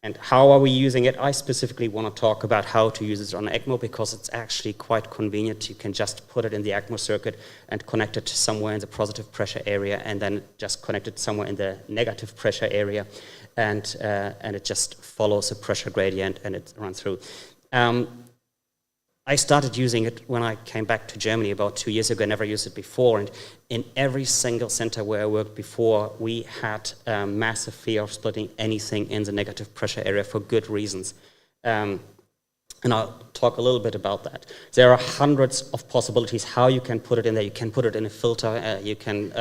And how are we using it? I specifically want to talk about how to use it on ECMO, because it's actually quite convenient. You can just put it in the ECMO circuit and connect it somewhere in the positive pressure area, and then just connect it somewhere in the negative pressure area, and it just follows the pressure gradient and it runs through. I started using it when I came back to Germany about 2 years ago. I never used it before, and in every single center where I worked before, we had massive fear of splitting anything in the negative pressure area for good reasons. And I'll talk a little bit about that. There are hundreds of possibilities how you can put it in there. You can put it in a filter, you can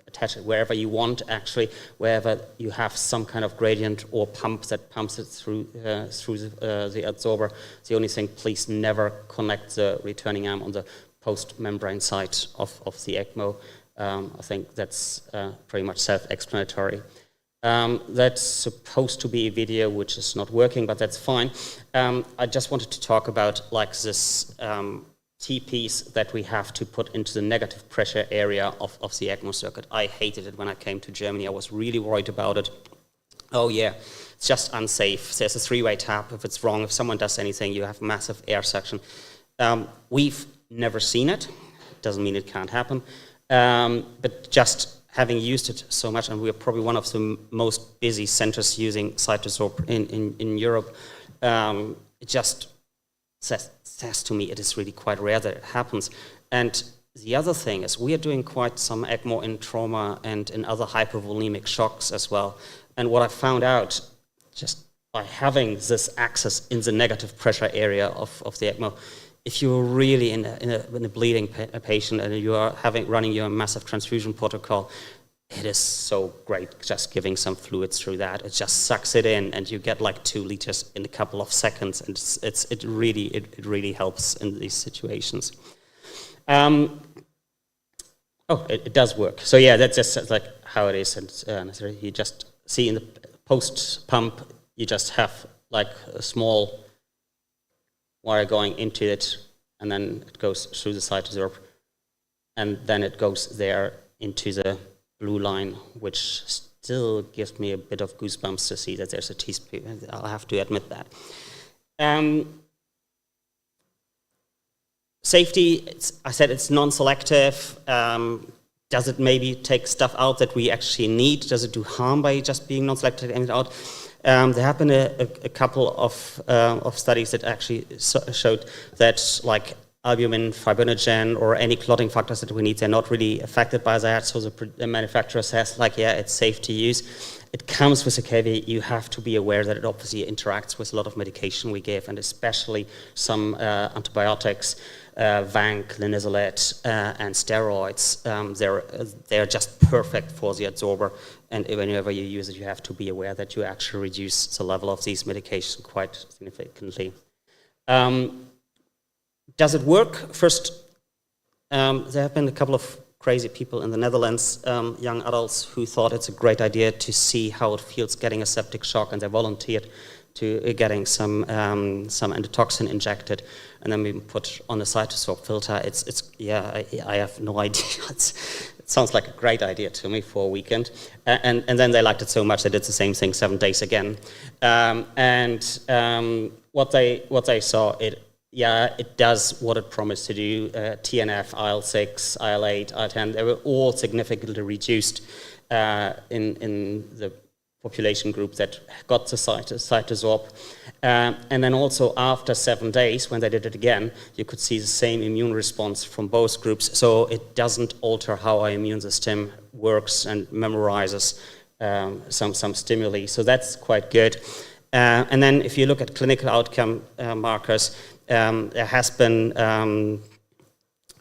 attach it wherever you want, actually, wherever you have some kind of gradient or pump that pumps it through the adsorber. The only thing, please never connect the returning arm on the post-membrane side of the ECMO. I think that's pretty much self-explanatory. That's supposed to be a video which is not working, but that's fine. I just wanted to talk about this T-piece that we have to put into the negative pressure area of the ECMO circuit. I hated it when I came to Germany. I was really worried about it. Oh yeah, it's just unsafe. There's a 3-way tap. If it's wrong, if someone does anything, you have massive air suction. We've never seen it. Doesn't mean it can't happen. But just having used it so much, and we're probably one of the most busy centers using cytosorb in Europe, it just says to me it is really quite rare that it happens. And the other thing is we are doing quite some ECMO in trauma and in other hypovolemic shocks as well. And what I found out just by having this access in the negative pressure area of the ECMO, if you're really in a bleeding patient and you are running your massive transfusion protocol, it is so great just giving some fluids through that. It just sucks it in, and you get like 2 liters in a couple of seconds, and it really helps in these situations. It does work. So yeah, that's just like how it is, and you just see in the post pump, you just have like a small wire going into it, and then it goes through the cytosorb, and then it goes there into the blue line, which still gives me a bit of goosebumps to see that there's a T-piece. I'll have to admit that. Safety, I said it's non-selective. Does it maybe take stuff out that we actually need? Does it do harm by just being non-selective and it out? There have been a couple of studies that actually showed that like albumin, fibrinogen, or any clotting factors that we need, they're not really affected by that. So the manufacturer says like, yeah, it's safe to use. It comes with a caveat. You have to be aware that it obviously interacts with a lot of medication we give, and especially some antibiotics, Vanc, linezolid, and steroids. They're just perfect for the adsorber, and whenever you use it, you have to be aware that you actually reduce the level of these medications quite significantly. Does it work? First, there have been a couple of crazy people in the Netherlands, young adults, who thought it's a great idea to see how it feels getting a septic shock, and they volunteered to getting some endotoxin injected, and then we put on a cytosorb filter. I have no idea. It sounds like a great idea to me for a weekend, and then they liked it so much they did the same thing 7 days again, what they saw, it does what it promised to do. TNF, IL-6, IL-8, IL-10, they were all significantly reduced in the population group that got the cytosorb. And then also after 7 days, when they did it again, you could see the same immune response from both groups. So it doesn't alter how our immune system works and memorizes some stimuli. So that's quite good. And then if you look at clinical outcome markers, there has been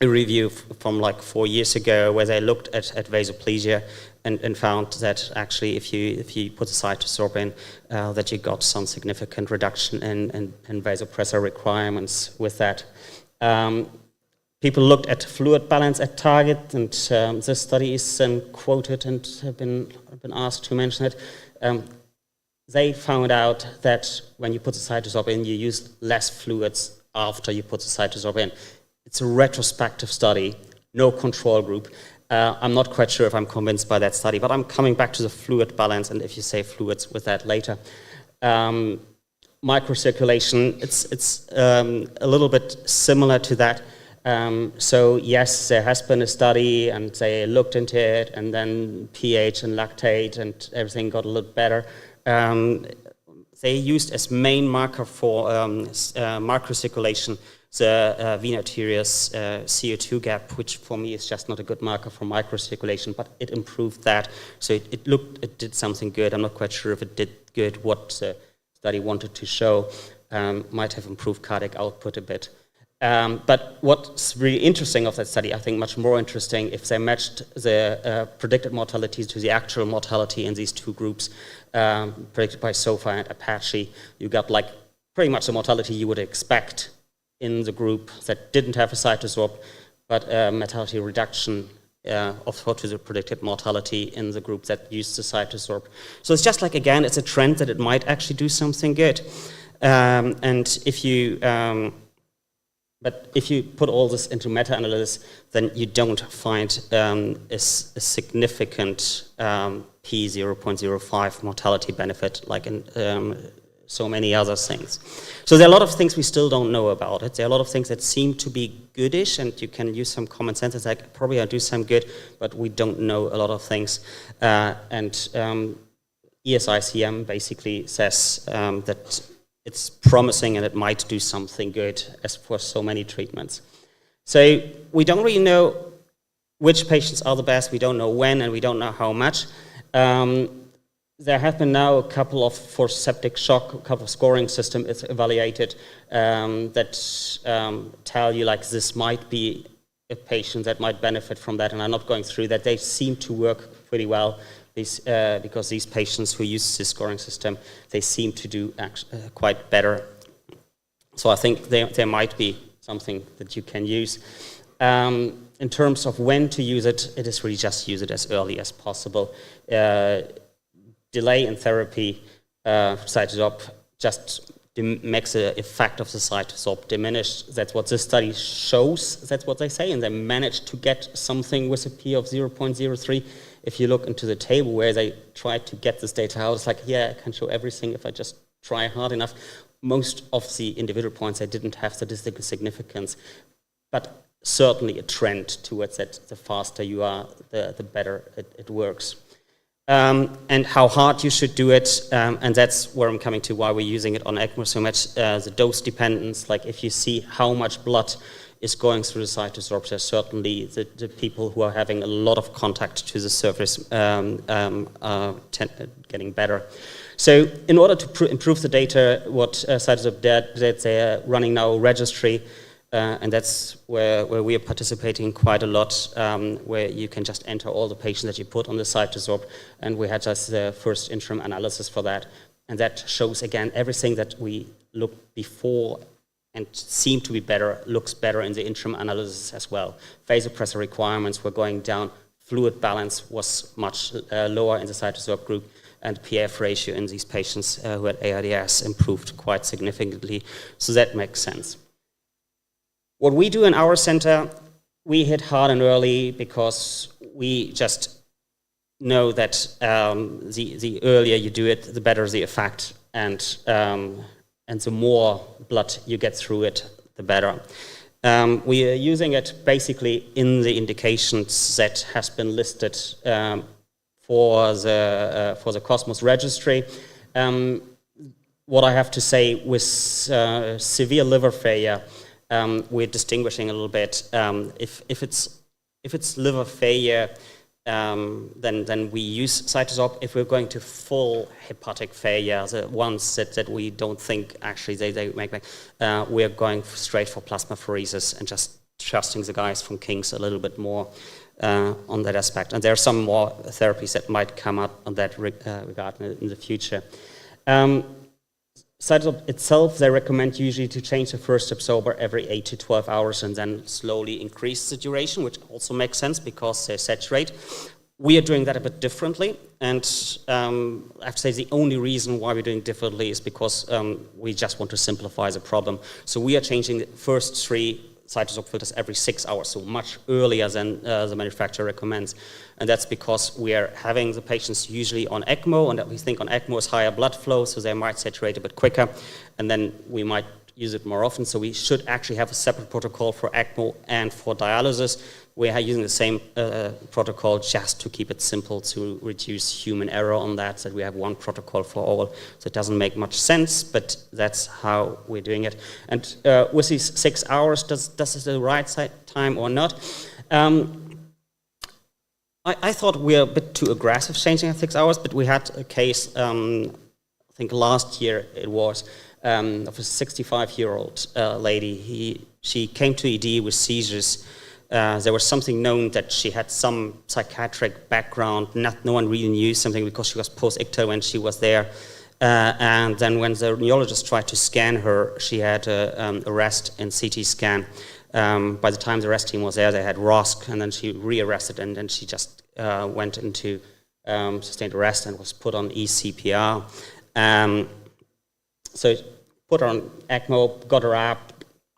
a review from like 4 years ago where they looked at vasoplegia and found that actually if you put the cytosorb in, that you got some significant reduction in vasopressor requirements with that. People looked at fluid balance at target, and this study is quoted and have been asked to mention it. They found out that when you put the cytosorb in, you use less fluids after you put the cytosorb in. It's a retrospective study, no control group. I'm not quite sure if I'm convinced by that study, but I'm coming back to the fluid balance, and if you say fluids with that later. Microcirculation, it's a little bit similar to that. So yes, there has been a study, and they looked into it, and then pH and lactate, and everything got a little better. They used as main marker for microcirculation the vena arteria's CO2 gap, which for me is just not a good marker for microcirculation, but it improved that. So it did something good. I'm not quite sure if it did good what the study wanted to show. Might have improved cardiac output a bit. But what's really interesting of that study, I think much more interesting, if they matched the predicted mortality to the actual mortality in these two groups, predicted by SOFA and Apache, you got like pretty much the mortality you would expect in the group that didn't have a cytosorb, but mortality reduction to the predicted mortality in the group that used the cytosorb. So it's just like, again, it's a trend that it might actually do something good. And if you... But if you put all this into meta-analysis, then you don't find a significant P0.05 mortality benefit like in so many other things. So there are a lot of things we still don't know about it. There are a lot of things that seem to be goodish, and you can use some common sense. It's like, probably I'll do some good, but we don't know a lot of things. ESICM basically says that it's promising and it might do something good as for so many treatments. So we don't really know which patients are the best, we don't know when, and we don't know how much. There have been now a couple of, for septic shock, a couple of scoring systems evaluated that tell you like this might be a patient that might benefit from that, and I'm not going through that. They seem to work pretty well. Because these patients who use this scoring system, they seem to do quite better. So I think there might be something that you can use. In terms of when to use it, it is really just use it as early as possible. Delay in therapy, cytosorb just makes the effect of the cytosorb diminish. That's what this study shows, that's what they say, and they managed to get something with a P of 0.03. If you look into the table where they tried to get this data out, it's like, yeah, I can show everything if I just try hard enough. Most of the individual points, they didn't have statistical significance, but certainly a trend towards that. The faster you are, the better it works. And how hard you should do it, and that's where I'm coming to why we're using it on ECMO so much, the dose dependence, like if you see how much blood is going through the cytosorb, there's certainly the people who are having a lot of contact to the surface getting better. So in order to improve the data, what Cytosorb did, they're running now a registry, and that's where we are participating quite a lot, where you can just enter all the patients that you put on the cytosorb, and we had just the first interim analysis for that, and that shows again everything that we looked before and seemed to be better, looks better in the interim analysis as well. Vasopressor requirements were going down, fluid balance was much lower in the cytosorb group, and PF ratio in these patients who had ARDS improved quite significantly, so that makes sense. What we do in our center, we hit hard and early because we just know that the earlier you do it, the better the effect, and the more blood you get through it, the better. We are using it basically in the indications that has been listed for the Cosmos registry. What I have to say with severe liver failure, we're distinguishing a little bit. If it's liver failure, then we use cytosorb. If we're going to full hepatic failure, the ones that we don't think actually they make, we're going straight for plasmapheresis and just trusting the guys from King's a little bit more on that aspect. And there are some more therapies that might come up on that regard in the future. Cytosorb itself, they recommend usually to change the first absorber every 8 to 12 hours and then slowly increase the duration, which also makes sense because they saturate. We are doing that a bit differently, and I have to say the only reason why we're doing it differently is because we just want to simplify the problem. So we are changing the first 3 cytosorb filters every 6 hours, so much earlier than the manufacturer recommends. And that's because we are having the patients usually on ECMO, and we think on ECMO is higher blood flow, so they might saturate a bit quicker, and then we might use it more often. So we should actually have a separate protocol for ECMO and for dialysis. We are using the same protocol just to keep it simple to reduce human error on that, so we have one protocol for all. So it doesn't make much sense, but that's how we're doing it. And with these 6 hours, does it the right time or not? I thought we were a bit too aggressive changing at 6 hours, but we had a case, I think last year it was, of a 65-year-old lady. She came to ED with seizures. There was something known that she had some psychiatric background. No one really knew something because she was post-ictal when she was there. And then when the neurologist tried to scan her, she had arrest and CT scan. By the time the arrest team was there, they had ROSC, and then she re-arrested, and then she just went into sustained arrest and was put on eCPR. So put her on ECMO, got her up,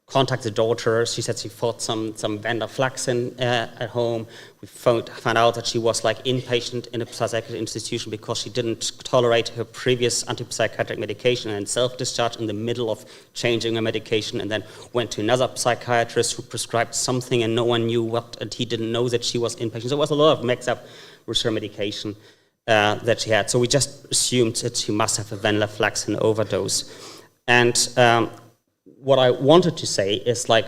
contacted the daughter. She said she fought some venlafaxine at home. We found out that she was like inpatient in a psychiatric institution because she didn't tolerate her previous antipsychotic medication and self-discharged in the middle of changing her medication, and then went to another psychiatrist who prescribed something and no one knew what, and he didn't know that she was inpatient. So there was a lot of mix-up with her medication that she had. So we just assumed that she must have a venlafaxine overdose. And what I wanted to say is like,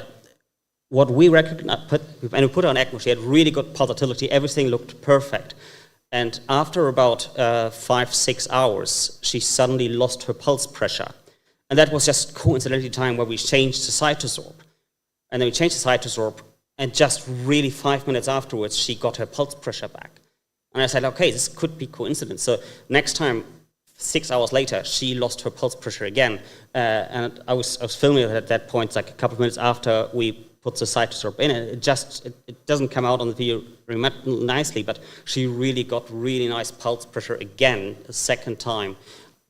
what we recognize, when we put her on ECMO, she had really good pulsatility, everything looked perfect. And after about 5-6 hours, she suddenly lost her pulse pressure. And that was just coincidentally the time where we changed the cytosorb. And then we changed the cytosorb, and just really 5 minutes afterwards, she got her pulse pressure back. And I said, okay, this could be coincidence. So next time, 6 hours later, she lost her pulse pressure again. And I was filming it at that point, like a couple of minutes after we put the cytosorb in. It doesn't come out on the video nicely, but she really got really nice pulse pressure again, a second time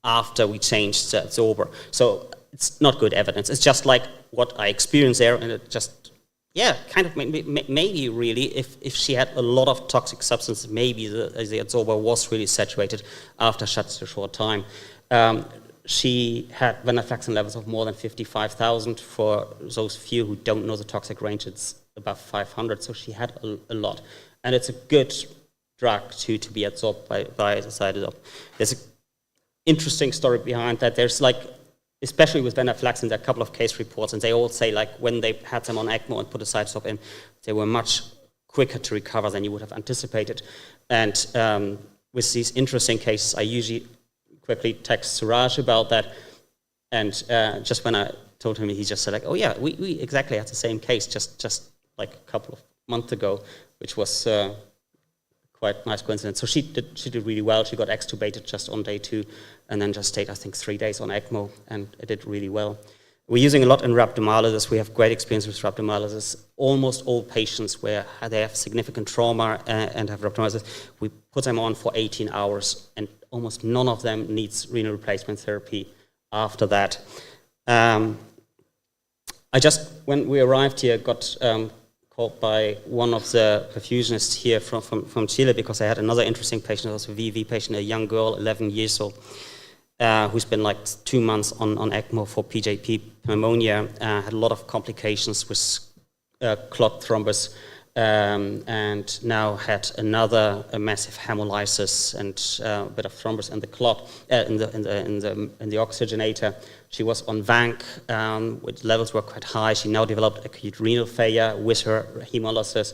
after we changed the absorber. So it's not good evidence. It's just like what I experienced there, and it just, yeah, kind of maybe really, if she had a lot of toxic substance, maybe the absorber was really saturated after such a short time. She had venlafaxine levels of more than 55,000. For those few who don't know the toxic range, it's above 500, so she had a lot. And it's a good drug to be absorbed by the cytosorb. There's an interesting story behind that. There's like, especially with venlafaxine, there are a couple of case reports, and they all say like when they had them on ECMO and put a cytosorb in, they were much quicker to recover than you would have anticipated. And with these interesting cases, I usually quickly text Suraj about that. And just when I told him, he just said like, oh yeah, we exactly had the same case just like a couple of months ago, which was quite nice coincidence. So she did really well. She got extubated just on day 2, and then just stayed, I think, 3 days on ECMO, and it did really well. We're using a lot in rhabdomyolysis. We have great experience with rhabdomyolysis. Almost all patients where they have significant trauma and have rhabdomyolysis, we put them on for 18 hours, and almost none of them needs renal replacement therapy after that. I just, when we arrived here, got called by one of the perfusionists here from Chile, because I had another interesting patient. It was a VV patient, a young girl, 11 years old, who's been like 2 months on ECMO for PJP pneumonia, had a lot of complications with clot thrombus, and now had another massive hemolysis and a bit of thrombus in the clot, in the oxygenator. She was on vanc, which levels were quite high. She now developed acute renal failure with her hemolysis,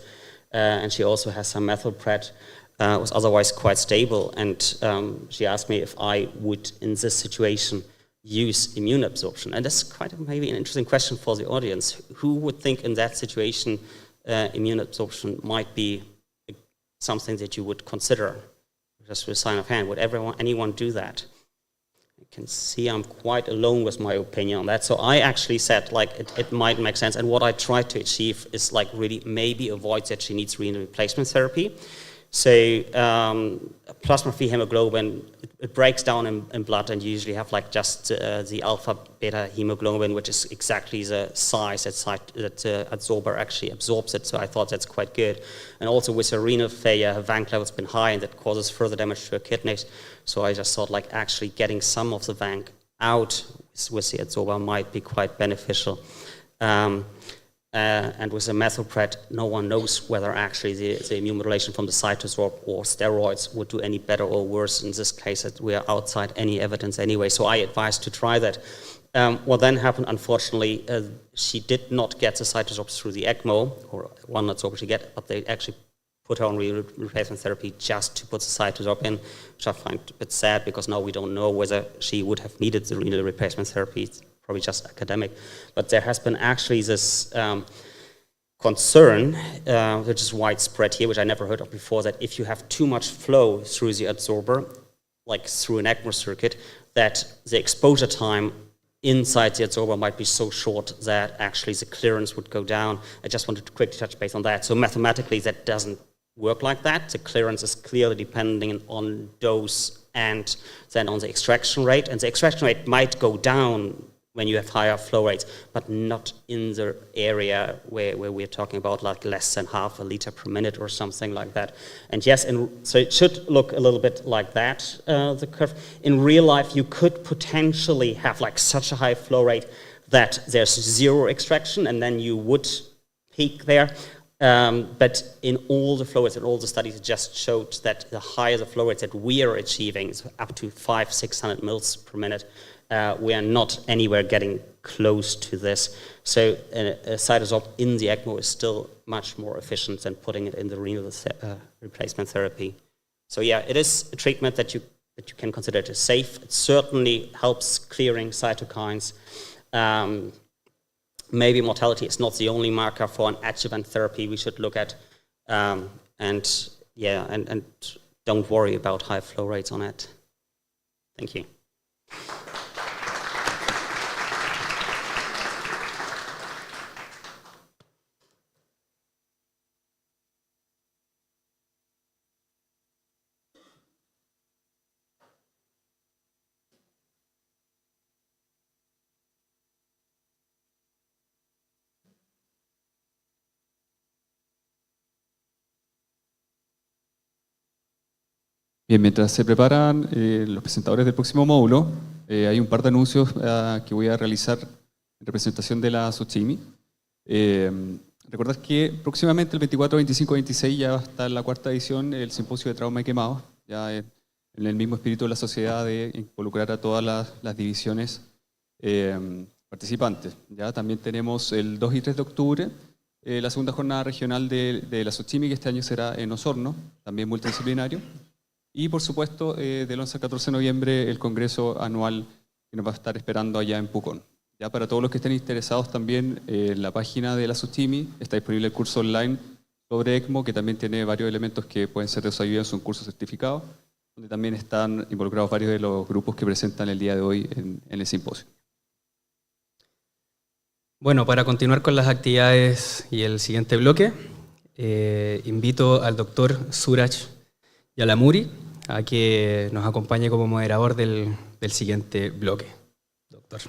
and she also has some methylpred. Was otherwise quite stable, and she asked me if I would, in this situation, use immune absorption. And that's quite maybe an interesting question for the audience. Who would think in that situation immune absorption might be something that you would consider? Just with a sign of hand, would anyone do that? You can see I'm quite alone with my opinion on that. So I actually said, like, it might make sense. And what I tried to achieve is, like, really maybe avoid that she needs renal replacement therapy. So plasma-free hemoglobin, it breaks down in blood, and you usually have like just the alpha-beta hemoglobin, which is exactly the size that adsorber actually absorbs it. So I thought that's quite good. And also with her renal failure, her vanc level's been high, and that causes further damage to her kidneys. So I just thought, like, actually getting some of the vanc out with the adsorber might be quite beneficial. And with the methylpred, no one knows whether actually the immune modulation from the cytosorb or steroids would do any better or worse. In this case, we are outside any evidence anyway, so I advise to try that. What then happened, unfortunately, she did not get the cytosorbs through the ECMO, or one adsorber she get, but they actually put her on renal replacement therapy just to put the cytosorb in, which I find a bit sad, because now we don't know whether she would have needed the renal replacement therapy. It's probably just academic. But there has been actually this concern, which is widespread here, which I never heard of before, that if you have too much flow through the adsorber, like through an ECMO circuit, that the exposure time inside the adsorber might be so short that actually the clearance would go down. I just wanted to quickly touch base on that. So mathematically, that doesn't work like that. The clearance is clearly depending on dose and then on the extraction rate. And the extraction rate might go down when you have higher flow rates, but not in the area where we're talking about like less than half a liter per minute or something like that. And yes, so it should look a little bit like that, the curve. In real life, you could potentially have like such a high flow rate that there's zero extraction, and then you would peak there. But in all the flow rates and all the studies, it just showed that the higher the flow rates that we are achieving, so up to 500-600 mils per minute, we are not anywhere getting close to this. So a cytosorb in the ECMO is still much more efficient than putting it in the renal replacement therapy. So yeah, it is a treatment that you can consider it safe. It certainly helps clearing cytokines. Maybe mortality is not the only marker for an adjuvant therapy we should look at. And don't worry about high flow rates on it. Thank you. Bien, mientras se preparan los presentadores del próximo módulo, hay un par de anuncios que voy a realizar en representación de la SOCHIMI. Recordad que próximamente el 24, 25, 26 ya va a estar la cuarta edición del Simposio de Trauma y Quemados, ya en el mismo espíritu de la sociedad de involucrar a todas las divisiones participantes. Ya también tenemos el 2 y 3 de octubre la segunda jornada regional de la SOCHIMI, que este año será en Osorno, también multidisciplinario. Y por supuesto, del 11 al 14 de noviembre, el congreso anual que nos va a estar esperando allá en Pucón. Ya para todos los que estén interesados también, en la página de la SOCHIMI está disponible el curso online sobre ECMO, que también tiene varios elementos que pueden ser de su ayuda en su curso certificado, donde también están involucrados varios de los grupos que presentan el día de hoy en el simposio. Bueno, para continuar con las actividades y el siguiente bloque, invito al doctor Suraj Yalamuri a que nos acompañe como moderador del siguiente bloque. Doctor.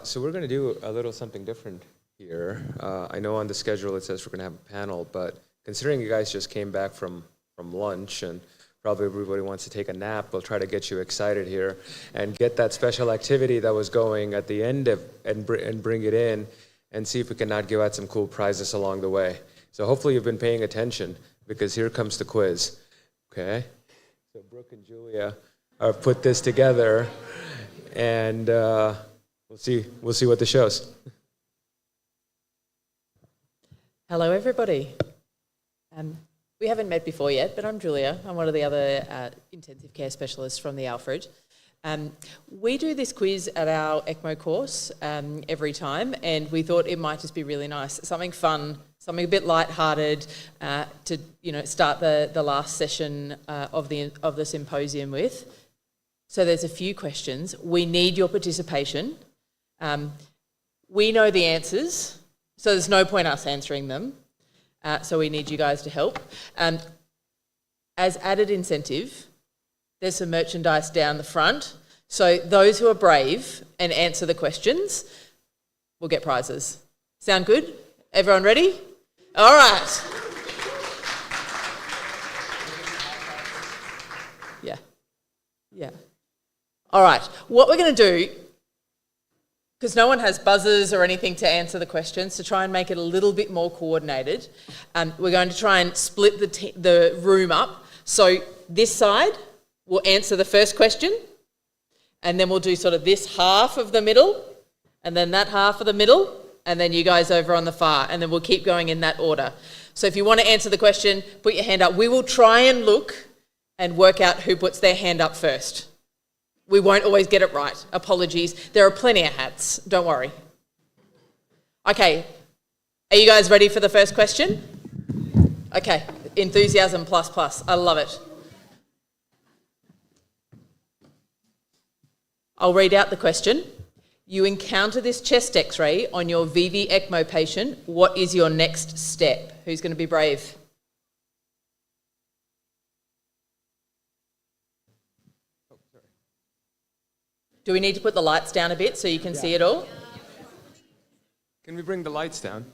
So we're going to do a little something different here. I know on the schedule it says we're going to have a panel, but considering you guys just came back from lunch and Probably everybody wants to take a nap. We'll try to get you excited here and get that special activity that was going at the end and bring it in and see if we can not give out some cool prizes along the way. So hopefully you've been paying attention because here comes the quiz. Okay? So Brooke and Julia have put this together and we'll see what this shows. Hello, everybody. We haven't met before yet, but I'm Julia. I'm one of the other intensive care specialists from the Alfred. We do this quiz at our ECMO course every time, and we thought it might just be really nice, something fun, something a bit lighthearted to start the last session of the symposium with. So there's a few questions. We need your participation. We know the answers, so there's no point us answering them. So we need you guys to help. As added incentive, there's some merchandise down the front. So those who are brave and answer the questions will get prizes. Sound good? Everyone ready? All right. Yeah. All right. What we're going to do, because no one has buzzers or anything to answer the questions, to try and make it a little bit more coordinated, we're going to try and split the room up. So this side will answer the first question, and then we'll do sort of this half of the middle, and then that half of the middle, and then you guys over on the far, and then we'll keep going in that order. So if you want to answer the question, put your hand up. We will try and look and work out who puts their hand up first. We won't always get it right. Apologies. There are plenty of hats. Don't worry. Okay. Are you guys ready for the first question? Okay. Enthusiasm plus plus. I love it. I'll read out the question. You encounter this chest X-ray on your VV ECMO patient. What is your next step? Who's going to be brave? Do we need to put the lights down a bit so you can see it all? Can we bring the lights down?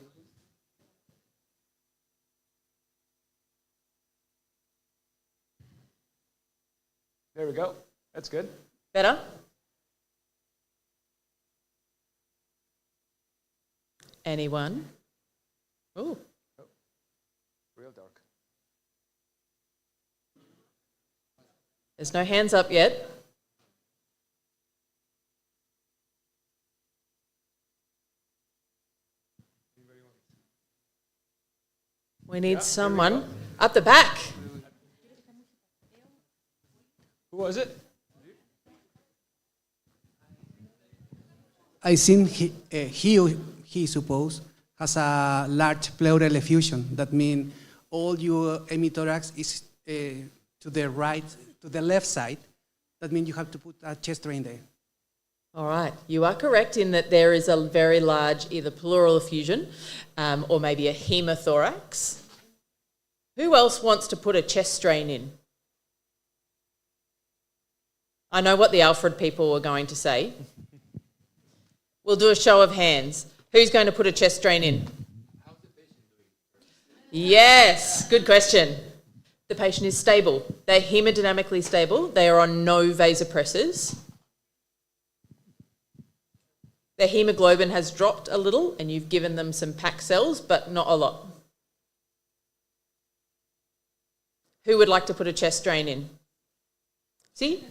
There we go. That's good. Better? Anyone? Ooh. Real dark. There's no hands up yet. We need someone up the back. Who was it? I think he suppose, has a large pleural effusion. That means all your hemithorax is to the right, to the left side. That means you have to put a chest drain there. All right, you are correct in that there is a very large either pleural effusion or maybe a hemothorax. Who else wants to put a chest drain in? I know what the Alfred people are going to say. We'll do a show of hands. Who's going to put a chest drain in? Yes, good question. The patient is stable. They're hemodynamically stable. They are on no vasopressors. Their hemoglobin has dropped a little and you've given them some packed cells, but not a lot. Who would like to put a chest drain in? See?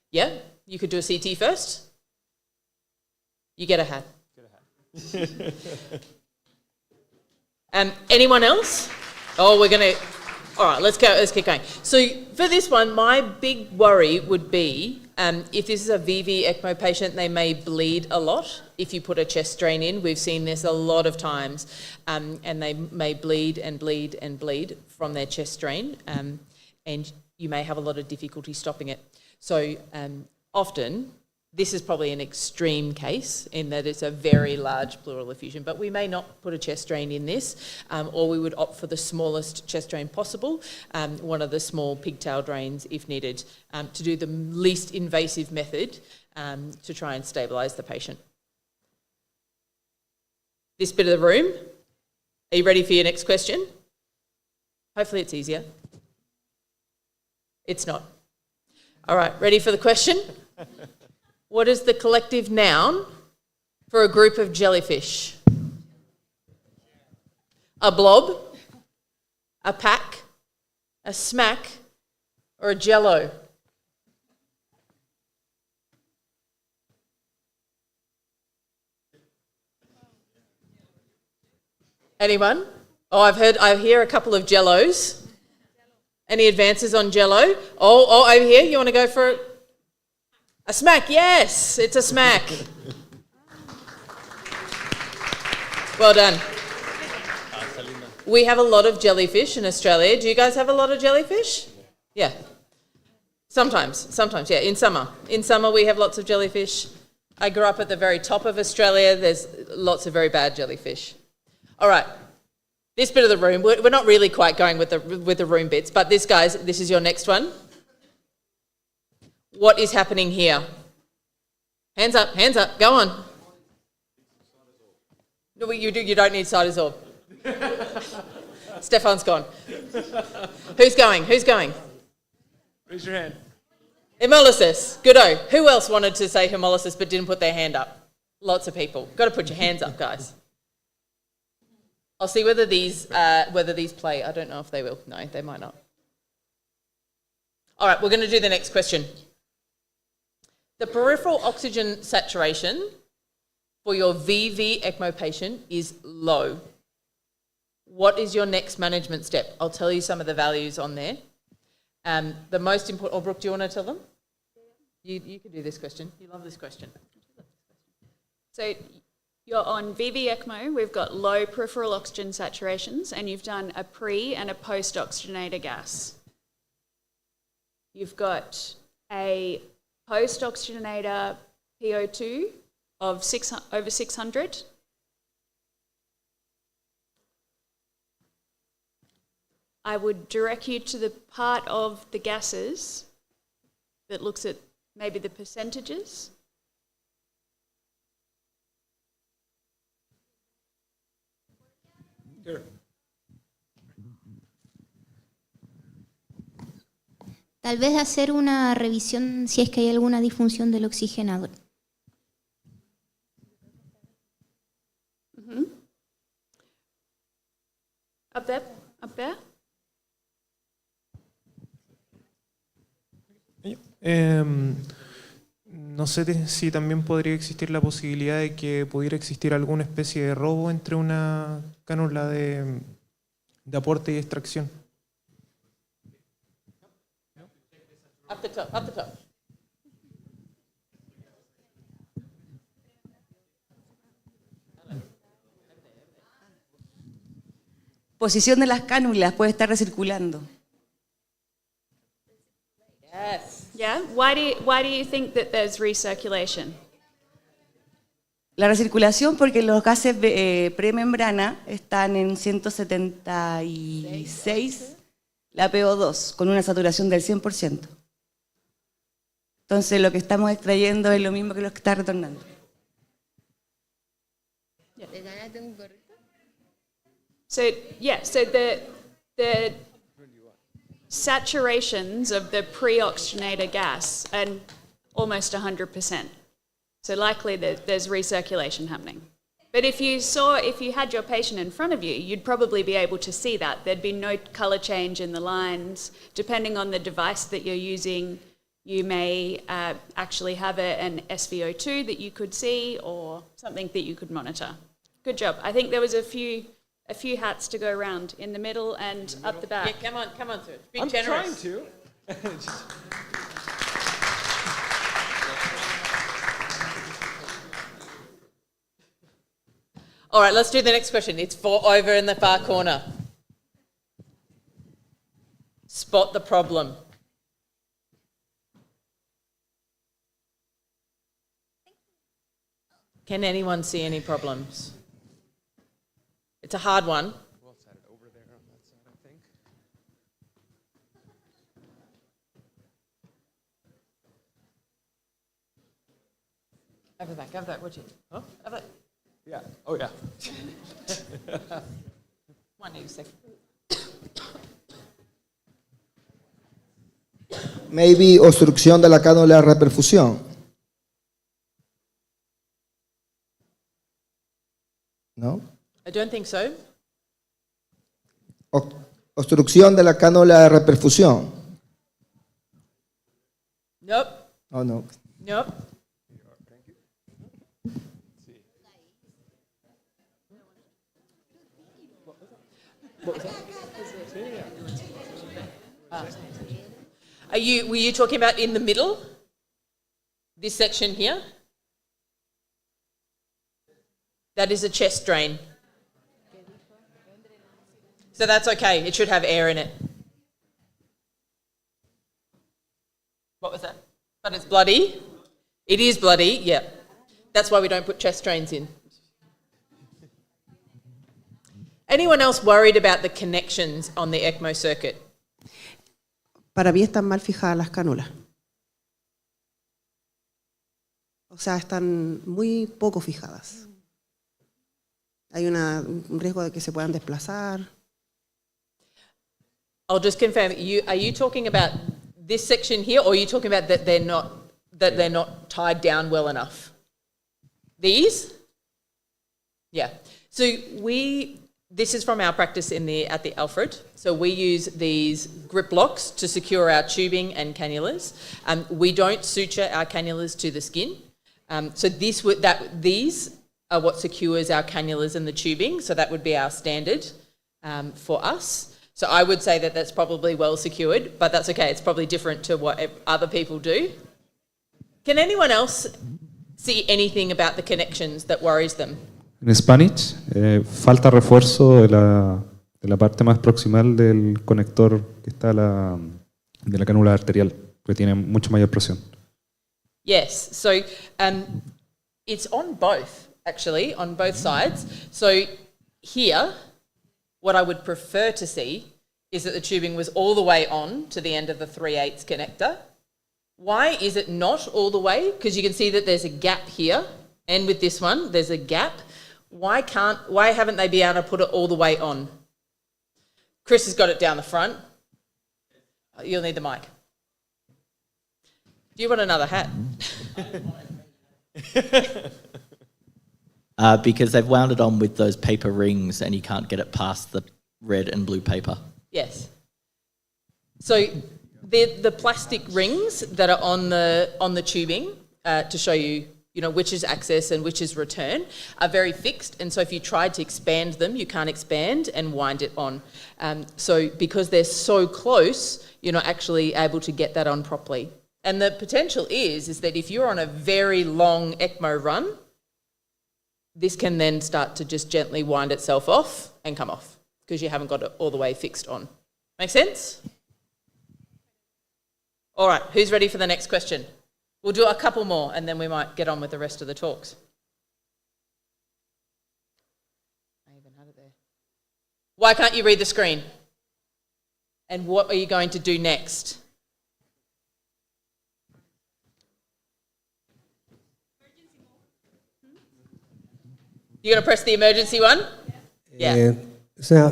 Yeah, you could do a CT first. You get a hat. Anyone else? Oh, we're going to... All right, let's go. Let's keep going. So for this one, my big worry would be if this is a VV ECMO patient, they may bleed a lot. If you put a chest drain in, we've seen this a lot of times, and they may bleed and bleed and bleed from their chest drain, and you may have a lot of difficulty stopping it. So often, this is probably an extreme case in that it's a very large pleural effusion, but we may not put a chest drain in this, or we would opt for the smallest chest drain possible, one of the small pigtail drains if needed, to do the least invasive method to try and stabilise the patient. This bit of the room, Are you ready for your next question? Hopefully it's easier. It's not. All right, ready for the question? What is the collective noun for a group of jellyfish? A blob, a pack, a smack, or a jello? Anyone? Oh, I hear a couple of jellos. Any advances on jello? Oh, over here, you want to go for a smack? Yes, it's a smack. Well done. We have a lot of jellyfish in Australia. Do you guys have a lot of jellyfish? Yeah. Sometimes, yeah, in summer. In summer we have lots of jellyfish. I grew up at the very top of Australia. There's lots of very bad jellyfish. All right. This bit of the room, we're not really quite going with the room bits, but this, guys, this is your next one. What is happening here? Hands up, go on. No, you don't need cytosorb. Stefan's gone. Who's going? Raise your hand. Hemolysis, goodo. Who else wanted to say hemolysis but didn't put their hand up? Lots of people. Got to put your hands up, guys. I'll see whether these play. I don't know if they will. No, they might not. All right, we're going to do the next question. The peripheral oxygen saturation for your VV ECMO patient is low. What is your next management step? I'll tell you some of the values on there. The most important... Brooke, do you want to tell them? You can do this question. You love this question. So you're on VV ECMO, we've got low peripheral oxygen saturations, and you've done a pre and a post-oxygenator gas. You've got a post-oxygenator PO2 of over 600. I would direct you to the part of the gases that looks at maybe the percentages. Here. Tal vez hacer una revisión si es que hay alguna disfunción del oxigenador. Mm-hmm. Up there. No sé si también podría existir la posibilidad de que pudiera existir alguna especie de robo entre una cánula de aporte y extracción. Up the top. Posición de las cánulas puede estar recirculando. Yes. Yeah. Why do you think that there's recirculation? La recirculación porque los gases premembrana están en 176 la PO2 con una saturación del 100%. Entonces lo que estamos extrayendo es lo mismo que lo que está retornando. So the saturations of the pre-oxygenator gas are almost 100%. So likely there's recirculation happening. But if you had your patient in front of you, you'd probably be able to see that. There'd be no color change in the lines. Depending on the device that you're using, you may actually have an SVO2 that you could see or something that you could monitor. Good job. I think there was a few hats to go around in the middle and up the back. Yeah, come on through. Be I'm generous. trying to. All right, let's do the next question. It's over in the far corner. Spot the problem. Can anyone see any problems? It's a hard one. We'll set it over there on that side, I think. Over the back, would you? Huh? Over. Yeah. Oh, yeah. Maybe obstrucción de la cánula de reperfusión. ¿No? I don't think so. Obstrucción de la cánula de reperfusión. Nope. Oh, no. Nope. What was that? Were you talking about in the middle? This section here? That is a chest drain. So that's okay. It should have air in it. What was that? But it's bloody. It is bloody, yeah. That's why we don't put chest drains in. Anyone else worried about the connections on the ECMO circuit? Para mí están mal fijadas las cánulas. O sea, están muy poco fijadas. Hay un riesgo de que se puedan desplazar. I'll just confirm. Are you talking about this section here, or are you talking about that they're not tied down well enough? These? Yeah. So this is from our practice at the Alfred. So we use these grip locks to secure our tubing and cannulas. We don't suture our cannulas to the skin. So these are what secures our cannulas and the tubing. So that would be our standard for us. So I would say that that's probably well secured, but that's okay. It's probably different to what other people do. Can anyone else see anything about the connections that worries them? En Spanish, falta refuerzo de la parte más proximal del conector que está de la cánula arterial, que tiene mucho mayor presión. Yes, so it's on both, actually, on both sides. So here, what I would prefer to see is that the tubing was all the way on to the end of the 3/8 connector. Why is it not all the way? Because you can see that there's a gap here, and with this one, there's a gap. Why haven't they been able to put it all the way on? Chris has got it down the front. You'll need the mic. Do you want another hat? Because they've wound it on with those paper rings and you can't get it past the red and blue paper. Yes. So the plastic rings that are on the tubing to show you, which is access and which is return, are very fixed. And so if you tried to expand them, you can't expand and wind it on. So because they're so close, you're not actually able to get that on properly. And the potential is that if you're on a very long ECMO run, this can then start to just gently wind itself off and come off because you haven't got it all the way fixed on. Make sense? All right, who's ready for the next question? We'll do a couple more and then we might get on with the rest of the talks. I even had it there. Why can't you read the screen? And what are you going to do next? You're going to press the emergency one? Yeah. ¿Es una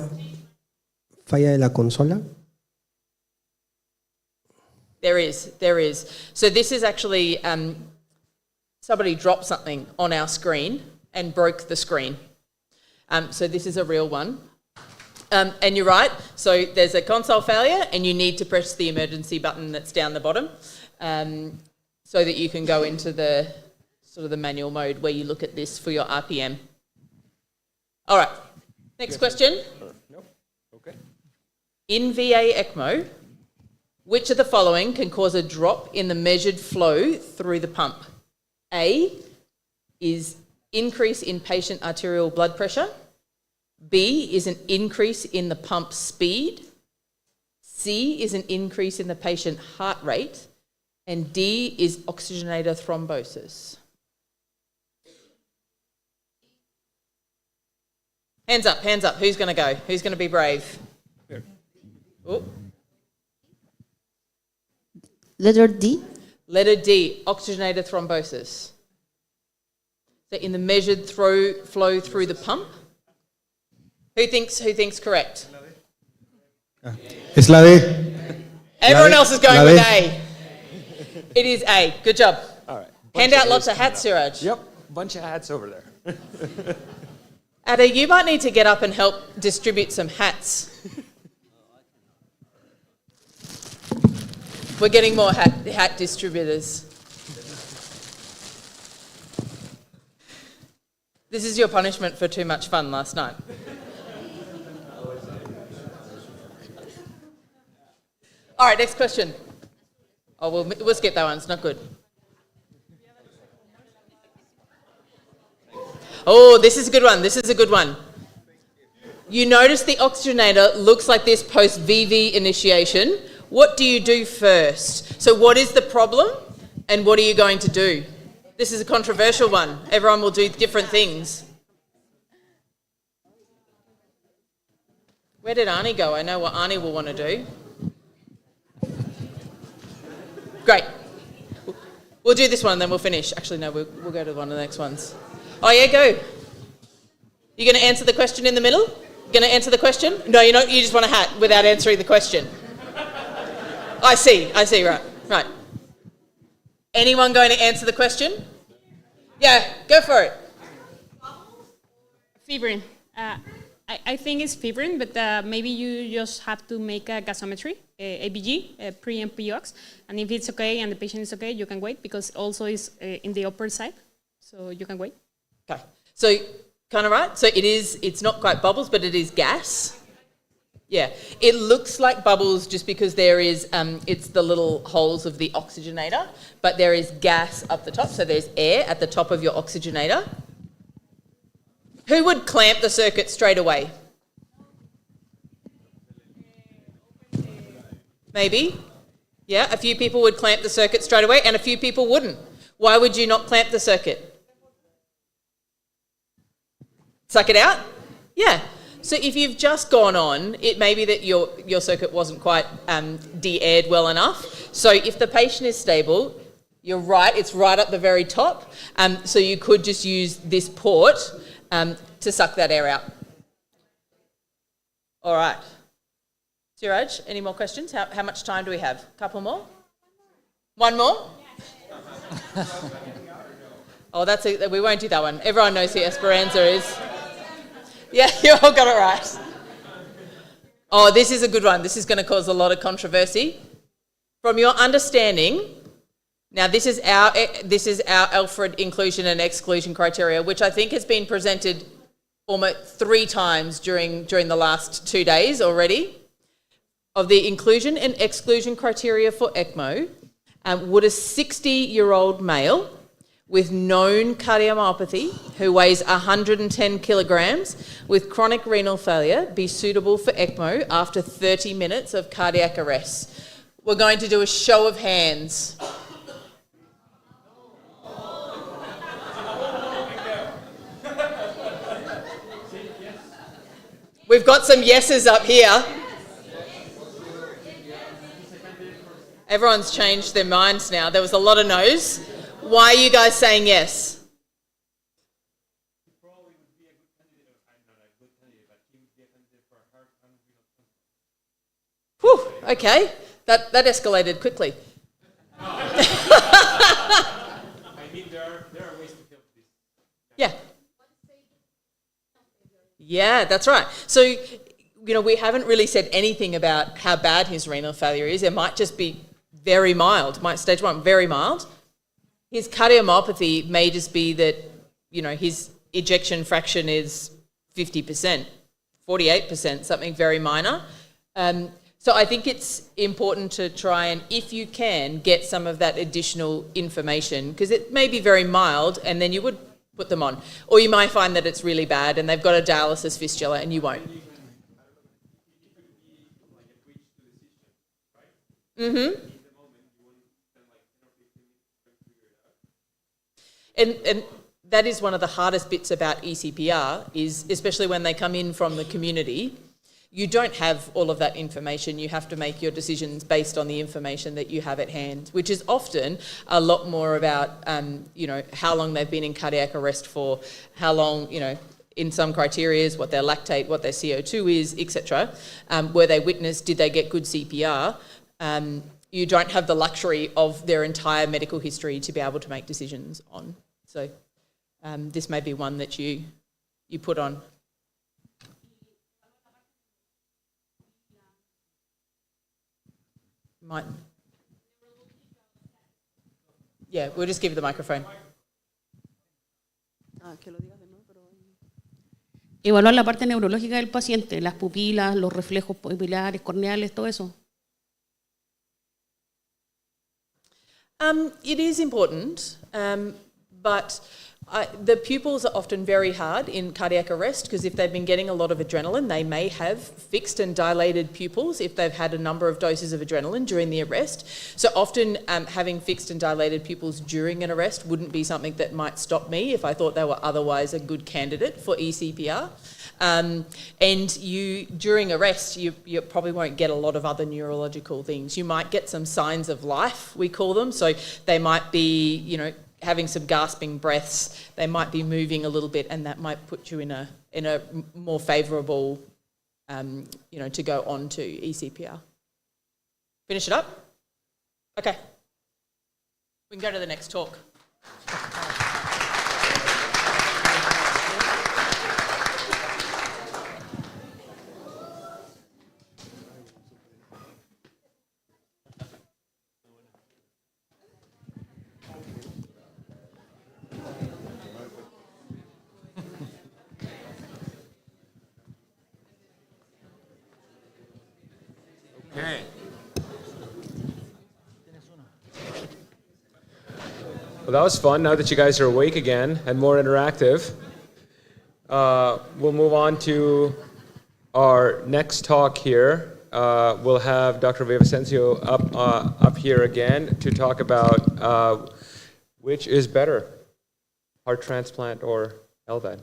falla de la consola? There is. So this is actually, somebody dropped something on our screen and broke the screen. So this is a real one. And you're right, so there's a console failure and you need to press the emergency button that's down the bottom so that you can go into the sort of the manual mode where you look at this for your RPM. All right, next question. No? Okay. In VA ECMO, which of the following can cause a drop in the measured flow through the pump? A is increase in patient arterial blood pressure. B is an increase in the pump speed. C is an increase in the patient heart rate. And D is oxygenator thrombosis. Hands up. Who's going to go? Who's going to be brave? Oh. Letter D. Letter D, oxygenator thrombosis. So in the measured flow through the pump. Who thinks correct? Es la D. Everyone else is going La with D. A. It is A. Good job. All right. Hand out lots of hats, Siraj. Yep, bunch of hats over there. Ada, you might need to get up and help distribute some hats. We're getting more hat distributors. This is your punishment for too much fun last night. All right, next question. Oh, we'll skip that one. It's not good. Oh, this is a good one. This is a good one. You notice the oxygenator looks like this post VV initiation. What do you do first? So what is the problem and what are you going to do? This is a controversial one. Everyone will do different things. Where did Arnie go? I know what Arnie will want to do. Great. We'll do this one, then we'll finish. Actually, no, we'll go to one of the next ones. Oh, yeah, go. You going to answer the question in the middle? Going to answer the question? No, you're not. You just want a hat without answering the question. I see, right. Anyone going to answer the question? Yeah, go for it. Fibrin. I think it's fibrin, but maybe you just have to make a gasometry, ABG, pre and pre-ox, and if it's okay and the patient is okay, you can wait because also it's in the upper side, so you can wait. Okay, so kind of right. So it's not quite bubbles, but it is gas. Yeah, it looks like bubbles just because there is, it's the little holes of the oxygenator, but there is gas up the top, so there's air at the top of your oxygenator. Who would clamp the circuit straight away? Maybe. Yeah, a few people would clamp the circuit straight away and a few people wouldn't. Why would you not clamp the circuit? Suck it out? Yeah. So if you've just gone on, it may be that your circuit wasn't quite de-aired well enough. So if the patient is stable, you're right, it's right up the very top. So you could just use this port to suck that air out. All right. Siraj, any more questions? How much time do we have? A couple more? One more? Oh, we won't do that one. Everyone knows who Esperanza is. Yeah, you all got it right. Oh, this is a good one. This is going to cause a lot of controversy. From your understanding, now this is our Alfred inclusion and exclusion criteria, which I think has been presented almost 3 times during the last 2 days already. Of the inclusion and exclusion criteria for ECMO, would a 60-year-old male with known cardiomyopathy who weighs 110 kilograms with chronic renal failure be suitable for ECMO after 30 minutes of cardiac arrest? We're going to do a show of hands. We've got some yeses up here. Everyone's changed their minds now. There was a lot of no's. Why are you guys saying yes? Whew, okay. That escalated quickly. I mean, there are ways to help this. Yeah. Yeah, that's right. So, we haven't really said anything about how bad his renal failure is. It might just be very mild, stage 1, very mild. His cardiomyopathy may just be that, his ejection fraction is 50%, 48%, something very minor. So I think it's important to try and, if you can, get some of that additional information, because it may be very mild and then you would put them on. Or you might find that it's really bad and they've got a dialysis fistula and you won't. Mm-hmm. And that is one of the hardest bits about ECPR, is especially when they come in from the community, you don't have all of that information. You have to make your decisions based on the information that you have at hand, which is often a lot more about, how long they've been in cardiac arrest for, how long, in some criteria, what their lactate, what their CO2 is, etc. Were they witnessed? Did they get good CPR? You don't have the luxury of their entire medical history to be able to make decisions on. So this may be one that you put on. Might. Yeah, we'll just give you the microphone. Evaluar la parte neurológica del paciente, las pupilas, los reflejos pupilares, corneales, todo eso. It is important, but the pupils are often very hard in cardiac arrest because if they've been getting a lot of adrenaline, they may have fixed and dilated pupils if they've had a number of doses of adrenaline during the arrest. So often having fixed and dilated pupils during an arrest wouldn't be something that might stop me if I thought they were otherwise a good candidate for eCPR. And you, during arrest, you probably won't get a lot of other neurological things. You might get some signs of life, we call them. So they might be, you know, having some gasping breaths. They might be moving a little bit, and that might put you in a more favourable, you know, to go on to eCPR. Finish it up? Okay. We can go to the next talk. Okay. Well, that was fun. Now that you guys are awake again and more interactive, we'll move on to our next talk here. We'll have Dr. Villavicencio up here again to talk about which is better, heart transplant or LVAD.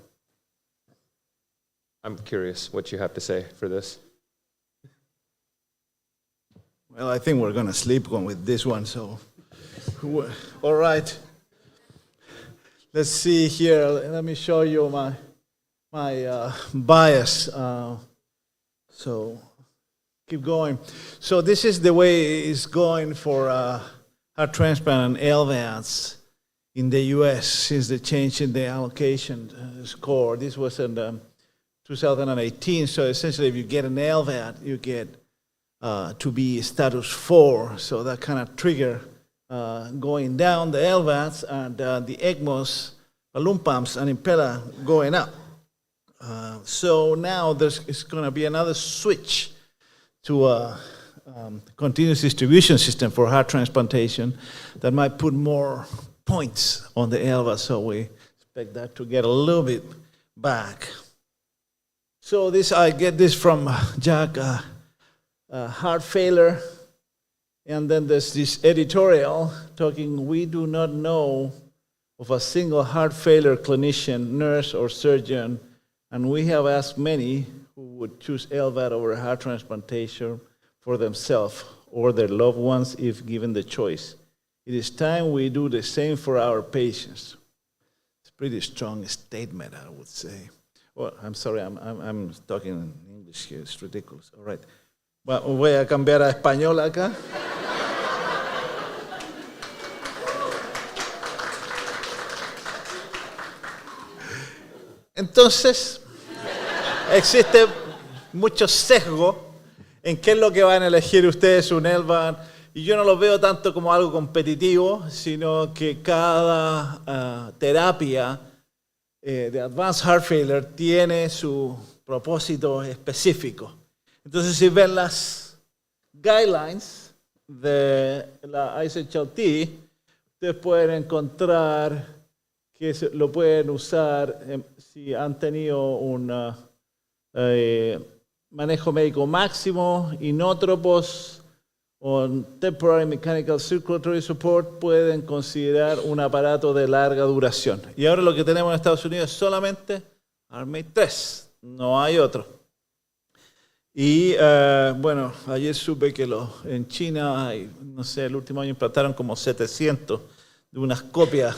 I'm curious what you have to say for this. Well, I think we're going to sleep with this one, so. All right. Let's see here. Let me show you my bias. So keep going. So this is the way it's going for heart transplant and LVADs in the U.S. since the change in the allocation score. This was in 2018. So essentially, if you get an LVAD, you get to be status 4, so that kind of trigger going down the LVADs and the ECMOs, balloon pumps, and Impella going up. So now it's going to be another switch to a continuous distribution system for heart transplantation that might put more points on the LVAD, so we expect that to get a little bit back. So this, I get this from Jack. Heart failure, and then there's this editorial talking, we do not know of a single heart failure clinician, nurse, or surgeon, and we have asked many who would choose LVAD over heart transplantation for themselves or their loved ones if given the choice. It is time we do the same for our patients. It's a pretty strong statement, I would say. Well, I'm sorry, I'm talking in English here, it's ridiculous. All right. Bueno, voy a cambiar a español acá. Entonces, existe mucho sesgo en qué es lo que van a elegir ustedes un LVAD, y yo no lo veo tanto como algo competitivo, sino que cada terapia de Advanced Heart Failure tiene su propósito específico. Entonces, si ven las guidelines de la ISHLT, ustedes pueden encontrar que lo pueden usar si han tenido un manejo médico máximo, inótropos o temporary mechanical circulatory support, pueden considerar un aparato de larga duración. Y ahora lo que tenemos en Estados Unidos es solamente ARMATE 3, no hay otro. Y bueno, ayer supe que en China, no sé, el último año implantaron como 700 de unas copias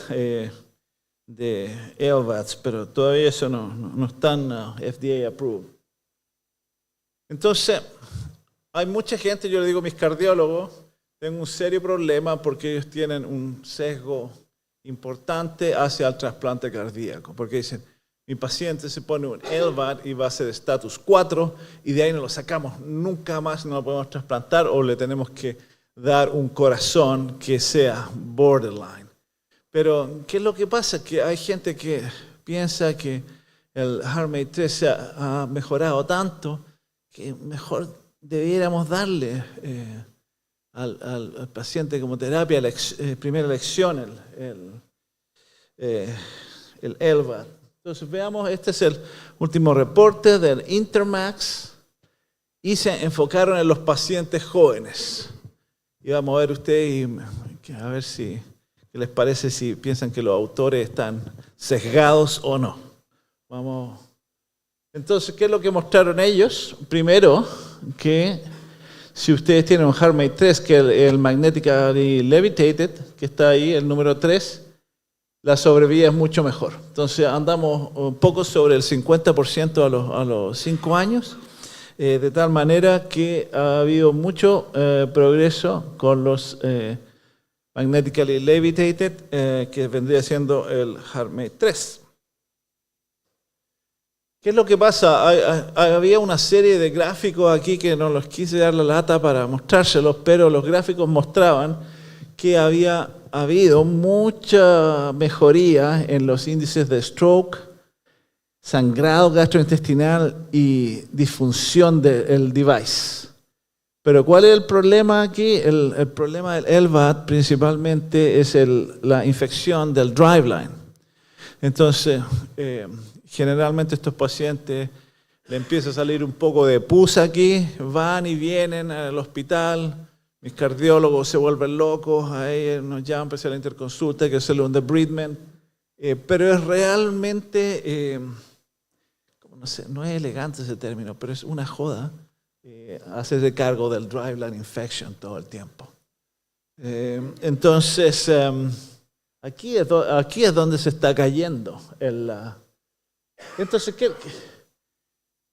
LVADs, pero todavía eso no están FDA approved. Entonces, hay mucha gente, yo le digo a mis cardiólogos, tengo un serio problema porque ellos tienen un sesgo importante hacia el trasplante cardíaco, porque dicen, mi paciente se pone un LVAD y va a ser estatus 4 y de ahí no lo sacamos nunca más, no lo podemos trasplantar o le tenemos que dar un corazón que sea borderline. Pero, ¿qué es lo que pasa? Que hay gente que piensa que el HeartMate 3 se ha mejorado tanto que mejor debiéramos darle al paciente como terapia, primera elección, el LVAD. Entonces veamos, este es el último reporte del Intermax y se enfocaron en los pacientes jóvenes. Y vamos a ver ustedes a ver qué les parece, si piensan que los autores están sesgados o no. Vamos. Entonces, ¿qué es lo que mostraron ellos? Primero, que si ustedes tienen un HeartMate 3, que es el Magnetically Levitated, que está ahí, el número 3, la sobrevida es mucho mejor. Entonces andamos un poco sobre el 50% a los 5 años, de tal manera que ha habido mucho progreso con los Magnetically Levitated, que vendría siendo el HeartMate 3. ¿Qué es lo que pasa? Había una serie de gráficos aquí que no los quise dar la lata para mostrárselos, pero los gráficos mostraban que había habido mucha mejoría en los índices de stroke, sangrado gastrointestinal y disfunción del device. Pero ¿cuál es el problema aquí? El problema del LVAD principalmente es la infección del driveline. Entonces, generalmente estos pacientes le empieza a salir un poco de pus aquí, van y vienen al hospital, mis cardiólogos se vuelven locos, ahí nos llaman para hacer la interconsulta, hay que hacerle un debridement, pero es realmente, no sé, no es elegante ese término, pero es una joda hacerse cargo del driveline infection todo el tiempo. Entonces, aquí es donde se está cayendo Entonces, ¿qué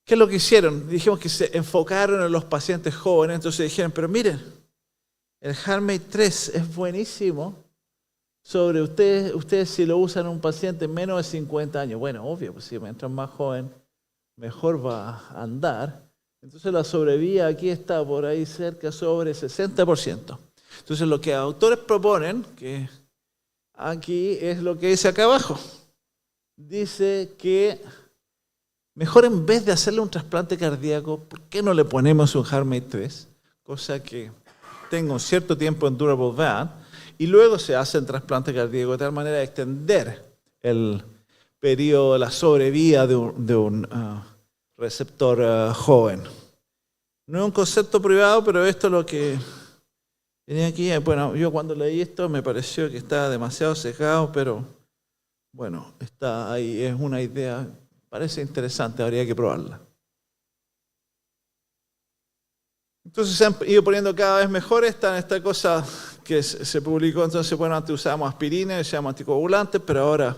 es lo que hicieron? Dijimos que se enfocaron en los pacientes jóvenes, entonces dijeron, pero miren, el HeartMate 3 es buenísimo sobre ustedes si lo usan en un paciente menos de 50 años. Bueno, obvio, pues si mientras más joven, mejor va a andar. Entonces la sobrevida aquí está por ahí cerca sobre 60%. Entonces lo que autores proponen, que aquí es lo que dice acá abajo, dice que mejor en vez de hacerle un trasplante cardíaco, ¿por qué no le ponemos un HeartMate 3? Cosa que tenga un cierto tiempo en durable VAD y luego se hace el trasplante cardíaco de tal manera de extender el periodo, la sobrevida de un receptor joven. No es un concepto privado, pero esto es lo que tenía aquí. Bueno, yo cuando leí esto me pareció que estaba demasiado sesgado, pero bueno, está ahí, es una idea, parece interesante, habría que probarla. Entonces se han ido poniendo cada vez mejor esta cosa que se publicó. Entonces, bueno, antes usábamos aspirina, usábamos anticoagulantes, pero ahora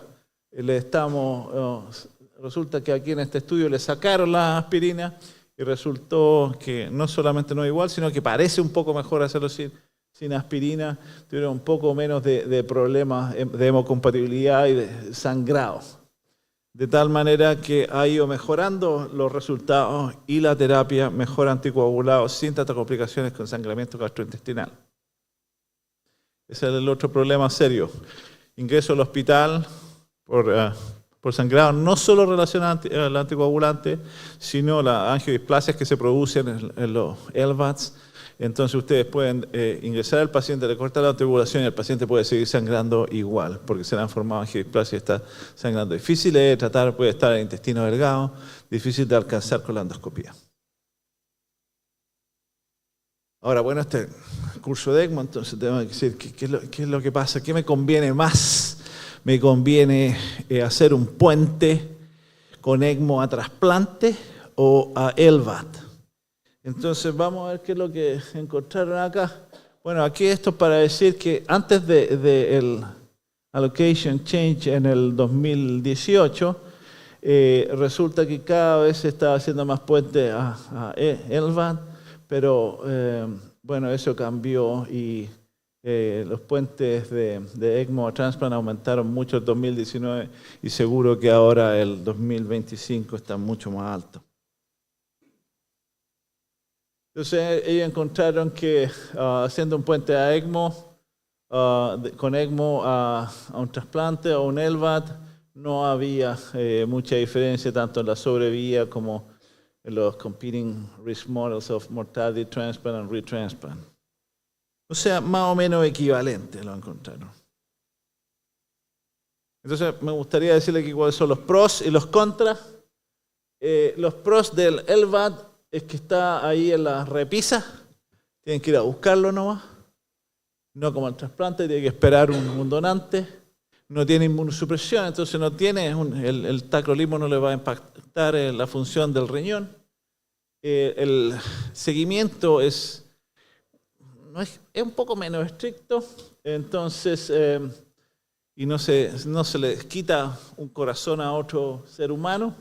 resulta que aquí en este estudio le sacaron la aspirina y resultó que no solamente no es igual, sino que parece un poco mejor hacerlo sin aspirina, tuvieron un poco menos de problemas de hemocompatibilidad y de sangrado. De tal manera que ha ido mejorando los resultados y la terapia mejora anticoagulados sin tantas complicaciones con sangramiento gastrointestinal. Ese es el otro problema serio. Ingreso al hospital por sangrado, no solo relacionado al anticoagulante, sino las angiodisplasias que se producen en los LVADs. Entonces ustedes pueden ingresar al paciente, le cortan la anticoagulación y el paciente puede seguir sangrando igual, porque se le han formado angiodisplasia y está sangrando. Difícil de tratar, puede estar en el intestino delgado, difícil de alcanzar con la endoscopía. Ahora, bueno, este curso de ECMO, entonces tengo que decir qué es lo que pasa, qué me conviene más. Me conviene hacer un puente con ECMO a trasplante o a LVAD. Entonces vamos a ver qué es lo que encontraron acá. Bueno, aquí esto es para decir que antes del allocation change en el 2018, resulta que cada vez se está haciendo más puente a LVAD, pero bueno, eso cambió y los puentes de ECMO a transplant aumentaron mucho el 2019 y seguro que ahora el 2025 está mucho más alto. Entonces ellos encontraron que haciendo un puente a ECMO, con ECMO a un trasplante o un LVAD, no había mucha diferencia tanto en la sobrevida como en los competing risk models of mortality, transplant and retransplant. O sea, más o menos equivalente lo encontraron. Entonces me gustaría decirle aquí cuáles son los pros y los contras. Los pros del LVAD es que está ahí en la repisa, tienen que ir a buscarlo nomás, no como el trasplante, tiene que esperar un donante, no tiene inmunosupresión, entonces no tiene el tacrolimus no le va a impactar en la función del riñón. El seguimiento es un poco menos estricto, entonces y no se le quita un corazón a otro ser humano.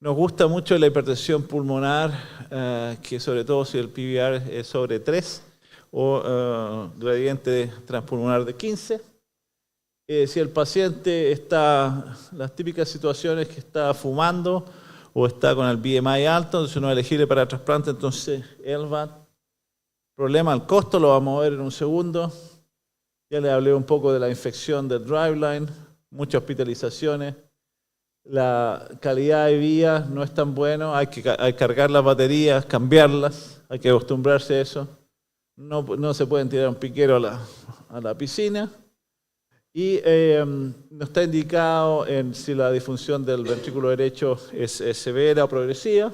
Nos gusta mucho la hipertensión pulmonar, que sobre todo si el PVR es sobre 3 o gradiente transpulmonar de 15. Si el paciente está, las típicas situaciones que está fumando o está con el BMI alto, entonces no es elegible para trasplante, entonces LVAD. Problema al costo, lo vamos a ver en un segundo. Ya les hablé un poco de la infección del driveline, muchas hospitalizaciones. La calidad de vía no es tan buena, hay que cargar las baterías, cambiarlas, hay que acostumbrarse a eso. No se pueden tirar un piquero a la piscina. Y no está indicado en si la disfunción del ventrículo derecho es severa o progresiva.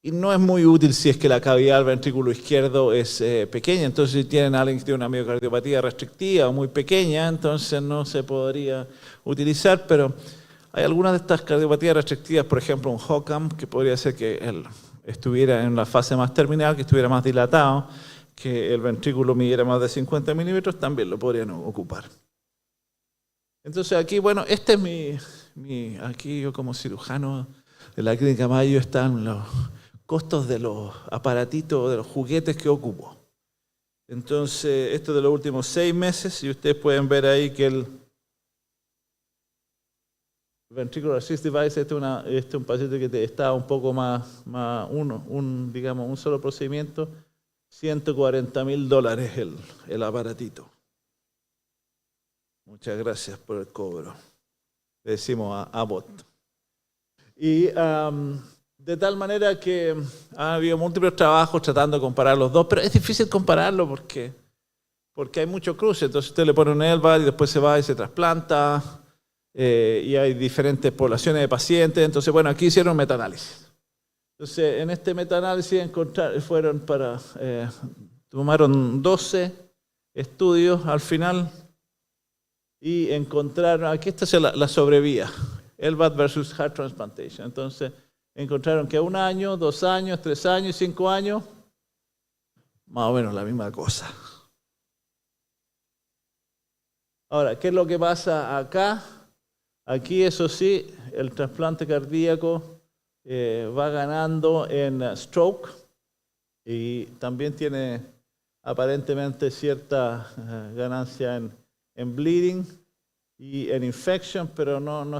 Y no es muy útil si es que la cavidad del ventrículo izquierdo es pequeña. Entonces, si tienen a alguien que tiene una miocardiopatía restrictiva o muy pequeña, entonces no se podría utilizar, pero hay algunas de estas cardiopatías restrictivas, por ejemplo, un HOCAM, que podría ser que él estuviera en la fase más terminal, que estuviera más dilatado, que el ventrículo midiera más de 50 milímetros, también lo podrían ocupar. Entonces aquí, bueno, este es aquí yo como cirujano de la clínica Mayo están los costos de los aparatitos, de los juguetes que ocupo. Entonces, esto es de los últimos 6 meses y ustedes pueden ver ahí que el ventricular assist device, este es un paciente que está un poco más digamos, un solo procedimiento, $140,000 el aparatito. Muchas gracias por el cobro. Le decimos a Abbott. Y de tal manera que ha habido múltiples trabajos tratando de comparar los dos, pero es difícil compararlo porque hay mucho cruce. Entonces usted le pone un LVAD y después se va y se trasplanta. Y hay diferentes poblaciones de pacientes. Entonces, bueno, aquí hicieron un metaanálisis. Entonces, en este metaanálisis tomaron 12 estudios al final y encontraron, aquí está la sobrevía, LVAD versus heart transplantation. Entonces, encontraron que 1 año, 2 años, 3 años y 5 años, más o menos la misma cosa. Ahora, ¿qué es lo que pasa acá? Aquí, eso sí, el trasplante cardíaco va ganando en stroke y también tiene aparentemente cierta ganancia en bleeding y en infection, pero no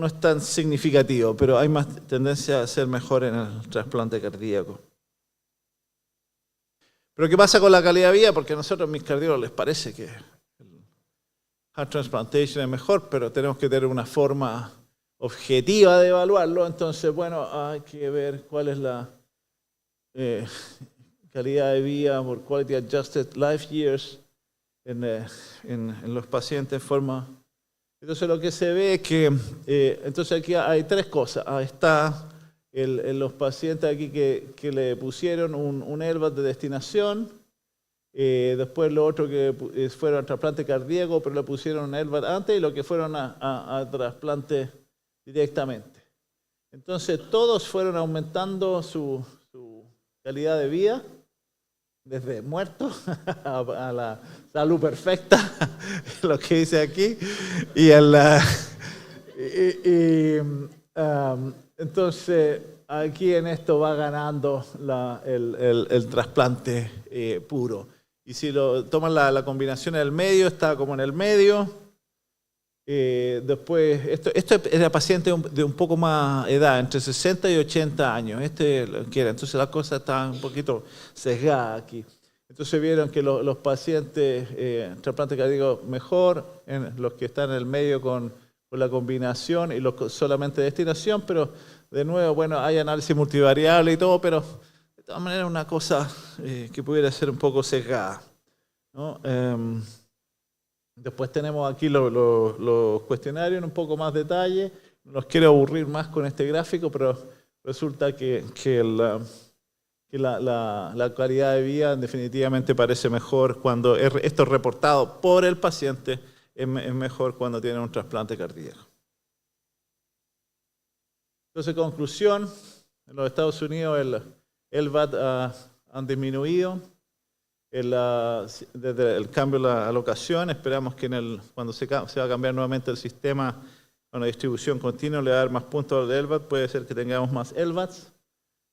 es tan significativo, pero hay más tendencia a ser mejor en el trasplante cardíaco. Pero ¿qué pasa con la calidad de vida? Porque a nosotros, mis cardiólogos, les parece que heart transplantation es mejor, pero tenemos que tener una forma objetiva de evaluarlo. Entonces, bueno, hay que ver cuál es la calidad de vida por Quality Adjusted Life Years en los pacientes en forma. Entonces, lo que se ve es que, entonces aquí hay 3 cosas. Está los pacientes aquí que le pusieron un LVAD de destinación. Después lo otro que fueron a trasplante cardíaco, pero le pusieron un LVAD antes, y lo que fueron a trasplante directamente. Entonces todos fueron aumentando su calidad de vida desde muerto a la salud perfecta, lo que dice aquí, entonces aquí en esto va ganando el trasplante puro. Y si lo toman la combinación en el medio, está como en el medio. Después, esto era paciente de un poco más edad, entre 60 y 80 años. Entonces la cosa está un poquito sesgada aquí. Entonces vieron que los pacientes trasplante cardíaco mejor, los que están en el medio con la combinación y los solamente de destinación, pero de nuevo, bueno, hay análisis multivariable y todo, pero de todas maneras una cosa que pudiera ser un poco sesgada, ¿no? Después tenemos aquí los cuestionarios en un poco más detalle. No los quiero aburrir más con este gráfico, pero resulta que la calidad de vida definitivamente parece mejor cuando esto es reportado por el paciente, es mejor cuando tiene un trasplante cardíaco. Entonces, conclusión, en los Estados Unidos el LVAD han disminuido. Desde el cambio de la alocación, esperamos que cuando se va a cambiar nuevamente el sistema a una distribución continua, le va a dar más puntos al LVAD, puede ser que tengamos más LVADs.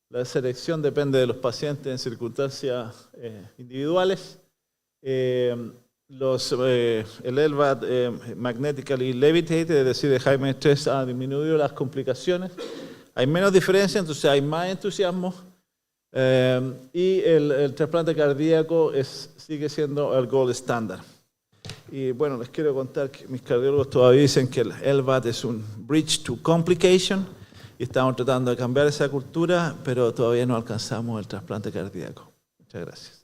La selección depende de los pacientes en circunstancias individuales. El LVAD magnetically levitated, es decir, de Jaime 3, ha disminuido las complicaciones. Hay menos diferencia, entonces hay más entusiasmo. Y el trasplante cardíaco sigue siendo el gold standard. Y bueno, les quiero contar que mis cardiólogos todavía dicen que el LVAD es un bridge to complication y estamos tratando de cambiar esa cultura, pero todavía no alcanzamos el trasplante cardíaco. Muchas gracias.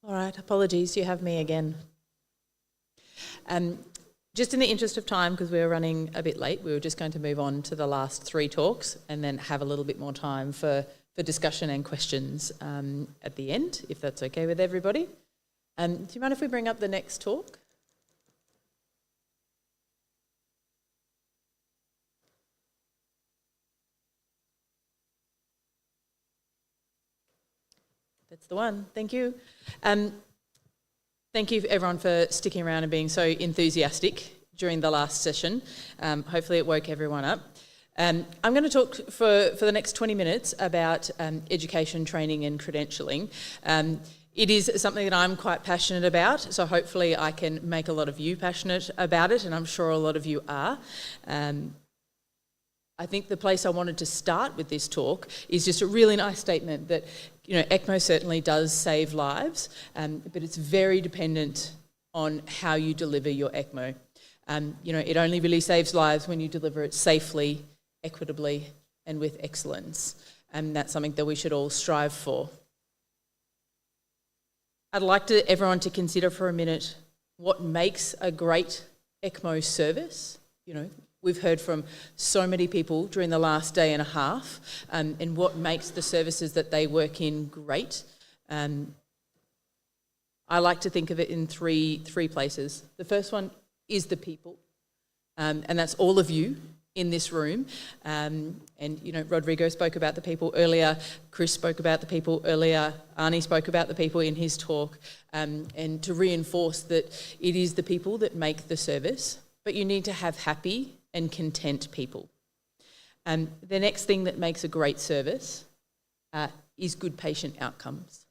All right, apologies, you have me again. Just in the interest of time, because we were running a bit late, we were just going to move on to the last 3 talks and then have a little bit more time for discussion and questions at the end, if that's okay with everybody. Do you mind if we bring up the next talk? That's the one. Thank you. Thank you everyone for sticking around and being so enthusiastic during the last session. Hopefully it woke everyone up. I'm going to talk for the next 20 minutes about education, training and credentialing. It is something that I'm quite passionate about, so hopefully I can make a lot of you passionate about it, and I'm sure a lot of you are. I think the place I wanted to start with this talk is just a really nice statement that, you know, ECMO certainly does save lives, but it's very dependent on how you deliver your ECMO. You know, it only really saves lives when you deliver it safely, equitably, and with excellence. And that's something that we should all strive for. I'd like everyone to consider for a minute what makes a great ECMO service. You know, we've heard from so many people during the last day and a half, and what makes the services that they work in great. I like to think of it in three places. The first one is the people, and that's all of you in this room. And, you know, Rodrigo spoke about the people earlier, Chris spoke about the people earlier, Arnie spoke about the people in his talk, and to reinforce that it is the people that make the service, but you need to have happy and content people. The next thing that makes a great service is good patient outcomes.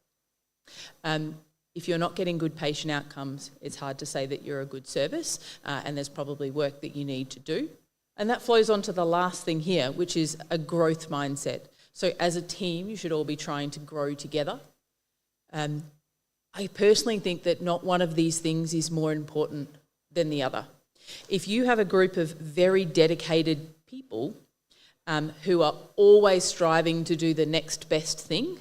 If you're not getting good patient outcomes, it's hard to say that you're a good service, and there's probably work that you need to do. And that flows on to the last thing here, which is a growth mindset. So as a team, you should all be trying to grow together. I personally think that not one of these things is more important than the other. If you have a group of very dedicated people, who are always striving to do the next best thing.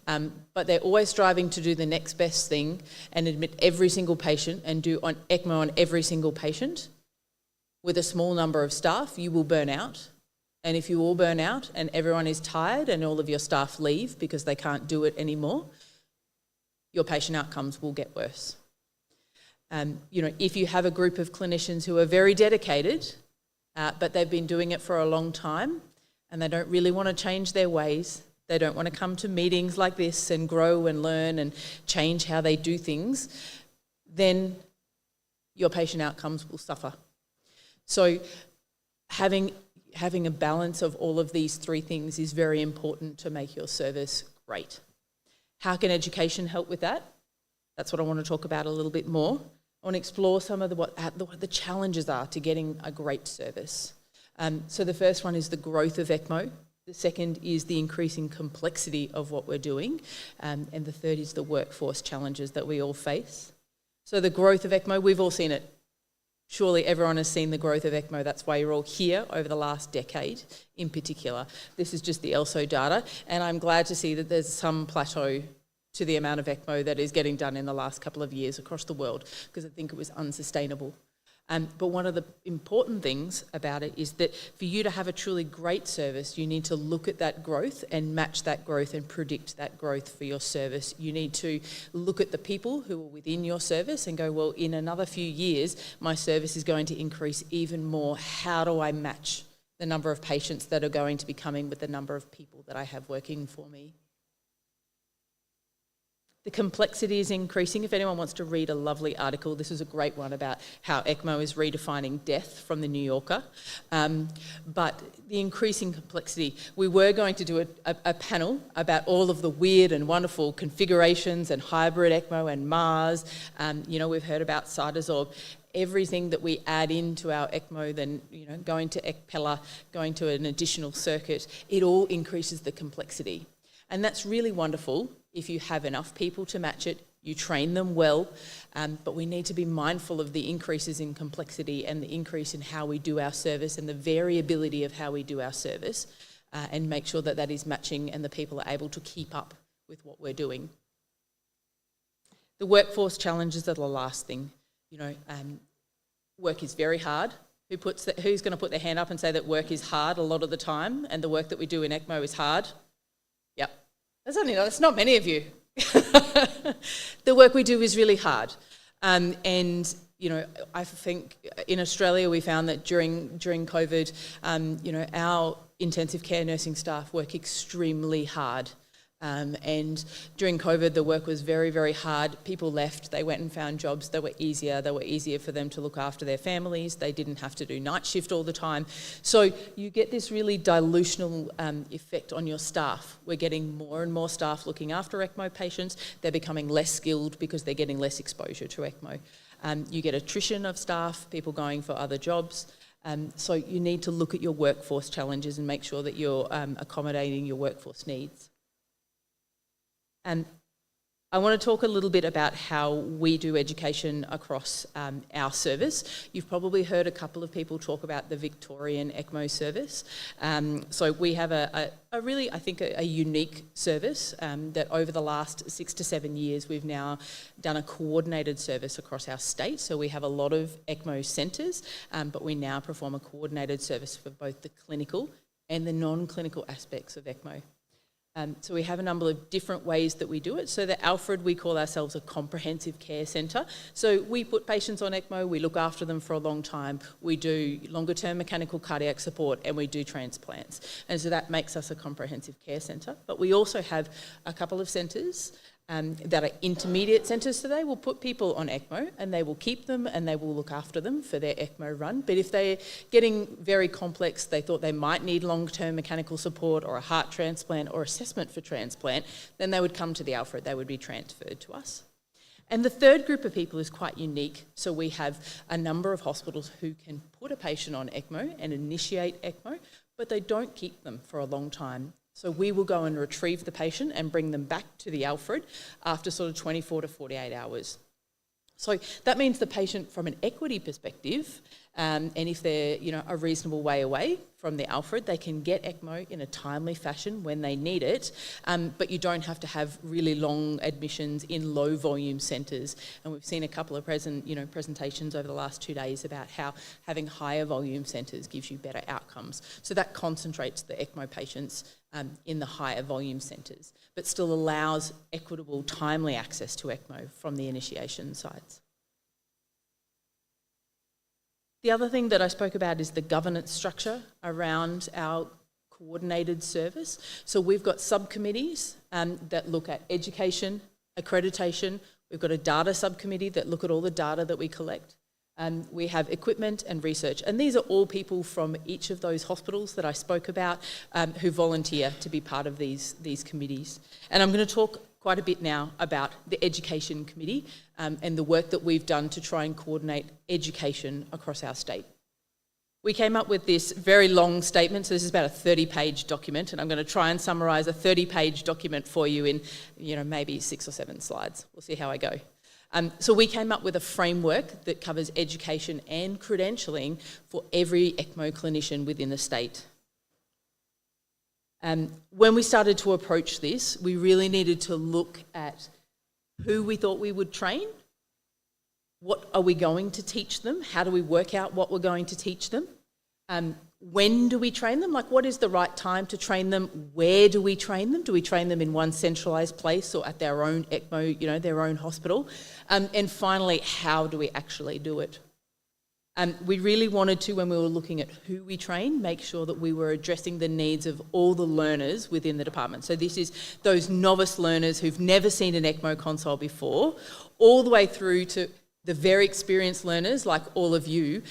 But they're always striving to do the next best thing and admit every single patient and do on ECMO on every single patient. With a small number of staff, you will burn out. And if you all burn out and everyone is tired and all of your staff leave because they can't do it anymore, your patient outcomes will get worse. If you have a group of clinicians who are very dedicated, but they've been doing it for a long time and they don't really want to change their ways, they don't want to come to meetings like this and grow and learn and change how they do things, then your patient outcomes will suffer. So having a balance of all of these three things is very important to make your service great. How can education help with that? That's what I want to talk about a little bit more. I want to explore some of what the challenges are to getting a great service. So the first one is the growth of ECMO. The second is the increasing complexity of what we're doing. And the third is the workforce challenges that we all face. So the growth of ECMO, we've all seen it. Surely everyone has seen the growth of ECMO. That's why you're all here over the last decade in particular. This is just the ELSO data. And I'm glad to see that there's some plateau to the amount of ECMO that is getting done in the last couple of years across the world, because I think it was unsustainable. But one of the important things about it is that for you to have a truly great service, you need to look at that growth and match that growth and predict that growth for your service. You need to look at the people who are within your service and go, well, in another few years, my service is going to increase even more. How do I match the number of patients that are going to be coming with the number of people that I have working for me? The complexity is increasing. If anyone wants to read a lovely article, this is a great one about how ECMO is redefining death from the New Yorker. But the increasing complexity, we were going to do a panel about all of the weird and wonderful configurations and hybrid ECMO and Mars. We've heard about Cytosorb. Everything that we add into our ECMO, then going to ECPella, going to an additional circuit, it all increases the complexity. And that's really wonderful if you have enough people to match it, you train them well, but we need to be mindful of the increases in complexity and the increase in how we do our service and the variability of how we do our service, and make sure that that is matching and the people are able to keep up with what we're doing. The workforce challenges are the last thing. Work is very hard. Who's going to put their hand up and say that work is hard a lot of the time and the work that we do in ECMO is hard? Yep. That's not many of you. The work we do is really hard. I think in Australia we found that during COVID, our intensive care nursing staff work extremely hard. And during COVID, the work was very, very hard. People left. They went and found jobs that were easier. They were easier for them to look after their families. They didn't have to do night shift all the time. So you get this really dilutional effect on your staff. We're getting more and more staff looking after ECMO patients. They're becoming less skilled because they're getting less exposure to ECMO. You get attrition of staff, people going for other jobs. So you need to look at your workforce challenges and make sure that you're accommodating your workforce needs. I want to talk a little bit about how we do education across our service. You've probably heard a couple of people talk about the Victorian ECMO service. So we have a really, I think, a unique service that over the last 6 to 7 years we've now done a coordinated service across our state. So we have a lot of ECMO centres, but we now perform a coordinated service for both the clinical and the non-clinical aspects of ECMO. So we have a number of different ways that we do it. So the Alfred, we call ourselves a comprehensive care centre. So we put patients on ECMO, we look after them for a long time, we do longer term mechanical cardiac support, and we do transplants. And so that makes us a comprehensive care centre. But we also have a couple of centres that are intermediate centres, so they will put people on ECMO and they will keep them and they will look after them for their ECMO run. But if they're getting very complex, they thought they might need long-term mechanical support or a heart transplant or assessment for transplant, then they would come to the Alfred, they would be transferred to us. And the third group of people is quite unique. So we have a number of hospitals who can put a patient on ECMO and initiate ECMO, but they don't keep them for a long time. So we will go and retrieve the patient and bring them back to the Alfred after sort of 24 to 48 hours. So that means the patient, from an equity perspective, and if they're a reasonable way away from the Alfred, they can get ECMO in a timely fashion when they need it, but you don't have to have really long admissions in low volume centres. And we've seen a couple of presentations over the last 2 days about how having higher volume centres gives you better outcomes. So that concentrates the ECMO patients in the higher volume centres, but still allows equitable, timely access to ECMO from the initiation sites. The other thing that I spoke about is the governance structure around our coordinated service. So we've got subcommittees that look at education, accreditation. We've got a data subcommittee that look at all the data that we collect. We have equipment and research. And these are all people from each of those hospitals that I spoke about who volunteer to be part of these committees. And I'm going to talk quite a bit now about the Education Committee and the work that we've done to try and coordinate education across our state. We came up with this very long statement, so this is about a 30-page document, and I'm going to try and summarise a 30-page document for you in maybe 6 or 7 slides. We'll see how I go. So we came up with a framework that covers education and credentialing for every ECMO clinician within the state. When we started to approach this, we really needed to look at who we thought we would train, what are we going to teach them, how do we work out what we're going to teach them, when do we train them, like what is the right time to train them, where do we train them, do we train them in one centralised place or at their own ECMO, their own hospital, and finally, how do we actually do it? We really wanted to, when we were looking at who we train, make sure that we were addressing the needs of all the learners within the department. So this is those novice learners who've never seen an ECMO console before, all the way through to the very experienced learners like all of you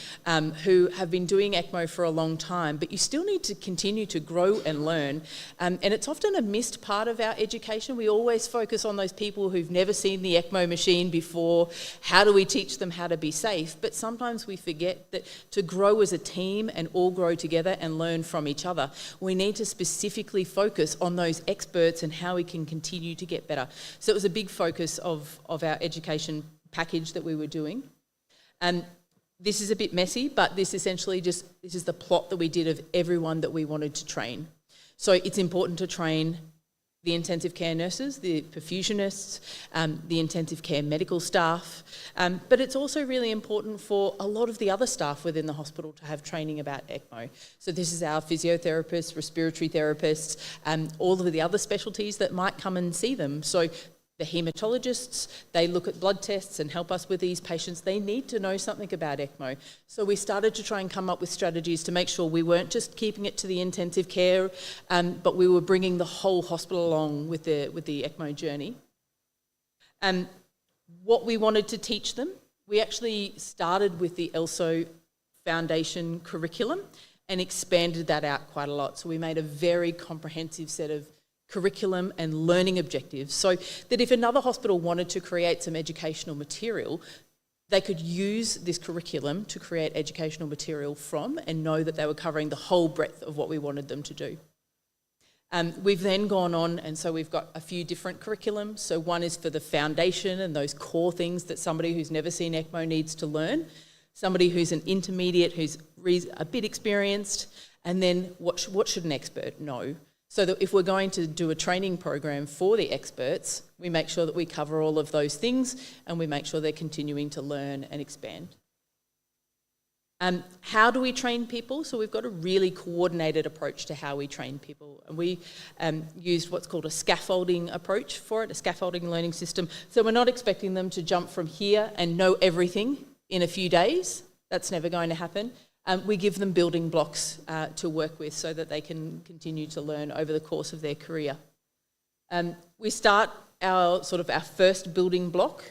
who have been doing ECMO for a long time, but you still need to continue to grow and learn. And it's often a missed part of our education. We always focus on those people who've never seen the ECMO machine before. How do we teach them how to be safe? But sometimes we forget that to grow as a team and all grow together and learn from each other, we need to specifically focus on those experts and how we can continue to get better. So it was a big focus of our education package that we were doing. This is a bit messy, but this is the plot that we did of everyone that we wanted to train. So it's important to train the intensive care nurses, the perfusionists, the intensive care medical staff, but it's also really important for a lot of the other staff within the hospital to have training about ECMO. So this is our physiotherapists, respiratory therapists, all of the other specialties that might come and see them. So the haematologists, they look at blood tests and help us with these patients. They need to know something about ECMO. So we started to try and come up with strategies to make sure we weren't just keeping it to the intensive care, but we were bringing the whole hospital along with the ECMO journey. What we wanted to teach them, we actually started with the ELSO Foundation curriculum and expanded that out quite a lot. So we made a very comprehensive set of curriculum and learning objectives so that if another hospital wanted to create some educational material, they could use this curriculum to create educational material from and know that they were covering the whole breadth of what we wanted them to do. We've then gone on, and so we've got a few different curriculums. So one is for the foundation and those core things that somebody who's never seen ECMO needs to learn, somebody who's an intermediate, who's a bit experienced, and then what should an expert know? So that if we're going to do a training program for the experts, we make sure that we cover all of those things and we make sure they're continuing to learn and expand. How do we train people? So we've got a really coordinated approach to how we train people. And we used what's called a scaffolding approach for it, a scaffolding learning system. So we're not expecting them to jump from here and know everything in a few days. That's never going to happen. We give them building blocks to work with so that they can continue to learn over the course of their career. We start our first building block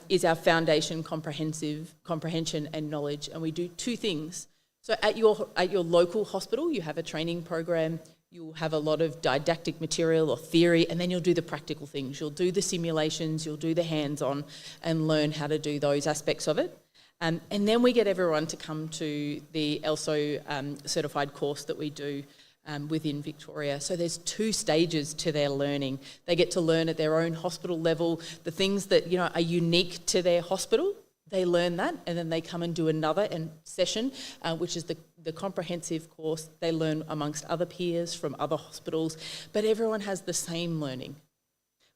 is our foundation comprehension and knowledge, and we do 2 things. So at your local hospital, you have a training program, you'll have a lot of didactic material or theory, and then you'll do the practical things. You'll do the simulations, you'll do the hands-on and learn how to do those aspects of it. And then we get everyone to come to the ELSO certified course that we do within Victoria. So there's 2 stages to their learning. They get to learn at their own hospital level, the things that are unique to their hospital. They learn that, and then they come and do another session, which is the comprehensive course. They learn amongst other peers from other hospitals, but everyone has the same learning,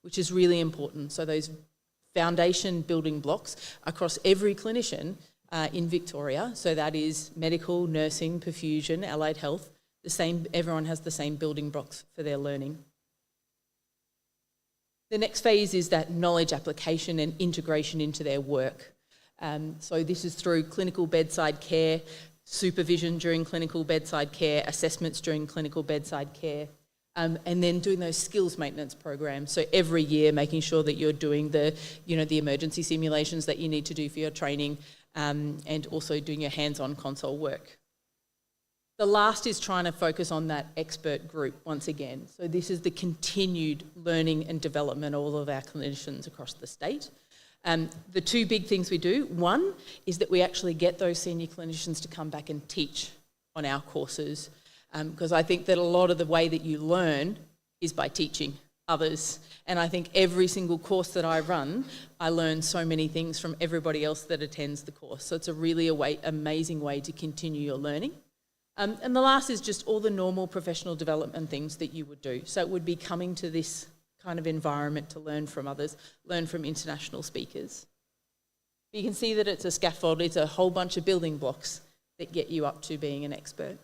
which is really important. So those foundation building blocks across every clinician in Victoria, so that is medical, nursing, perfusion, allied health, everyone has the same building blocks for their learning. The next phase is that knowledge application and integration into their work. So this is through clinical bedside care, supervision during clinical bedside care, assessments during clinical bedside care, and then doing those skills maintenance programs. So every year making sure that you're doing the emergency simulations that you need to do for your training, and also doing your hands-on console work. The last is trying to focus on that expert group once again. So this is the continued learning and development of all of our clinicians across the state. The 2 big things we do, one is that we actually get those senior clinicians to come back and teach on our courses, because I think that a lot of the way that you learn is by teaching others. And I think every single course that I run, I learn so many things from everybody else that attends the course. So it's a really amazing way to continue your learning. And the last is just all the normal professional development things that you would do. So it would be coming to this kind of environment to learn from others, learn from international speakers. You can see that it's a scaffold, it's a whole bunch of building blocks that get you up to being an expert.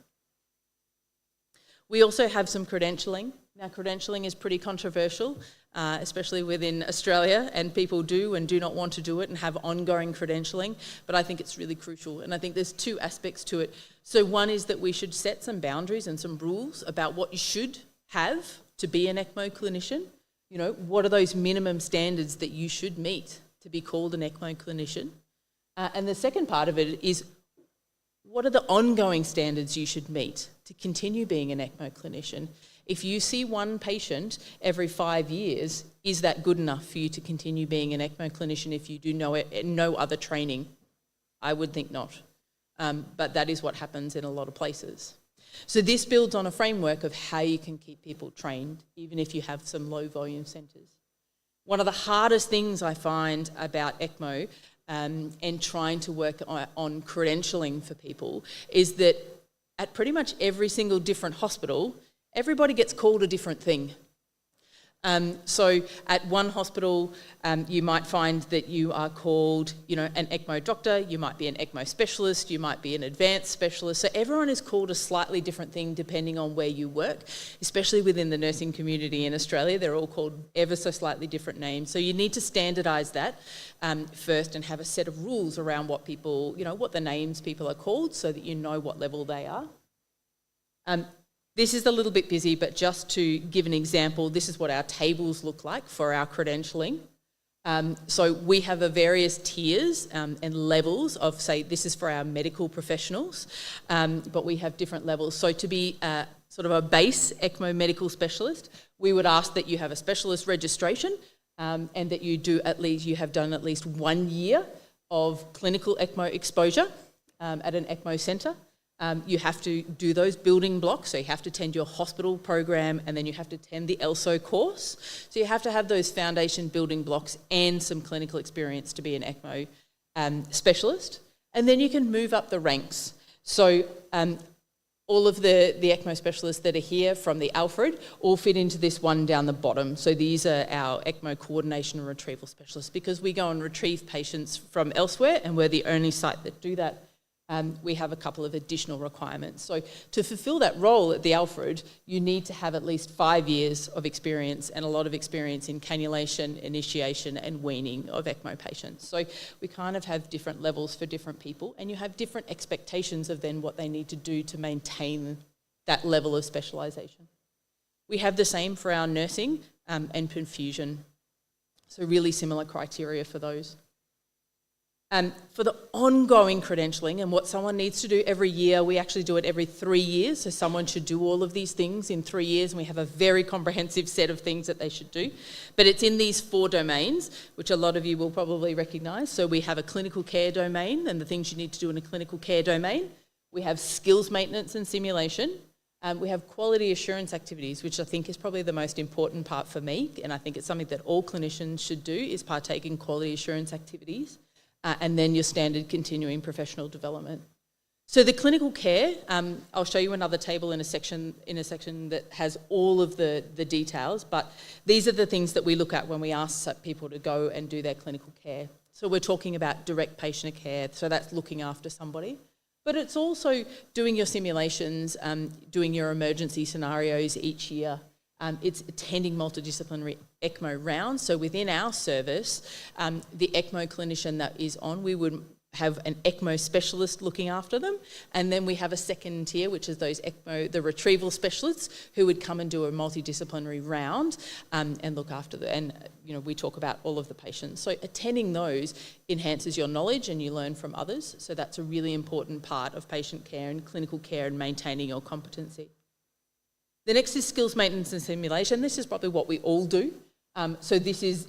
We also have some credentialing. Now, credentialing is pretty controversial, especially within Australia, and people do and do not want to do it and have ongoing credentialing, but I think it's really crucial, and I think there's 2 aspects to it. So one is that we should set some boundaries and some rules about what you should have to be an ECMO clinician. What are those minimum standards that you should meet to be called an ECMO clinician? And the second part of it is, what are the ongoing standards you should meet to continue being an ECMO clinician? If you see one patient every 5 years, is that good enough for you to continue being an ECMO clinician if you do no other training? I would think not. But that is what happens in a lot of places. So this builds on a framework of how you can keep people trained, even if you have some low volume centres. One of the hardest things I find about ECMO and trying to work on credentialing for people is that at pretty much every single different hospital, everybody gets called a different thing. So at one hospital, you might find that you are called, an ECMO doctor, you might be an ECMO specialist, you might be an advanced specialist. So everyone is called a slightly different thing depending on where you work, especially within the nursing community in Australia. They're all called ever so slightly different names. So you need to standardise that first and have a set of rules around what people, what the names people are called so that you know what level they are. This is a little bit busy, but just to give an example, this is what our tables look like for our credentialing. So we have various tiers and levels of, say, this is for our medical professionals, but we have different levels. So to be sort of a base ECMO medical specialist, we would ask that you have a specialist registration and that you have done at least 1 year of clinical ECMO exposure at an ECMO centre. You have to do those building blocks, so you have to attend your hospital program and then you have to attend the ELSO course. So you have to have those foundation building blocks and some clinical experience to be an ECMO specialist. And then you can move up the ranks. So all of the ECMO specialists that are here from the Alfred all fit into this one down the bottom. So these are our ECMO coordination and retrieval specialists, because we go and retrieve patients from elsewhere and we're the only site that do that. We have a couple of additional requirements. So to fulfil that role at the Alfred, you need to have at least 5 years of experience and a lot of experience in cannulation, initiation and weaning of ECMO patients. So we kind of have different levels for different people, and you have different expectations of then what they need to do to maintain that level of specialisation. We have the same for our nursing and perfusion. So really similar criteria for those. For the ongoing credentialing and what someone needs to do every year, we actually do it every 3 years. So someone should do all of these things in 3 years, and we have a very comprehensive set of things that they should do. But it's in these 4 domains, which a lot of you will probably recognise. So we have a clinical care domain and the things you need to do in a clinical care domain. We have skills maintenance and simulation. We have quality assurance activities, which I think is probably the most important part for me, and I think it's something that all clinicians should do, is partake in quality assurance activities, and then your standard continuing professional development. So the clinical care, I'll show you another table in a section that has all of the details, but these are the things that we look at when we ask people to go and do their clinical care. So we're talking about direct patient care, so that's looking after somebody. But it's also doing your simulations, doing your emergency scenarios each year. It's attending multidisciplinary ECMO rounds. So within our service, the ECMO clinician that is on, we would have an ECMO specialist looking after them, and then we have a second tier, which is those ECMO, the retrieval specialists, who would come and do a multidisciplinary round and look after them. And we talk about all of the patients. So attending those enhances your knowledge and you learn from others. So that's a really important part of patient care and clinical care and maintaining your competency. The next is skills maintenance and simulation. This is probably what we all do. So this is,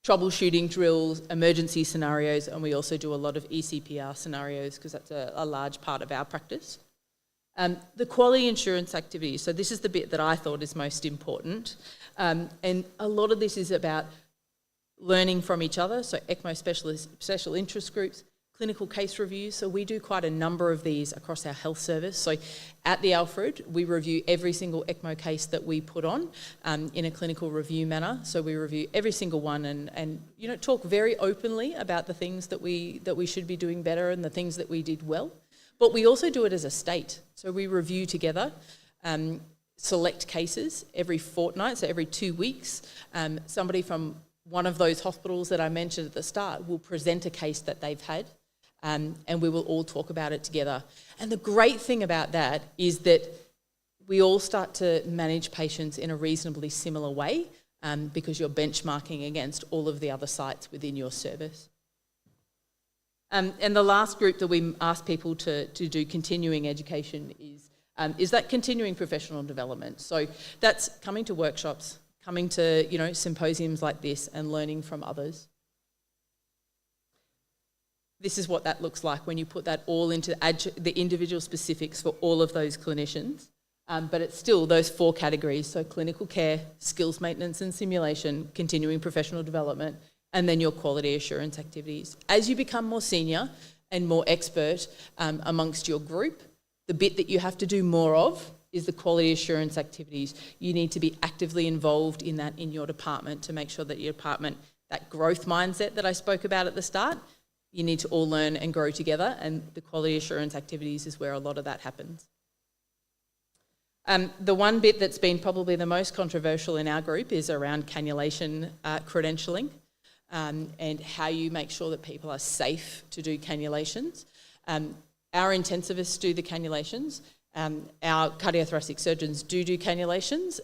troubleshooting drills, emergency scenarios, and we also do a lot of ECPR scenarios because that's a large part of our practice. The quality assurance activities, so this is the bit that I thought is most important, and a lot of this is about learning from each other, so ECMO specialists, special interest groups, clinical case reviews. So we do quite a number of these across our health service. So at the Alfred, we review every single ECMO case that we put on in a clinical review manner. So we review every single one and talk very openly about the things that we should be doing better and the things that we did well. But we also do it as a state. So we review together, select cases every fortnight, so every 2 weeks. Somebody from one of those hospitals that I mentioned at the start will present a case that they've had. And we will all talk about it together. And the great thing about that is that we all start to manage patients in a reasonably similar way because you're benchmarking against all of the other sites within your service. And the last group that we ask people to do continuing education is that continuing professional development. So that's coming to workshops, coming to symposiums like this and learning from others. This is what that looks like when you put that all into the individual specifics for all of those clinicians. But it's still those 4 categories, so clinical care, skills maintenance and simulation, continuing professional development, and then your quality assurance activities. As you become more senior and more expert amongst your group, the bit that you have to do more of is the quality assurance activities. You need to be actively involved in that in your department to make sure that your department, that growth mindset that I spoke about at the start, you need to all learn and grow together, and the quality assurance activities is where a lot of that happens. The one bit that's been probably the most controversial in our group is around cannulation credentialing and how you make sure that people are safe to do cannulations. Our intensivists do the cannulations. Our cardiothoracic surgeons do cannulations,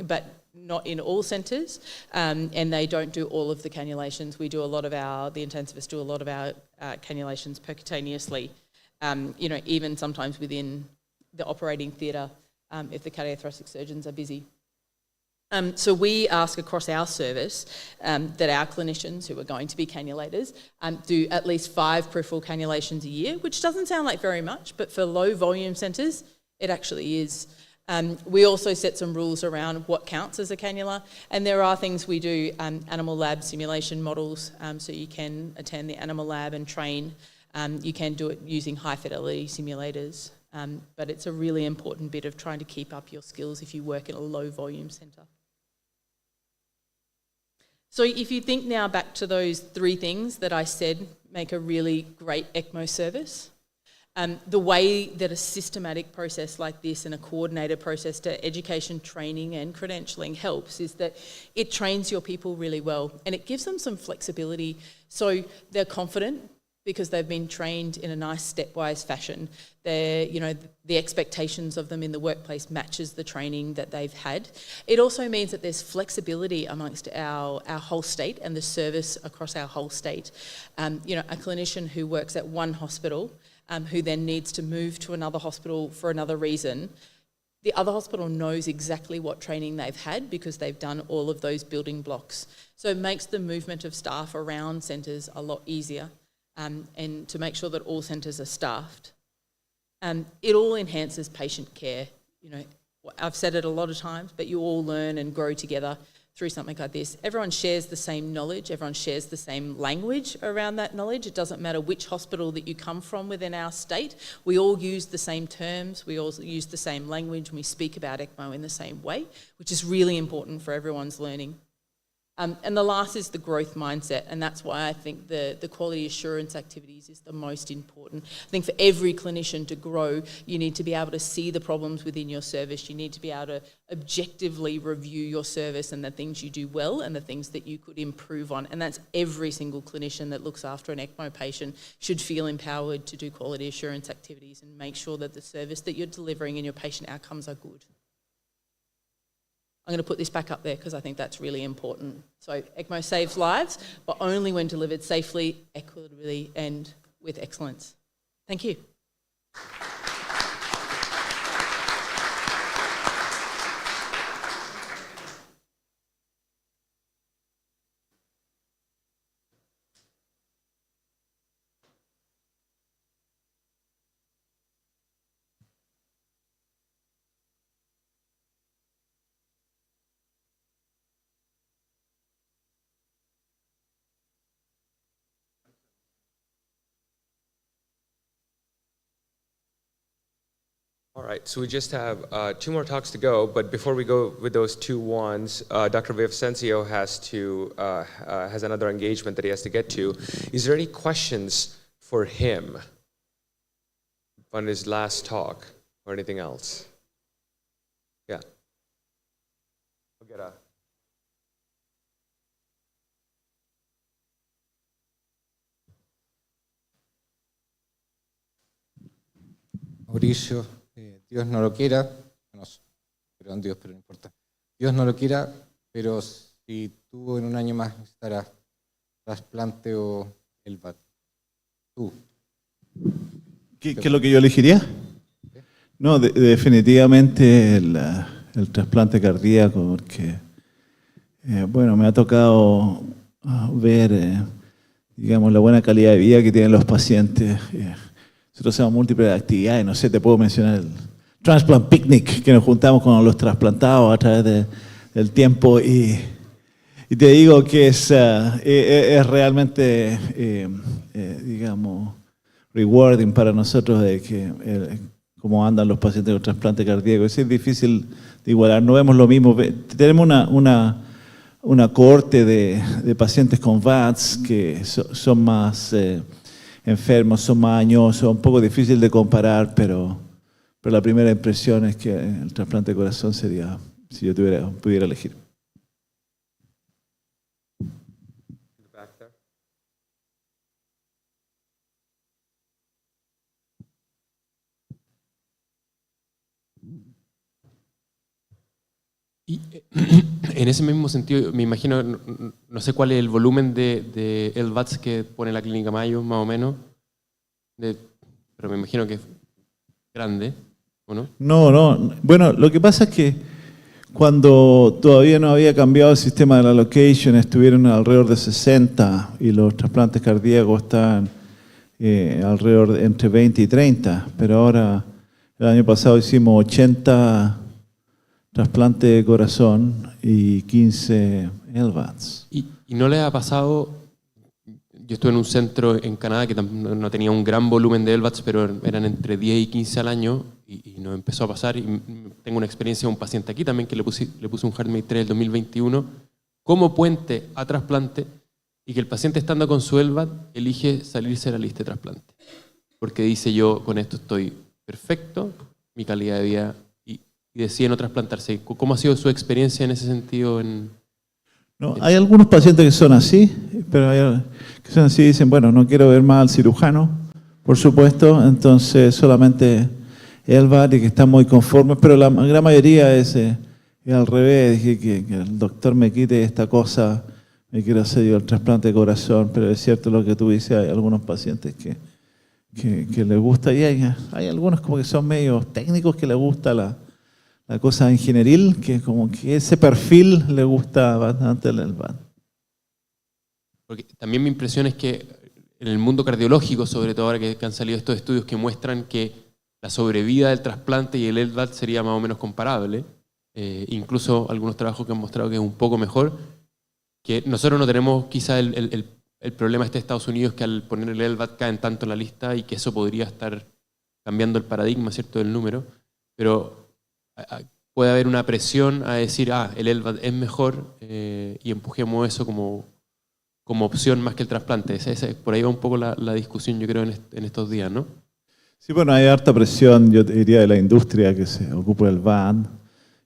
but not in all centres, and they don't do all of the cannulations. We do the intensivists do a lot of our cannulations percutaneously, even sometimes within the operating theatre if the cardiothoracic surgeons are busy. So we ask across our service that our clinicians who are going to be cannulators do at least 5 peripheral cannulations a year, which doesn't sound like very much, but for low volume centres, it actually is. We also set some rules around what counts as a cannula, and there are things we do, animal lab simulation models, so you can attend the animal lab and train. You can do it using high fidelity simulators, but it's a really important bit of trying to keep up your skills if you work in a low volume centre. So if you think now back to those 3 things that I said make a really great ECMO service, the way that a systematic process like this and a coordinated process to education, training and credentialing helps is that it trains your people really well and it gives them some flexibility so they're confident because they've been trained in a nice stepwise fashion. The expectations of them in the workplace matches the training that they've had. It also means that there's flexibility amongst our whole state and the service across our whole state. A clinician who works at one hospital who then needs to move to another hospital for another reason, the other hospital knows exactly what training they've had because they've done all of those building blocks. So it makes the movement of staff around centres a lot easier and to make sure that all centres are staffed. It all enhances patient care. you know, I've said it a lot of times, but you all learn and grow together through something like this. Everyone shares the same knowledge, everyone shares the same language around that knowledge. It doesn't matter which hospital that you come from within our state. We all use the same terms, we all use the same language, and we speak about ECMO in the same way, which is really important for everyone's learning. And the last is the growth mindset, and that's why I think the quality assurance activities is the most important. I think for every clinician to grow, you need to be able to see the problems within your service. You need to be able to objectively review your service and the things you do well and the things that you could improve on. And that's every single clinician that looks after an ECMO patient should feel empowered to do quality assurance activities and make sure that the service that you're delivering and your patient outcomes are good. I'm going to put this back up there because I think that's really important. So ECMO saves lives, but only when delivered safely, equitably, and with excellence. Thank you. All right, so we just have 2 more talks to go, but before we go with those 2 ones, Dr. Vicencio has another engagement that he has to get to. Is there any questions for him on his last talk or anything else? Yeah. We'll get a... Mauricio, Dios no lo quiera, no sé, pero en Dios, pero no importa. Dios no lo quiera, pero si tú en un año más necesitarás trasplante o el VAT, tú. ¿Qué es lo que yo elegiría? No, definitivamente el trasplante cardíaco, porque bueno, me ha tocado ver, digamos, la buena calidad de vida que tienen los pacientes. Nosotros hacemos múltiples actividades, no sé, te puedo mencionar el Transplant Picnic, que nos juntamos con los trasplantados a través del tiempo, y te digo que es realmente, digamos, rewarding para nosotros de que cómo andan los pacientes con trasplante cardíaco. Es difícil de igualar, no vemos lo mismo. Tenemos una cohorte de pacientes con VATS que son más enfermos, son más añosos, un poco difícil de comparar, pero la primera impresión es que el trasplante de corazón sería, si yo pudiera elegir. Y en ese mismo sentido, me imagino, no sé cuál es el volumen de LVATs que pone la Clínica Mayo, más o menos, pero me imagino que es grande, ¿o no? No. Bueno, lo que pasa es que cuando todavía no había cambiado el sistema de la allocation, estuvieron alrededor de 60 y los trasplantes cardíacos están alrededor de entre 20 y 30, pero ahora el año pasado hicimos 80 trasplantes de corazón y 15 LVADs. ¿Y no le ha pasado? Yo estuve en un centro en Canadá que no tenía un gran volumen de LVADs, pero eran entre 10 y 15 al año, y nos empezó a pasar. Y tengo una experiencia de un paciente aquí también que le puse un HeartMate 3 del 2021 como puente a trasplante, y que el paciente, estando con su LVAD, elige salirse de la lista de trasplante. Porque dice: yo con esto estoy perfecto, mi calidad de vida, y decide no trasplantarse. ¿Cómo ha sido su experiencia en ese sentido? No, hay algunos pacientes que son así, pero hay que son así y dicen: bueno, no quiero ver más al cirujano, por supuesto, entonces solamente LVAD, y que están muy conformes, pero la gran mayoría es al revés. Dije que el doctor me quite esta cosa, me quiero hacer yo el trasplante de corazón, pero es cierto lo que tú dices, hay algunos pacientes que les gusta, y hay algunos como que son medio técnicos que les gusta la cosa ingenieril, que como que ese perfil le gusta bastante el VAD. Porque también mi impresión es que en el mundo cardiológico, sobre todo ahora que han salido estos estudios que muestran que la sobrevida del trasplante y el LVAD sería más o menos comparable. Incluso algunos trabajos que han mostrado que es un poco mejor, que nosotros no tenemos quizá el problema de Estados Unidos, que al poner el LVAD caen tanto en la lista y que eso podría estar cambiando el paradigma, ¿cierto?, del número, pero puede haber una presión a decir, el LVAD es mejor y empujemos eso como opción más que el trasplante. Por ahí va un poco la discusión, yo creo, en estos días, ¿no? Sí, bueno, hay harta presión, yo diría, de la industria que se ocupa del VAD,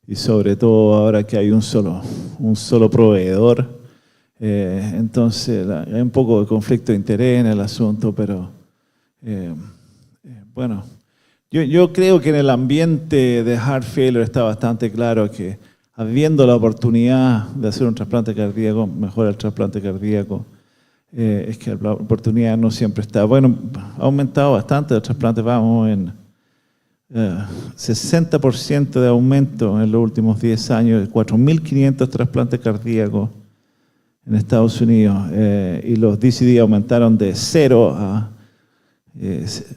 y sobre todo ahora que hay un solo proveedor. Entonces hay un poco de conflicto de interés en el asunto, pero bueno, yo creo que en el ambiente de heart failure está bastante claro que habiendo la oportunidad de hacer un trasplante cardíaco, mejor el trasplante cardíaco, es que la oportunidad no siempre está. Bueno, ha aumentado bastante el trasplante, vamos en 60% de aumento en los últimos 10 años, 4.500 trasplantes cardíacos en Estados Unidos, y los DCD aumentaron de 0 a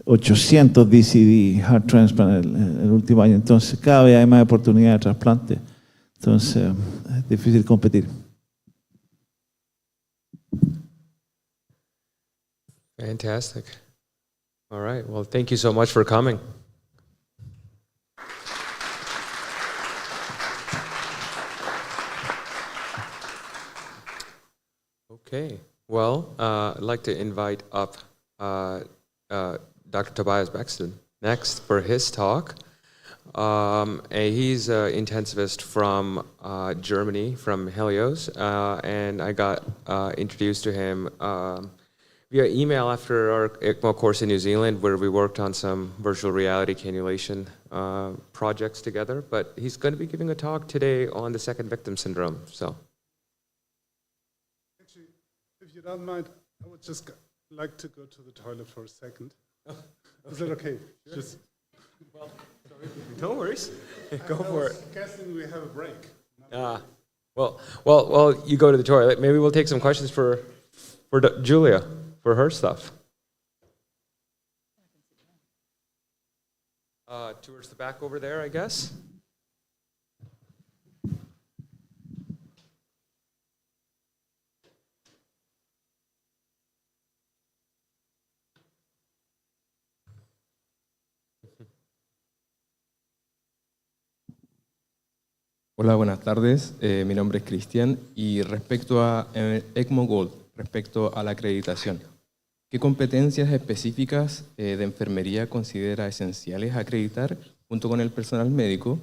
800 DCD, heart transplant, el último año. Entonces, cada vez hay más oportunidades de trasplante. Entonces, es difícil competir. Fantastic. All right. Well, thank you so much for coming. Okay. Well, I'd like to invite up Dr. Tobias Bexton next for his talk. He's an intensivist from Germany, from Helios, and I got introduced to him via email after our ECMO course in New Zealand, where we worked on some virtual reality cannulation projects together. But he's going to be giving a talk today on the second victim syndrome. So, actually, if you don't mind, I would just like to go to the toilet for a second. Is that okay? Sure. Just. Well, no worries. Go for it. I was guessing we have a break. Well, you go to the toilet. Maybe we'll take some questions for Julia for her stuff. Towards the back over there, I guess. Hola, buenas tardes. Mi nombre es Cristian y respecto a ECMO Gold, respecto a la acreditación, ¿qué competencias específicas de enfermería considera esenciales acreditar junto con el personal médico?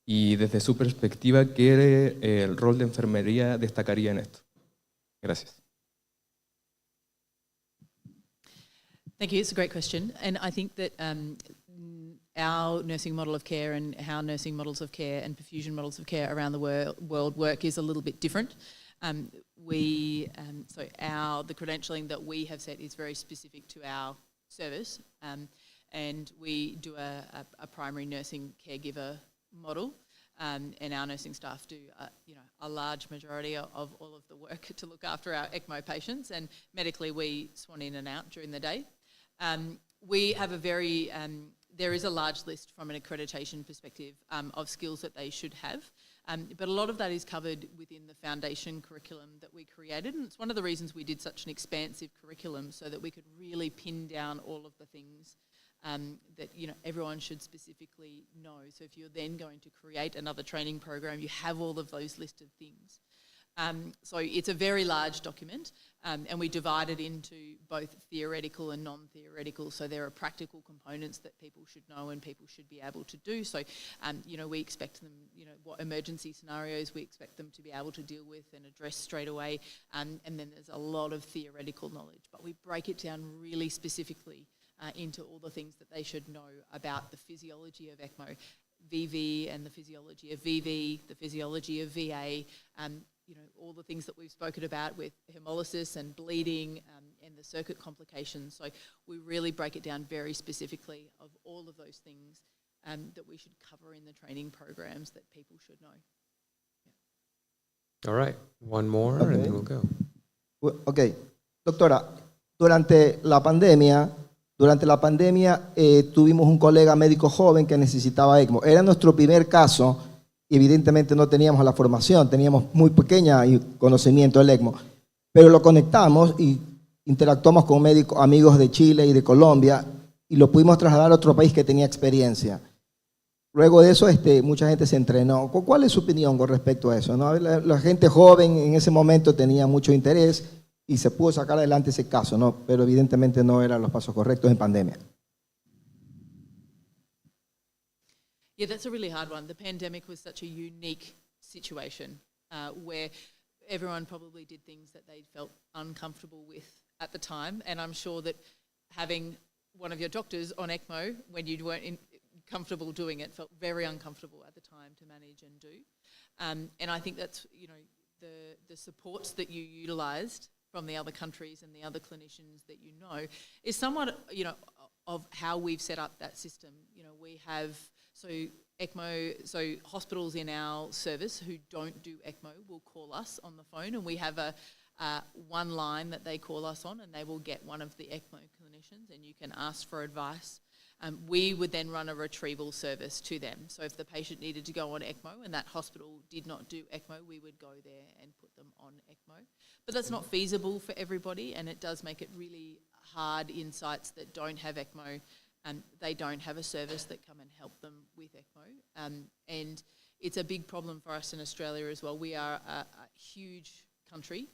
Y desde su perspectiva, ¿qué rol de enfermería destacaría en esto? Gracias. Thank you. It's a great question. And I think that our nursing model of care and how nursing models of care and perfusion models of care around the world work is a little bit different. The credentialing that we have set is very specific to our service, and we do a primary nursing caregiver model, and our nursing staff do a large majority of all of the work to look after our ECMO patients, and medically we swan in and out during the day. We have there is a large list from an accreditation perspective of skills that they should have, but a lot of that is covered within the foundation curriculum that we created, and it's one of the reasons we did such an expansive curriculum, so that we could really pin down all of the things that everyone should specifically know. So if you're then going to create another training program, you have all of those listed things. So it's a very large document, and we divide it into both theoretical and non-theoretical. So there are practical components that people should know and people should be able to do. So, we expect them, what emergency scenarios we expect them to be able to deal with and address straight away. And then there's a lot of theoretical knowledge, but we break it down really specifically into all the things that they should know about the physiology of ECMO, VV and the physiology of VV, the physiology of VA, all the things that we've spoken about with hemolysis and bleeding and the circuit complications. So we really break it down very specifically of all of those things that we should cover in the training programs that people should know. All right, one more and then we'll go. Ok, doctora, durante la pandemia Durante la pandemia tuvimos un colega médico joven que necesitaba ECMO. Era nuestro primer caso y evidentemente no teníamos la formación, teníamos muy pequeña conocimiento del ECMO, pero lo conectamos y interactuamos con médicos, amigos de Chile y de Colombia y lo pudimos trasladar a otro país que tenía experiencia. Luego de eso, mucha gente se entrenó. ¿Cuál es su opinión con respecto a eso, no? La gente joven en ese momento tenía mucho interés y se pudo sacar adelante ese caso, ¿no? Pero evidentemente no eran los pasos correctos en pandemia. Yeah, that's a really hard one. The pandemic was such a unique situation where everyone probably did things that they felt uncomfortable with at the time. And I'm sure that having one of your doctors on ECMO when you weren't comfortable doing it felt very uncomfortable at the time to manage and do. And I think that's, you know, the supports that you utilised from the other countries and the other clinicians that you know is somewhat, you know, of how we've set up that system. You know, we have ECMO, so hospitals in our service who don't do ECMO will call us on the phone, and we have a one line that they call us on, and they will get one of the ECMO clinicians, and you can ask for advice. We would then run a retrieval service to them. So if the patient needed to go on ECMO and that hospital did not do ECMO, we would go there and put them on ECMO. But that's not feasible for everybody, and it does make it really hard in sites that don't have ECMO. They don't have a service that come and help them with ECMO. And it's a big problem for us in Australia as well. We are a huge country,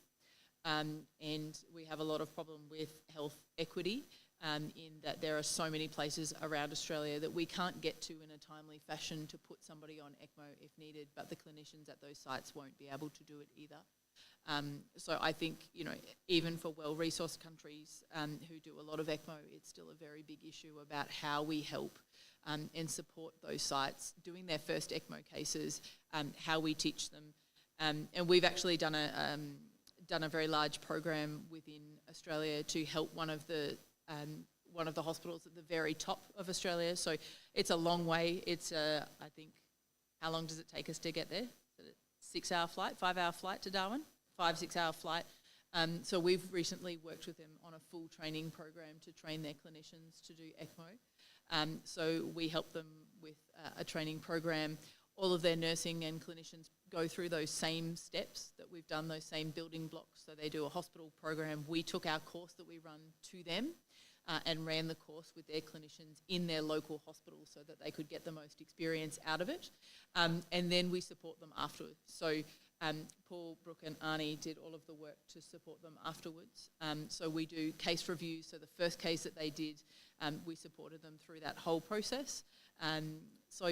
and we have a lot of problem with health equity. In that there are so many places around Australia that we can't get to in a timely fashion to put somebody on ECMO if needed, but the clinicians at those sites won't be able to do it either. So I think, you know, even for well-resourced countries who do a lot of ECMO, it's still a very big issue about how we help and support those sites doing their first ECMO cases, how we teach them. And we've actually done a very large program within Australia to help one of the hospitals at the very top of Australia. So it's a long way. It's I think, how long does it take us to get there? 6-hour flight, 5-hour flight to Darwin? 5-6 hour flight. So we've recently worked with them on a full training program to train their clinicians to do ECMO. So we help them with a training program. All of their nursing and clinicians go through those same steps that we've done, those same building blocks. So they do a hospital program. We took our course that we run to them and ran the course with their clinicians in their local hospital so that they could get the most experience out of it. And then we support them afterwards. So Paul, Brooke and Arnie did all of the work to support them afterwards. So we do case reviews. So the first case that they did, we supported them through that whole process. So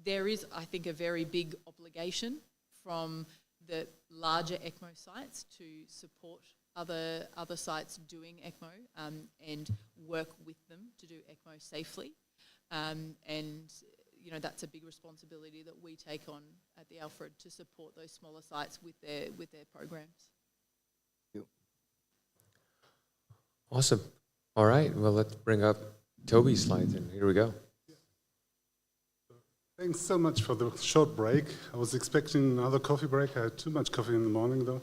there is, I think, a very big obligation from the larger ECMO sites to support other sites doing ECMO and work with them to do ECMO safely. And you know, that's a big responsibility that we take on at the Alfred to support those smaller sites with their programs. Awesome. All right. Well, let's bring up Toby's slides, and here we go. Thanks so much for the short break. I was expecting another coffee break. I had too much coffee in the morning, though.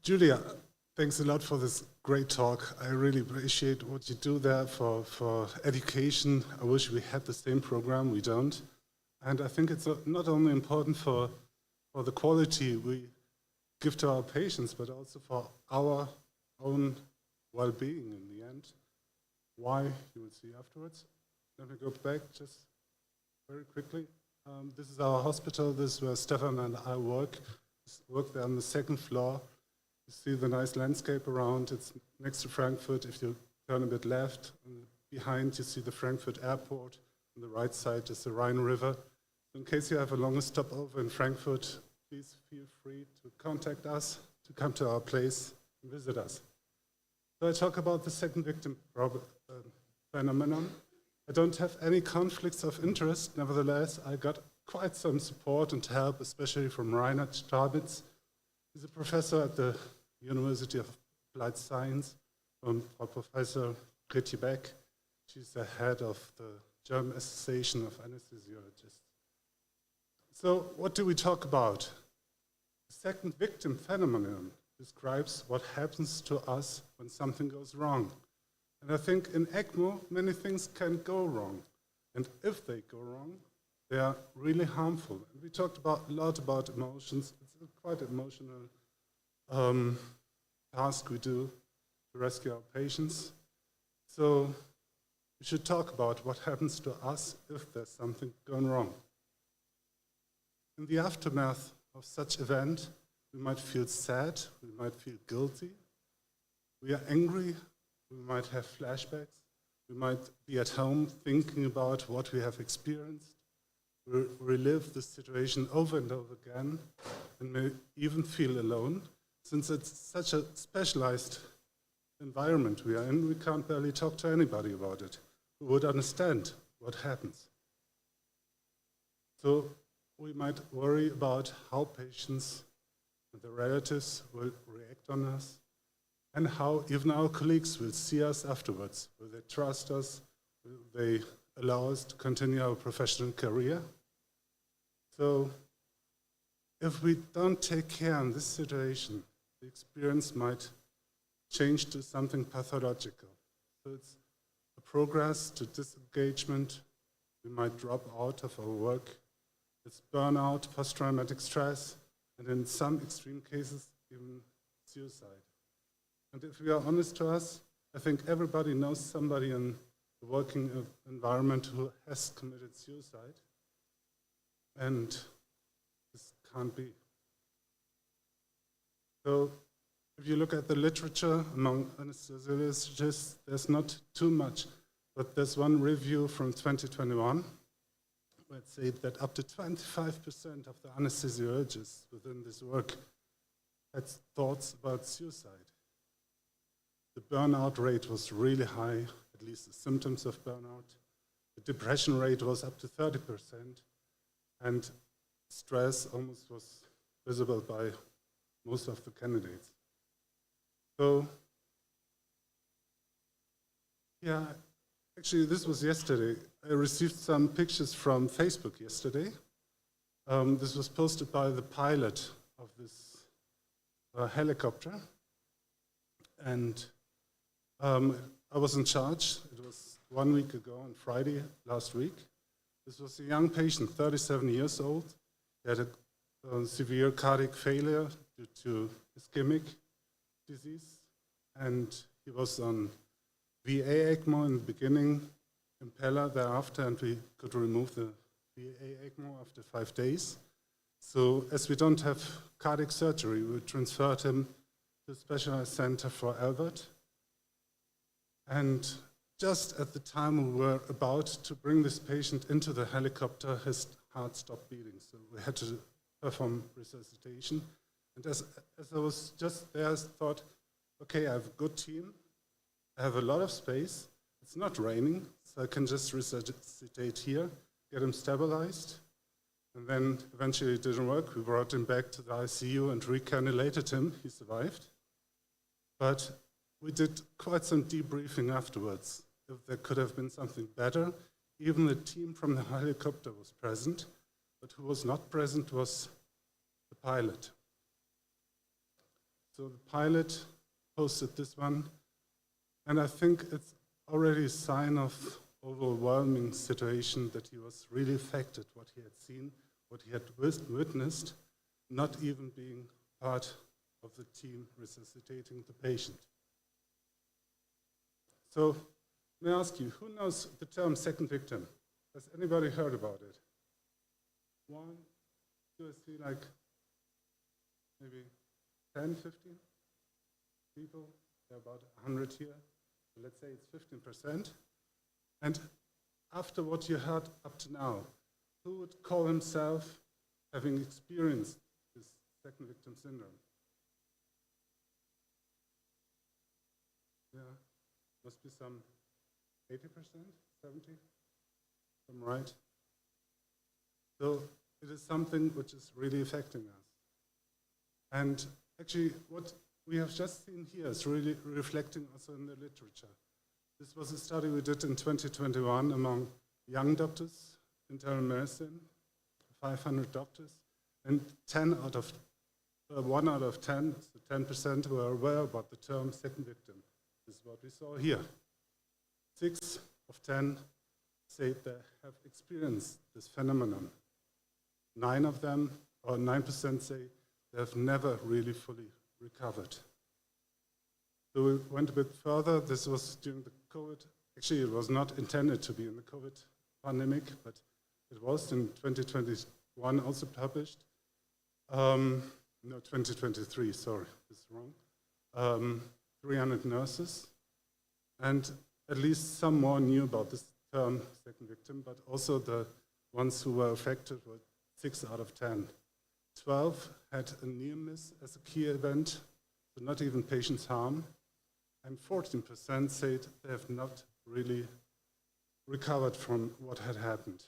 Julia, thanks a lot for this great talk. I really appreciate what you do there for education. I wish we had the same program. We don't. And I think it's not only important for the quality we give to our patients, but also for our own well-being in the end. Why, you will see afterwards. Let me go back just very quickly. This is our hospital. This is where Stefan and I work there on the second floor. You see the nice landscape around. It's next to Frankfurt. If you turn a bit left, behind you see the Frankfurt airport. On the right side is the Rhine River. In case you have a longer stopover in Frankfurt, please feel free to contact us, to come to our place and visit us. So I talk about the second victim phenomenon. I don't have any conflicts of interest. Nevertheless, I got quite some support and help, especially from Reinhard Stabitz. He's a professor at the University of Applied Science, from Professor Gretje Beck. She's the head of the German Association of Anesthesiologists. So what do we talk about? The second victim phenomenon. describes what happens to us when something goes wrong. And I think in ECMO, many things can go wrong. And if they go wrong, they are really harmful. And we talked a lot about emotions. It's a quite emotional task we do to rescue our patients. So we should talk about what happens to us if there's something going wrong. In the aftermath of such event, we might feel sad, we might feel guilty, we are angry, we might have flashbacks, we might be at home thinking about what we have experienced, we relive the situation over and over again, and may even feel alone. Since it's such a specialized environment we are in, we can't barely talk to anybody about it who would understand what happens. So we might worry about how patients and their relatives will react on us, and how even our colleagues will see us afterwards. Will they trust us? Will they allow us to continue our professional career? So if we don't take care in this situation, the experience might change to something pathological. So it's a progress to disengagement. We might drop out of our work. It's burnout, post-traumatic stress, and in some extreme cases, even suicide. And if we are honest to us, I think everybody knows somebody in the working environment who has committed suicide. And this can't be. So if you look at the literature among anesthesiologists, there's not too much, but there's one review from 2021 where it said that up to 25% of the anesthesiologists within this work had thoughts about suicide. The burnout rate was really high, at least the symptoms of burnout. The depression rate was up to 30%, and stress almost was visible by most of the candidates. So, yeah, actually this was yesterday. I received some pictures from Facebook yesterday. This was posted by the pilot of this helicopter. And I was in charge. It was 1 week ago on Friday last week. This was a young patient, 37 years old. He had a severe cardiac failure due to ischemic disease, and he was on VA ECMO in the beginning, impeller thereafter, and we could remove the VA ECMO after 5 days. So as we don't have cardiac surgery, we transferred him to a specialized center for Albert. And just at the time we were about to bring this patient into the helicopter, his heart stopped beating. So we had to perform resuscitation. And as I was just there, I thought, okay, I have a good team. I have a lot of space. It's not raining, so I can just resuscitate here, get him stabilized. And then eventually it didn't work. We brought him back to the ICU and recannulated him. He survived. But we did quite some debriefing afterwards. If there could have been something better, even the team from the helicopter was present, but who was not present was the pilot. So the pilot posted this one, and I think it's already a sign of overwhelming situation that he was really affected, what he had seen, what he had witnessed, not even being part of the team resuscitating the patient. So, may I ask you, who knows the term second victim? Has anybody heard about it? 1, 2, 3, like maybe 10, 15 people? There are about 100 here. So let's say it's 15%. And after what you heard up to now, who would call himself having experienced this second victim syndrome? Yeah, must be some 80%, 70%, I'm right. So it is something which is really affecting us. And actually what we have just seen here is really reflecting also in the literature. This was a study we did in 2021 among young doctors, internal medicine, 500 doctors, and 10 out of 1 out of 10, so 10% were aware about the term second victim. This is what we saw here. 6 of 10 say they have experienced this phenomenon. 9 of them, or 9% say they have never really fully recovered. So we went a bit further. This was during the COVID. Actually, it was not intended to be in the COVID pandemic, but it was in 2021 also published. No, 2023, sorry, this is wrong. 300 nurses. And at least some more knew about this term, second victim, but also the ones who were affected were 6 out of 10. 12 had a near miss as a key event, so not even patient's harm. And 14% said they have not really recovered from what had happened.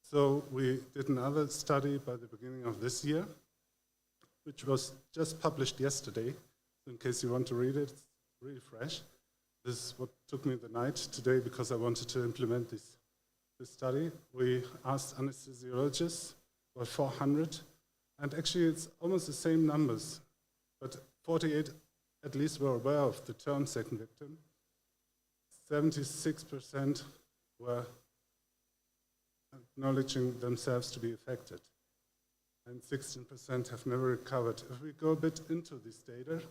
So we did another study by the beginning of this year, which was just published yesterday. So in case you want to read it, it's really fresh. This is what took me the night today because I wanted to implement this study. We asked anesthesiologists, about 400, and actually it's almost the same numbers, but 48 at least were aware of the term second victim. 76% were acknowledging themselves to be affected, and 16% have never recovered. If we go a bit into this data,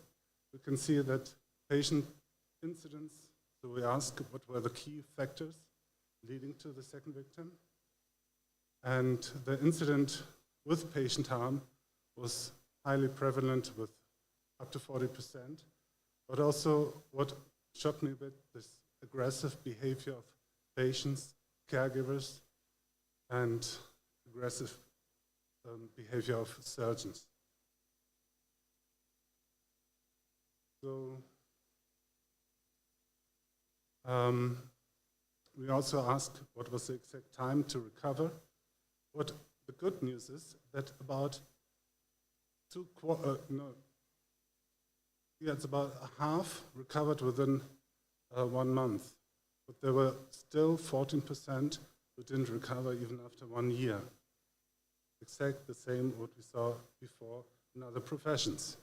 we can see that patient incidents, so we ask what were the key factors leading to the second victim, and the incident with patient harm was highly prevalent with up to 40%, but also what shocked me a bit, this aggressive behavior of patients, caregivers, and aggressive behavior of surgeons. So we also asked what was the exact time to recover. What the good news is that about it's about half recovered within 1 month, but there were still 14% who didn't recover even after 1 year. Exactly the same what we saw before in other professions.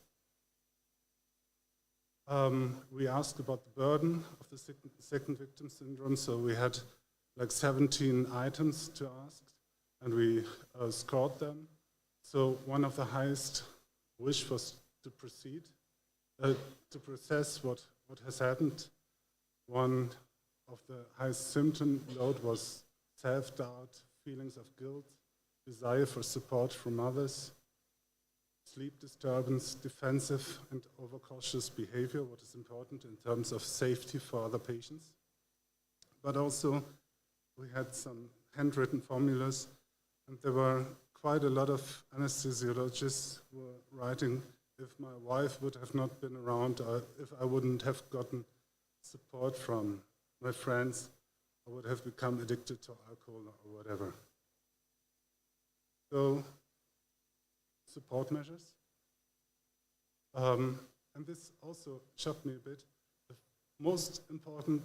We asked about the burden of the second victim syndrome, so we had like 17 items to ask, and we scored them. So one of the highest wish was to proceed, to process what has happened. One of the highest symptom load was self-doubt, feelings of guilt, desire for support from others, sleep disturbance, defensive and overcautious behavior, what is important in terms of safety for other patients. But also we had some handwritten formulas, and there were quite a lot of anesthesiologists who were writing, if my wife would have not been around, or if I wouldn't have gotten support from my friends, I would have become addicted to alcohol or whatever. So, support measures. And this also shocked me a bit. The most important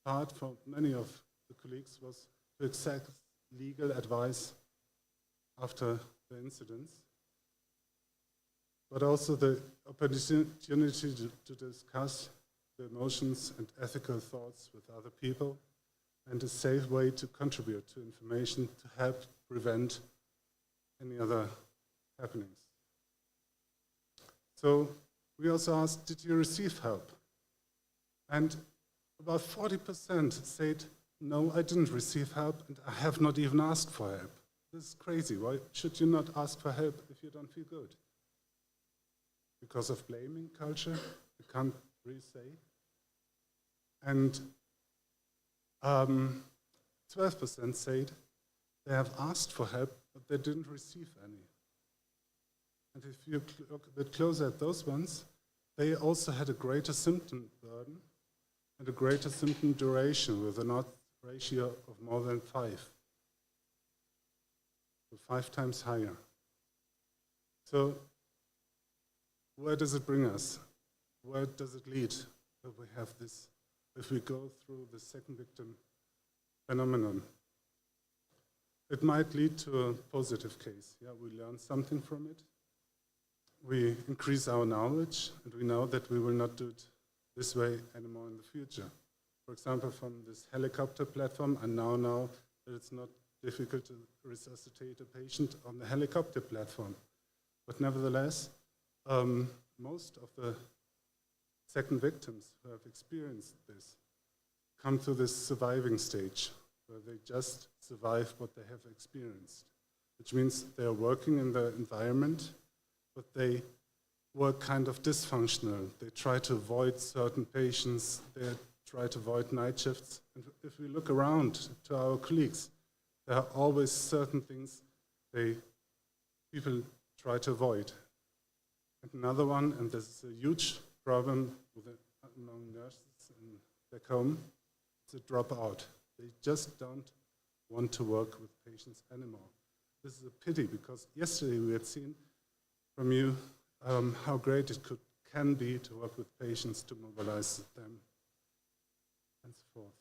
part for many of the colleagues was to accept legal advice after the incidents, but also the opportunity to discuss the emotions and ethical thoughts with other people, and a safe way to contribute to information to help prevent any other happenings. So we also asked, did you receive help? And about 40% said, no, I didn't receive help, and I have not even asked for help. This is crazy. Why should you not ask for help if you don't feel good? Because of blaming culture? You can't really say. And 12% said they have asked for help, but they didn't receive any. And if you look a bit closer at those ones, they also had a greater symptom burden and a greater symptom duration with an odds ratio of more than 5. So 5 times higher. So where does it bring us? Where does it lead if we have this, if we go through the second victim phenomenon? It might lead to a positive case. Yeah, we learn something from it. we increase our knowledge, and we know that we will not do it this way anymore in the future. For example, from this helicopter platform, I now know that it's not difficult to resuscitate a patient on the helicopter platform. But nevertheless, most of the second victims who have experienced this come to this surviving stage, where they just survive what they have experienced, which means they are working in the environment, but they work kind of dysfunctional. They try to avoid certain patients, they try to avoid night shifts. And if we look around to our colleagues, there are always certain things people try to avoid. And another one, and this is a huge problem among nurses back home, it's a dropout. They just don't want to work with patients anymore. This is a pity, because yesterday we had seen from you how great it can be to work with patients, to mobilize them, and so forth.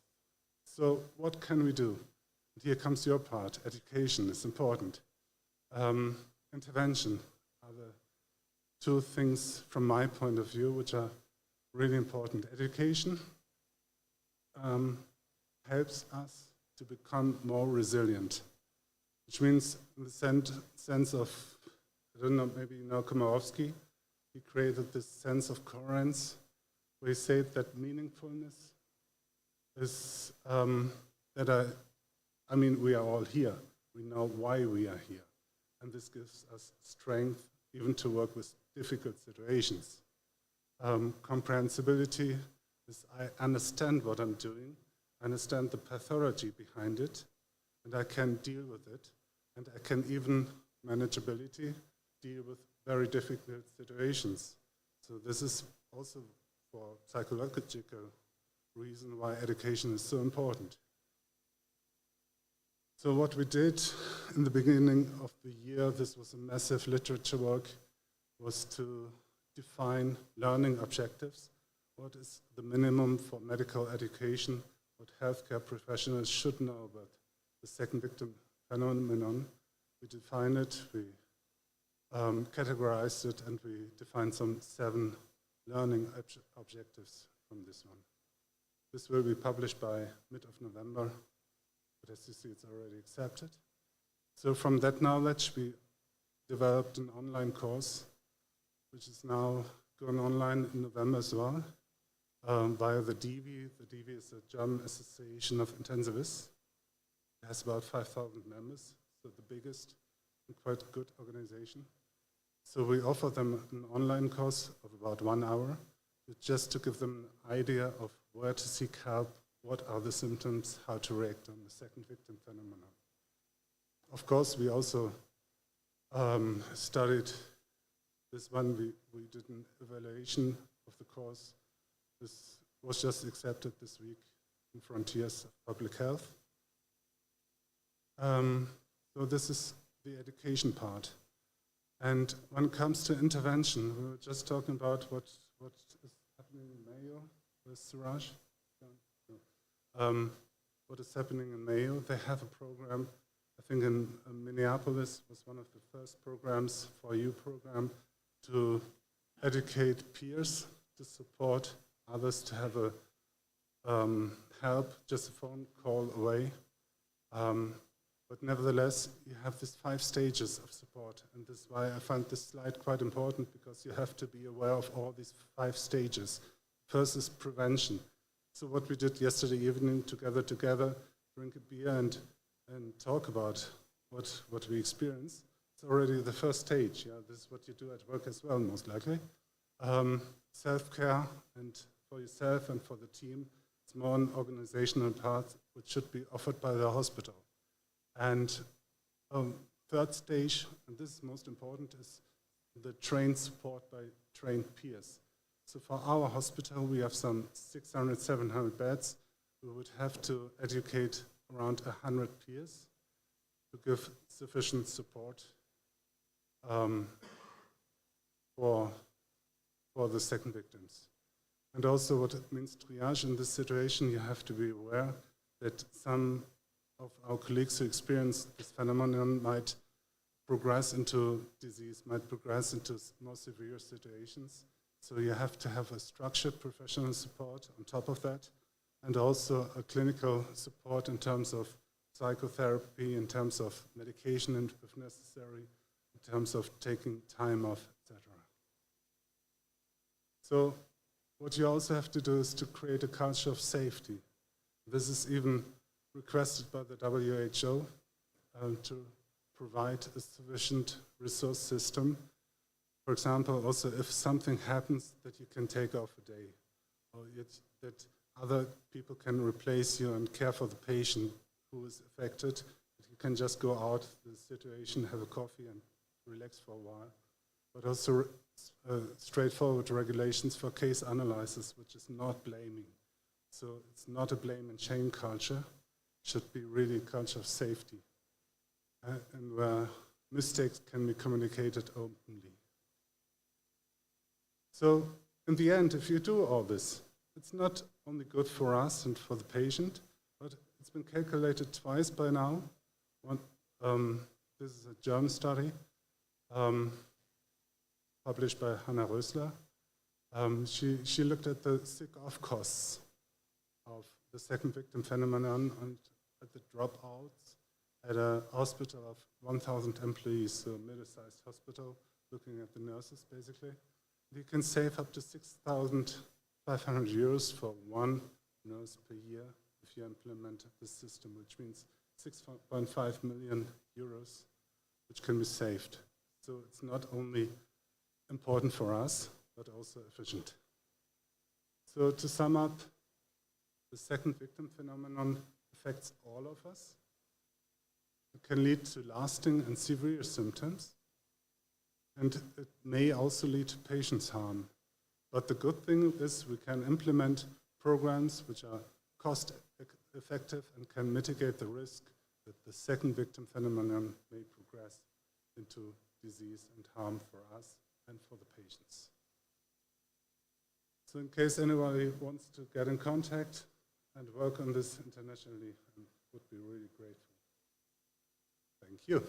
So what can we do? And here comes your part. Education is important. Intervention are the two things from my point of view which are really important. Education helps us to become more resilient, which means in the sense of, I don't know, maybe you know Komorowski, he created this sense of coherence, where he said that meaningfulness is I mean, we are all here. We know why we are here. And this gives us strength even to work with difficult situations. Comprehensibility is I understand what I'm doing, I understand the pathology behind it, and I can deal with it. And I can even, manageability, deal with very difficult situations. So this is also for psychological reason why education is so important. So what we did in the beginning of the year, this was a massive literature work, was to define learning objectives. What is the minimum for medical education? What healthcare professionals should know about the second victim phenomenon? We defined it, we categorized it, and we defined some 7 learning objectives from this one. This will be published by mid of November, but as you see, it's already accepted. So from that knowledge, we developed an online course, which is now going online in November as well, via the DV. The DV is a German Association of Intensivists. It has about 5,000 members, so the biggest and quite good organization. So we offer them an online course of about 1 hour, just to give them an idea of where to seek help, what are the symptoms, how to react on the second victim phenomenon. Of course, we also studied this one. We did an evaluation of the course. This was just accepted this week in Frontiers of Public Health. So this is the education part. And when it comes to intervention, we were just talking about what is happening in Mayo with Suraj. What is happening in Mayo? They have a program, I think in Minneapolis was one of the first programs, For You program, to educate peers, to support others to have a help, just a phone call away. But nevertheless, you have these 5 stages of support, and this is why I find this slide quite important, because you have to be aware of all these 5 stages. First is prevention. So what we did yesterday evening, together, drink a beer and talk about what we experienced. It's already the first stage. Yeah, this is what you do at work as well, most likely. Self-care, and for yourself and for the team, it's more an organizational part which should be offered by the hospital. And third stage, and this is most important, is the trained support by trained peers. So for our hospital, we have some 600, 700 beds. We would have to educate around 100 peers to give sufficient support for the second victims. And also what it means triage in this situation, you have to be aware that some of our colleagues who experience this phenomenon might progress into disease, might progress into more severe situations. So you have to have a structured professional support on top of that, and also a clinical support in terms of psychotherapy, in terms of medication, and if necessary, in terms of taking time off, etc. So what you also have to do is to create a culture of safety. This is even requested by the WHO to provide a sufficient resource system. For example, also if something happens, that you can take off a day, or that other people can replace you and care for the patient who is affected. That you can just go out the situation, have a coffee, and relax for a while. But also straightforward regulations for case analysis, which is not blaming. So it's not a blame and shame culture. It should be really a culture of safety, and where mistakes can be communicated openly. So in the end, if you do all this, it's not only good for us and for the patient, but it's been calculated twice by now. This is a German study published by Hannah Rösler. She looked at the sick-off costs of the second victim phenomenon and at the dropouts at a hospital of 1,000 employees, so a middle-sized hospital, looking at the nurses basically. You can save up to 6,500 euros for one nurse per year if you implement this system, which means 6.5 million euros, which can be saved. So it's not only important for us, but also efficient. So to sum up, the second victim phenomenon affects all of us. It can lead to lasting and severe symptoms, and it may also lead to patient's harm. But the good thing is we can implement programs which are cost-effective and can mitigate the risk that the second victim phenomenon may progress into disease and harm for us and for the patients. So in case anybody wants to get in contact and work on this internationally, I would be really grateful. Thank you.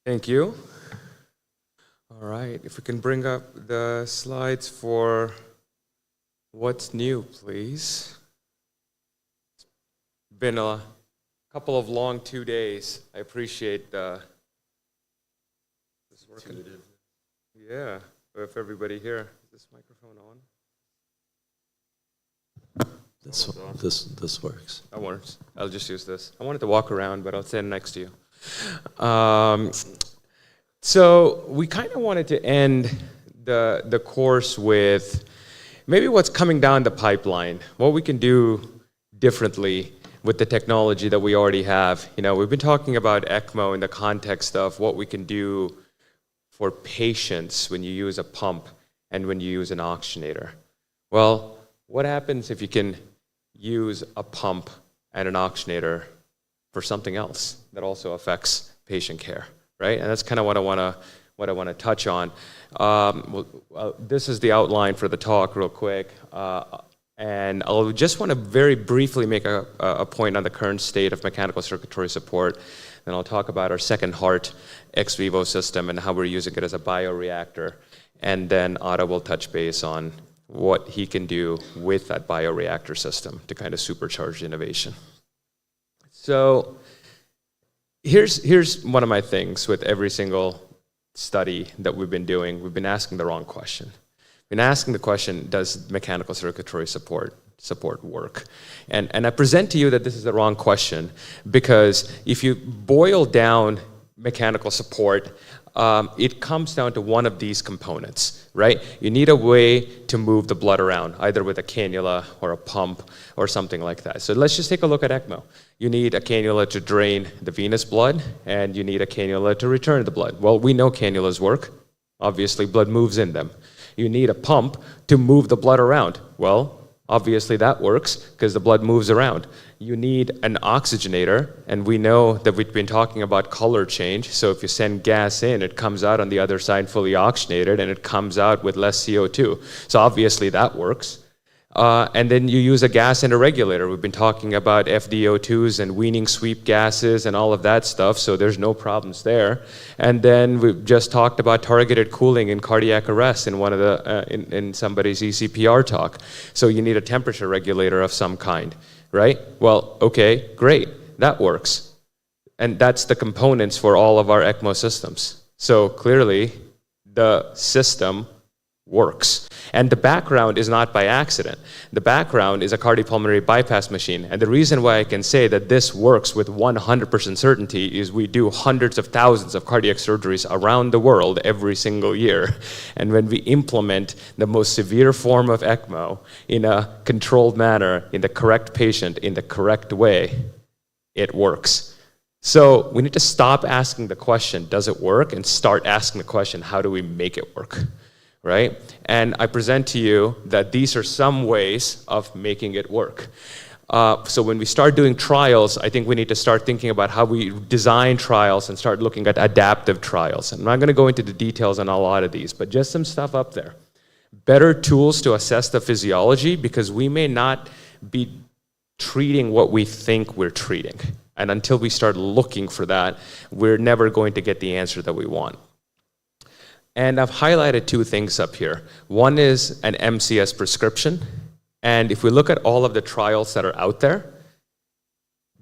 Thank you. All right, if we can bring up the slides for what's new, please. It's been a couple of long 2 days. I appreciate this working. Yeah, with everybody here. Is this microphone on? This works. That works. I'll just use this. I wanted to walk around, but I'll stand next to you. So we kind of wanted to end the course with maybe what's coming down the pipeline, what we can do differently with the technology that we already have. You know, we've been talking about ECMO in the context of what we can do for patients when you use a pump and when you use an oxygenator. Well, what happens if you can use a pump and an oxygenator for something else that also affects patient care, right? And that's kind of what I want to touch on. This is the outline for the talk real quick. And I'll just want to very briefly make a point on the current state of mechanical circulatory support. Then I'll talk about our second heart ex vivo system and how we're using it as a bioreactor. And then Otto will touch base on what he can do with that bioreactor system to kind of supercharge innovation. So here's one of my things with every single study that we've been doing. We've been asking the wrong question. We've been asking the question, does mechanical circulatory support work? And I present to you that this is the wrong question, because if you boil down mechanical support, it comes down to one of these components, right? You need a way to move the blood around, either with a cannula or a pump or something like that. So let's just take a look at ECMO. You need a cannula to drain the venous blood, and you need a cannula to return the blood. Well, we know cannulas work. Obviously, blood moves in them. You need a pump to move the blood around. Well, Obviously that works because the blood moves around. You need an oxygenator, and we know that we've been talking about color change. So if you send gas in, it comes out on the other side fully oxygenated, and it comes out with less CO2. So obviously that works. And then you use a gas interregulator. We've been talking about FDO2s and weaning sweep gases and all of that stuff, so there's no problems there. And then we've just talked about targeted cooling in cardiac arrest in one of the in somebody's ECPR talk. So you need a temperature regulator of some kind, right? Well, okay, great, that works. And that's the components for all of our ECMO systems. So clearly, the system works. And the background is not by accident. The background is a cardiopulmonary bypass machine. And the reason why I can say that this works with 100% certainty is we do hundreds of thousands of cardiac surgeries around the world every single year. And when we implement the most severe form of ECMO in a controlled manner, in the correct patient, in the correct way, it works. So we need to stop asking the question, does it work? And start asking the question, how do we make it work? Right? And I present to you that these are some ways of making it work. So when we start doing trials, I think we need to start thinking about how we design trials and start looking at adaptive trials. And I'm not going to go into the details on a lot of these, but just some stuff up there. Better tools to assess the physiology, because we may not be treating what we think we're treating. And until we start looking for that, we're never going to get the answer that we want. And I've highlighted two things up here. One is an MCS prescription. And if we look at all of the trials that are out there,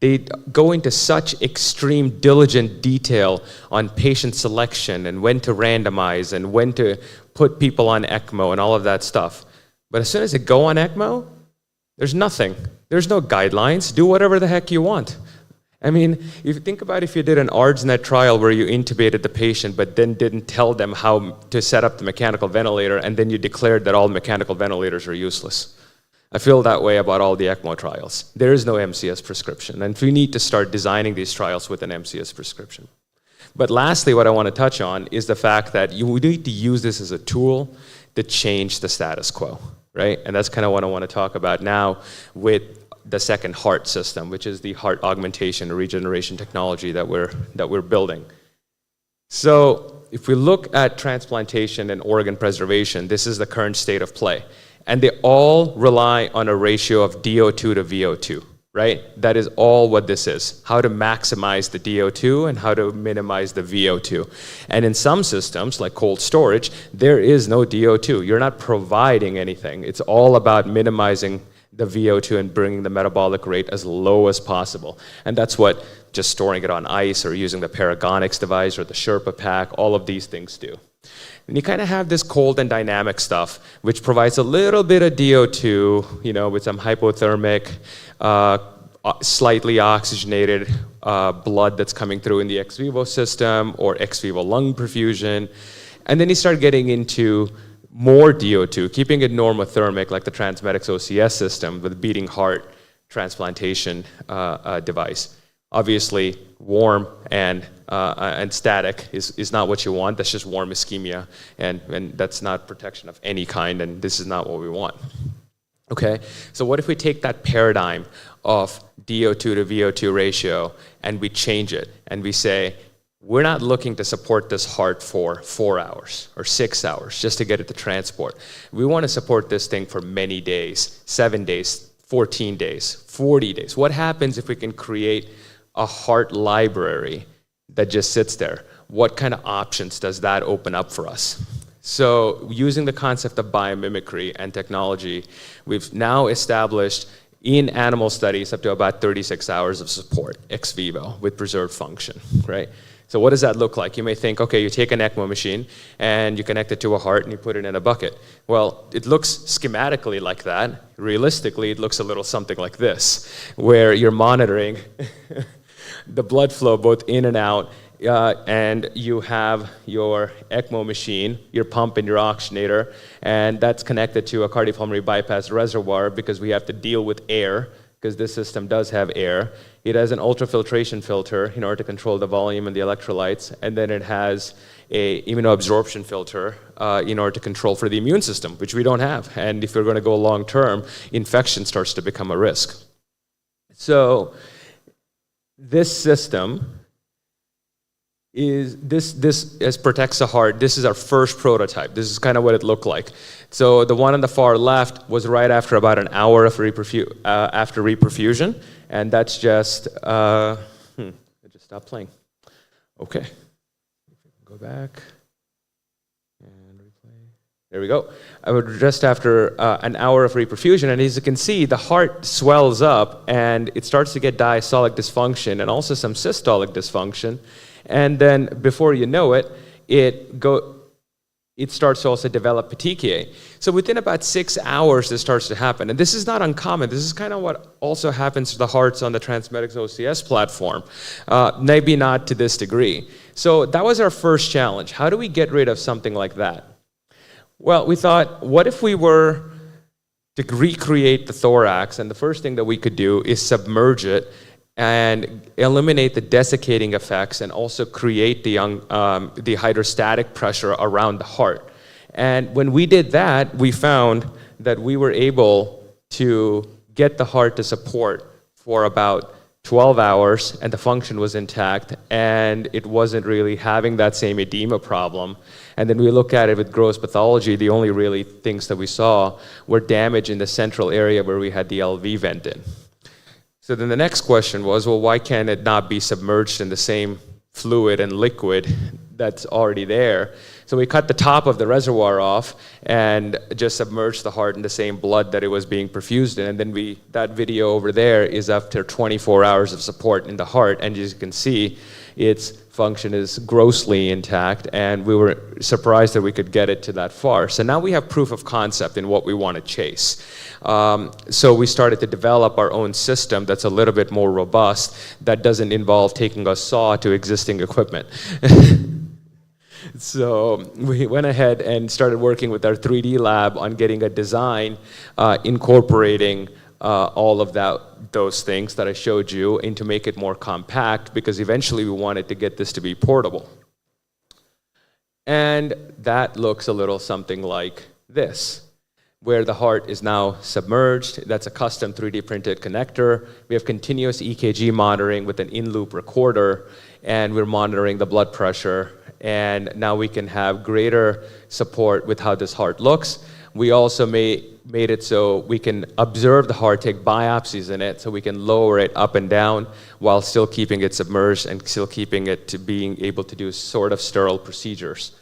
they go into such extreme diligent detail on patient selection and when to randomize and when to put people on ECMO and all of that stuff. But as soon as they go on ECMO, there's nothing. There's no guidelines. Do whatever the heck you want. I mean, if you think about if you did an ARDSNet trial where you intubated the patient but then didn't tell them how to set up the mechanical ventilator, and then you declared that all mechanical ventilators are useless. I feel that way about all the ECMO trials. There is no MCS prescription, and we need to start designing these trials with an MCS prescription. But lastly, what I want to touch on is the fact that you need to use this as a tool to change the status quo, right? And that's kind of what I want to talk about now with the second heart system, which is the heart augmentation and regeneration technology that we're building. So if we look at transplantation and organ preservation, this is the current state of play. And they all rely on a ratio of DO2 to VO2, right? That is all what this is, how to maximize the DO2 and how to minimize the VO2. And in some systems, like cold storage, there is no DO2. You're not providing anything. It's all about minimizing the VO2 and bringing the metabolic rate as low as possible. And that's what just storing it on ice or using the Paragonix device or the Sherpa pack, all of these things do. And you kind of have this cold and dynamic stuff, which provides a little bit of DO2, you know, with some hypothermic, slightly oxygenated blood that's coming through in the ex vivo system or ex vivo lung perfusion. And then you start getting into more DO2, keeping it normothermic like the Transmedics OCS system with beating heart transplantation device. Obviously, warm and static is not what you want. That's just warm ischemia, and that's not protection of any kind, and this is not what we want. Okay, so what if we take that paradigm of DO2 to VO2 ratio and we change it and we say, we're not looking to support this heart for 4 hours or 6 hours just to get it to transport. We want to support this thing for many days, 7 days, 14 days, 40 days. What happens if we can create a heart library that just sits there? What kind of options does that open up for us? So using the concept of biomimicry and technology, we've now established in animal studies up to about 36 hours of support ex vivo with preserved function, right? So what does that look like? You may think, okay, you take an ECMO machine and you connect it to a heart and you put it in a bucket. Well, it looks schematically like that. Realistically, it looks a little something like this, where you're monitoring the blood flow both in and out, and you have your ECMO machine, your pump and your oxygenator, and that's connected to a cardiopulmonary bypass reservoir because we have to deal with air, because this system does have air. It has an ultrafiltration filter in order to control the volume and the electrolytes, and then it has a immunoabsorption filter in order to control for the immune system, which we don't have. And if you're going to go long term, infection starts to become a risk. So this system protects the heart. This is our first prototype. This is kind of what it looked like. So the one on the far left was right after about an hour of after reperfusion, and that's just I just stopped playing. Okay, go back and replay. There we go. I would just after an hour of reperfusion, and as you can see, the heart swells up and it starts to get diastolic dysfunction and also some systolic dysfunction. And then before you know it, it starts to also develop petechiae. So within about 6 hours, this starts to happen. And this is not uncommon. This is kind of what also happens to the hearts on the TransMedics OCS platform, maybe not to this degree. So that was our first challenge. How do we get rid of something like that? Well, we thought, what if we were to recreate the thorax? And the first thing that we could do is submerge it and eliminate the desiccating effects and also create the hydrostatic pressure around the heart. And when we did that, we found that we were able to get the heart to support for about 12 hours, and the function was intact, and it wasn't really having that same edema problem. And then we look at it with gross pathology, the only really things that we saw were damage in the central area where we had the LV vent in. So then the next question was, well, why can't it not be submerged in the same fluid and liquid that's already there? So we cut the top of the reservoir off and just submerged the heart in the same blood that it was being perfused in. And then that video over there is after 24 hours of support in the heart. And as you can see, its function is grossly intact, and we were surprised that we could get it to that far. So now we have proof of concept in what we want to chase. So we started to develop our own system that's a little bit more robust, that doesn't involve taking a saw to existing equipment. So we went ahead and started working with our 3D lab on getting a design incorporating all of those things that I showed you and to make it more compact, because eventually we wanted to get this to be portable. And that looks a little something like this, where the heart is now submerged. That's a custom 3D printed connector. We have continuous EKG monitoring with an in-loop recorder, and we're monitoring the blood pressure. And now we can have greater support with how this heart looks. We also made it so we can observe the heart, take biopsies in it, so we can lower it up and down while still keeping it submerged and still keeping it to being able to do sort of sterile procedures.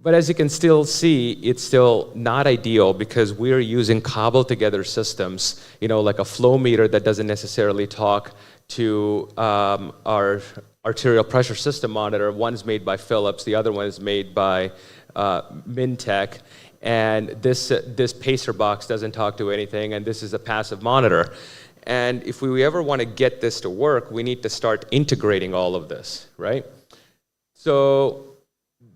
But as you can still see, it's still not ideal because we're using cobbled together systems, like a flow meter that doesn't necessarily talk to our arterial pressure system monitor. One's made by Philips, the other one is made by Mintech. And this pacer box doesn't talk to anything, and this is a passive monitor. And if we ever want to get this to work, we need to start integrating all of this, right? So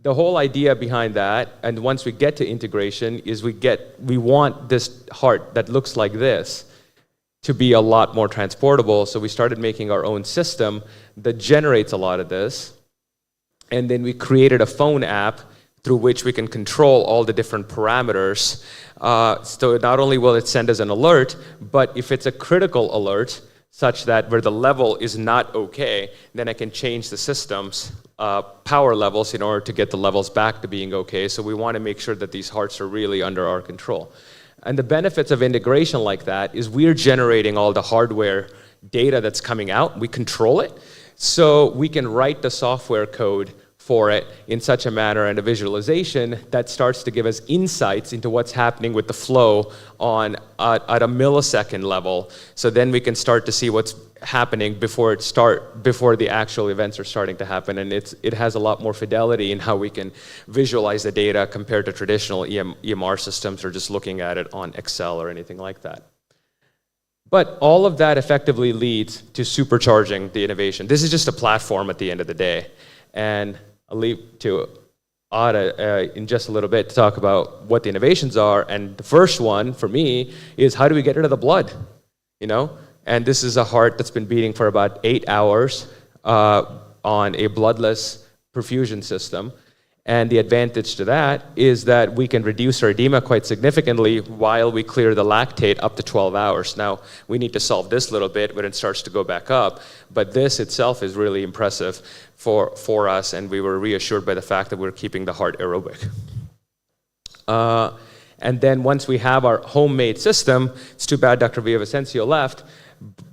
the whole idea behind that, and once we get to integration, is we want this heart that looks like this to be a lot more transportable. So we started making our own system that generates a lot of this. And then we created a phone app through which we can control all the different parameters. So not only will it send us an alert, but if it's a critical alert, such that where the level is not okay, then I can change the system's power levels in order to get the levels back to being okay. So we want to make sure that these hearts are really under our control. And the benefits of integration like that is we're generating all the hardware data that's coming out. We control it. So we can write the software code for it in such a manner and a visualization that starts to give us insights into what's happening with the flow at a millisecond level. So then we can start to see what's happening before the actual events are starting to happen. And it has a lot more fidelity in how we can visualize the data compared to traditional EMR systems or just looking at it on Excel or anything like that. But all of that effectively leads to supercharging the innovation. This is just a platform at the end of the day. And I'll leave to Ada in just a little bit to talk about what the innovations are. And the first one for me is, how do we get rid of the blood? And this is a heart that's been beating for about 8 hours on a bloodless perfusion system. And the advantage to that is that we can reduce our edema quite significantly while we clear the lactate up to 12 hours. Now, we need to solve this little bit when it starts to go back up, but this itself is really impressive for us, and we were reassured by the fact that we're keeping the heart aerobic. And then once we have our homemade system, it's too bad Dr. Villavicencio left,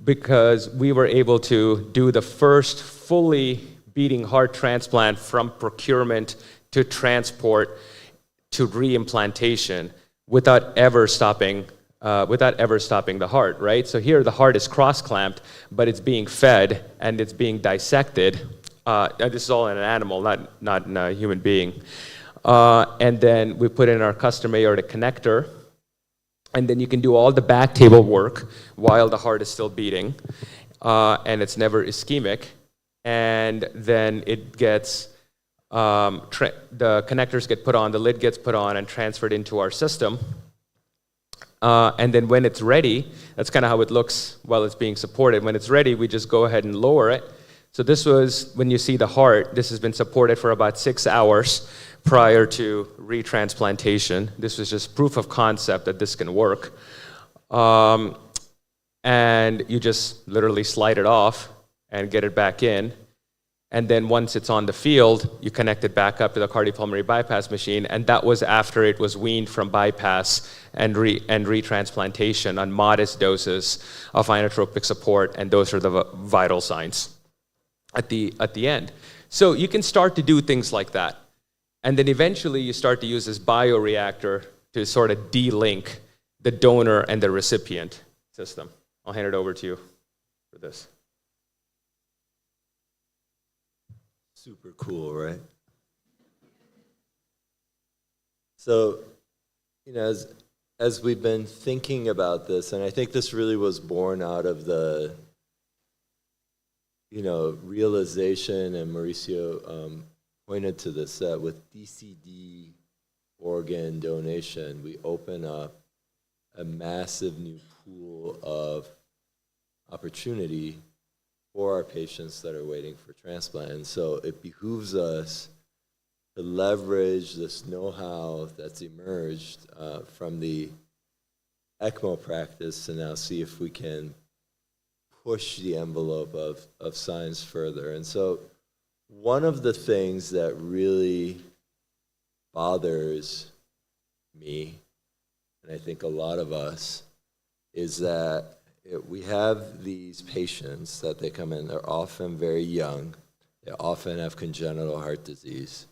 because we were able to do the first fully beating heart transplant from procurement to transport to reimplantation without ever stopping the heart, right? So here the heart is cross-clamped, but it's being fed and it's being dissected. And this is all in an animal, not in a human being. And then we put in our custom aortic connector, and then you can do all the back table work while the heart is still beating, and it's never ischemic. And then it gets, the connectors get put on, the lid gets put on and transferred into our system. And then when it's ready, that's kind of how it looks while it's being supported. When it's ready, we just go ahead and lower it. So this was, when you see the heart, this has been supported for about 6 hours prior to retransplantation. This was just proof of concept that this can work. And you just literally slide it off and get it back in. And then once it's on the field, you connect it back up to the cardiopulmonary bypass machine, and that was after it was weaned from bypass and retransplantation on modest doses of inotropic support, and those are the vital signs at the end. So you can start to do things like that. And then eventually you start to use this bioreactor to sort of de-link the donor and the recipient system. I'll hand it over to you for this. Super cool, right? So, you know, as we've been thinking about this, and I think this really was born out of the, you know, realization, and Mauricio pointed to this, that with DCD organ donation, we open up a massive new pool of opportunity for our patients that are waiting for transplant. And so it behooves us to leverage this know-how that's emerged from the ECMO practice to now see if we can push the envelope of science further. And so one of the things that really bothers me, and I think a lot of us, is that we have these patients that they come in, they're often very young, they often have congenital heart disease,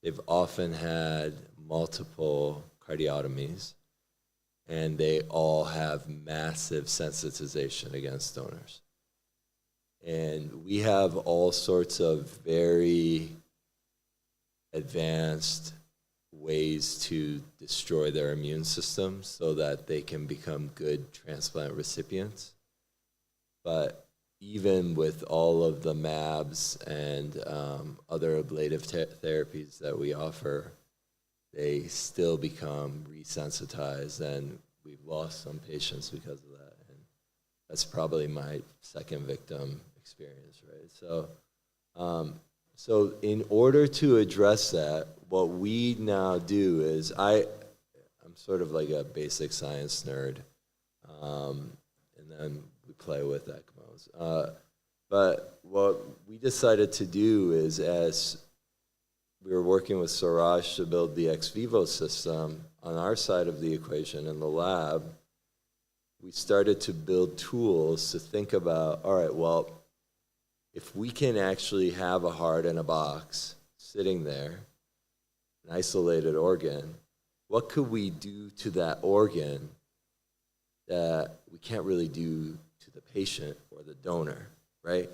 they've often had multiple cardiotomies, and they all have massive sensitization against donors. And we have all sorts of very advanced ways to destroy their immune system so that they can become good transplant recipients. But even with all of the MABs and other ablative therapies that we offer, they still become resensitized, and we've lost some patients because of that. And that's probably my second victim experience, right? So in order to address that, what we now do is, I'm sort of like a basic science nerd, and then we play with ECMOs. But what we decided to do is, as we were working with Suraj to build the ex vivo system on our side of the equation in the lab, we started to build tools to think about, all right, well, if we can actually have a heart in a box sitting there, an isolated organ, what could we do to that organ that we can't really do to the patient or the donor, right?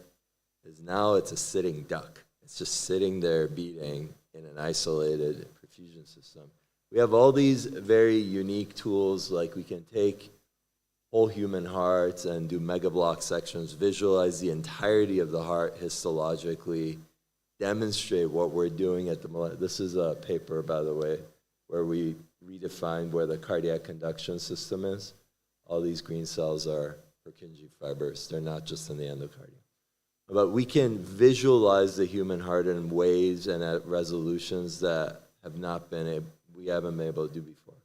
Because now it's a sitting duck. It's just sitting there beating in an isolated perfusion system. We have all these very unique tools, like we can take whole human hearts and do mega block sections, visualize the entirety of the heart histologically, demonstrate what we're doing at the, this is a paper, by the way, where we redefined where the cardiac conduction system is. All these green cells are Purkinje fibers. They're not just in the endocardium. But we can visualize the human heart in ways and at resolutions that we haven't been able to do before.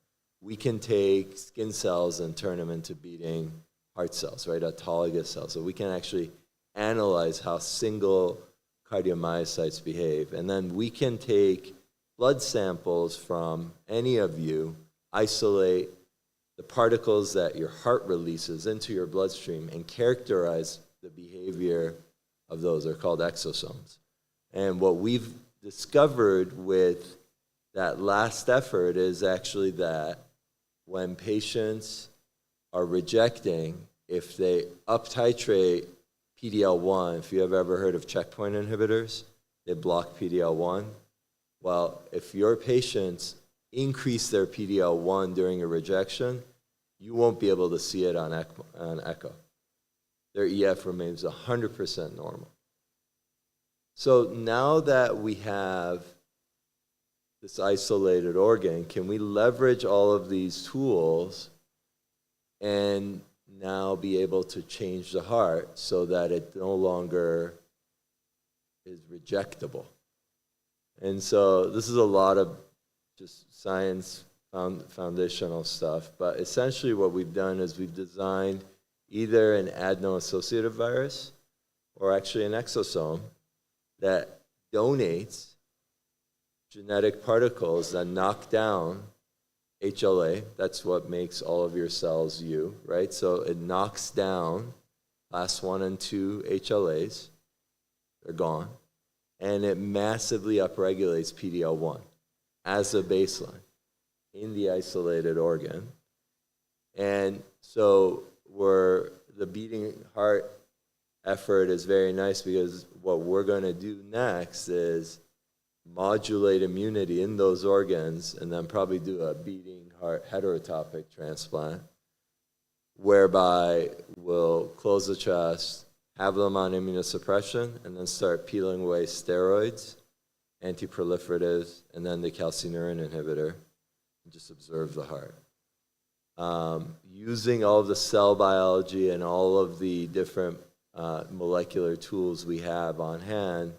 We can take skin cells and turn them into beating heart cells, right? Autologous cells. So we can actually analyze how single cardiomyocytes behave. And then we can take blood samples from any of you, isolate the particles that your heart releases into your bloodstream, and characterize the behavior of those. They're called exosomes. And what we've discovered with that last effort is actually that when patients are rejecting, if they up-titrate PD-L1, if you have ever heard of checkpoint inhibitors, they block PD-L1. Well, if your patients increase their PD-L1 during a rejection, you won't be able to see it on echo. Their EF remains 100% normal. So now that we have this isolated organ, can we leverage all of these tools and now be able to change the heart so that it no longer is rejectable? And so this is a lot of just science foundational stuff, but essentially what we've done is we've designed either an adeno-associated virus or actually an exosome that donates genetic particles that knock down HLA. That's what makes all of your cells you, right? So it knocks down class 1 and 2 HLAs. They're gone. And it massively upregulates PD-L1 as a baseline in the isolated organ. And so the beating heart effort is very nice, because what we're going to do next is modulate immunity in those organs and then probably do a beating heart heterotopic transplant, whereby we'll close the chest, have them on immunosuppression, and then start peeling away steroids, antiproliferatives, and then the calcineurin inhibitor, and just observe the heart. Using all of the cell biology and all of the different molecular tools we have on hand,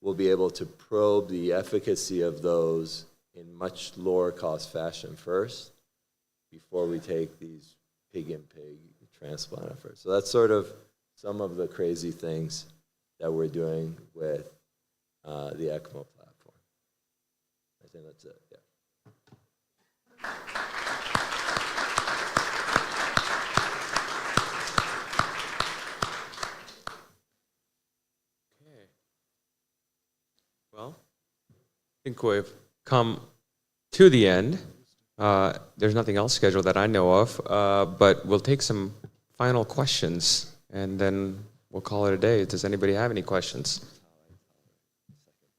we'll be able to probe the efficacy of those in much lower cost fashion first, before we take these pig-in-pig transplant efforts. So that's sort of some of the crazy things that we're doing with the ECMO platform. I think that's it, yeah. Well, I think we've come to the end. There's nothing else scheduled that I know of, but we'll take some final questions, and then we'll call it a day. Does anybody have any questions?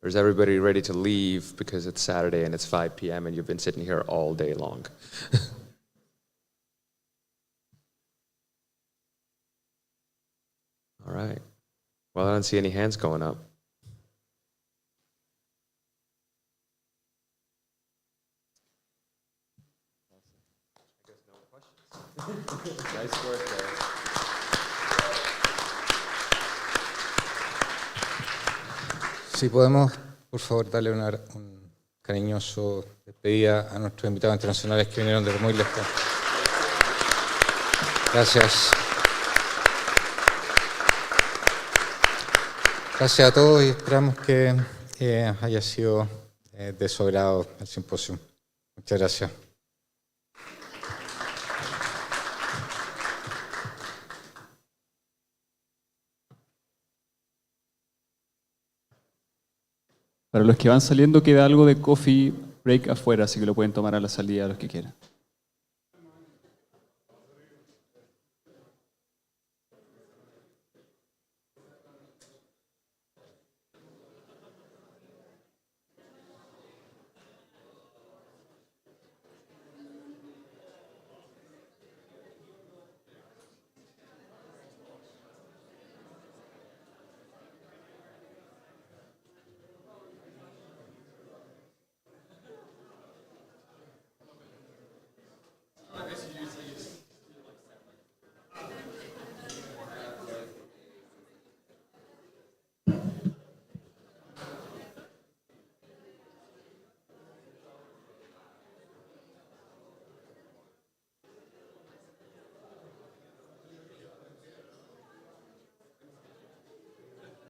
Or is everybody ready to leave because it's Saturday and it's 5 p.m. and you've been sitting here all day long? All right. Well, I don't see any hands going up. Nice work, guys. Si podemos, por favor, darle un cariñoso despedida a nuestros invitados internacionales que vinieron desde muy lejos. Gracias. Gracias a todos y esperamos que haya sido de su agrado el simposio. Muchas gracias. Para los que van saliendo queda algo de coffee break afuera, así que lo pueden tomar a la salida los que quieran.